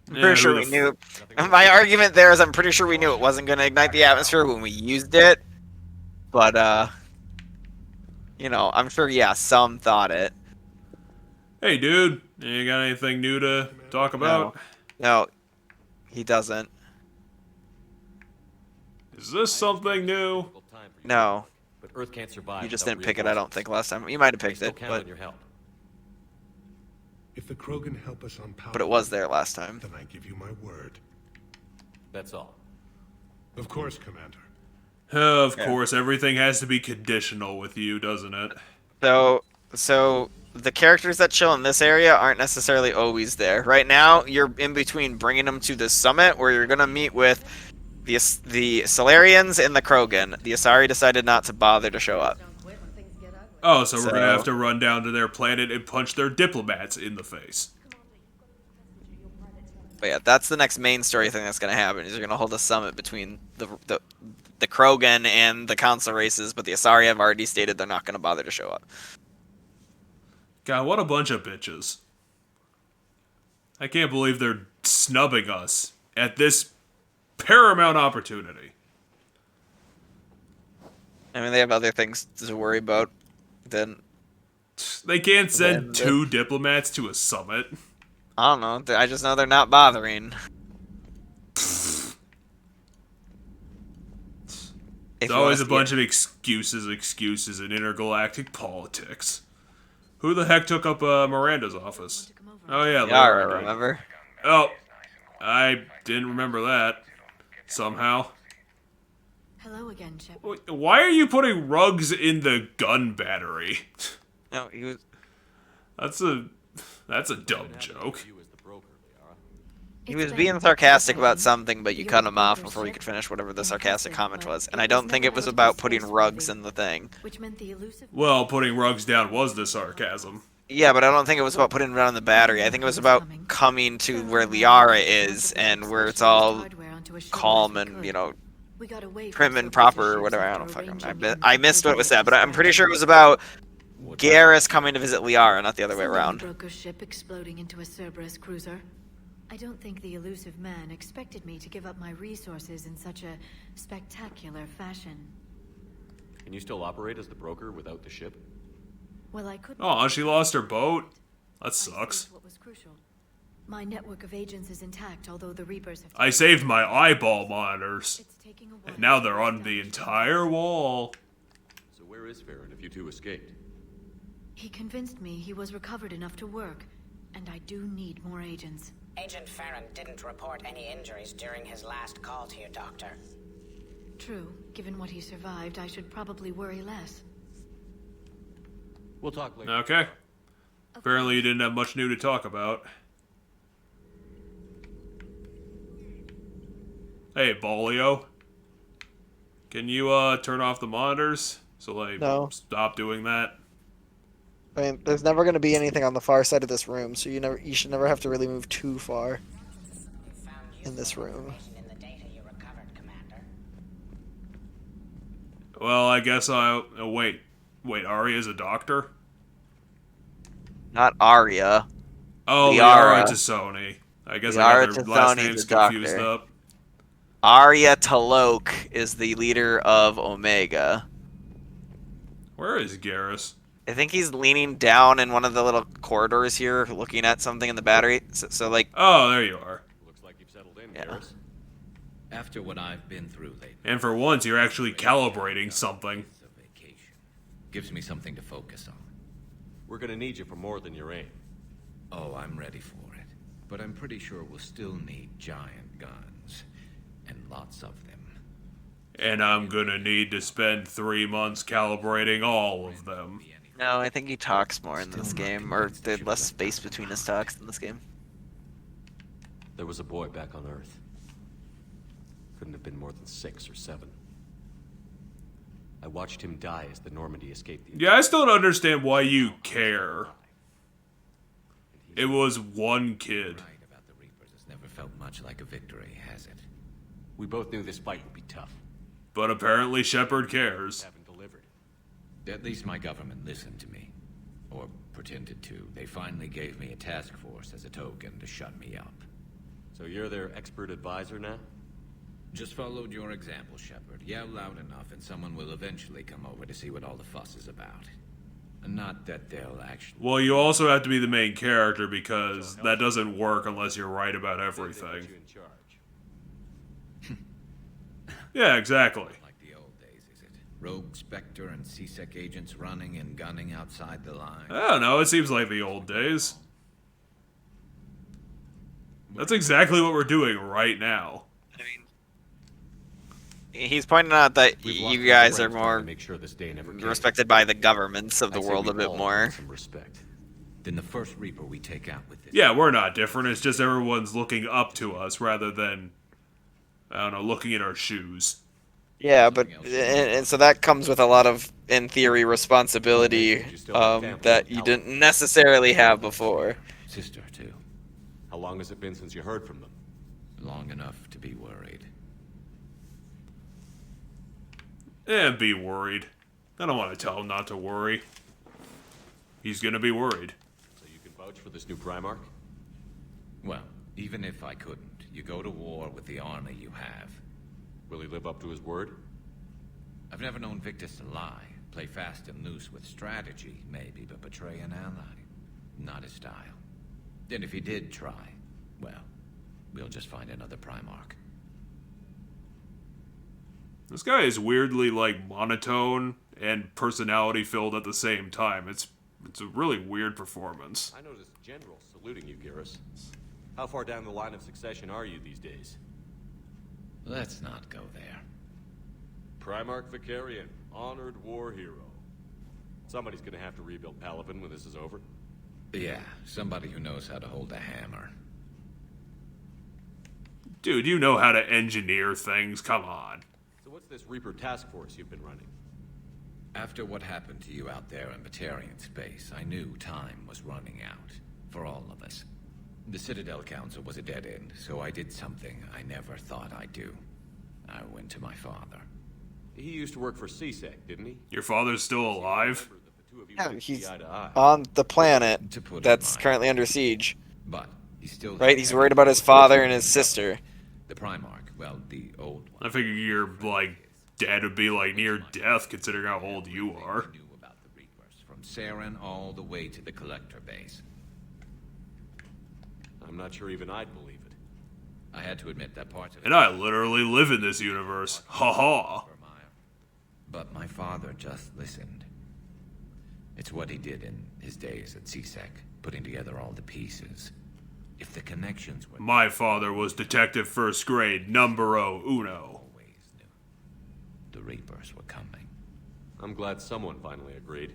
I'm pretty sure we knew. My argument there is I'm pretty sure we knew it wasn't going to ignite the atmosphere when we used it. But, you know, I'm sure, yeah, some thought it. Hey, dude, you got anything new to talk about? No, he doesn't. Is this something new? No. But Earth can't survive. You just without didn't pick it, I don't think, last time. You might have picked They still it, count but on your help. If the Krogan help us on power, it was there last time. then I give you my word. That's all. Of course, Commander. Of course, everything has to be conditional with you, doesn't it? So the characters that chill in this area aren't necessarily always there. Right now, you're in between bringing them to the summit, where you're gonna meet with the Solarians and the Krogan. The Asari decided not to bother to show up. Oh, so we're gonna have to run down to their planet and punch their diplomats in the face. But yeah, that's the next main story thing that's gonna happen. Is you're gonna hold a summit between the Krogan and the Council races, but the Asari have already stated they're not gonna bother to show up. God, what a bunch of bitches. I can't believe they're snubbing us at this paramount opportunity. I mean, they have other things to worry about than... They can't send 2 diplomats to a summit. I don't know. I just know they're not bothering. It's always a bunch of excuses in intergalactic politics. Who the heck took up Miranda's office? Oh yeah, Liara, remember? Oh, I didn't remember that. Somehow. Hello again, Shepard. Why are you putting rugs in the gun battery? No, he was... That's a dumb joke. He was being sarcastic about something, but you cut him off before he could finish whatever the sarcastic comment was. And I don't think it was about putting rugs in the thing. Well, putting rugs down was the sarcasm. Yeah, but I don't think it was about putting it on the battery. I think it was about coming to where Liara is and where it's all calm and, you know, prim and proper or whatever. I don't fucking... I missed what was said, but I'm pretty sure it was about Garrus coming to visit Liara, not the other way around. Broke a ship exploding into a Cerberus cruiser. I don't think the elusive man expected me to give up my resources in such a spectacular fashion. Can you still operate as the broker without the ship? Well, I couldn't. Oh, she lost her boat? That sucks. What was crucial. My network of agents is intact, although the Reapers have... I saved my eyeball monitors. And now they're on the entire wall. So where is Farron if you two escaped? He convinced me he was recovered enough to work, and I do need more agents. Agent Farron didn't report any injuries during his last call to you, Doctor. True. Given what he survived, I should probably worry less. We'll talk later. Okay. Apparently you didn't have much new to talk about. Hey, Bolio. Can you, turn off the monitors? So, like, stop doing that? I mean, there's never going to be anything on the far side of this room, so you should never have to really move too far in this room. Well, I guess I'll... Oh, wait, Arya's a doctor? Not Arya. Oh, Liara Tassoni. I guess I got their last names confused up. Arya Talok is the leader of Omega. Where is Garrus? I think he's leaning down in one of the little corridors here, looking at something in the battery. So like... Oh, there you are. Looks like you've settled in, yeah. Garrus. After what I've been through lately. And for once, you're actually calibrating something. Gives me something to focus on. We're gonna need you for more than your aim. Oh, I'm ready for it. But I'm pretty sure we'll still need giant guns. And lots of them. And I'm gonna need to spend 3 months calibrating all of them. No, I think he talks more in this game, or there's less space between his talks in this game. There was a boy back on Earth. Couldn't have been more than 6 or 7. I watched him die as the Normandy escaped the... Yeah, I still don't understand why you care. It was one kid. Right about the Reapers. It's never felt much like a victory, has it? We both knew this fight would be tough. But apparently Shepard cares. At least my government listened to me. Or pretended to. They finally gave me a task force as a token to shut me up. So you're their expert advisor now? Just followed your example, Shepard. Yell loud enough and someone will eventually come over to see what all the fuss is about. Not that they'll actually... Well, you also have to be the main character because that doesn't work unless you're right about everything. Yeah, exactly. Like the old days, is it? Rogue Spectre and C-Sec agents running and gunning outside the line. I don't know, it seems like the old days. That's exactly what we're doing right now. He's pointing out that you guys are more make sure this day never respected by the governments of the world a bit more. Some respect. Then the first Reaper we take out with this. Yeah, we're not different. It's just everyone's looking up to us rather than, I don't know, looking at our shoes. Yeah, but and so that comes with a lot of, in theory, responsibility that you didn't necessarily have before. Sister too. How long has it been since you heard from them? Long enough to be worried. Be worried. I don't want to tell him not to worry. He's gonna be worried. So you can vouch for this new Primarch? Well, even if I couldn't, you go to war with the army you have. Will he live up to his word? I've never known Victus to lie. Play fast and loose with strategy, maybe, but betray an ally. Not his style. And if he did try, well, we'll just find another Primarch. This guy is weirdly, like, monotone and personality-filled at the same time. It's a really weird performance. I noticed generals saluting you, Garrus. How far down the line of succession are you these days? Let's not go there. Primarch Vicarian, honored war hero. Somebody's gonna have to rebuild Palaven when this is over. Yeah, somebody who knows how to hold a hammer. Dude, you know how to engineer things, come on. So what's this Reaper task force you've been running? After what happened to you out there in Batarian space, I knew time was running out. For all of us. The Citadel Council was a dead end, so I did something I never thought I'd do. I went to my father. He used to work for C-Sec, didn't he? Your father's still alive? Yeah, he's on the planet that's currently under siege. But he's still right. He's worried about his father and his sister. The Primarch, well, the old one. I figure your like dad would be like near death, considering how old you are. Knew about the Reapers, from Saren all the way to the Collector base. I'm not sure even I'd believe it. I had to admit that parts of it. And I literally live in this universe. Ha ha. But my father just listened. It's what he did in his days at C-Sec, putting together all the pieces. If the connections were... My father was detective first grade, numero uno. Always knew. The Reapers were coming. I'm glad someone finally agreed.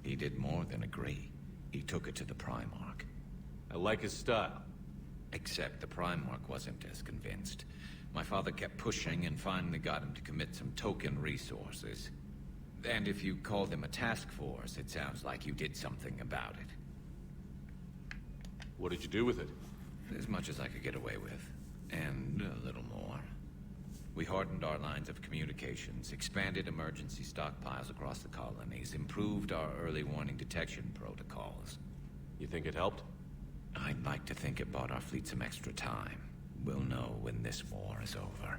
He did more than agree. He took it to the Primarch. I like his style. Except the Primarch wasn't as convinced. My father kept pushing and finally got him to commit some token resources. And if you call them a task force, it sounds like you did something about it. What did you do with it? As much as I could get away with. And a little more. We hardened our lines of communications, expanded emergency stockpiles across the colonies, improved our early warning detection protocols. You think it helped? I'd like to think it bought our fleet some extra time. We'll know when this war is over.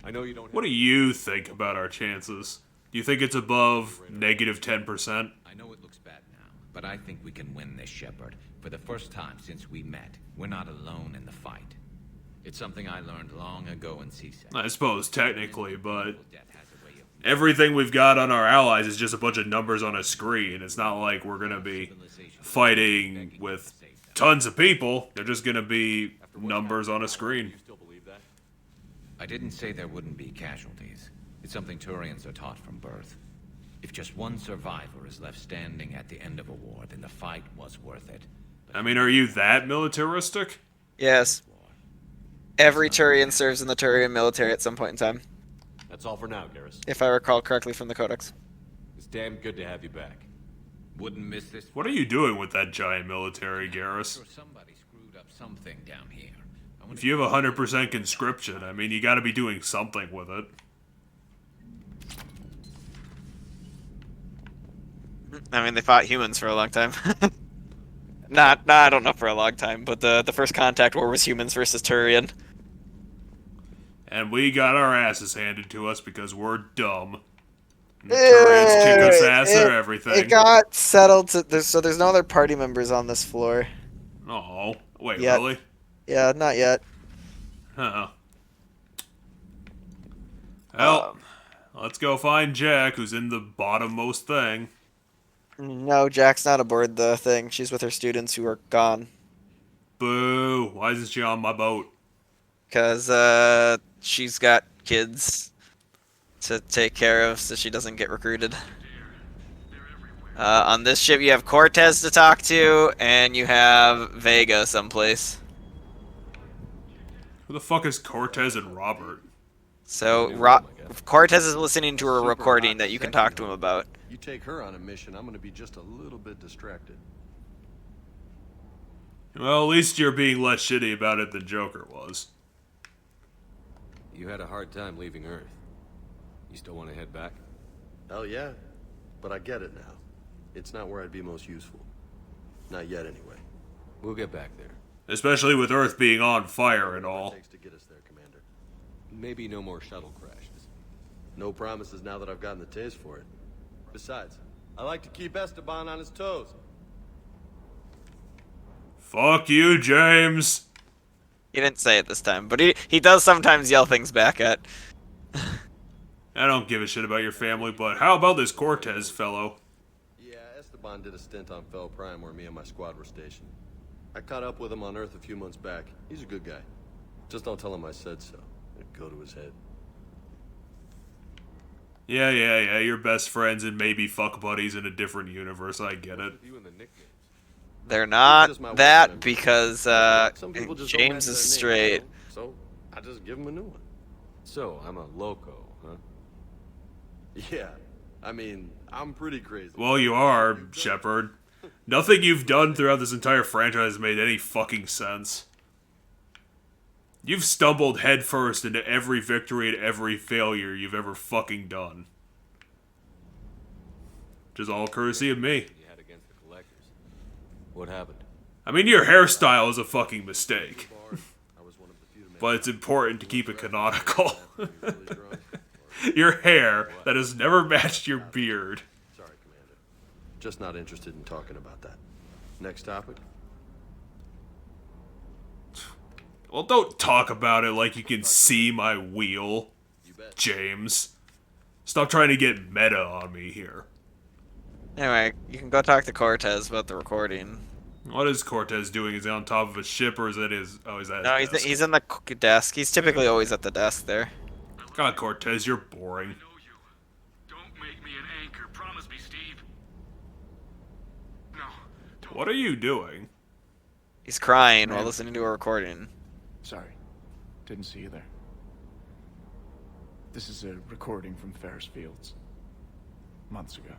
I know you don't... What do you think about our chances? Do you think it's above negative 10%? I know it looks bad now, but I think we can win this, Shepard. For the first time since we met, we're not alone in the fight. It's something I learned long ago in C-Sec. I suppose technically, but everything we've got on our allies is just a bunch of numbers on a screen. It's not like we're gonna be fighting with tons of people. They're just gonna be numbers on a screen. You still believe that? I didn't say there wouldn't be casualties. It's something Turians are taught from birth. If just one survivor is left standing at the end of a war, then the fight was worth it. I mean, are you that militaristic? Yes. Every Turian serves in the Turian military at some point in time. That's all for now, Garrus. If I recall correctly from the Codex. It's damn good to have you back. Wouldn't miss this. What are you doing with that giant military, Garrus? Somebody screwed up something down here. If you have 100% conscription, I mean, you gotta be doing something with it. I mean, they fought humans for a long time. I don't know for a long time, but the first contact war was humans versus Turian. And we got our asses handed to us because we're dumb. The Turians kick us ass or It everything. got settled to there's no other party members on this floor. Oh, wait, Yet. really? Yeah, not yet. Huh. Well, let's go find Jack, who's in the bottommost thing. No, Jack's not aboard the thing. She's with her students who are gone. Boo! Why isn't she on my boat? Because she's got kids to take care of so she doesn't get recruited. On this ship, you have Cortez to talk to, and you have Vega someplace. Who the fuck is Cortez and Robert? So, Cortez is listening to a recording that you can talk to him about. You take her on a mission, I'm gonna be just a little bit distracted. Well, at least you're being less shitty about it than Joker was. You had a hard time leaving Earth. You still want to head back? Hell yeah. But I get it now. It's not where I'd be most useful. Not yet, anyway. We'll get back there. Especially with Earth being on fire and all. Thanks to get us there, Commander. Maybe no more shuttle crashes. No promises now that I've gotten the taste for it. Besides, I like to keep Esteban on his toes. Fuck you, James. He didn't say it this time, but he does sometimes yell things back at. I don't give a shit about your family, but how about this Cortez fellow? Yeah, Esteban did a stint on Fel Prime where me and my squad were stationed. I caught up with him on Earth a few months back. He's a good guy. Just don't tell him I said so. It'd go to his head. Yeah, you're best friends and maybe fuck buddies in a different universe, I get it. They're not that because James is straight. So, I just give him a new one. So, I'm a loco, huh? Yeah, I mean, I'm pretty crazy. Well, you are, Shepard. Nothing you've done throughout this entire franchise has made any fucking sense. You've stumbled headfirst into every victory and every failure you've ever fucking done. Which is all courtesy of me. You had against the collectors. What happened? I mean, your hairstyle is a fucking mistake. But it's important to keep it canonical. Your hair that has never matched your beard. Sorry, Commander. Just not interested in talking about that. Next topic? Well, don't talk about it like you can see my wheel, James. Stop trying to get meta on me here. Anyway, you can go talk to Cortez about the recording. What is Cortez doing? Is he on top of a ship or is that his... Oh, is that No, his desk? he's in the desk. He's typically always at the desk there. God, Cortez, you're boring. Don't make me an anchor. Promise me, Steve. No. What are you doing? He's crying while listening to a recording. Sorry. Didn't see you there. This is a recording from Ferris Fields. Months ago.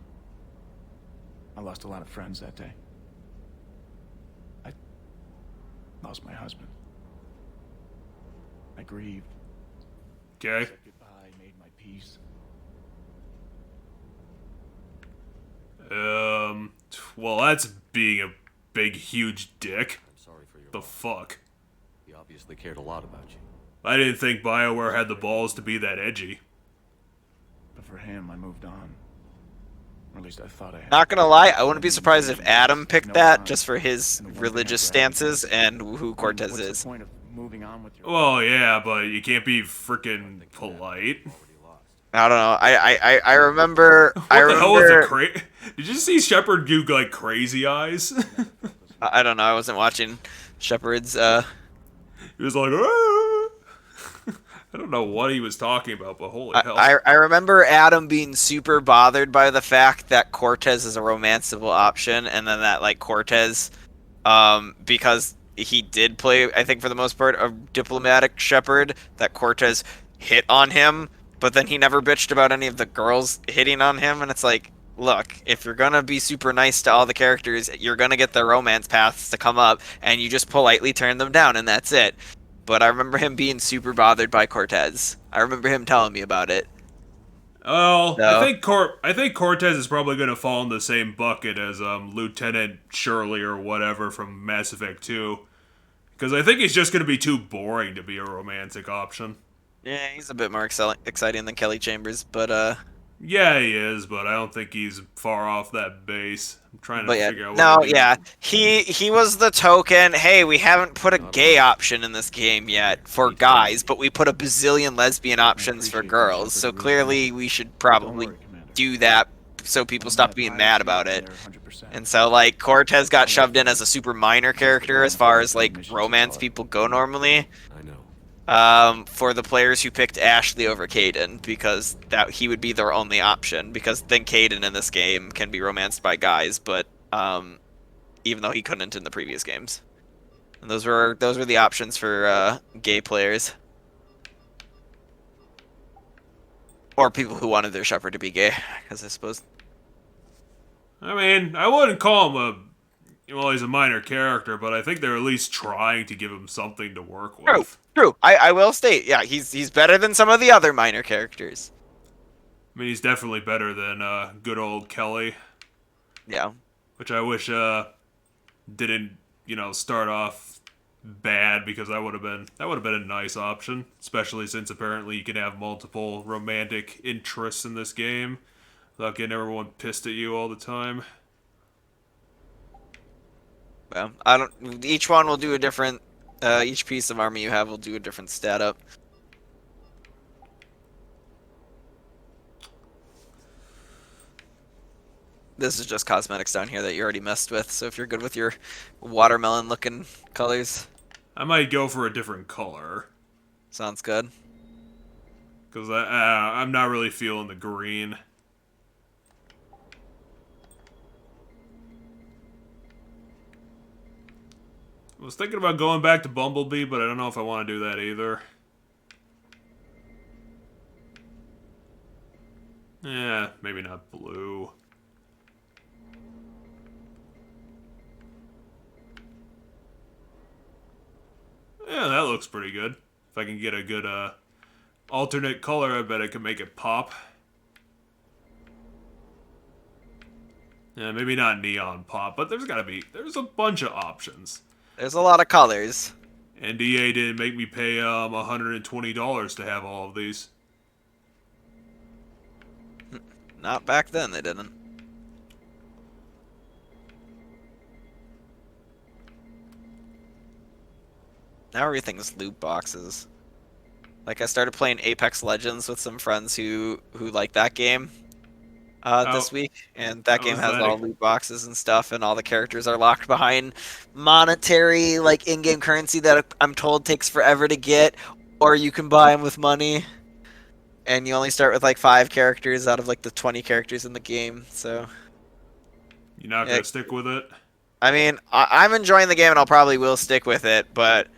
I lost a lot of friends that day. I lost my husband. I grieved. Okay. Said goodbye, made my peace. Well, that's being a big, huge dick. I'm sorry for your The fuck? He obviously cared a lot about you. I didn't think BioWare had the balls to be that edgy. But for him, I moved on. Or at least I thought I had. Not gonna lie, I wouldn't be surprised if Adam picked that just for his religious stances and who Cortez What's is. the point of moving on with your Well, yeah, but you can't be freaking polite. I don't know. I remember. What I the remember. hell was it? Did you see Shepard do like crazy eyes? I don't know. I wasn't watching Shepard's. He was like, "Ah." I don't know what he was talking about, but holy hell! I remember Adam being super bothered by the fact that Cortez is a romanceable option, and then that like Cortez, because he did play, I think for the most part, a diplomatic Shepard, that Cortez hit on him, but then he never bitched about any of the girls hitting on him, and it's like, look, if you're gonna be super nice to all the characters, you're gonna get their romance paths to come up, and you just politely turn them down, and that's it. But I remember him being super bothered by Cortez. I remember him telling me about it. Well, So- I think Cortez is probably going to fall in the same bucket as Lieutenant Shirley or whatever from Mass Effect 2. Because I think he's just going to be too boring to be a romantic option. Yeah, he's a bit more exciting than Kelly Chambers, but Yeah, he is, but I don't think he's far off that base. I'm trying to But yeah, figure out what no, to do. yeah, he was the token. Hey, we haven't put a gay option in this game yet for guys, but we put a bazillion lesbian options for girls. So clearly, we should probably do that so people stop being mad about it. And so, like, Cortez got shoved in as a super minor character as far as like romance people go normally. I know. For the players who picked Ashley over Caden, because that he would be their only option. Because then Caden in this game can be romanced by guys, but even though he couldn't in the previous games, and those were the options for gay players or people who wanted their shepherd to be gay. Because I suppose. I mean, I wouldn't call him he's a minor character, but I think they're at least trying to give him something to work with. True. I will state, yeah, he's better than some of the other minor characters. I mean, he's definitely better than good old Kelly. Yeah. Which I wish didn't, start off bad, because that would have been a nice option, especially since apparently you can have multiple romantic interests in this game without getting everyone pissed at you all the time. Well, each one will do a different. Each piece of armor you have will do a different stat up. This is just cosmetics down here that you already messed with, so if you're good with your watermelon-looking colors... I might go for a different color. Sounds good. Because I'm not really feeling the green. I was thinking about going back to Bumblebee, but I don't know if I want to do that either. Yeah, maybe not blue. Yeah, that looks pretty good. If I can get a good alternate color, I bet I can make it pop. Yeah, maybe not neon pop, but there's a bunch of options. There's a lot of colors. And EA didn't make me pay $120 to have all of these. Not back then, they didn't. Now everything's loot boxes. Like, I started playing Apex Legends with some friends who like that game this week, and that game has all loot boxes and stuff, and all the characters are locked behind monetary, like, in-game currency that I'm told takes forever to get, or you can buy them with money. And you only start with, like, 5 characters out of, like, the 20 characters in the game, so... You're not gonna stick with it? I mean, I'm enjoying the game, and I'll probably will stick with it, but...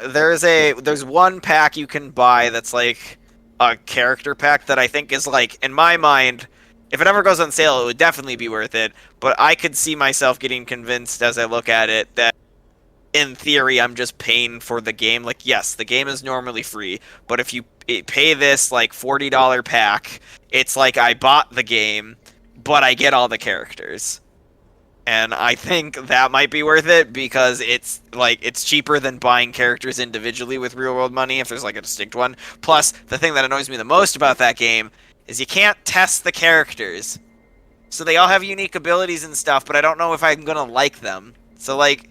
There's one pack you can buy that's, like, a character pack that I think is, like, in my mind, if it ever goes on sale, it would definitely be worth it, but I could see myself getting convinced as I look at it that, in theory, I'm just paying for the game. Like, yes, the game is normally free, but if you pay this, like, $40 pack, it's like I bought the game, but I get all the characters. And I think that might be worth it, because it's cheaper than buying characters individually with real world money if there's like a distinct one. Plus, the thing that annoys me the most about that game is you can't test the characters. So they all have unique abilities and stuff, but I don't know if I'm gonna like them. So, like,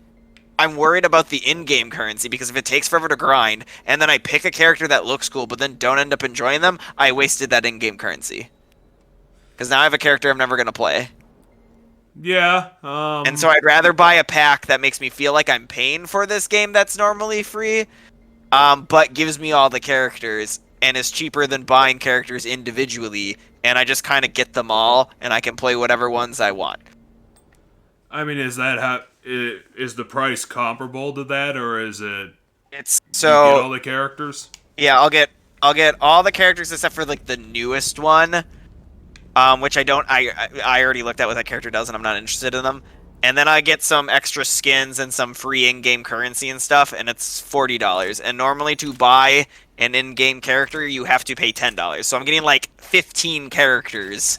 I'm worried about the in-game currency, because if it takes forever to grind, and then I pick a character that looks cool but then don't end up enjoying them, I wasted that in-game currency. Because now I have a character I'm never gonna play. Yeah, and so I'd rather buy a pack that makes me feel like I'm paying for this game that's normally free, but gives me all the characters, and is cheaper than buying characters individually, and I just kind of get them all, and I can play whatever ones I want. I mean, is the price comparable to that, or is it... It's so... You get all the characters? Yeah, I'll get all the characters except for, like, the newest one. Which I already looked at what that character does, and I'm not interested in them. And then I get some extra skins and some free in-game currency and stuff, and it's $40. And normally to buy an in-game character, you have to pay $10. So I'm getting like 15 characters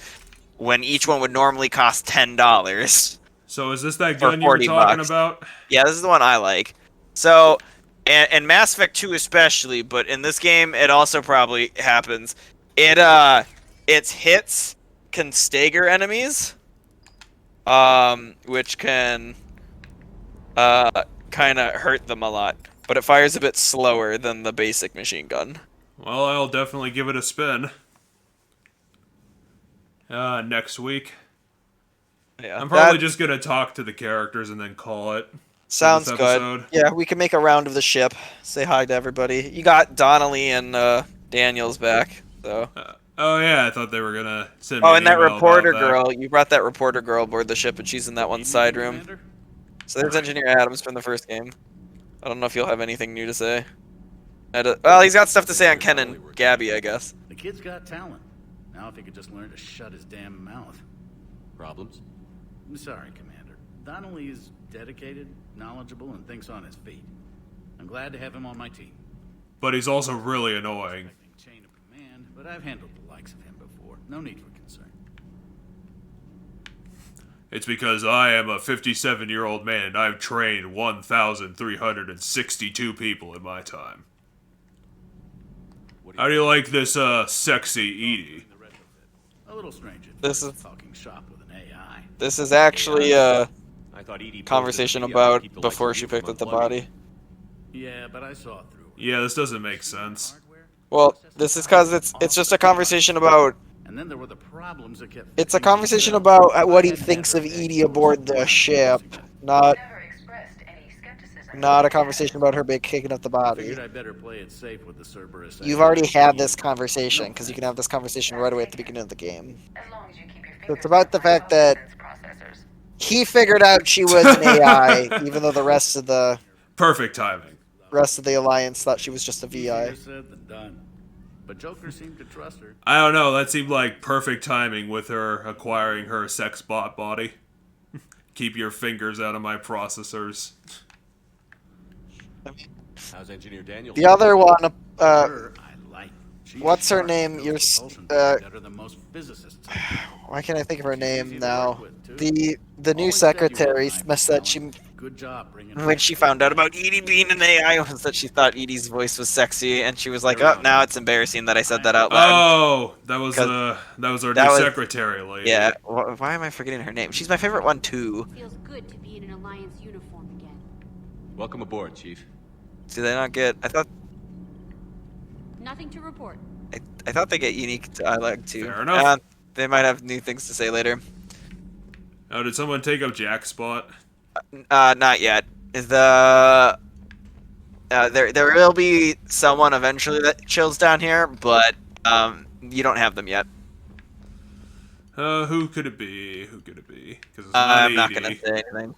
when each one would normally cost $10. So is this that gun you were talking about? Yeah, this is the one I like. So, and Mass Effect 2 especially, but in this game it also probably happens. It its hits can stagger enemies, which can kind of hurt them a lot. But it fires a bit slower than the basic machine gun. Well, I'll definitely give it a spin. Next week. Yeah, I'm probably just gonna talk to the characters and then call it. Sounds this good. episode. Yeah, we can make a round of the ship. Say hi to everybody. You got Donnelly and Daniels back, so. Oh yeah, I thought they were gonna send me Oh, an and that email reporter about that. girl. You brought that reporter girl aboard the ship, and she's in that one side room. So there's Engineer Adams from the first game. I don't know if you'll have anything new to say. Well, he's got stuff to say on Ken and Gabby, I guess. The kid's got talent. Now if he could just learn to shut his damn mouth. Problems? I'm sorry, Commander. Donnelly is dedicated, knowledgeable, and thinks on his feet. I'm glad to have him on my team. But he's also really annoying. Chain of command, but I've handled the likes of him before. No need for concern. It's because I am a 57-year-old man and I've trained 1,362 people in my time. How do you like this, sexy Edie? A little strange. This is talking shop with an AI. This is actually a I thought Edie conversation posted about keep the before likes of she you picked from up the unplugging. body. Yeah, but I saw through. Yeah, this doesn't make sense. Well, this is because it's just a conversation about. And then there were the problems that kept. It's a conversation about what he thinks of Edie aboard the ship, not a conversation about her kicking up the body. Figured I'd better play it safe with the Cerberus. You've already had this conversation because you can have this conversation right away at the beginning of the game. So it's about the fact that he figured out she was an AI, even though the rest of the Perfect timing. Alliance thought she was just a VI. Easier said than done. But Joker seemed to trust her. I don't know, that seemed like perfect timing with her acquiring her sex bot body. Keep your fingers out of my processors. How's Engineer Daniels? The other one, Her, I like. She's what's her smart, name? knows Your propulsion better than most physicists. why can't I think of her name now? The new secretary messed that she. Good job bringing. When she found out about Edie being an AI, was that she thought Edie's voice was sexy, and she was like, "Oh, now it's embarrassing that I said that out loud." Oh, that was our new secretary lady. Yeah. Why am I forgetting her name? She's my favorite one too. Feels good to be in an Alliance uniform again. Welcome aboard, Chief. Do they not get? I thought Nothing to report. I thought they get unique dialogue too. Fair enough. They might have new things to say later. Oh, did someone take up Jack's spot? Not yet. There will be someone eventually that chills down here, but you don't have them yet. Who could it be? Who could it be? Because it's I'm not Edie. gonna say anything.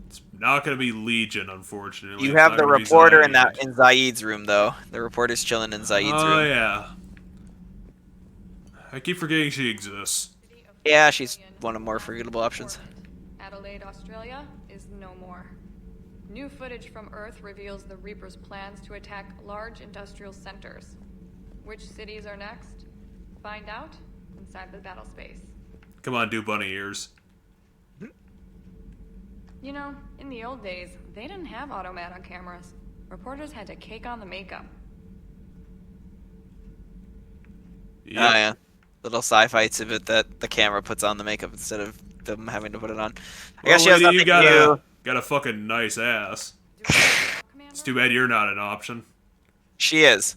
It's not gonna be Legion, unfortunately. You It's have not the gonna be reporter in Zaid. Zaid's room, though. The reporter's chilling in Zaid's Oh room. yeah. I keep forgetting she exists. Yeah, she's one of more forgettable options. Adelaide, Australia is no more. New footage from Earth reveals the Reaper's plans to attack large industrial centers. Which cities are next? Find out inside the battle space. Come on, do bunny ears. You know, in the old days, they didn't have automatic cameras. Reporters had to cake on the makeup. Yep. Oh yeah, little sci-fi exhibit that the camera puts on the makeup instead of them having to put it on. I guess she has lady, you nothing new. got a fucking nice ass. It's too bad you're not an option. She is.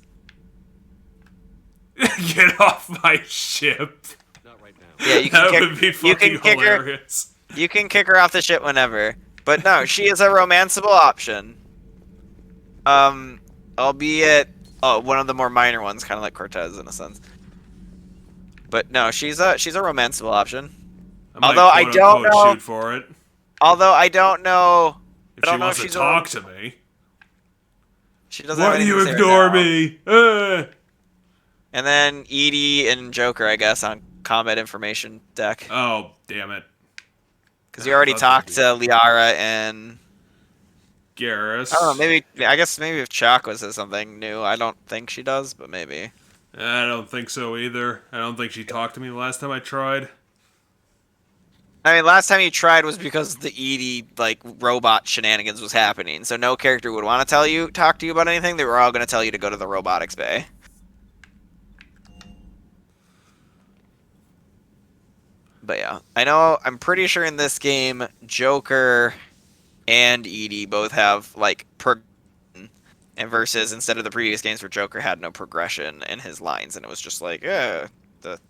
Get off my ship. Not right now. Yeah, you can That kick, would be you fucking can kick hilarious. her. You can kick her off the ship whenever. But no, she is a romanceable option. Albeit one of the more minor ones, kind of like Cortez in a sense. But no, she's a romanceable option. Although I don't know. Shoot for it. Although I don't know. If I don't she know wants if to she's talk to me. She doesn't. Why have do you anything to say ignore right now. me? And then Edie and Joker, I guess, on combat information deck. Oh, damn it. Because you already talked to Liara and Garrus. I don't know. I guess if Chakwa says something new, I don't think she does, but maybe. I don't think so either. I don't think she talked to me the last time I tried. I mean, last time you tried was because the Edie robot shenanigans was happening, so no character would want to talk to you about anything. They were all going to tell you to go to the robotics bay. But yeah, I'm pretty sure in this game, Joker and Edie both have like progression, and versus instead of the previous games where Joker had no progression in his lines, and it was just like, the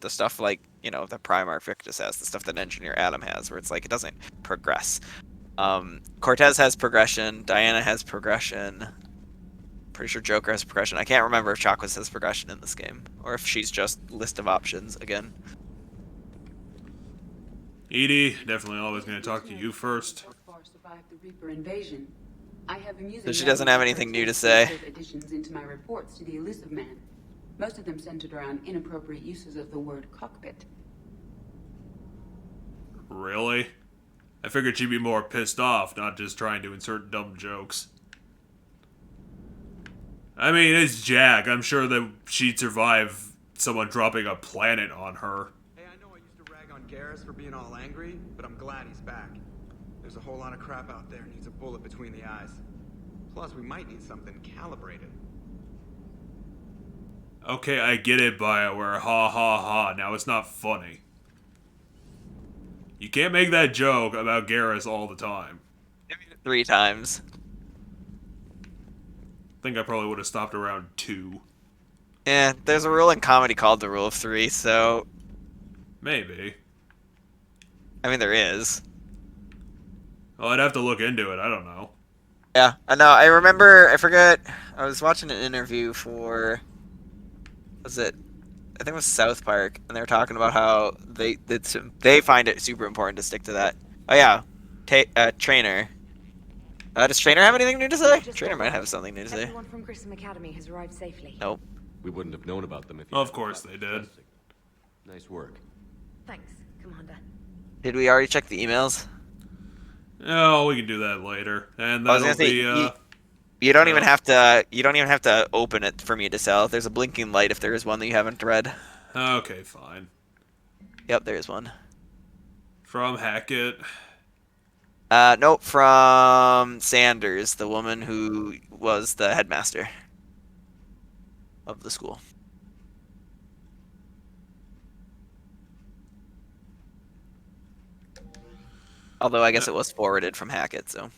stuff like that Primarch Victus has, the stuff that Engineer Adam has, where it's like it doesn't progress. Cortez has progression, Diana has progression. Pretty sure Joker has progression. I can't remember if Chakwas has progression in this game, or if she's just list of options again. Edie, definitely always going to talk to you first. The Reaper invasion. I have been using So she doesn't have anything new to say. Additions into my reports to the Elusive Man. Most of them centered around inappropriate uses of the word cockpit. Really? I figured she'd be more pissed off, not just trying to insert dumb jokes. I mean, it's Jack. I'm sure that she'd survive someone dropping a planet on her. Hey, I know I used to rag on Garrus for being all angry, but I'm glad he's back. There's a whole lot of crap out there needs a bullet between the eyes. Plus, we might need something calibrated. Okay, I get it, BioWare. Ha ha ha. Now it's not funny. You can't make that joke about Garrus all the time. 3 times. I think I probably would have stopped around 2. Yeah, there's a rule in comedy called the rule of 3, so... Maybe. I mean, there is. Well, I'd have to look into it. I don't know. Yeah, I know. I remember, I forget, I was watching an interview for... Was it? I think it was South Park, and they were talking about how they find it super important to stick to that. Oh yeah, Trainer. Does Trainer have anything new to say? Trainer might have something new to say. Everyone from Grissom Academy has arrived safely. Nope. We wouldn't have known about them if you Of course they did. Nice work. Thanks, Commander. Did we already check the emails? Oh, we can do that later. And I was that'll gonna say, be, you don't even have to. You don't even have to open it for me to sell. There's a blinking light if there is one that you haven't read. Okay, fine. Yep, there is one. From Hackett. Nope, from Sanders, the woman who was the headmaster of the school. Although I guess it was forwarded from Hackett, so.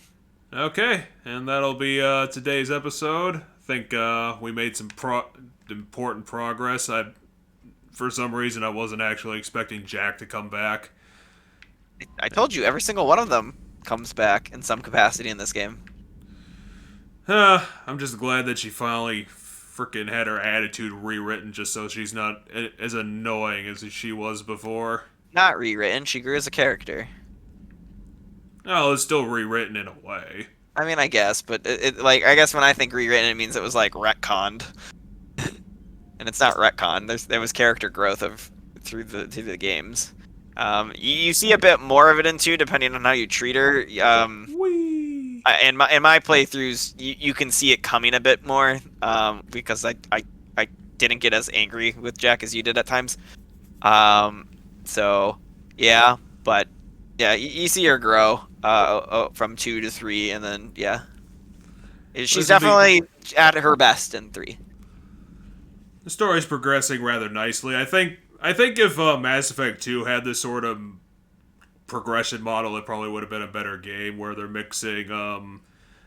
Okay, and that'll be today's episode. I think we made some important progress. For some reason, I wasn't actually expecting Jack to come back. I told you, every single one of them comes back in some capacity in this game. I'm just glad that she finally freaking had her attitude rewritten just so she's not as annoying as she was before. Not rewritten, she grew as a character. Oh, it's still rewritten in a way. I mean, I guess, but I guess when I think rewritten, it means it was like retconned, and it's not retconned. There was character growth through the games. You see a bit more of it in 2, depending on how you treat her. In my playthroughs, you can see it coming a bit more, because I didn't get as angry with Jack as you did at times. So yeah, but yeah, you see her grow from 2 to 3, and then yeah, she's definitely at her best in 3. The story's progressing rather nicely. I think if Mass Effect 2 had this sort of progression model, it probably would have been a better game, where they're mixing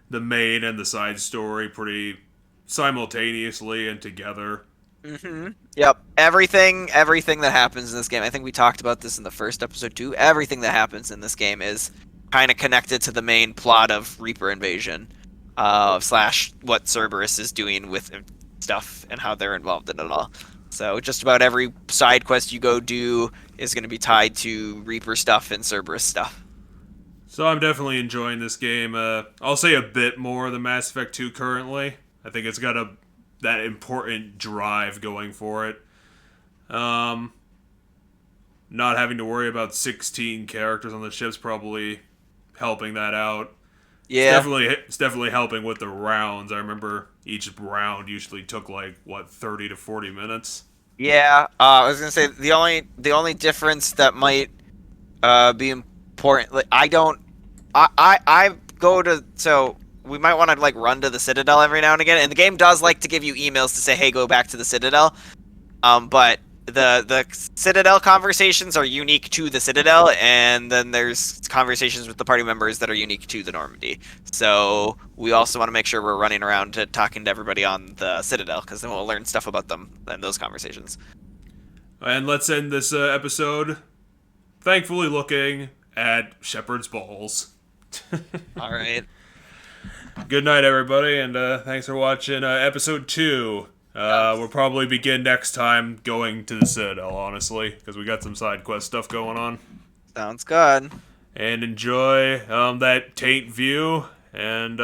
the main and the side story pretty simultaneously and together. Mm-hmm. Yep. Everything that happens in this game, I think we talked about this in the first episode too, everything that happens in this game is kind of connected to the main plot of Reaper Invasion, / what Cerberus is doing with stuff and how they're involved in it all. So just about every side quest you go do is going to be tied to Reaper stuff and Cerberus stuff. So I'm definitely enjoying this game. I'll say a bit more than Mass Effect 2 currently. I think it's got that important drive going for it. Not having to worry about 16 characters on the ship's probably helping that out. Yeah. It's definitely helping with the rounds. I remember each round usually took 30 to 40 minutes. Yeah, I was gonna say the only difference that might be important. I go to, so we might want to run to the Citadel every now and again, and the game does like to give you emails to say, hey, go back to the Citadel. But the Citadel conversations are unique to the Citadel, and then there's conversations with the party members that are unique to the Normandy. So we also want to make sure we're running around to talking to everybody on the Citadel, because then we'll learn stuff about them in those conversations. And let's end this episode thankfully looking at Shepard's balls. All right. Good night, everybody, and thanks for watching episode 2. We'll probably begin next time going to the Citadel, honestly, because we got some side quest stuff going on. Sounds good. And enjoy that taint view, and